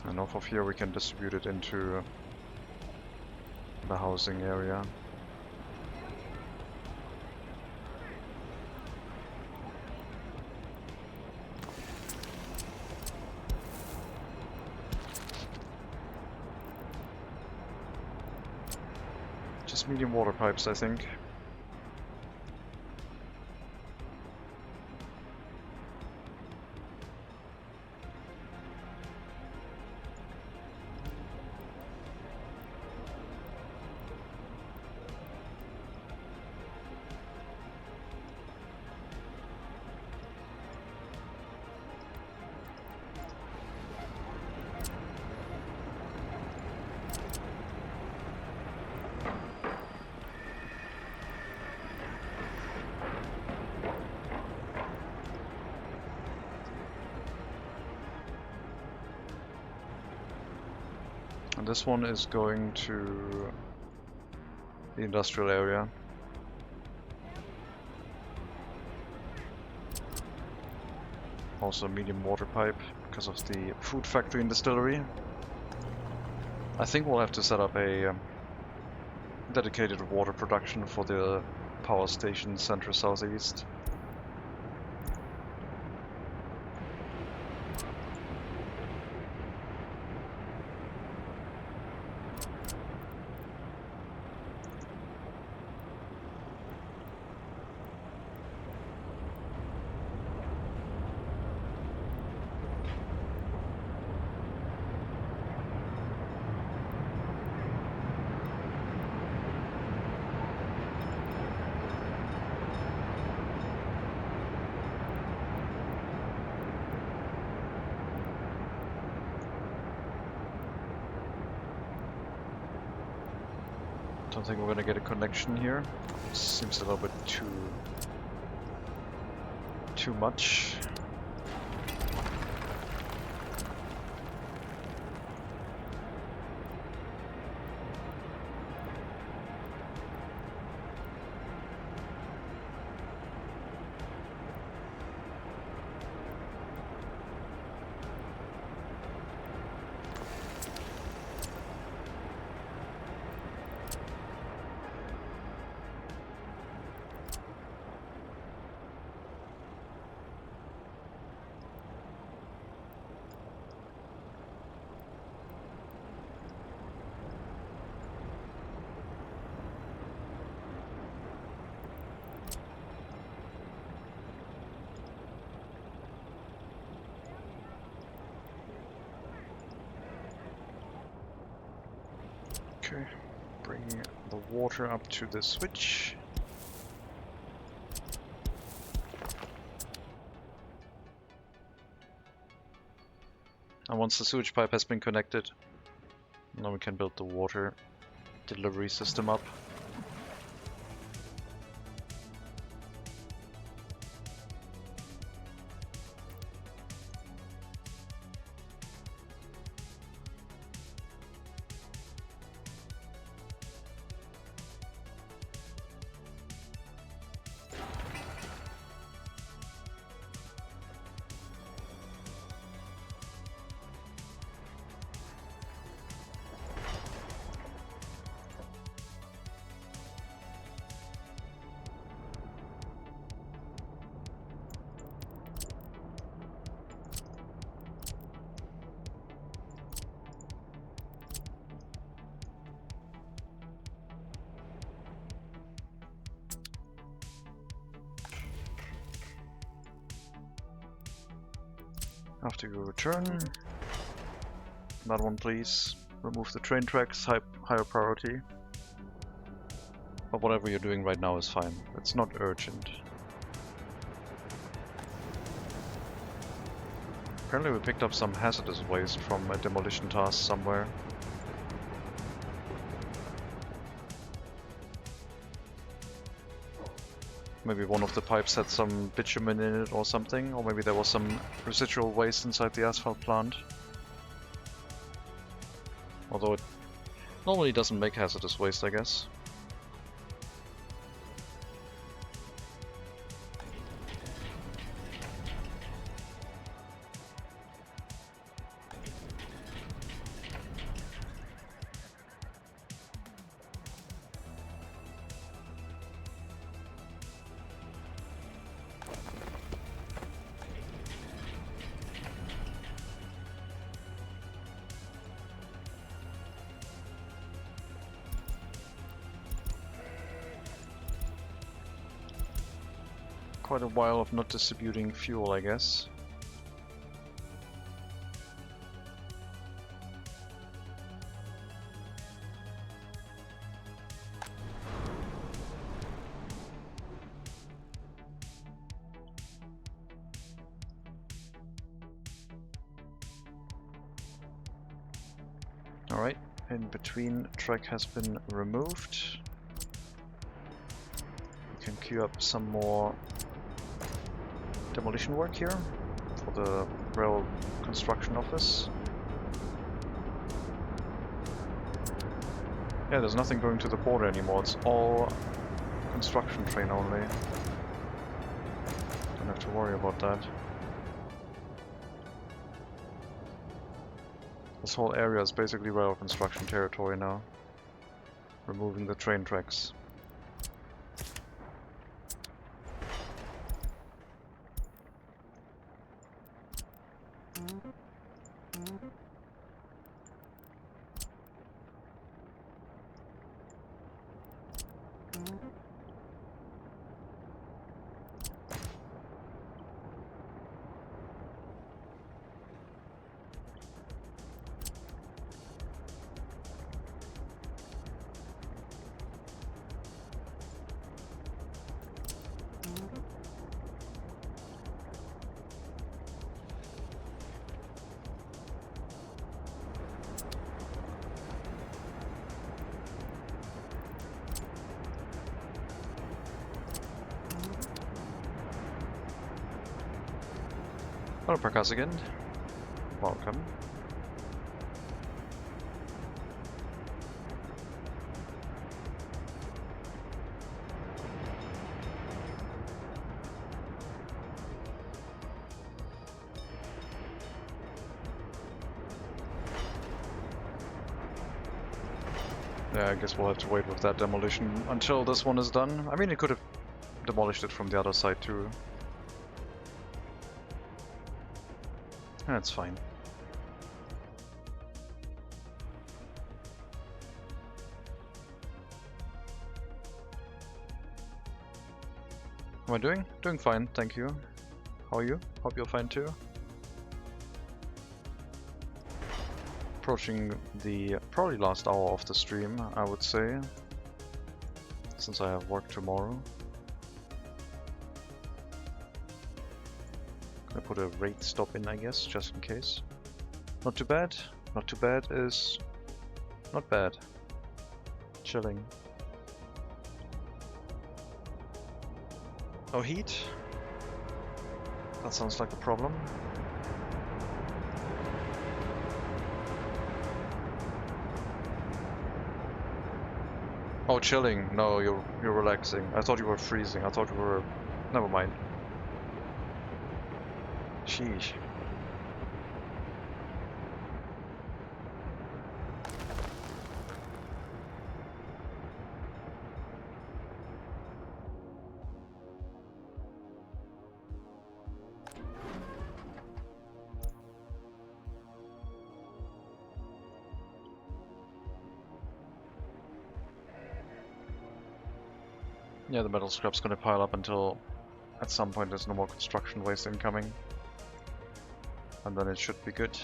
And off of here we can distribute it into the housing area. Just medium water pipes, I think. And this one is going to the industrial area. Also medium water pipe because of the food factory and distillery. I think we'll have to set up a dedicated water production for the power station center southeast. Don't think we're gonna get a connection here. It seems a little bit too much. Okay, bringing the water up to the switch. And once the sewage pipe has been connected, now we can build the water delivery system up. After you return, that one please. Remove the train tracks, higher priority. But whatever you're doing right now is fine. It's not urgent. Apparently we picked up some hazardous waste from a demolition task somewhere. Maybe one of the pipes had some bitumen in it or something, or maybe there was some residual waste inside the asphalt plant. Although it normally doesn't make hazardous waste, I guess. Quite a while of not distributing fuel, I guess. Alright, in between track has been removed. We can queue up some more demolition work here for the rail construction office. Yeah, there's nothing going to the border anymore, it's all construction train only. Don't have to worry about that. This whole area is basically rail construction territory now. Removing the train tracks. Hello, Prakash again. Welcome. Yeah, I guess we'll have to wait with that demolition until this one is done. I mean, it could have demolished it from the other side too. That's fine. How am I doing? Doing fine, thank you. How are you? Hope you're fine too. Approaching the probably last hour of the stream, I would say, since I have work tomorrow. I put a rate stop in, I guess, just in case. Not too bad. Not too bad is not bad. Chilling. No heat. That sounds like a problem. Oh, chilling. No, you're relaxing. I thought you were freezing. I thought you were... Never mind. Sheesh. Yeah, the metal scrap's gonna pile up until at some point there's no more construction waste incoming. and then it should be good.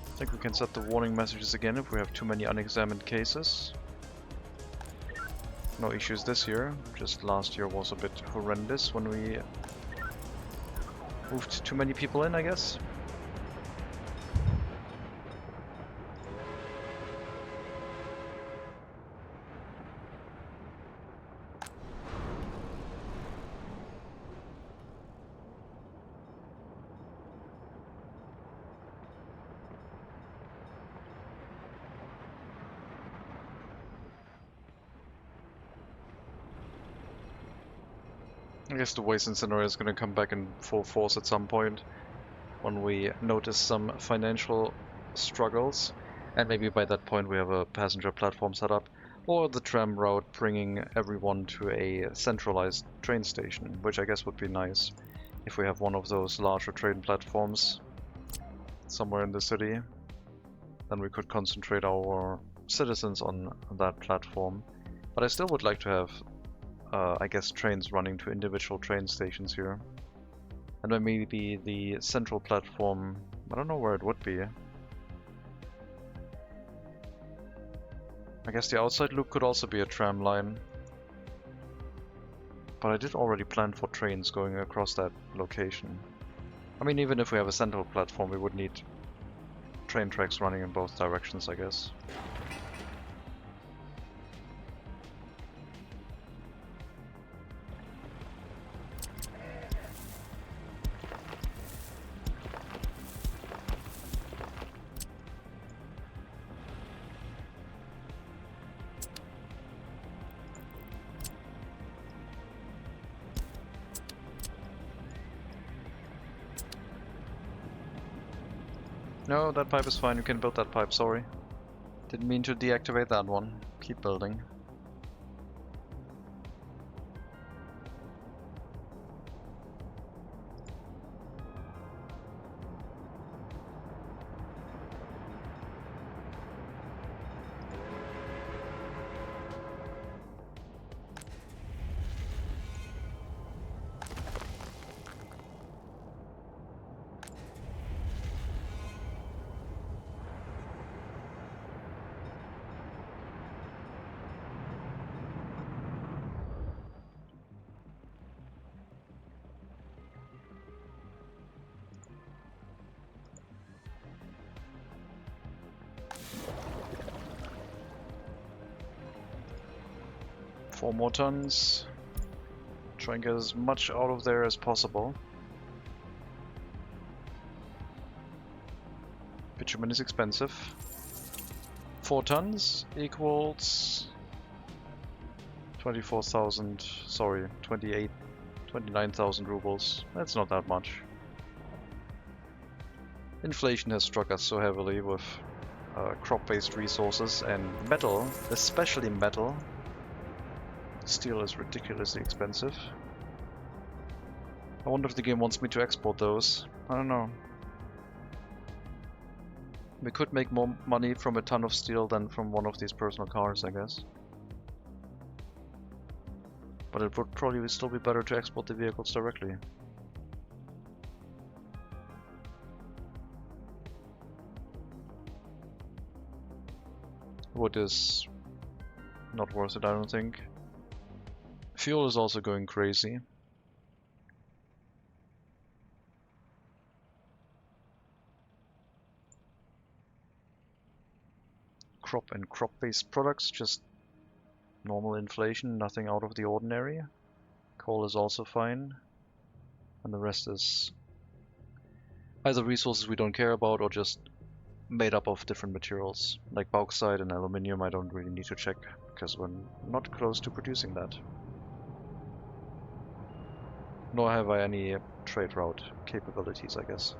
I think we can set the warning messages again if we have too many unexamined cases. No issues this year, just last year was a bit horrendous when we moved too many people in, I guess. I guess the waste incinerator is going to come back in full force at some point when we notice some financial struggles, and maybe by that point we have a passenger platform set up, or the tram route bringing everyone to a centralized train station, which I guess would be nice if we have one of those larger train platforms somewhere in the city. Then we could concentrate our citizens on that platform. But I still would like to have I guess trains running to individual train stations here. And then maybe the central platform, I don't know where it would be. I guess the outside loop could also be a tram line. But I did already plan for trains going across that location. I mean, even if we have a central platform, we would need train tracks running in both directions, I guess. 'No, that pipe is fine, you can build that pipe, sorry. Didn't mean to deactivate that one. Keep building. Four more tons. Try and get as much out of there as possible. Bitumen is expensive. 4 tons equals 24,000, sorry, 29,000 rubles. That's not that much. Inflation has struck us so heavily with crop-based resources and metal, especially metal. Steel is ridiculously expensive. I wonder if the game wants me to export those. I don't know. We could make more money from a ton of steel than from one of these personal cars, I guess. But it would probably still be better to export the vehicles directly. Wood is not worth it, I don't think. Fuel is also going crazy. Crop and crop-based products, just normal inflation, nothing out of the ordinary. Coal is also fine. And the rest is either resources we don't care about or just made up of different materials. Like bauxite and aluminium I don't really need to check, because we're not close to producing that. Nor have I any trade route capabilities, I guess.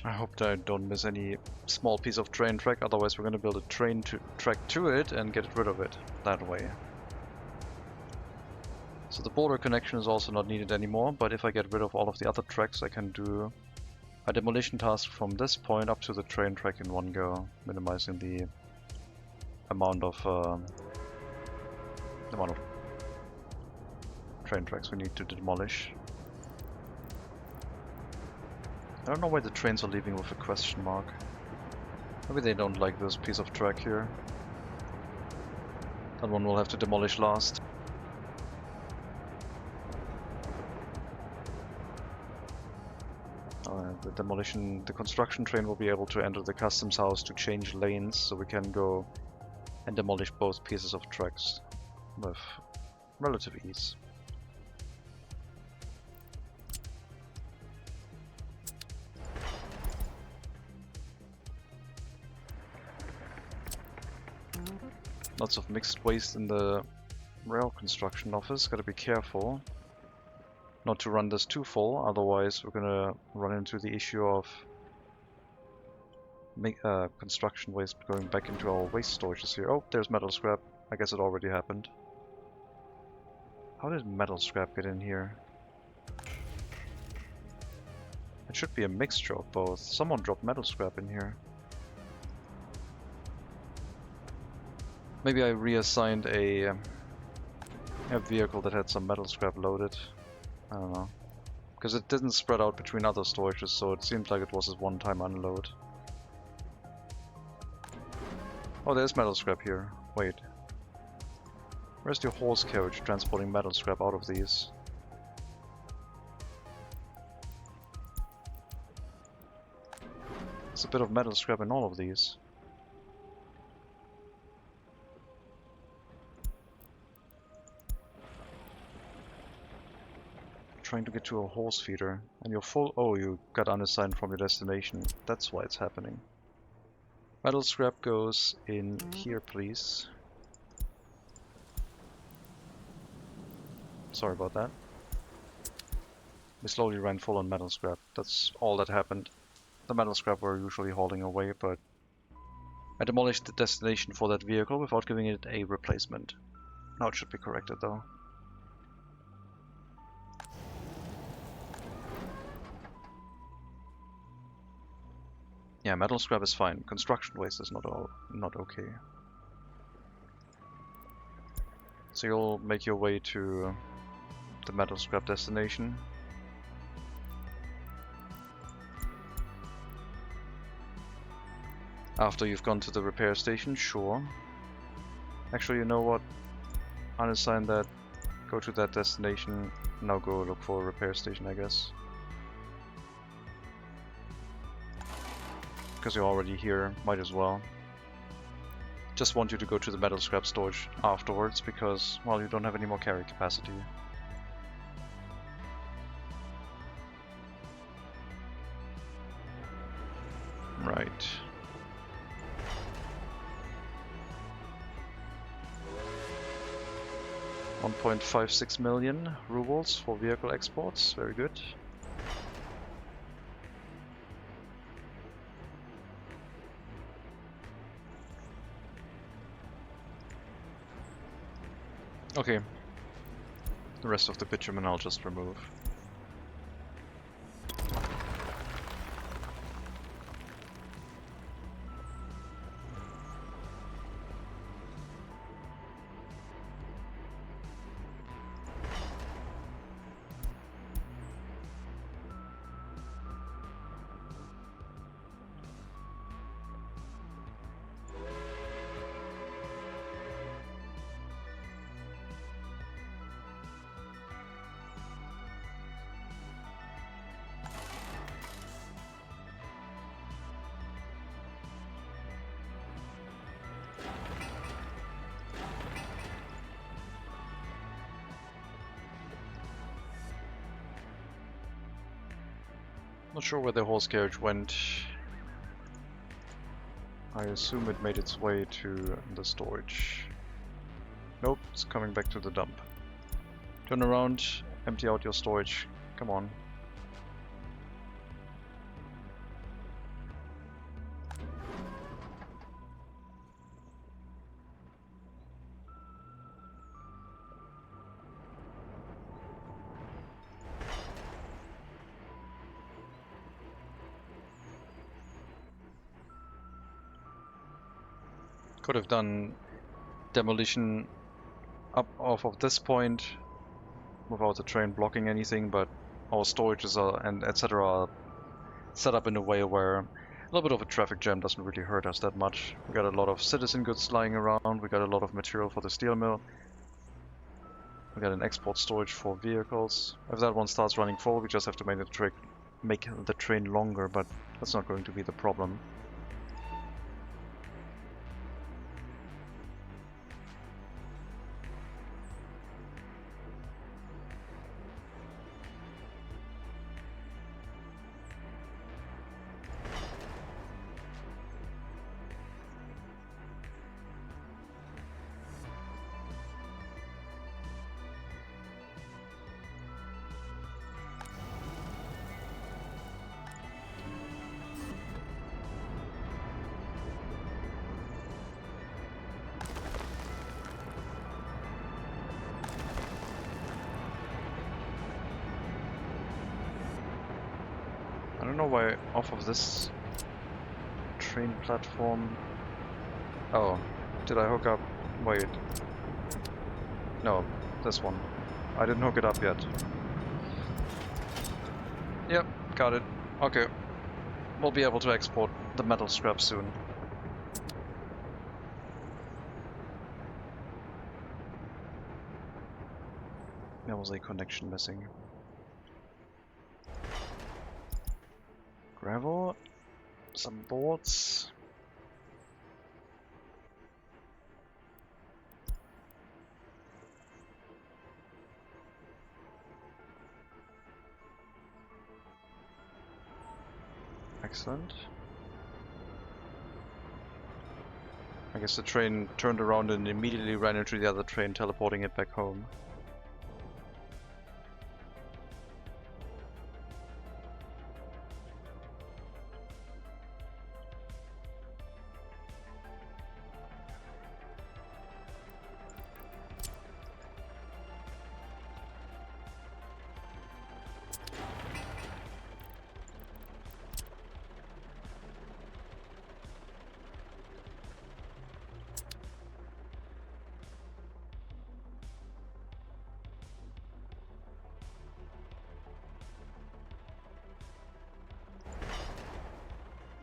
I hope that I don't miss any small piece of train track, otherwise we're going to build a track to it and get rid of it that way. So the border connection is also not needed anymore, but if I get rid of all of the other tracks, I can do a demolition task from this point up to the train track in one go, minimizing the amount of train tracks we need to demolish. I don't know why the trains are leaving with a question mark. Maybe they don't like this piece of track here. That one we'll have to demolish last. The construction train will be able to enter the customs house to change lanes, so we can go and demolish both pieces of tracks with relative ease. Lots of mixed waste in the rail construction office, gotta be careful not to run this too full, otherwise we're gonna run into the issue of construction waste going back into our waste storages here. Oh, there's metal scrap. I guess it already happened. How did metal scrap get in here? It should be a mixture of both. Someone dropped metal scrap in here. Maybe I reassigned a vehicle that had some metal scrap loaded. I don't know. Because it didn't spread out between other storages, so it seemed like it was a one-time unload. Oh, there's metal scrap here. Wait. Where's your horse carriage transporting metal scrap out of these? There's a bit of metal scrap in all of these. Trying to get to a horse feeder, and you're full. Oh, you got unassigned from your destination. That's why it's happening. Metal scrap goes in here, please. Sorry about that. We slowly ran full on metal scrap. That's all that happened. The metal scrap we're usually hauling away, but I demolished the destination for that vehicle without giving it a replacement. Now it should be corrected though. Yeah, metal scrap is fine. Construction waste is not okay. So you'll make your way to the metal scrap destination. After you've gone to the repair station, sure. Actually, you know what? Unassign that. Go to that destination. Now go look for a repair station, I guess. Because you're already here, might as well. Just want you to go to the metal scrap storage afterwards, because, well, you don't have any more carry capacity. Right. $1.56 million rubles for vehicle exports, very good. Okay, the rest of the bitumen I'll just remove. Not sure where the horse carriage went. I assume it made its way to the storage. Nope, it's coming back to the dump. Turn around, empty out your storage. Come on. Could have done demolition up off of this point without the train blocking anything, but our storages are and etc. are set up in a way where a little bit of a traffic jam doesn't really hurt us that much. We got a lot of citizen goods lying around, we got a lot of material for the steel mill, we got an export storage for vehicles. If that one starts running full, we just have to make the train longer, but that's not going to be the problem. I don't know why off of this train platform... Oh, did I hook up? Wait. No, this one. I didn't hook it up yet. Yep, got it. Okay. We'll be able to export the metal scrap soon. There was a connection missing. Gravel, some boards. Excellent. I guess the train turned around and immediately ran into the other train, teleporting it back home.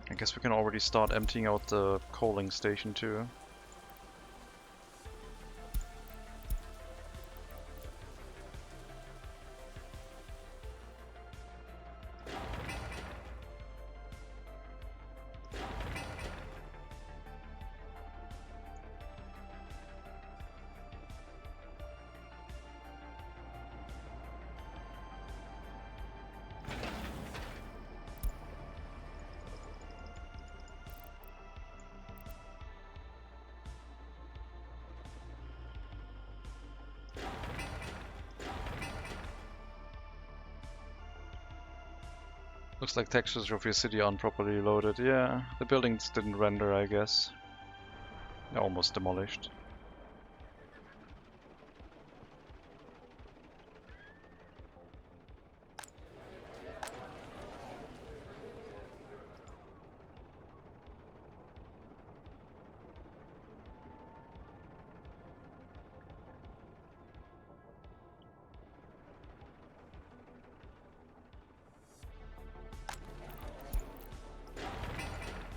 I guess we can already start emptying out the coaling station too. Looks like textures of your city aren't properly loaded. Yeah, the buildings didn't render, I guess. They're almost demolished.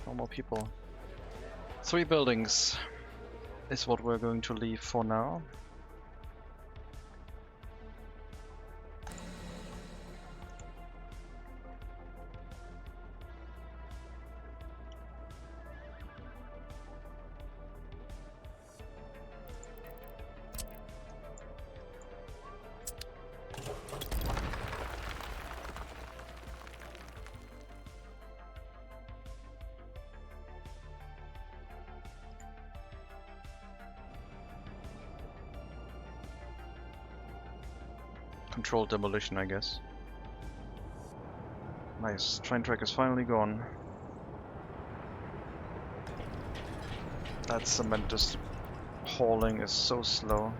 No more people. 3 buildings is what we're going to leave for now. Controlled demolition, I guess. Nice, train track is finally gone. That cement just hauling is so slow.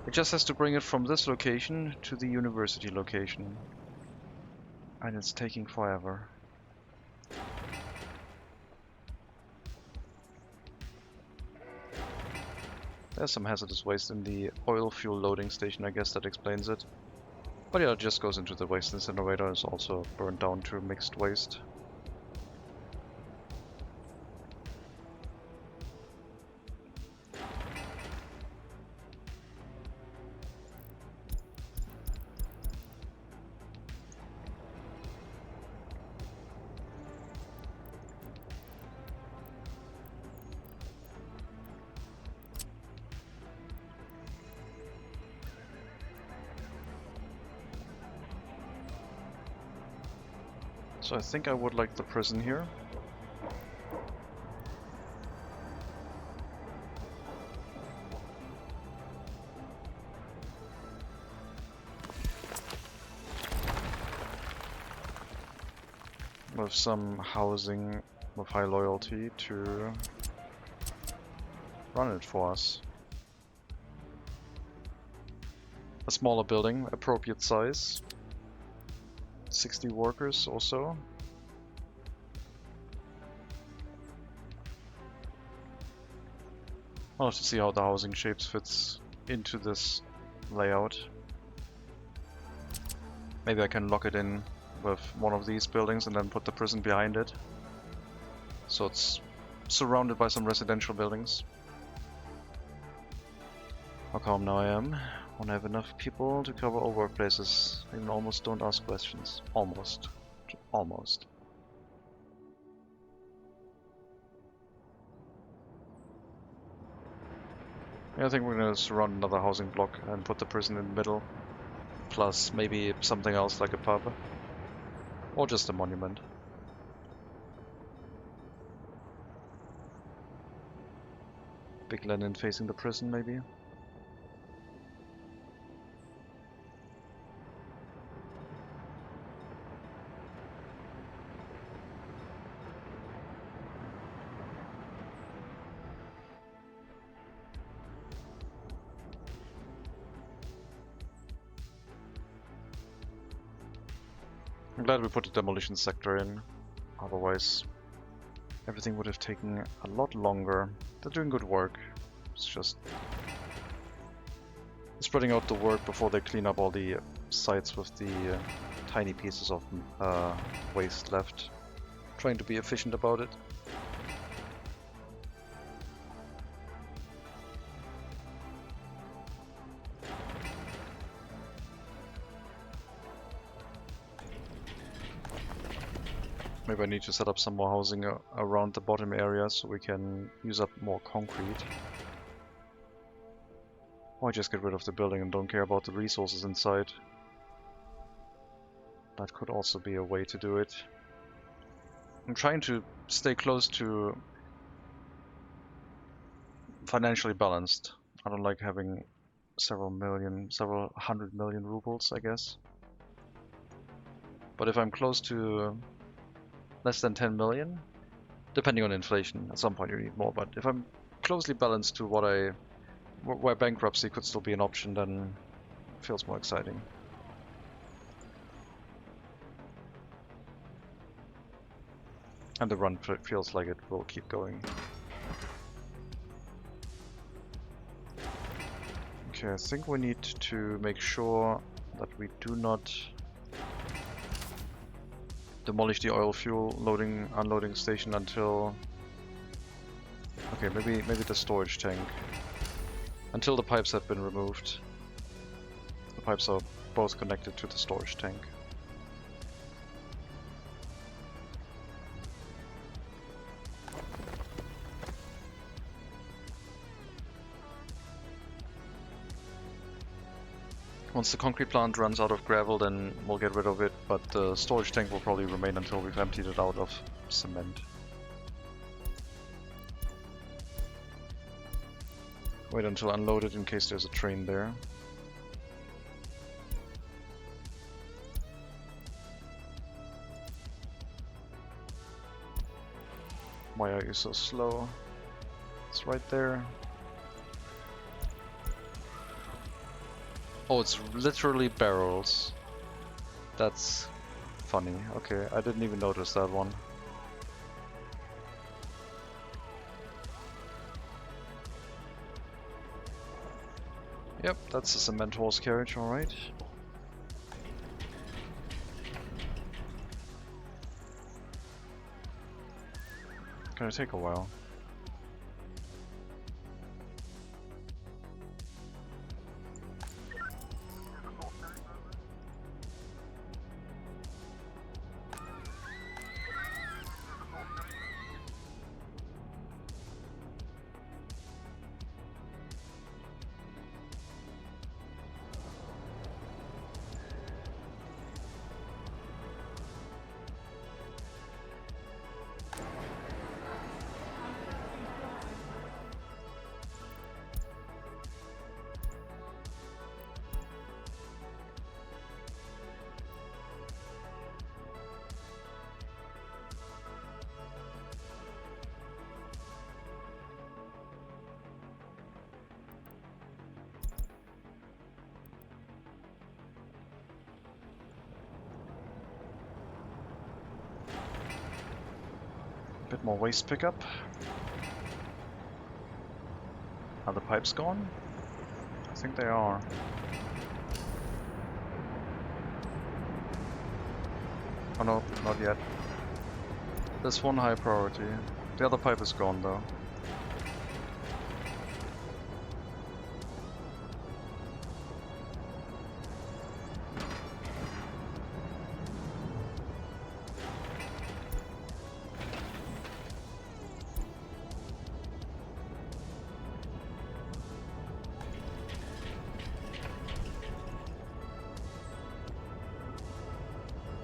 It just has to bring it from this location to the university location. And it's taking forever. There's some hazardous waste in the oil fuel loading station, I guess that explains it. But yeah, it just goes into the waste incinerator, is also burned down to mixed waste. So I think I would like the prison here. With some housing with high loyalty to run it for us. A smaller building, appropriate size. 60 workers or so. I'll have to see how the housing shapes fits into this layout. Maybe I can lock it in with one of these buildings and then put the prison behind it. So it's surrounded by some residential buildings. How calm now I am. When I have enough people to cover all workplaces, I even almost don't ask questions. Almost. Almost. Yeah, I think we're gonna surround another housing block and put the prison in the middle. Plus maybe something else like a pub. Or just a monument. Big Lenin facing the prison maybe. I'm glad we put the demolition sector in, otherwise everything would have taken a lot longer. They're doing good work, it's just spreading out the work before they clean up all the sites with the tiny pieces of waste left. Trying to be efficient about it. Maybe I need to set up some more housing around the bottom area so we can use up more concrete. Or just get rid of the building and don't care about the resources inside. That could also be a way to do it. I'm trying to stay close to financially balanced. I don't like having several hundred million rubles, I guess. But if I'm close to less than 10 million, depending on inflation, at some point you need more, but if I'm closely balanced to where bankruptcy could still be an option, then it feels more exciting. And the run feels like it will keep going. Okay, I think we need to make sure that we do not demolish the oil fuel unloading station until... Okay, maybe the storage tank. Until the pipes have been removed. The pipes are both connected to the storage tank. Once the concrete plant runs out of gravel, then we'll get rid of it, but the storage tank will probably remain until we've emptied it out of cement. Wait until unloaded in case there's a train there. Why are you so slow? It's right there. Oh, it's literally barrels. That's funny. Okay, I didn't even notice that one. Yep, that's a cement horse carriage, alright. Gonna take a while. Bit more waste pickup. Are the pipes gone? I think they are. Oh no, not yet. There's one high priority. The other pipe is gone though.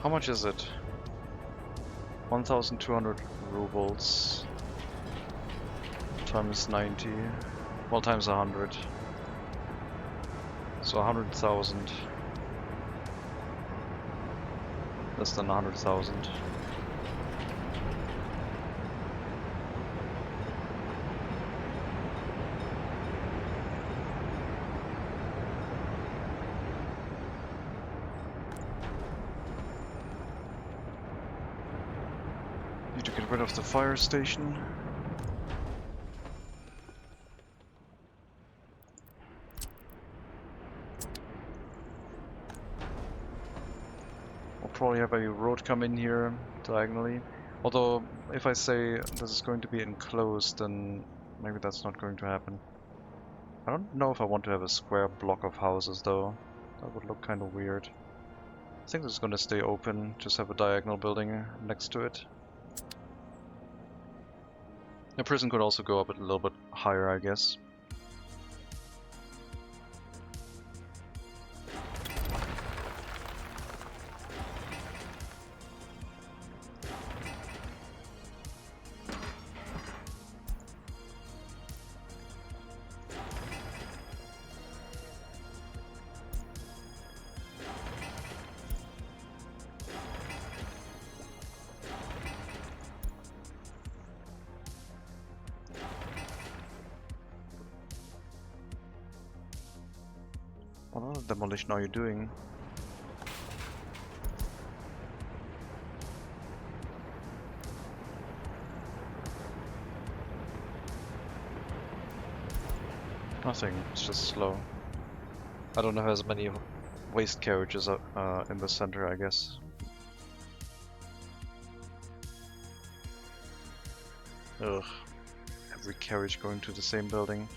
How much is it? 1,200 rubles times 90, well times 100, so 100,000, less than 100,000. Need to get rid of the fire station. We'll probably have a road come in here diagonally. Although, if I say this is going to be enclosed, then maybe that's not going to happen. I don't know if I want to have a square block of houses though. That would look kind of weird. I think this is going to stay open, just have a diagonal building next to it. The prison could also go up a little bit higher, I guess. What other demolition are you doing? Nothing, it's just slow. I don't have as many waste carriages in the center, I guess. Ugh. Every carriage going to the same building.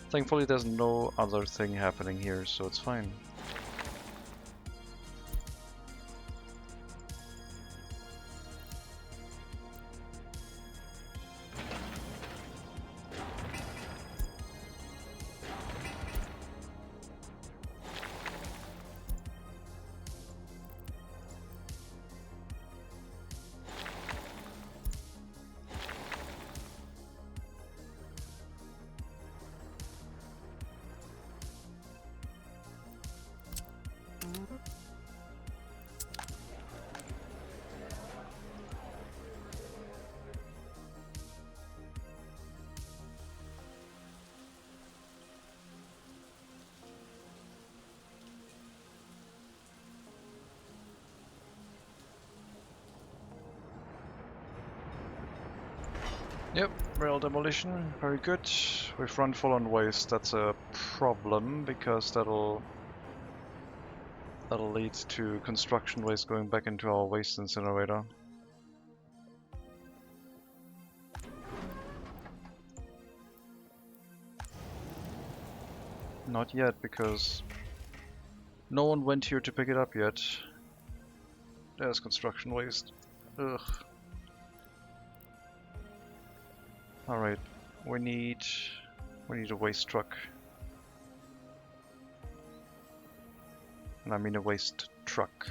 Thankfully there's no other thing happening here, so it's fine. Yep, rail demolition, very good. We've run full on waste. That's a problem because that'll lead to construction waste going back into our waste incinerator. Not yet, because no one went here to pick it up yet. There's construction waste. Ugh. Alright, we need a waste truck. And I mean a waste truck.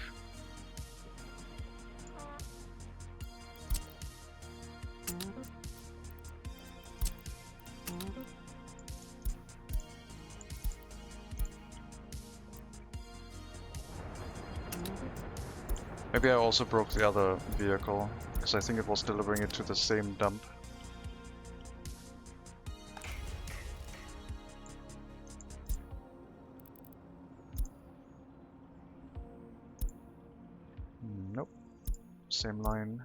Maybe I also broke the other vehicle, because I think it was delivering it to the same dump. Nope. Same line.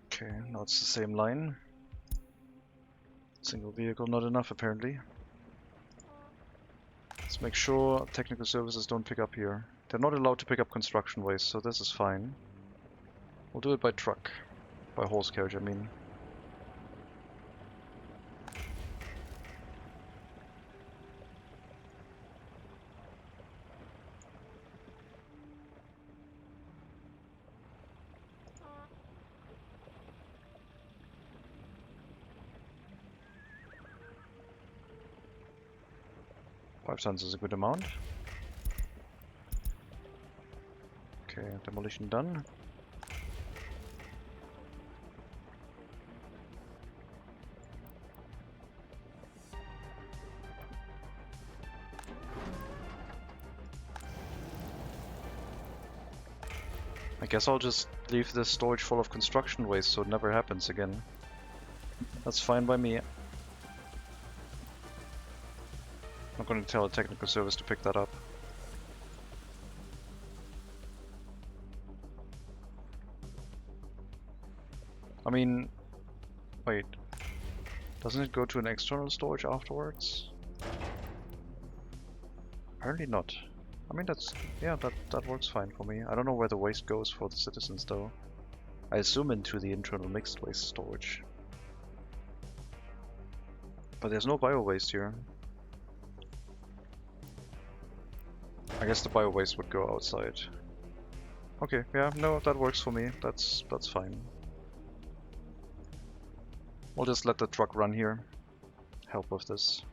Okay, now it's the same line. Single vehicle, not enough apparently. Let's make sure technical services don't pick up here. They're not allowed to pick up construction waste, so this is fine. We'll do it by truck. By horse carriage, I mean. Five tons is a good amount. Okay, demolition done. I guess I'll just leave this storage full of construction waste so it never happens again. That's fine by me. I'm going to tell a technical service to pick that up. I mean, wait, doesn't it go to an external storage afterwards? Apparently not. I mean, yeah, that works fine for me. I don't know where the waste goes for the citizens though. I assume into the internal mixed waste storage. But there's no bio waste here. I guess the bio waste would go outside. Okay, yeah, no, that works for me. That's fine. We'll just let the truck run here. Help with this.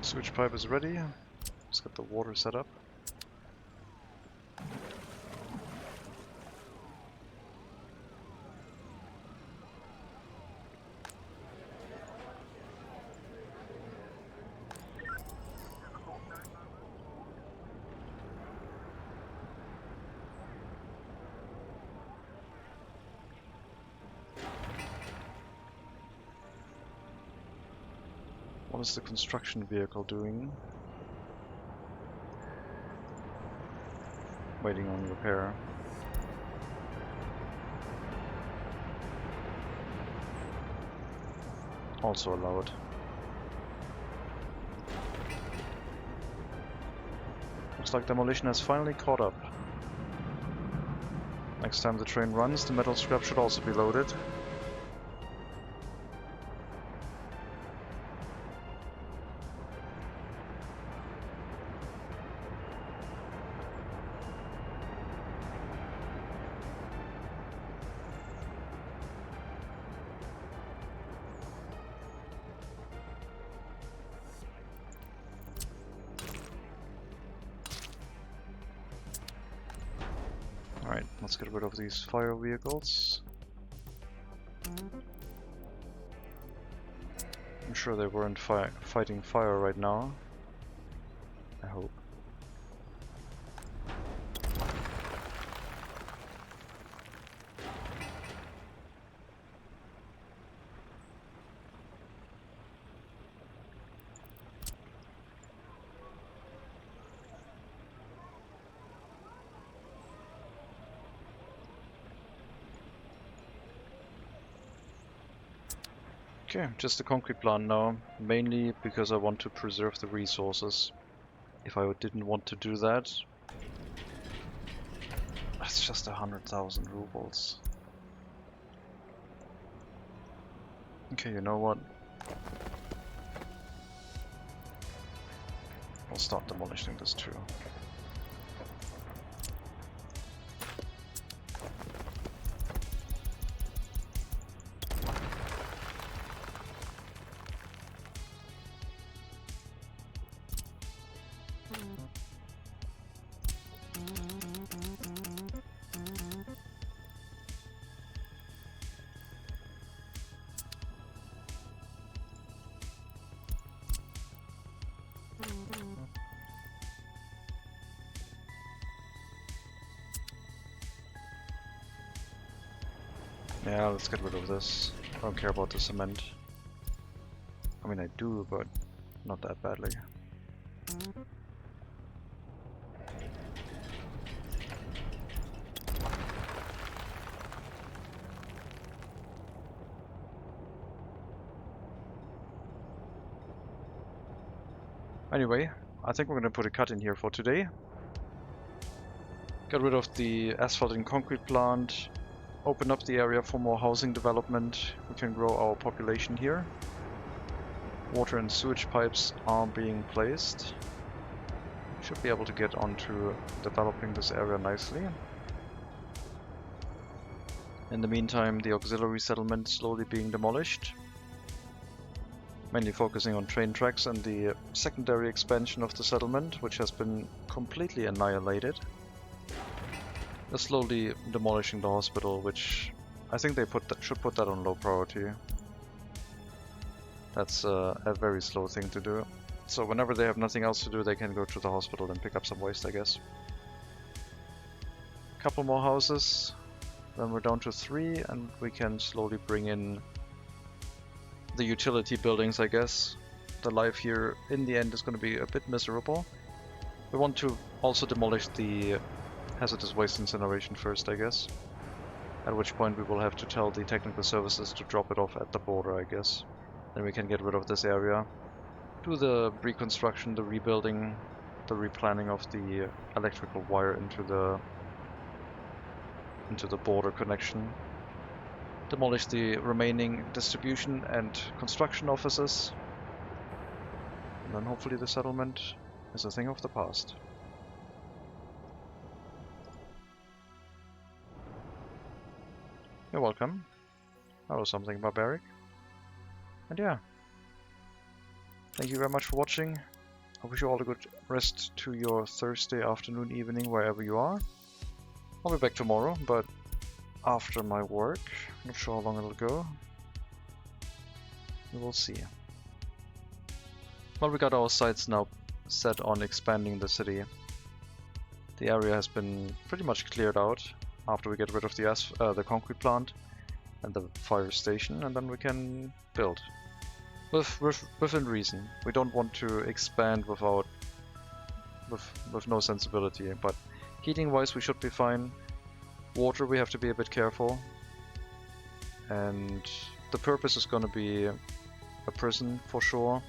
Sewage pipe is ready. Let's get the water set up. What is the construction vehicle doing? Waiting on repair. Also allowed. Looks like demolition has finally caught up. Next time the train runs, the metal scrap should also be loaded. Alright, let's get rid of these fire vehicles. I'm sure they weren't fighting fire right now. I hope. Okay, just the concrete plant now, mainly because I want to preserve the resources. If I didn't want to do that, it's just 100,000 rubles. Okay, you know what? I'll start demolishing this too. Yeah, let's get rid of this. I don't care about the cement. I mean, I do, but not that badly. Anyway, I think we're gonna put a cut in here for today. Get rid of the asphalt and concrete plant. Open up the area for more housing development. We can grow our population here. Water and sewage pipes are being placed. Should be able to get onto developing this area nicely. In the meantime, the auxiliary settlement is slowly being demolished. Mainly focusing on train tracks and the secondary expansion of the settlement, which has been completely annihilated. They're slowly demolishing the hospital, which I think they should put that on low priority. That's a very slow thing to do. So whenever they have nothing else to do, they can go to the hospital and pick up some waste, I guess. Couple more houses, then we're down to 3, and we can slowly bring in the utility buildings, I guess. The life here in the end is going to be a bit miserable. We want to also demolish the hazardous waste incineration first, I guess. At which point we will have to tell the technical services to drop it off at the border, I guess. Then we can get rid of this area. Do the reconstruction, the rebuilding, the replanning of the electrical wire into the border connection. Demolish the remaining distribution and construction offices. And then hopefully the settlement is a thing of the past. You're welcome. That was something barbaric. And yeah. Thank you very much for watching. I wish you all a good rest to your Thursday afternoon, evening, wherever you are. I'll be back tomorrow, but after my work. Not sure how long it'll go. We will see. Well, we got our sights now set on expanding the city. The area has been pretty much cleared out after we get rid of the concrete plant and the fire station, and then we can build. Within reason. We don't want to expand with no sensibility, but heating wise we should be fine. Water we have to be a bit careful. And the purpose is going to be a prison for sure.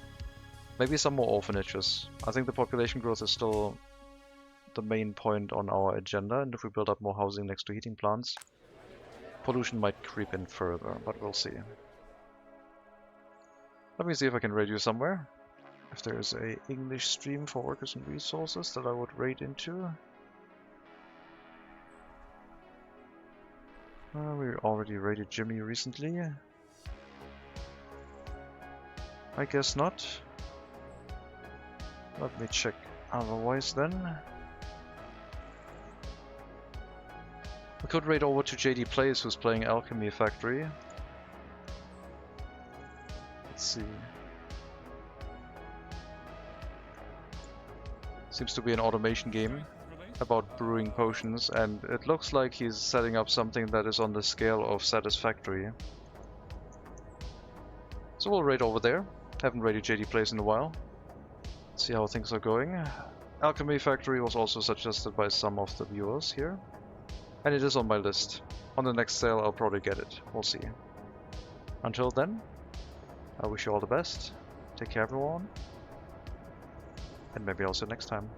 Maybe some more orphanages. I think the population growth is still the main point on our agenda, and if we build up more housing next to heating plants, pollution might creep in further, but we'll see. Let me see if I can raid you somewhere. If there's a English stream for workers and resources that I would raid into. We already raided Jimmy recently. I guess not. Let me check otherwise then. We could raid over to JD Plays, who's playing Alchemy Factory. Let's see. Seems to be an automation game about brewing potions, and it looks like he's setting up something that is on the scale of Satisfactory. So we'll raid over there. Haven't raided JD Plays in a while. See how things are going. Alchemy Factory was also suggested by some of the viewers here. And it is on my list. On the next sale I'll probably get it. We'll see. Until then, I wish you all the best. Take care everyone. And maybe I'll see you next time.